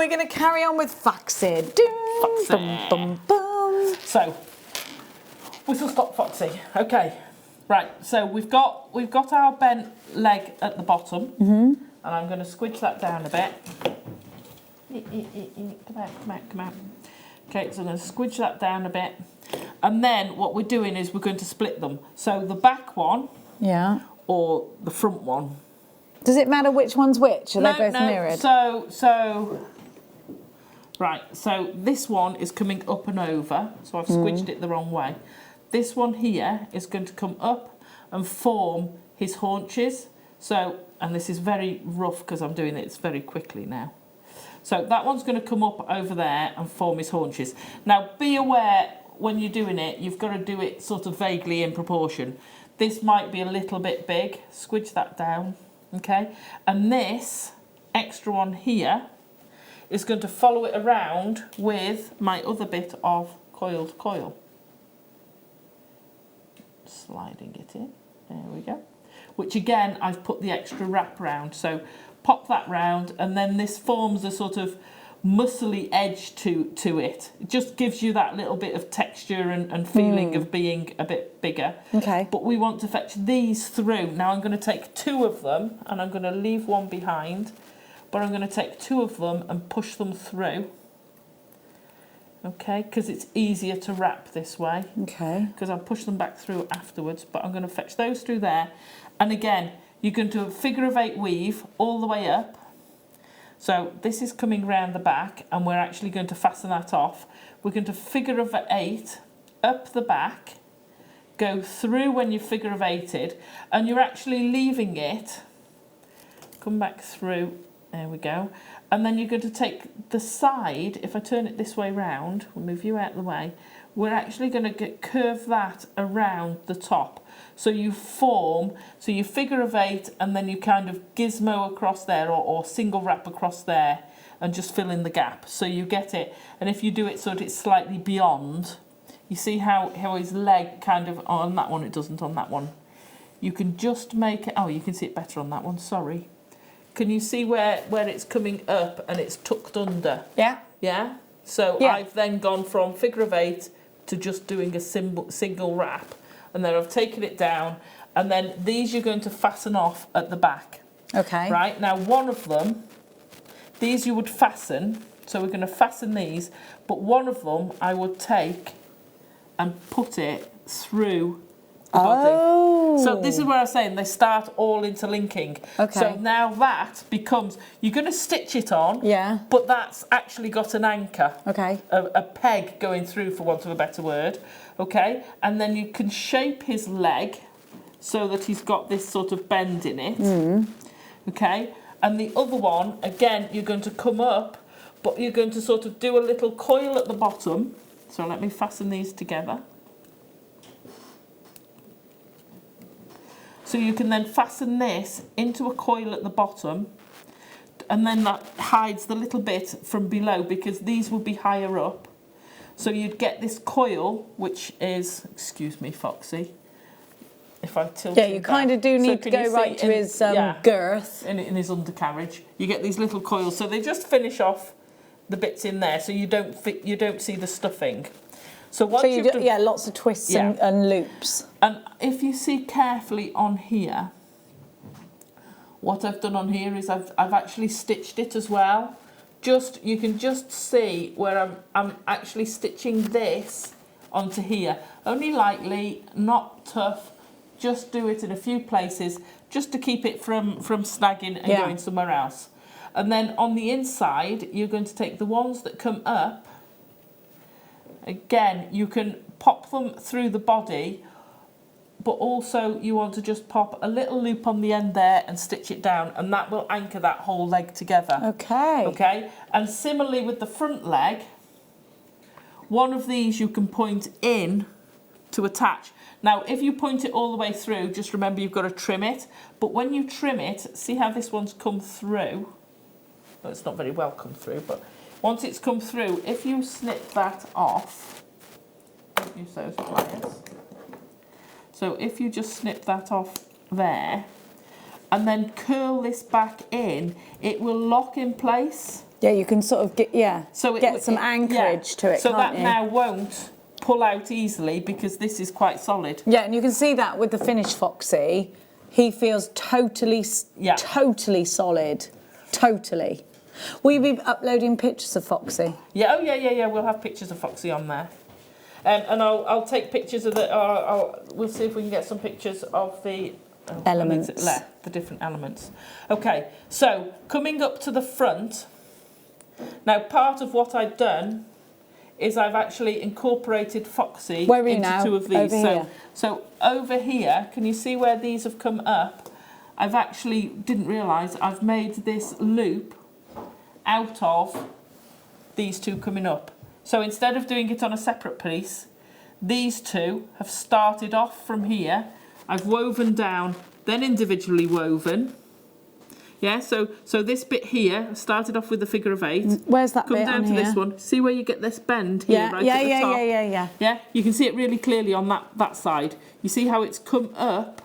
we're going to carry on with Foxy. Foxy. Bum, bum, bum. So, whistle stop Foxy. Okay, right. So we've got our bent leg at the bottom, and I'm going to squidge that down a bit. Come out. Okay, so I'm going to squidge that down a bit, and then what we're doing is we're going to split them. So the back one, or the front one. Does it matter which one's which? Are they both mirrored? Right, so this one is coming up and over, so I've squidged it the wrong way. This one here is going to come up and form his haunches. So, and this is very rough because I'm doing it very quickly now. So that one's going to come up over there and form his haunches. Now, be aware when you're doing it, you've got to do it sort of vaguely in proportion. This might be a little bit big. Squidge that down, okay? And this extra one here is going to follow it around with my other bit of coiled coil. Sliding it in, there we go. Which again, I've put the extra wrap round. So pop that round, and then this forms a sort of muscly edge to it. It just gives you that little bit of texture and feeling of being a bit bigger. Okay. But we want to fetch these through. Now I'm going to take 2 of them, and I'm going to leave one behind. But I'm going to take 2 of them and push them through. Okay, because it's easier to wrap this way. Okay. Because I'll push them back through afterwards, but I'm going to fetch those through there. And again, you're going to figure of 8 weave all the way up. So this is coming round the back, and we're actually going to fasten that off. We're going to figure of 8 up the back, go through when you figure of 8'd, and you're actually leaving it, come back through. There we go. And then you're going to take the side, if I turn it this way round, we'll move you out of the way, we're actually going to curve that around the top. So you form, so you figure of 8, and then you kind of gizmo across there, or single wrap across there, and just fill in the gap. So you get it, and if you do it so that it's slightly beyond, you see how his leg kind of, on that one it doesn't, on that one. You can just make it, oh, you can see it better on that one, sorry. Can you see where it's coming up and it's tucked under? Yeah. Yeah? So Yeah. I've then gone from figure of 8 to just doing a single wrap. And then I've taken it down. And then these you're going to fasten off at the back. Okay. Right? Now, one of them, these you would fasten. So we're going to fasten these. But one of them I would take and put it through the body. So this is where I was saying they start all interlinking. Okay. So now that becomes, you're going to stitch it on, Yeah. but that's actually got an anchor. Okay. A peg going through, for want of a better word. Okay. And then you can shape his leg so that he's got this sort of bend in it. Okay. And the other one, again, you're going to come up, but you're going to sort of do a little coil at the bottom. So let me fasten these together. So you can then fasten this into a coil at the bottom, and then that hides the little bit from below because these will be higher up. So you'd get this coil, which is, excuse me, Foxy, if I tilt it you kind of do need to go right to his girth. In his undercarriage. You get these little coils, so they just finish off the bits in there, so you don't see the stuffing. So once So you do, lots of twists and loops. And if you see carefully on here, what I've done on here is I've actually stitched it as well. You can just see where I'm actually stitching this onto here. Only lightly, not tough. Just do it in a few places just to keep it from snagging and going somewhere else. And then on the inside, you're going to take the ones that come up. Again, you can pop them through the body, but also you want to just pop a little loop on the end there and stitch it down, and that will anchor that whole leg together. Okay. Okay, and similarly with the front leg, one of these you can point in to attach. Now, if you point it all the way through, just remember you've got to trim it, but when you trim it, see how this one's come through? Well, it's not very well come through, but once it's come through, if you snip that off, use those pliers. So if you just snip that off there, and then curl this back in, it will lock in place. Yeah, you can sort of get Get some anchorage to it. So can't that you? now won't pull out easily because this is quite solid. Yeah, and you can see that with the finished Foxy, he feels totally solid, totally. Will you be uploading pictures of Foxy? Yeah, oh yeah. We'll have pictures of Foxy on there, and I'll take pictures of the. We'll see if we can get some pictures of the elements. The different elements. Okay, so coming up to the front. Now, part of what I've done is I've actually incorporated Foxy into two of these. Over here. So over here, can you see where these have come up? I've actually didn't realise I've made this loop out of these two coming up. So instead of doing it on a separate piece, these two have started off from here. I've woven down, then individually woven. Yeah, so this bit here started off with the figure of 8. Where's that Come bit down on to here? this one. See where you get this bend here, at the top? Yeah. Yeah, you can see it really clearly on that side. You see how it's come up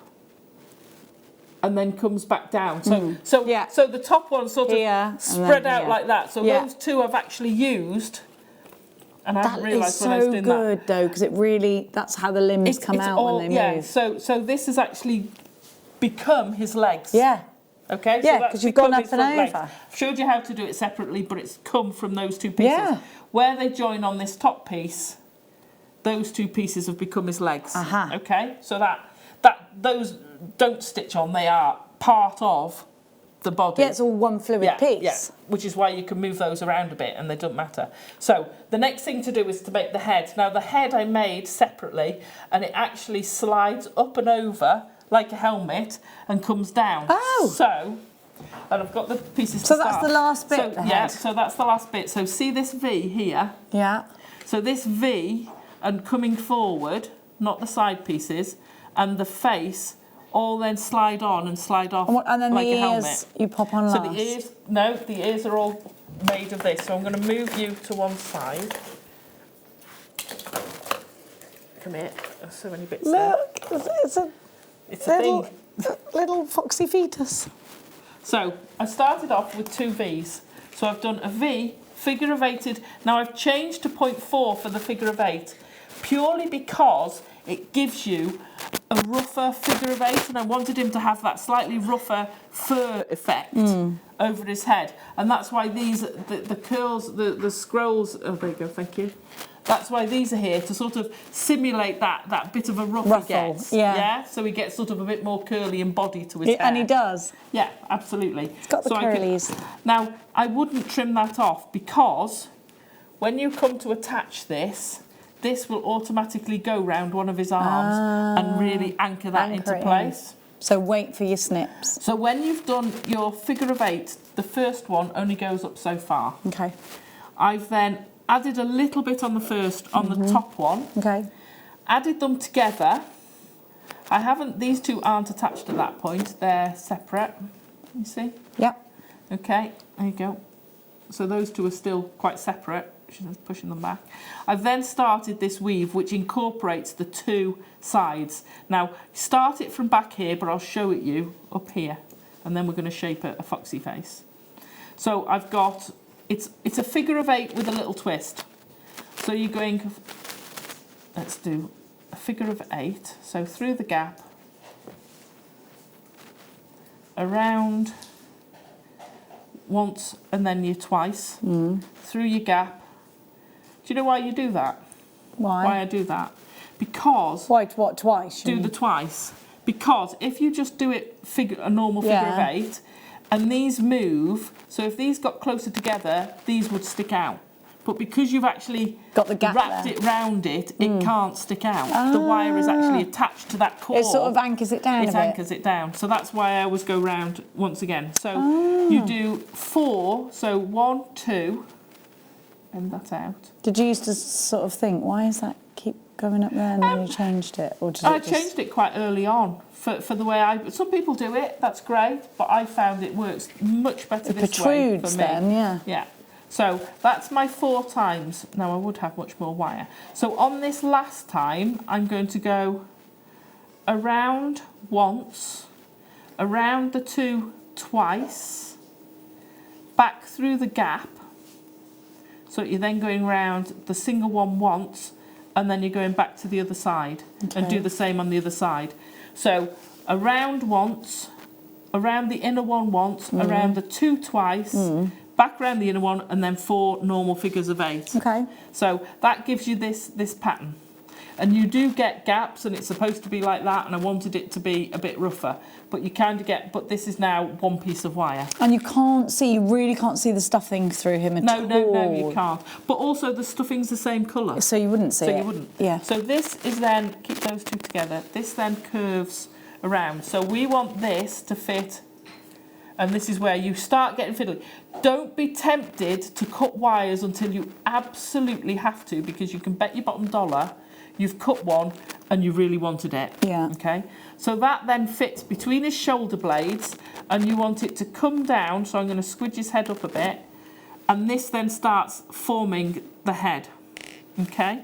and then comes back down. So the top one sort of here, spread out like that. So those two I've actually used, and I haven't realised when I was doing that. That is so good though, because it really, that's how the limbs come out when they move. So this has actually become his legs. Yeah. Okay, Yeah, so that's 'cause you've gone become up his and front legs. over. I've showed you how to do it separately, but it's come from those two pieces. Yeah. Where they join on this top piece, those two pieces have become his legs. Okay, so those don't stitch on, they are part of the body. Yeah, it's all one fluid piece. Yeah, which is why you can move those around a bit and they don't matter. So the next thing to do is to make the head. Now the head I made separately and it actually slides up and over like a helmet and comes down. Oh! So, and I've got the pieces to So start. that's the last bit, So, the yeah, head. so that's the last bit. So see this V here? Yeah. So this V and coming forward, not the side pieces, and the face all then slide on and slide off And then like the a ears helmet. you pop on So last. the ears are all made of this. So I'm going to move you to one side. Come here. There's so many bits there. Look, It's a thing. little foxy fetus. So I started off with 2 V's. So I've done a V, figure of 8'd. Now I've changed to 0.4 for the figure of 8, purely because it gives you a rougher figure of 8, and I wanted him to have that slightly rougher fur effect over his head. And that's why the curls, the scrolls, oh there you go, thank you. That's why these are here, to sort of simulate that bit of a ruffle he gets. Yeah. So he gets sort of a bit more curly and body to his hair. And he does. Yeah, absolutely. It's got the curlies. Now, I wouldn't trim that off because when you come to attach this will automatically go round one of his arms and really anchor that into place. So wait for your snips. So when you've done your figure of 8, the first one only goes up so far. Okay. I've then added a little bit on the first, on the top one. Okay. Added them together. These two aren't attached at that point, they're separate. You see? Yep. Okay, there you go. So those two are still quite separate, pushing them back. I've then started this weave which incorporates the 2 sides. Now, start it from back here, but I'll show it you up here. And then we're going to shape a foxy face. So I've got, it's a figure of 8 with a little twist. So you're going, let's do a figure of 8. So through the gap, around once and then you twice, through your gap. Do you know why you do that? Why I do that? Because... Why, what, twice? Do the twice. Because if you just do it a normal figure of 8, and these move, so if these got closer together, these would stick out. But because you've actually got the gap wrapped it round it, it can't stick out. The wire is actually attached to that core. It sort of anchors it down a bit. It anchors it down. So that's why I always go round once again. So you do 4, so 1, 2, and that's out. Did you used to sort of think, why does that keep going up there, and then you changed it? Or did I changed it quite early on for the way some people do it, that's great, but I found it works much better this way for me. Then, yeah. Yeah. So that's my 4 times. Now I would have much more wire. So on this last time, I'm going to go around once, around the 2 twice, back through the gap, So you're then going round the single one once, and then you're going back to the other side and do the same on the other side. So around once, around the inner one once, around the 2 twice, back around the inner one, and then 4 normal figures of 8. Okay. So that gives you this pattern. And you do get gaps, and it's supposed to be like that, and I wanted it to be a bit rougher. But you kind of get, but this is now one piece of wire. And you really can't see the stuffing through him at all. No, you can't. But also the stuffing's the same colour. So you wouldn't see it. So you wouldn't. Yeah. So this is then, keep those two together, this then curves around. So we want this to fit, and this is where you start getting fiddly. Don't be tempted to cut wires until you absolutely have to, because you can bet your bottom dollar you've cut one and you really wanted it. Yeah. Okay. So that then fits between his shoulder blades, and you want it to come down. So I'm going to squidge his head up a bit, and this then starts forming the head. Okay.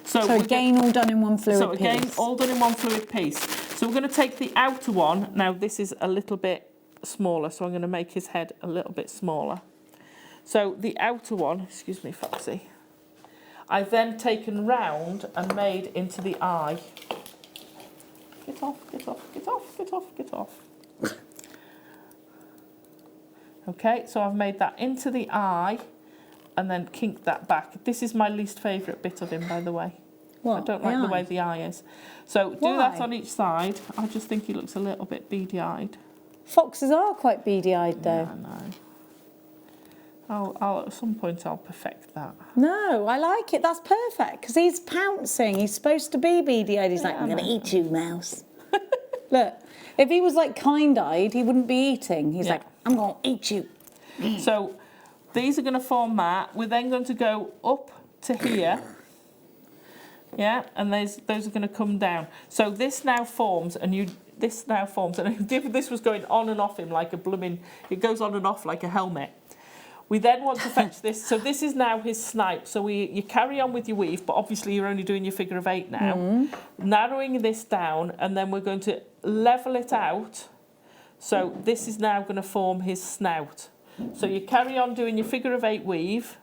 So again, all done in one fluid piece. So again, all done in one fluid piece. So we're going to take the outer one. Now this is a little bit smaller, so I'm going to make his head a little bit smaller. So the outer one, excuse me, Foxy, I've then taken round and made into the eye. Get off, get off, get off, get off, get off. Okay, so I've made that into the eye and then kinked that back. This is my least favourite bit of him, by the way. What? I don't like the way the eye is. So do that on each side. I just think he looks a little bit beady-eyed. Foxes are quite beady-eyed, though. Yeah, I know. I'll at some point I'll perfect that. No, I like it. That's perfect, because he's pouncing. He's supposed to be beady-eyed. He's like, I'm going to eat you, mouse. Look, if he was like kind-eyed, he wouldn't be eating. He's like, I'm going to eat you. So these are going to form that. We're then going to go up to here. Yeah, and those are going to come down. So this now forms, and this now forms. And if this was going on and off him like a blooming, it goes on and off like a helmet. We then want to fetch this. So this is now his snipe. So you carry on with your weave, but obviously you're only doing your figure of 8 now. Narrowing this down, and then we're going to level it out. So this is now going to form his snout. So you carry on doing your figure of 8 weave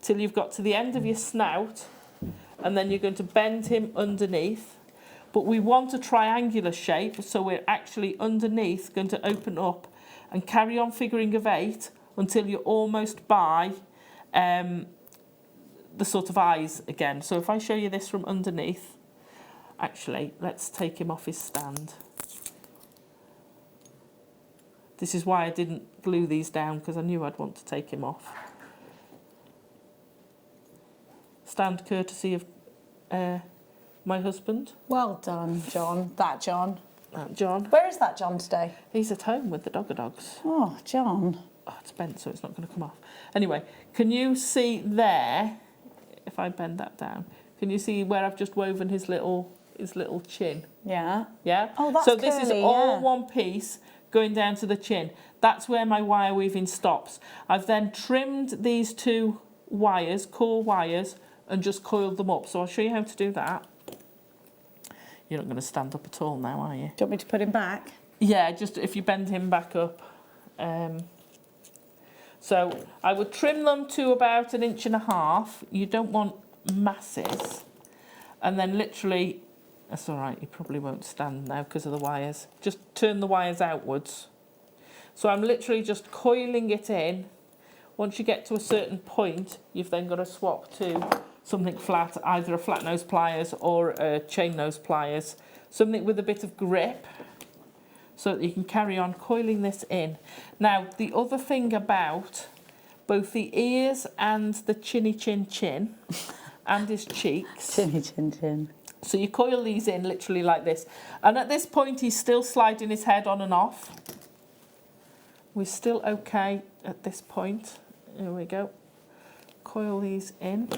till you've got to the end of your snout, and then you're going to bend him underneath. But we want a triangular shape, so we're actually underneath going to open up and carry on figuring of 8 until you're almost by the sort of eyes again. So if I show you this from underneath, actually, let's take him off his stand. This is why I didn't glue these down, because I knew I'd want to take him off. Stand courtesy of my husband. Well done, John. John. John. Where is that John today? He's at home with the dogs. Oh, John. Oh, it's bent, so it's not going to come off. Anyway, can you see there, if I bend that down, can you see where I've just woven his little chin? Yeah. Yeah? Oh, that's So this is curly, all one piece going down to the chin. That's where my wire weaving stops. I've then trimmed these 2 wires, core wires, and just coiled them up. So I'll show you how to do that. You're not going to stand up at all now, are you? Do you want me to put him back? Yeah, just if you bend him back up. So I would trim them to about 1.5 inches. You don't want masses. And then literally, that's all right, you probably won't stand now because of the wires. Just turn the wires outwards. So I'm literally just coiling it in. Once you get to a certain point, you've then got to swap to something flat, either a flat nose pliers or a chain nose pliers. Something with a bit of grip, so that you can carry on coiling this in. Now, the other thing about both the ears and the chinny chin and his cheeks. Chinny chin. So you coil these in literally like this. And at this point, he's still sliding his head on and off. We're still okay at this point. Here we go. Coil these in.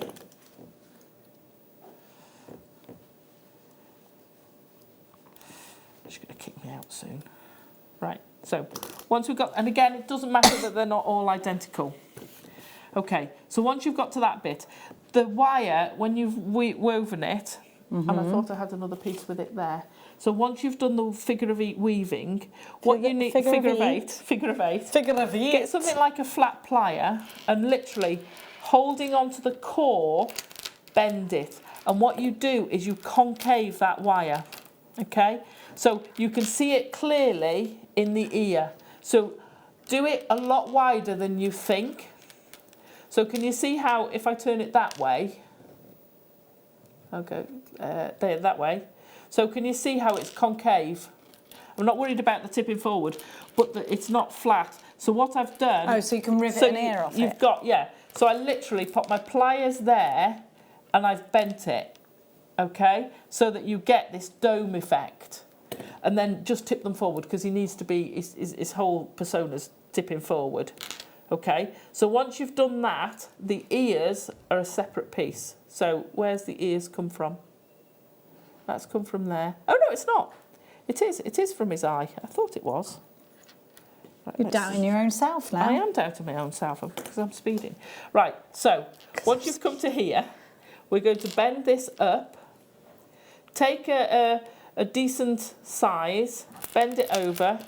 She's going to kick me out soon. Right, so once we've got, and again, it doesn't matter that they're not all identical. Okay, so once you've got to that bit, the wire, when you've woven it, and I thought I had another piece with it there. So once you've done the figure of 8 weaving, what you need, figure of eight, get something like a flat plier and literally holding onto the core, bend it. And what you do is you concave that wire, okay? So you can see it clearly in the ear. So do it a lot wider than you think. So can you see how, if I turn it that way, okay, there, that way. So can you see how it's concave? I'm not worried about the tipping forward, but it's not flat. So what I've done... Oh, so you can rivet an ear off it? You've got, yeah. So I literally put my pliers there and I've bent it, okay? So that you get this dome effect. And then just tip them forward because he needs to be, his whole persona's tipping forward. Okay, so once you've done that, the ears are a separate piece. So where's the ears come from? That's come from there. Oh no, it's not. It is from his eye. I thought it was. Right, You're doubting your own self now. I am doubting my own self because I'm speeding. Right, so once you've come to here, we're going to bend this up. Take a decent size, bend it over,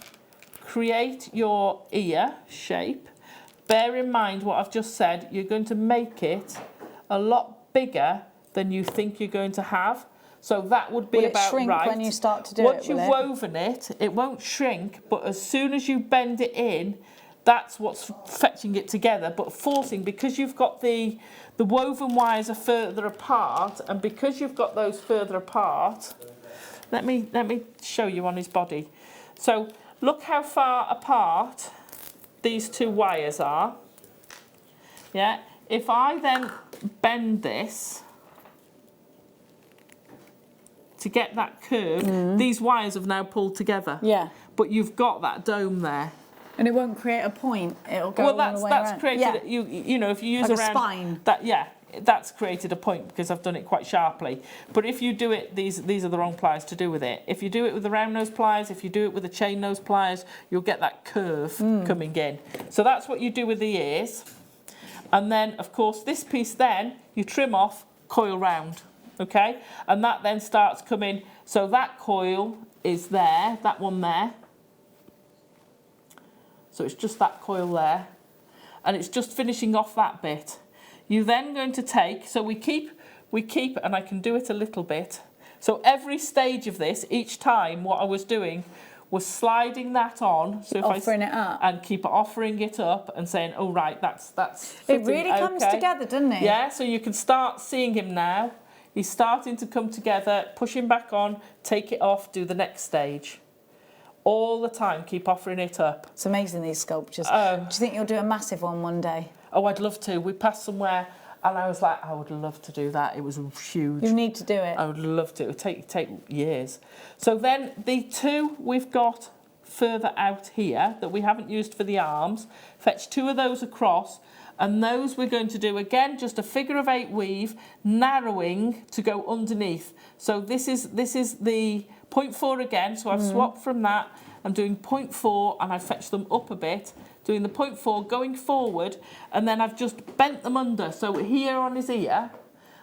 create your ear shape. Bear in mind what I've just said, you're going to make it a lot bigger than you think you're going to have. So that would be will about it shrink right. when you start to do Once it, you've woven it, it won't shrink, but as soon as you bend it in, that's what's fetching it together, but forcing, because you've got the woven wires are further apart, and because you've got those further apart, let me show you on his body. So look how far apart these two wires are. Yeah, if I then bend this to get that curve, these wires have now pulled together. Yeah. But you've got that dome there. And it won't create a point. It'll go all the way that's around. created. Yeah. You know, if you use like around a spine. that, yeah, that's created a point because I've done it quite sharply. But if you do it, these are the wrong pliers to do with it. If you do it with the round nose pliers, if you do it with the chain nose pliers, you'll get that curve coming in. So that's what you do with the ears. And then, of course, this piece then you trim off, coil round, okay? And that then starts coming. So that coil is there, that one there. So it's just that coil there. And it's just finishing off that bit. You're then going to take, so we keep, and I can do it a little bit. So every stage of this, each time, what I was doing was sliding that on. So if offering it up. And keep offering it up and saying, oh, right, that's It really comes together, doesn't it? Yeah, so you can start seeing him now. He's starting to come together, push him back on, take it off, do the next stage. All the time, keep offering it up. It's amazing, these sculptures. Oh. Do you think you'll do a massive one day? Oh, I'd love to. We passed somewhere and I was like, I would love to do that. It was huge. You need to do it. I would love to. It would take years. So then the two we've got further out here that we haven't used for the arms, fetch two of those across, and those we're going to do again just a figure of 8 weave, narrowing to go underneath. So this is the 0.4 again. So I've swapped from that. I'm doing 0.4 and I fetch them up a bit, doing the 0.4 going forward, and then I've just bent them under. So here on his ear,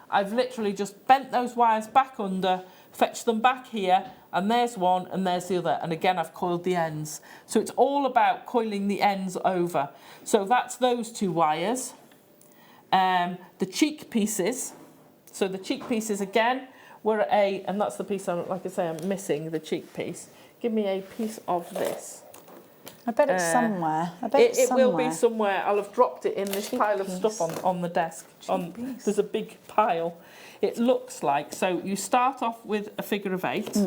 I've literally just bent those wires back under, fetched them back here, and there's one and there's the other. And again, I've coiled the ends. So it's all about coiling the ends over. So that's those two wires. The cheek pieces. So the cheek pieces again were and that's the piece, like I say, I'm missing the cheek piece. Give me a piece of this. I bet it's somewhere. I bet it's somewhere. It will be somewhere. I'll have dropped it in this pile of stuff on the desk. There's a big pile. It looks like, so you start off with a figure of 8.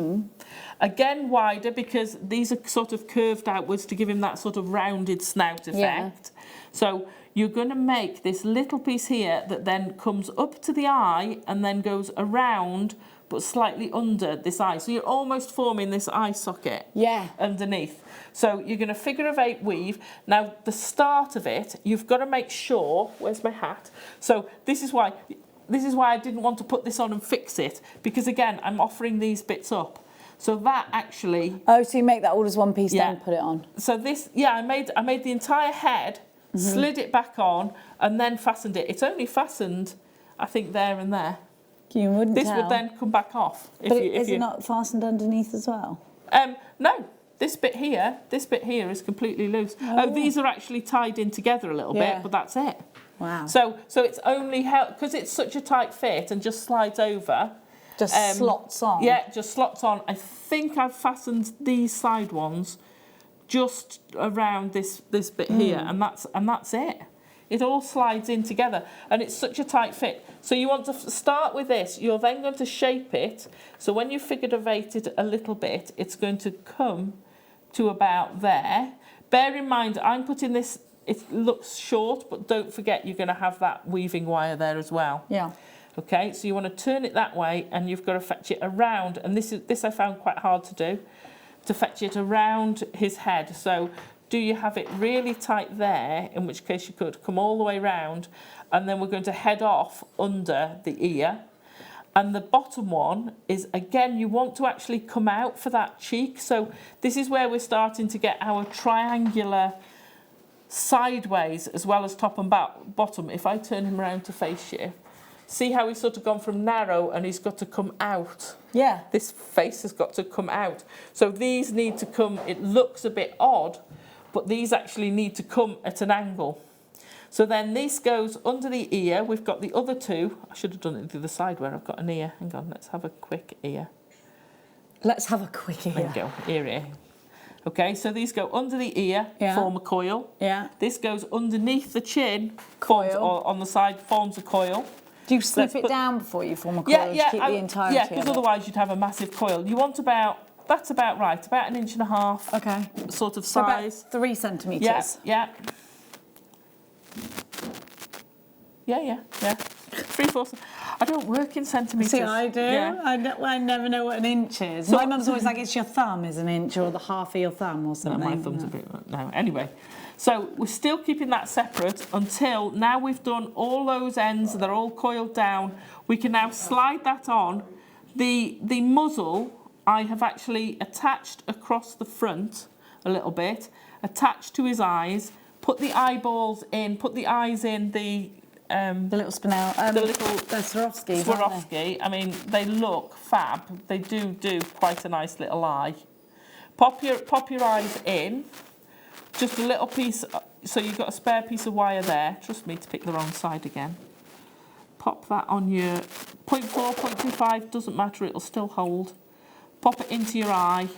Again, wider because these are sort of curved outwards to give him that sort of rounded snout effect. Yeah. So you're going to make this little piece here that then comes up to the eye and then goes around but slightly under this eye. So you're almost forming this eye socket underneath. So you're going to figure of 8 weave. Now, the start of it, you've got to make sure, where's my hat? So this is why I didn't want to put this on and fix it, because again, I'm offering these bits up. So that actually... Oh, so you make that all as one piece, then put it on. So this, I made the entire head, slid it back on, and then fastened it. It's only fastened, I think, there and there. You wouldn't This tell. would then come back off. But is it not fastened underneath as well? No, this bit here is completely loose. Oh, these are actually tied in together a little bit, but that's it. Wow. So it's only because it's such a tight fit and just slides over. Just slots on. Yeah, just slots on. I think I've fastened these side ones just around this bit here, and that's it. It all slides in together, and it's such a tight fit. So you want to start with this. You're then going to shape it. So when you figurativate it a little bit, it's going to come to about there. Bear in mind, I'm putting this, it looks short, but don't forget you're going to have that weaving wire there as well. Yeah. Okay, so you want to turn it that way, and you've got to fetch it around, and this I found quite hard to do, to fetch it around his head. So do you have it really tight there, in which case you could come all the way round, and then we're going to head off under the ear. And the bottom one is, again, you want to actually come out for that cheek. So this is where we're starting to get our triangular sideways as well as top and bottom. If I turn him around to face you, see how he's sort of gone from narrow and he's got to come out. Yeah. This face has got to come out. So these need to come, it looks a bit odd, but these actually need to come at an angle. So then this goes under the ear. We've got the other two. I should have done it the other side where I've got an ear. Hang on, let's have a quick ear. Let's have a quick ear. There you go, ear. Okay, so these go under the ear, form a coil. Yeah. This goes underneath the chin, Coil. or on the side, forms a coil. Do you slip it down before you form a coil to keep the entirety Yeah, of because it? otherwise you'd have a massive coil. You want that's about right, about 1.5 inches. Okay. Sort of So size. about 3 centimetres. Yeah. 3/4. I don't work in centimetres. See, I do. Yeah. I never know what an inch is. So- My mum's always like, it's your thumb is an inch, or the half of your thumb or No, something. my thumb's a bit... No, anyway. So we're still keeping that separate until now we've done all those ends. They're all coiled down. We can now slide that on. The muzzle I have actually attached across the front a little bit, attached to his eyes, put the eyeballs in, put the eyes in, the little spinel. the little Swarovskis, aren't they? Swarovski. I mean, they look fab. They do quite a nice little eye. Pop your eyes in. Just a little piece. So you've got a spare piece of wire there. Trust me to pick the wrong side again. Pop that on your 0.4, 0.25. Doesn't matter. It'll still hold. Pop it into your eye.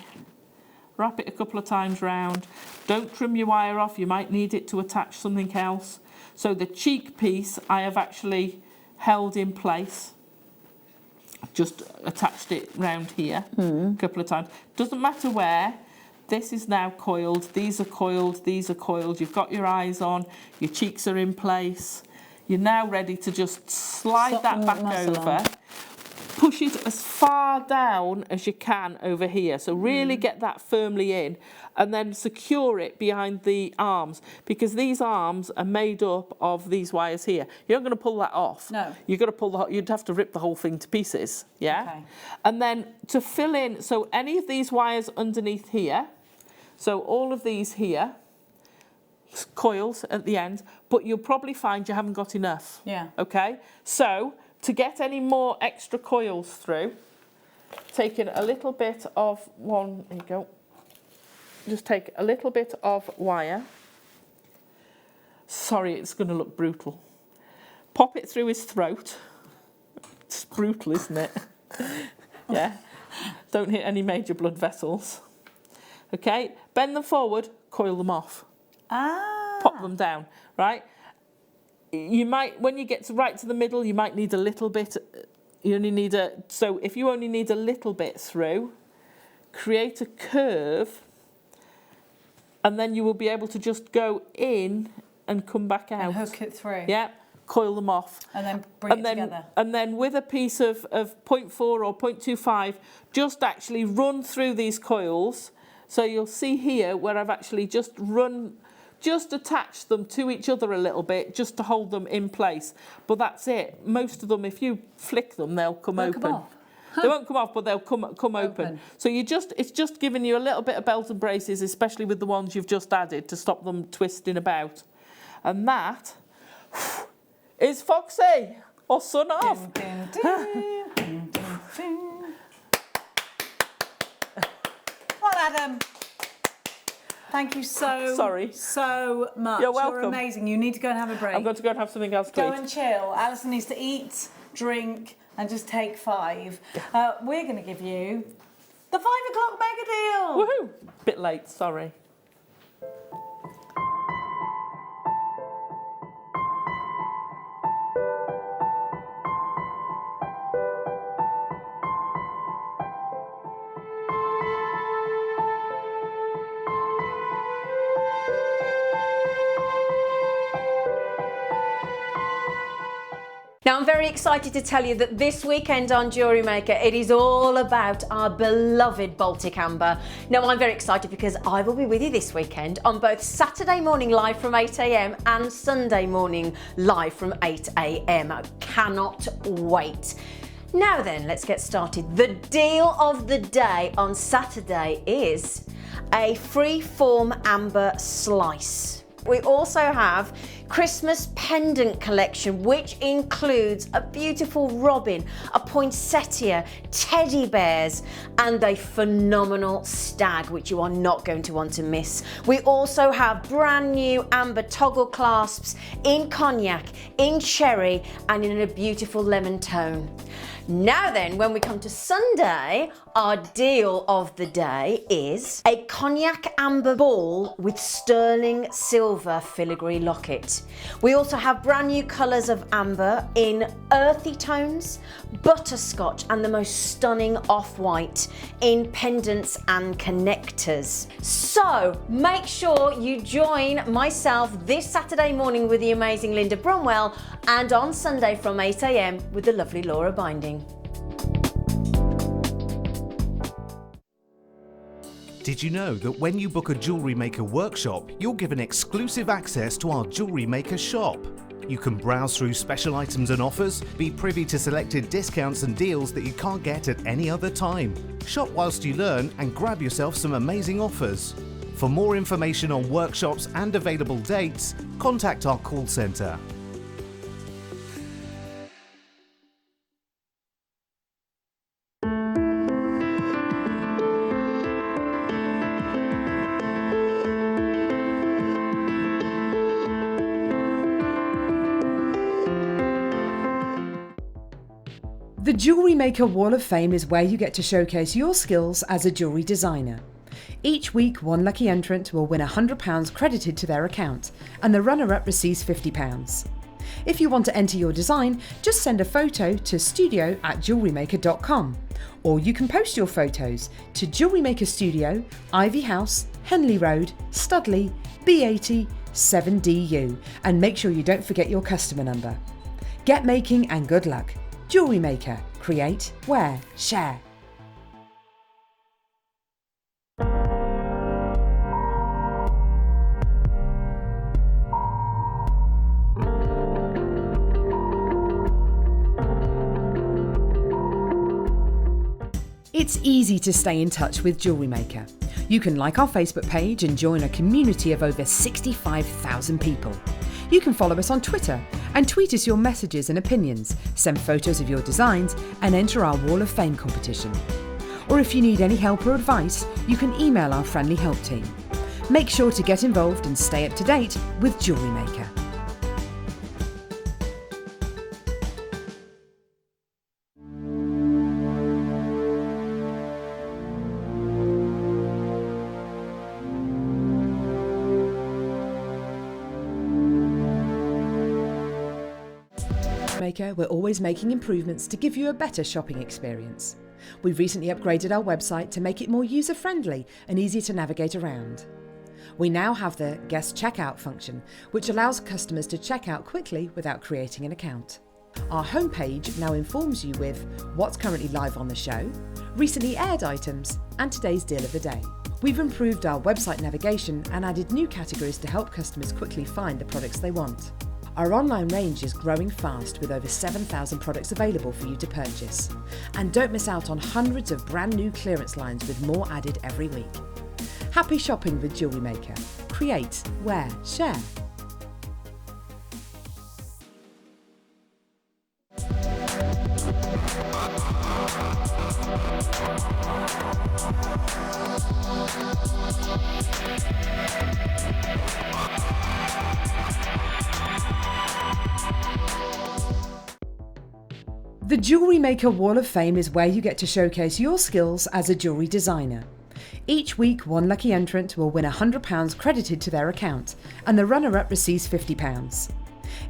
Wrap it a couple of times round. Don't trim your wire off. You might need it to attach something else. So the cheek piece I have actually held in place. Just attached it round here a couple of times. Doesn't matter where. This is now coiled. These are coiled. These are coiled. You've got your eyes on. Your cheeks are in place. You're now ready to just slide that back over. Push it as far down as you can over here. So really get that firmly in, and then secure it behind the arms, because these arms are made up of these wires here. You're not going to pull that off. No. You've got to pull you'd have to rip the whole thing to pieces. Yeah. Okay. And then to fill in, so any of these wires underneath here, so all of these here, coils at the end, but you'll probably find you haven't got enough. Yeah. Okay. So to get any more extra coils through, taking a little bit of one, there you go, just take a little bit of wire. Sorry, it's going to look brutal. Pop it through his throat. It's brutal, isn't it? Yeah. Don't hit any major blood vessels. Okay, bend them forward, coil them off. Pop them down, right? You might, when you get right to the middle, you might need a little bit. You only need so if you only need a little bit through, create a curve, and then you will be able to just go in and come back out. And hook it through. Yeah, coil them off. And then bring it together. And then with a piece of 0.4 or 0.25, just actually run through these coils. So you'll see here where I've actually just attach them to each other a little bit just to hold them in place. But that's it. Most of them, if you flick them, they'll come open. Come off. They won't come off, but they'll come open. So it's just giving you a little bit of belt and braces, especially with the ones you've just added, to stop them twisting about. And that is Foxy, or son of. Dun, dun, dun, dun, dun. Well, Adam. Thank you so Sorry. so much. You're welcome. You're amazing. You need to go and have a break. I'm going to go and have something else to Go eat. and chill. Alison needs to eat, drink, and just take 5. We're going to give you the 5 o'clock mega deal. Woohoo! Bit late, sorry. Now, I'm very excited to tell you that this weekend on Jewellery Maker, it is all about our beloved Baltic Amber. Now, I'm very excited because I will be with you this weekend on both Saturday morning live from 8 a.m. and Sunday morning live from 8 a.m. I cannot wait. Now then, let's get started. The deal of the day on Saturday is a free-form amber slice. We also have Christmas pendant collection, which includes a beautiful robin, a poinsettia, teddy bears, and a phenomenal stag, which you are not going to want to miss. We also have brand new amber toggle clasps in cognac, in cherry, and in a beautiful lemon tone. Now then, when we come to Sunday, our deal of the day is a cognac amber ball with sterling silver filigree locket. We also have brand new colours of amber in earthy tones, butterscotch, and the most stunning off-white in pendants and connectors. So make sure you join myself this Saturday morning with the amazing Linda Brunwell, and on Sunday from 8 a.m. with the lovely Laura Binding. Did you know that when you book a Jewellery Maker workshop, you're given exclusive access to our Jewellery Maker shop? You can browse through special items and offers, be privy to selected discounts and deals that you can't get at any other time. Shop whilst you learn and grab yourself some amazing offers. For more information on workshops and available dates, contact our call centre. The Jewellery Maker Wall of Fame is where you get to showcase your skills as a jewellery designer. Each week, one lucky entrant will win £100 credited to their account, and the runner-up receives £50. If you want to enter your design, just send a photo to studio@jewellerymaker.com, or you can post your photos to Jewellery Maker Studio, Ivy House, Henley Road, Studley, B80 7DU, and make sure you don't forget your customer number. Get making and good luck. Jewellery Maker. Create, wear, share. It's easy to stay in touch with Jewellery Maker. You can like our Facebook page and join a community of over 65,000 people. You can follow us on Twitter and tweet us your messages and opinions, send photos of your designs, and enter our Wall of Fame competition. Or if you need any help or advice, you can email our friendly help team. Make sure to get involved and stay up to date with Jewellery Maker. Maker, we're always making improvements to give you a better shopping experience. We've recently upgraded our website to make it more user-friendly and easier to navigate around. We now have the guest checkout function, which allows customers to check out quickly without creating an account. Our homepage now informs you with what's currently live on the show, recently aired items, and today's deal of the day. We've improved our website navigation and added new categories to help customers quickly find the products they want. Our online range is growing fast with over 7,000 products available for you to purchase. And don't miss out on hundreds of brand new clearance lines with more added every week. Happy shopping with Jewellery Maker. Create, wear, share. The Jewellery Maker Wall of Fame is where you get to showcase your skills as a jewellery designer. Each week, one lucky entrant will win £100 credited to their account, and the runner-up receives £50.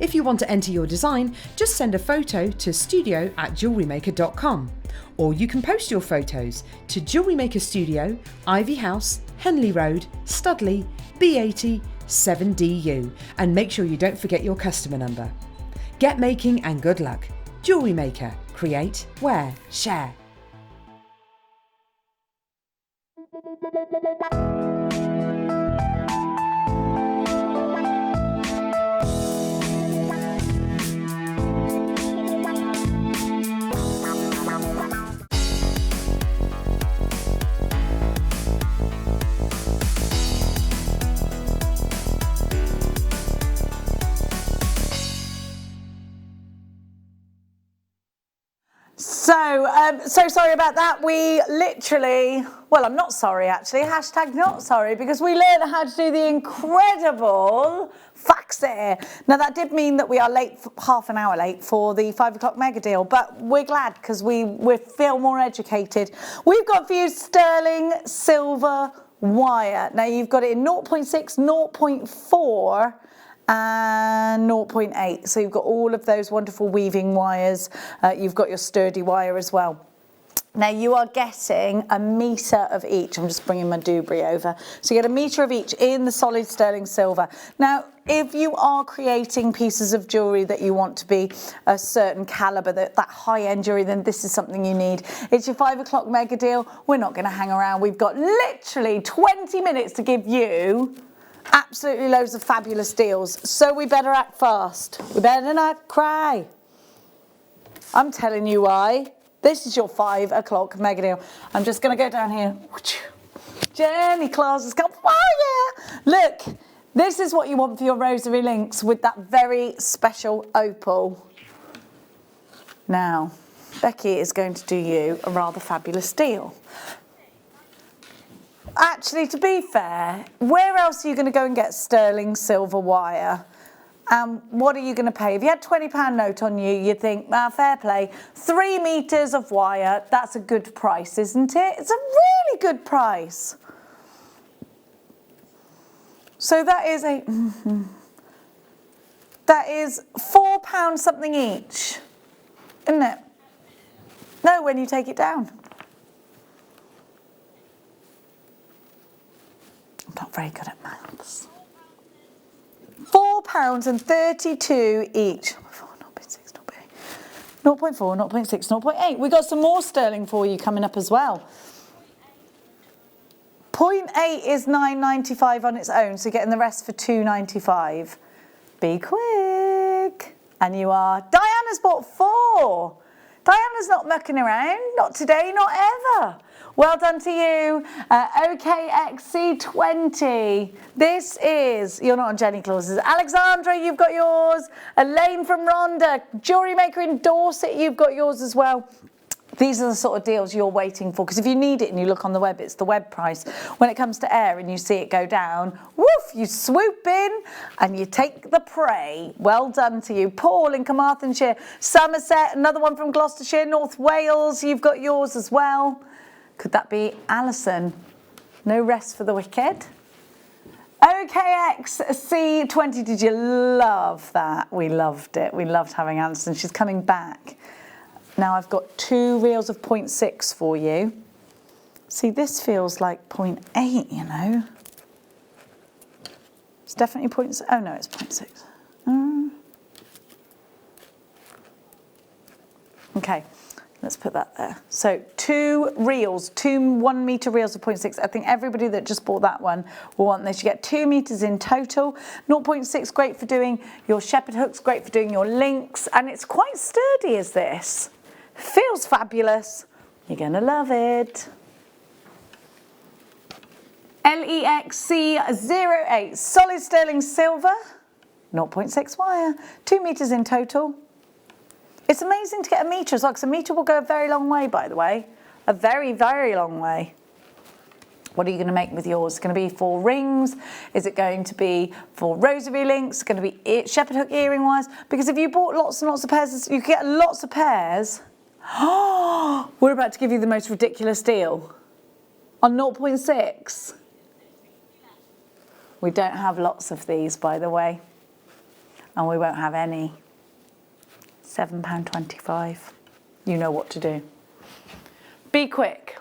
If you want to enter your design, just send a photo to studio@jewellerymaker.com, or you can post your photos to Jewellery Maker Studio, Ivy House, Henley Road, Studley, B80 7DU, and make sure you don't forget your customer number. Get making and good luck. Jewellery Maker. Create, wear, share. So sorry about that. We literally, well, I'm not sorry actually, hashtag not sorry, because we learned how to do the incredible faxer. Now that did mean that we are late, half an hour late for the 5 o'clock mega deal, but we're glad because we feel more educated. We've got for you sterling silver wire. Now you've got it in 0.6, 0.4, and 0.8, so you've got all of those wonderful weaving wires. You've got your sturdy wire as well. Now you are getting a metre of each. I'm just bringing my Dewberry over. So you get a metre of each in the solid sterling silver. Now if you are creating pieces of jewellery that you want to be a certain calibre, that high-end jewellery, then this is something you need. It's your 5 o'clock mega deal. We're not going to hang around. We've got literally 20 minutes to give you absolutely loads of fabulous deals, so we better act fast. We better not cry. I'm telling you why. This is your 5 o'clock mega deal. I'm just going to go down here. Jenny Claus has come. Oh yeah! Look, this is what you want for your rosary links with that very special opal. Now, Becky is going to do you a rather fabulous deal. Actually, to be fair, where else are you going to go and get sterling silver wire? What are you going to pay? If you had a £20 note on you, you'd think, fair play. 3 metres of wire, that's a good price, isn't it? It's a really good price. So that is that is £4 something each, isn't it? No, when you take it down. I'm not very good at maths. £4.32 each. 0.4, 0.6, 0.8. We got some more sterling for you coming up as well. 0.8 is £9.95 on its own, so you're getting the rest for £2.95. Be quick. And you are. Diana's bought 4. Diana's not mucking around. Not today, not ever. Well done to you. OKXC20. This is, you're not on Jenny Claus's. Alexandra, you've got yours. Elaine from Rhonda. Jewellery Maker in Dorset, you've got yours as well. These are the sort of deals you're waiting for, because if you need it and you look on the web, it's the web price. When it comes to air and you see it go down, woof, you swoop in and you take the prey. Well done to you. Paul in Carmarthenshire, Somerset, another one from Gloucestershire, North Wales, you've got yours as well. Could that be Alison? No rest for the wicked. OKXC20, did you love that? We loved it. We loved having Alison. She's coming back. Now I've got 2 reels of 0.6 for you. See, this feels like 0.8, you know. It's definitely 0.6. Oh no, it's 0.6. Okay. Let's put that there. So 2 reels, 2 1 metre reels of 0.6. I think everybody that just bought that one will want this. You get 2 metres in total. 0.6, great for doing your shepherd hooks, great for doing your links. And it's quite sturdy as this. Feels fabulous. You're going to love it. LEXC08, solid sterling silver, 0.6 wire, 2 metres in total. It's amazing to get a metre as well, because a metre will go a very long way, by the way. A very, very long way. What are you going to make with yours? It's going to be for rings? Is it going to be for rosary links? It's going to be shepherd hook earring wires? Because if you bought lots and lots of pairs, you get lots of pairs Oh, we're about to give you the most ridiculous deal. On 0.6. We don't have lots of these, by the way. And we won't have any. £7.25. You know what to do. Be quick.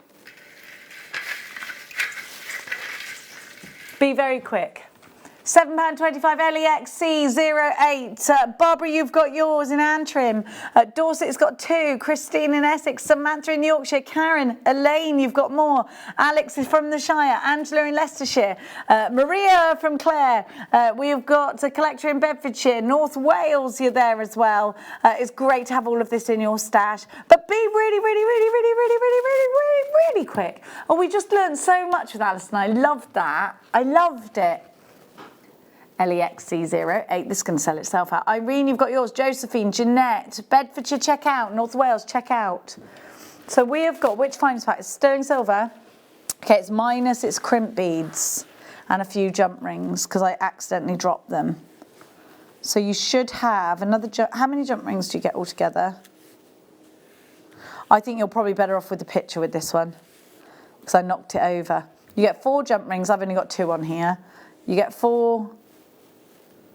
Be very quick. £7.25 LEXC08. Barbara, you've got yours in Antrim. Dorset's got 2. Christine in Essex. Samantha in Yorkshire. Karen. Elaine, you've got more. Alex is from the Shire. Angela in Leicestershire. Maria from Clare. We've got a collector in Bedfordshire. North Wales, you're there as well. It's great to have all of this in your stash. But be really quick. Oh, we just learned so much with Alison. I loved that. I loved it. LEXC08, this is going to sell itself out. Irene, you've got yours. Josephine, Jeanette, Bedfordshire, check out. North Wales, check out. So we have got, which finest pack? It's sterling silver. Okay, it's minus its crimp beads and a few jump rings because I accidentally dropped them. So you should have another how many jump rings do you get altogether? I think you're probably better off with the picture with this one because I knocked it over. You get 4 jump rings. I've only got 2 on here. You get 4...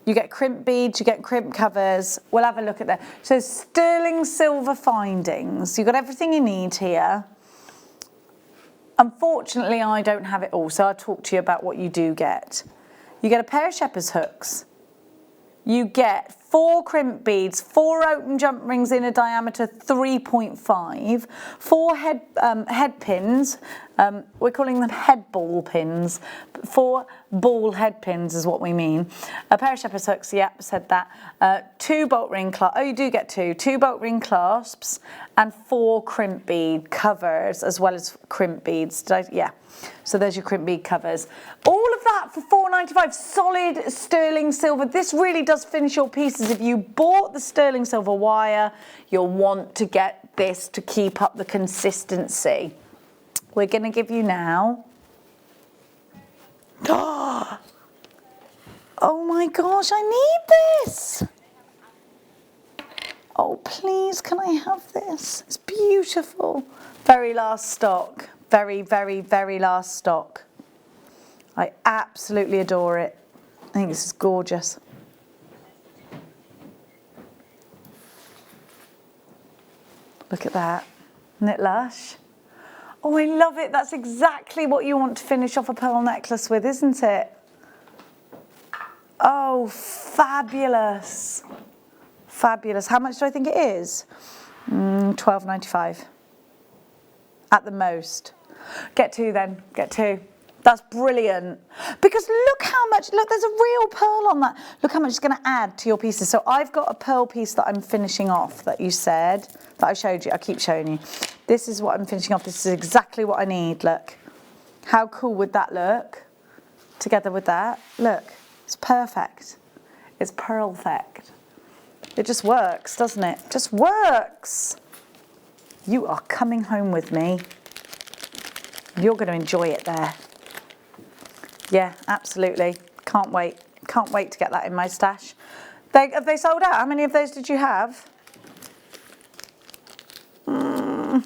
You get crimp beads, you get crimp covers. We'll have a look at that. So sterling silver findings. You've got everything you need here. Unfortunately, I don't have it all, so I'll talk to you about what you do get. You get a pair of shepherd's hooks. You get 4 crimp beads, 4 open jump rings in a diameter 3.5, 4 head pins. We're calling them head ball pins. 4 ball head pins is what we mean. A pair of shepherd's hooks, yep, said that. 2 bolt ring clasps. Oh, you do get 2. 2 bolt ring clasps and 4 crimp bead covers as well as crimp beads. Yeah. So there's your crimp bead covers. All of that for £4.95. Solid sterling silver. This really does finish your pieces. If you bought the sterling silver wire, you'll want to get this to keep up the consistency. We're going to give you now. Oh my gosh, I need this. Oh, please, can I have this? It's beautiful. Very last stock. Very, very, very last stock. I absolutely adore it. I think this is gorgeous. Look at that. Isn't it lush? Oh, I love it. That's exactly what you want to finish off a pearl necklace with, isn't it? Oh, fabulous. Fabulous. How much do I think it is? £12.95. At the most. Get 2 then. Get 2. That's brilliant. Because look how much, look, there's a real pearl on that. Look how much it's going to add to your pieces. So I've got a pearl piece that I'm finishing off that you said, that I showed you. I keep showing you. This is what I'm finishing off. This is exactly what I need. Look. How cool would that look? Together with that. Look. It's perfect. It's pearl-fect. It just works, doesn't it? It just works. You are coming home with me. You're going to enjoy it there. Yeah, absolutely. Can't wait. Can't wait to get that in my stash. Have they sold out? How many of those did you have? We've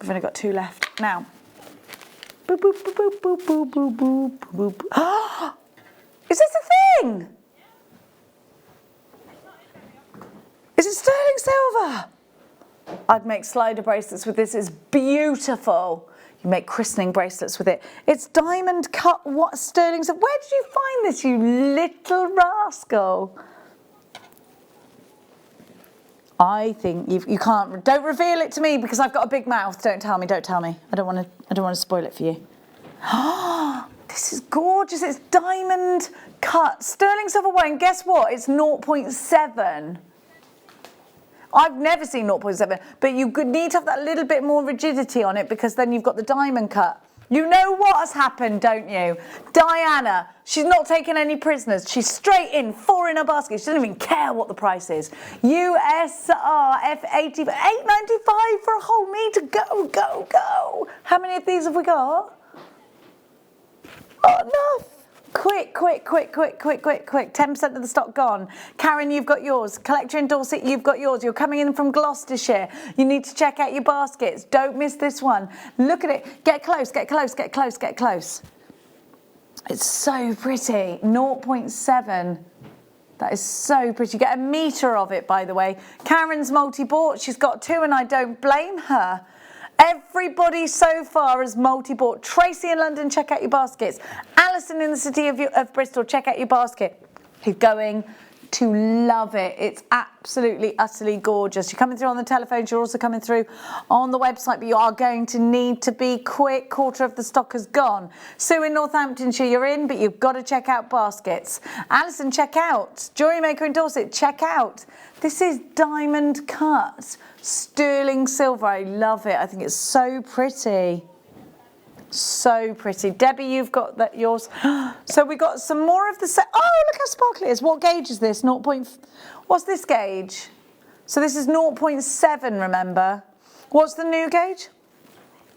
only got 2 left. Now. Boop, boop, boop, boop, boop, boop, boop, boop, boop, boop. Oh, is this a thing? Is it sterling silver? I'd make slider bracelets with this. It's beautiful. You make christening bracelets with it. It's diamond cut what sterling silver. Where did you find this, you little rascal? I think you can't. Don't reveal it to me because I've got a big mouth. Don't tell me. Don't tell me. I don't want to spoil it for you. Oh, this is gorgeous. It's diamond cut sterling silver wire. And guess what? It's 0.7. I've never seen 0.7, but you need to have that little bit more rigidity on it because then you've got the diamond cut. You know what has happened, don't you? Diana, she's not taken any prisoners. She's straight in, 4 in her basket. She doesn't even care what the price is. USR F80 for $8.95 for a whole meter. Go, go, go. How many of these have we got? Oh, enough. quick. 10% of the stock gone. Karen, you've got yours. Collector in Dorset, you've got yours. You're coming in from Gloucestershire. You need to check out your baskets. Don't miss this one. Look at it. Get close. It's so pretty. 0.7. That is so pretty. You get a metre of it, by the way. Karen's multi-bought. She's got 2 and I don't blame her. Everybody so far has multi-bought. Tracy in London, check out your baskets. Alison in the city of Bristol, check out your basket. He's going to love it. It's absolutely, utterly gorgeous. You're coming through on the telephones. You're also coming through on the website, but you are going to need to be quick. Quarter of the stock has gone. Sue in Northamptonshire, you're in, but you've got to check out baskets. Alison, check out. Jewellery Maker in Dorset, check out. This is diamond cut. Sterling silver, I love it. I think it's so pretty. So pretty. Debbie, you've got that yours. So we got some more of the set. Oh, look how sparkly it is. What gauge is this? What's this gauge? So this is 0.7, remember? What's the new gauge?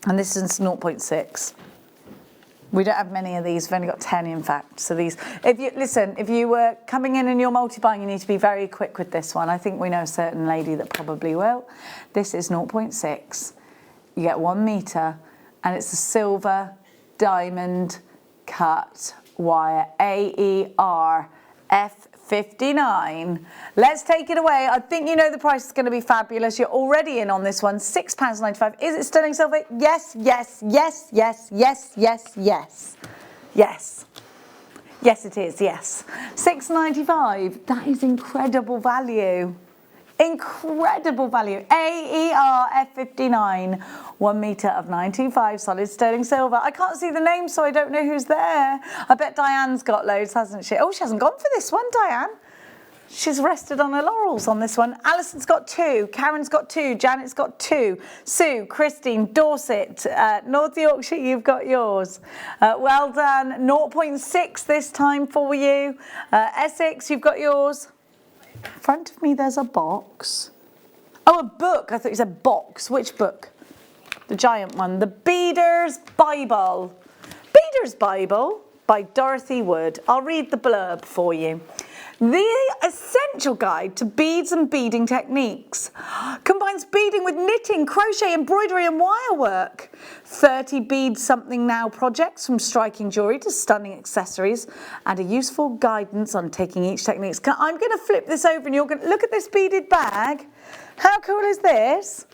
And this is 0.6. We don't have many of these. We've only got 10, in fact. So these, if you were coming in and you're multi-buying, you need to be very quick with this one. I think we know a certain lady that probably will. This is 0.6. You get 1 metre, and it's a silver diamond cut wire AER F59. Let's take it away. I think you know the price is going to be fabulous. You're already in on this one. £6.95. Is it sterling silver? Yes. Yes, it is. Yes. £6.95. That is incredible value. Incredible value. AER F59. 1 metre of 925 solid sterling silver. I can't see the name, so I don't know who's there. I bet Diane's got loads, hasn't she? Oh, she hasn't gone for this one, Diane. She's rested on her laurels on this one. Alison's got 2. Karen's got 2. Janet's got 2. Sue, Christine, Dorset, North Yorkshire, you've got yours. Well done. 0.6 this time for you. Essex, you've got yours. In front of me, there's a box. Oh, a book. I thought you said box. Which book? The giant one. The Beader's Bible. Beader's Bible by Dorothy Wood. I'll read the blurb for you. The essential guide to beads and beading techniques combines beading with knitting, crochet, embroidery and wire work. 30 bead something now projects from striking jewellery to stunning accessories and a useful guidance on taking each technique. I'm going to flip this over and you're going to look at this beaded bag. How cool is this?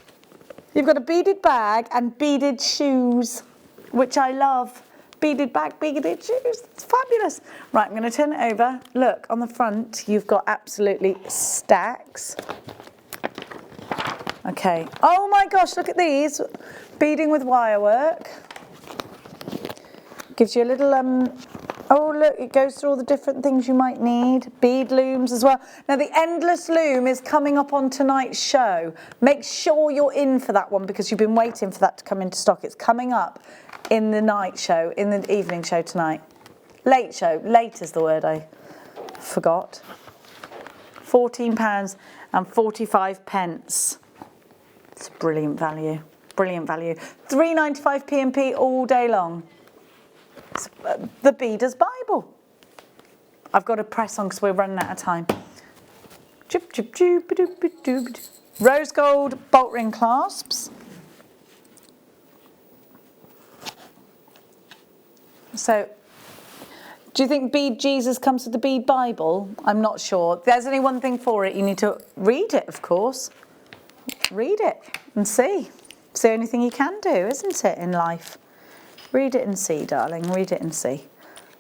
You've got a beaded bag and beaded shoes, which I love. Beaded bag, beaded shoes. It's fabulous. Right, I'm going to turn it over. Look, on the front, you've got absolutely stacks. Okay. Oh my gosh, look at these. Beading with wire work. Gives you a little, oh look, it goes through all the different things you might need. Bead looms as well. Now the endless loom is coming up on tonight's show. Make sure you're in for that one because you've been waiting for that to come into stock. It's coming up in the night show, in the evening show tonight. Late show, late is the word I forgot. £14.45. It's brilliant value, brilliant value. £3.95 P&P all day long. It's the Beader's Bible. I've got to press on because we're running out of time. Rose gold bolt ring clasps. So, do you think Bead Jesus comes with the Bead Bible? I'm not sure. There's only one thing for it. You need to read it, of course. Read it and see. It's the only thing you can do, isn't it, in life? Read it and see, darling. Read it and see.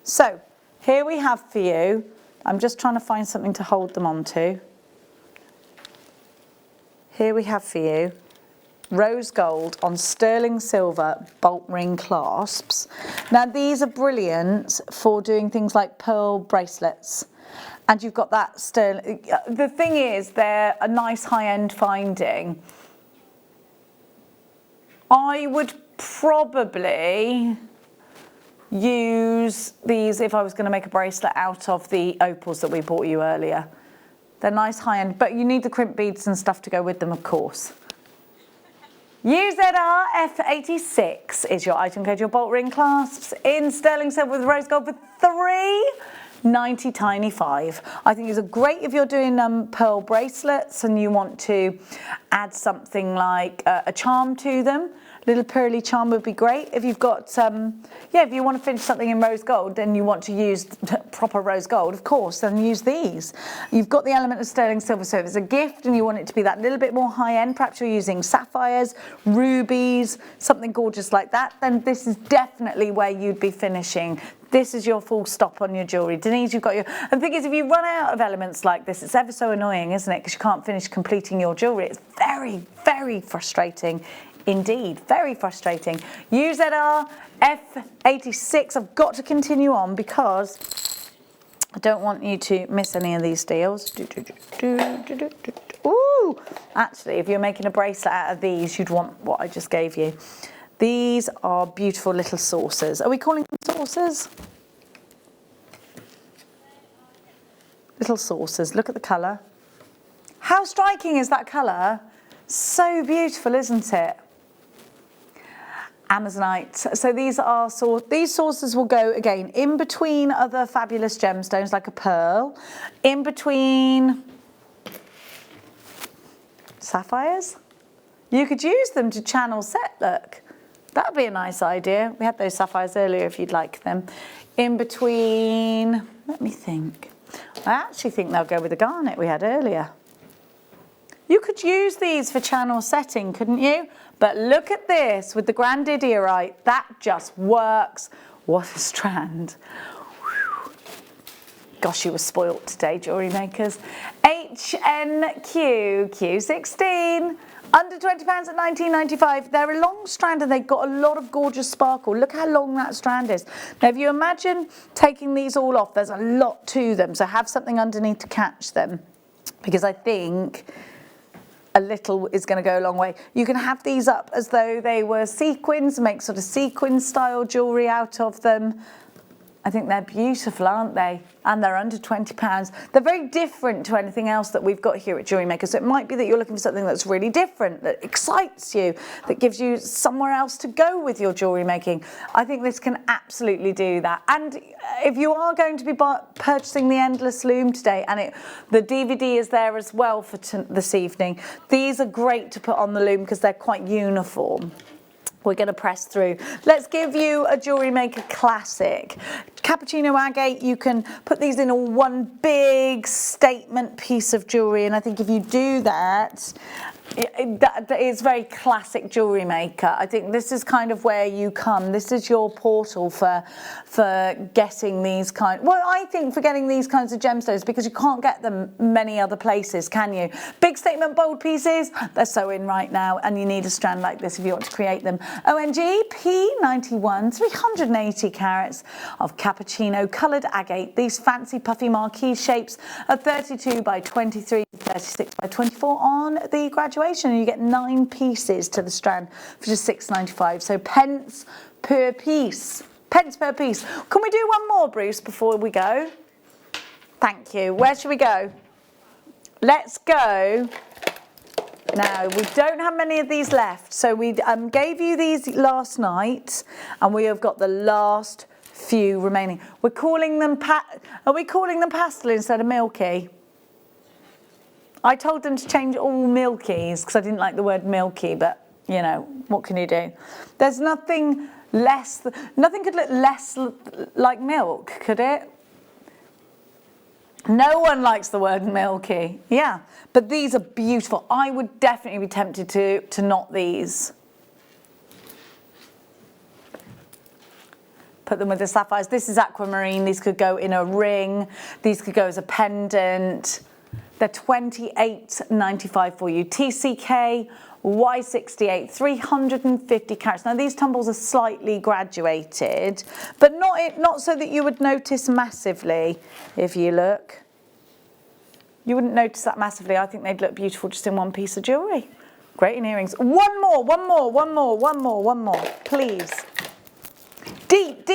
So, here we have for you. I'm just trying to find something to hold them onto. Here we have for you rose gold on sterling silver bolt ring clasps. Now these are brilliant for doing things like pearl bracelets. And you've got that sterling. The thing is, they're a nice high-end finding. I would probably use these if I was going to make a bracelet out of the opals that we bought you earlier. They're nice high-end, but you need the crimp beads and stuff to go with them, of course. UZR F86 is your item code, your bolt ring clasps in sterling silver with rose gold for $3.90 tiny 5. I think these are great if you're doing pearl bracelets and you want to add something like a charm to them. Little pearly charm would be great. If you've got, if you want to finish something in rose gold, then you want to use proper rose gold, of course, then use these. You've got the element of sterling silver, so if it's a gift and you want it to be that little bit more high end, perhaps you're using sapphires, rubies, something gorgeous like that, then this is definitely where you'd be finishing. This is your full stop on your jewellery. Denise, you've got your... And the thing is, if you run out of elements like this, it's ever so annoying, isn't it? Because you can't finish completing your jewellery. It's very, very frustrating. Indeed, very frustrating. UZR F86. I've got to continue on because I don't want you to miss any of these deals. Ooh! Actually, if you're making a bracelet out of these, you'd want what I just gave you. These are beautiful little saucers. Are we calling them saucers? Little saucers. Look at the colour. How striking is that colour? So beautiful, isn't it? Amazonite. So these saucers will go again in between other fabulous gemstones like a pearl, in between sapphires. You could use them to channel set, look. That would be a nice idea. We had those sapphires earlier if you'd like them. In between, let me think. I actually think they'll go with the garnet we had earlier. You could use these for channel setting, couldn't you? But look at this with the grandidierite. That just works. What a strand. Whew. Gosh, you were spoilt today, jewellery makers. HNQ Q16. Under £20 at $19.95. They're a long strand and they've got a lot of gorgeous sparkle. Look how long that strand is. Now, if you imagine taking these all off, there's a lot to them. So have something underneath to catch them. Because I think a little is going to go a long way. You can have these up as though they were sequins, make sort of sequin style jewellery out of them. I think they're beautiful, aren't they? And they're under £20. They're very different to anything else that we've got here at Jewellery Maker. So it might be that you're looking for something that's really different, that excites you, that gives you somewhere else to go with your jewellery making. I think this can absolutely do that. And if you are going to be purchasing the Endless Loom today, and the DVD is there as well for this evening, these are great to put on the loom because they're quite uniform. We're going to press through. Let's give you a Jewellery Maker classic. Cappuccino agate, you can put these in one big statement piece of jewellery, and I think if you do that, that is very classic Jewellery Maker. I think this is kind of where you come. This is your portal for getting these I think for getting these kinds of gemstones, because you can't get them many other places, can you? Big statement bold pieces, they're so in right now, and you need a strand like this if you want to create them. ONG P91, 380 carats of cappuccino coloured agate. These fancy puffy marquee shapes are 32 by 23, 36 by 24 on the graduation, and you get 9 pieces to the strand for just £6.95. So pence per piece. Pence per piece. Can we do one more, Bruce, before we go? Thank you. Where should we go? Let's go. Now, we don't have many of these left. So we gave you these last night, and we have got the last few remaining. We're calling them are we calling them pastel instead of milky? I told them to change all milkies because I didn't like the word milky, but you know, what can you do? There's nothing could look less like milk, could it? No one likes the word milky. Yeah, but these are beautiful. I would definitely be tempted to knot these. Put them with the sapphires. This is aquamarine. These could go in a ring. These could go as a pendant. They're $28.95 for you. TCK Y68, 350 carats. Now these tumbles are slightly graduated, but not so that you would notice massively. If you look, you wouldn't notice that massively. I think they'd look beautiful just in one piece of jewellery. Great in earrings. One more, please. Deep,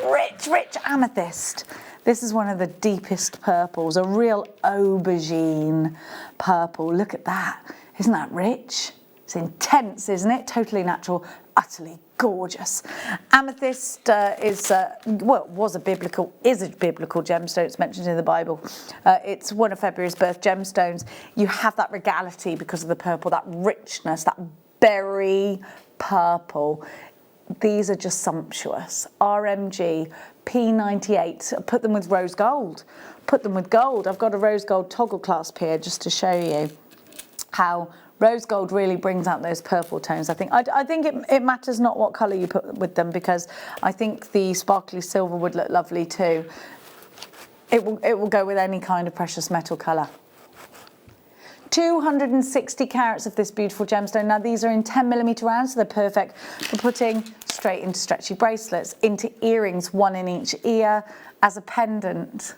rich amethyst. This is one of the deepest purples, a real aubergine purple. Look at that. Isn't that rich? It's intense, isn't it? Totally natural, utterly gorgeous. Amethyst is a biblical gemstone. It's mentioned in the Bible. It's one of February's birth gemstones. You have that regality because of the purple, that richness, that berry purple. These are just sumptuous. RMG P98. Put them with rose gold. Put them with gold. I've got a rose gold toggle clasp here just to show you how rose gold really brings out those purple tones. I think it matters not what colour you put with them, because I think the sparkly silver would look lovely too. It will go with any kind of precious metal colour. 260 carats of this beautiful gemstone. Now these are in 10mm rounds, so they're perfect for putting straight into stretchy bracelets, into earrings, one in each ear, as a pendant.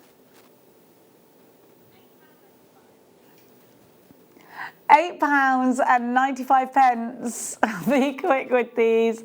£8.95. Be quick with these.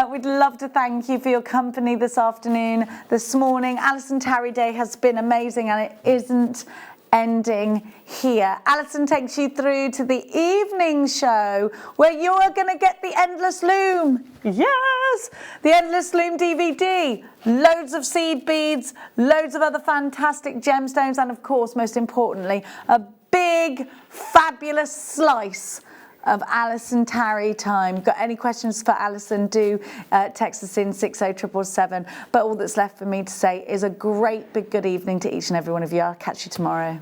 We'd love to thank you for your company this afternoon, this morning. Alison Tarry Day has been amazing, and it isn't ending here. Alison takes you through to the evening show where you're going to get the Endless Loom. Yes! The Endless Loom DVD. Loads of seed beads, loads of other fantastic gemstones, and of course, most importantly, a big, fabulous slice of Alison Tarry time. Got any questions for Alison, do text us in 60777. But all that's left for me to say is a great big good evening to each and every one of you. I'll catch you tomorrow.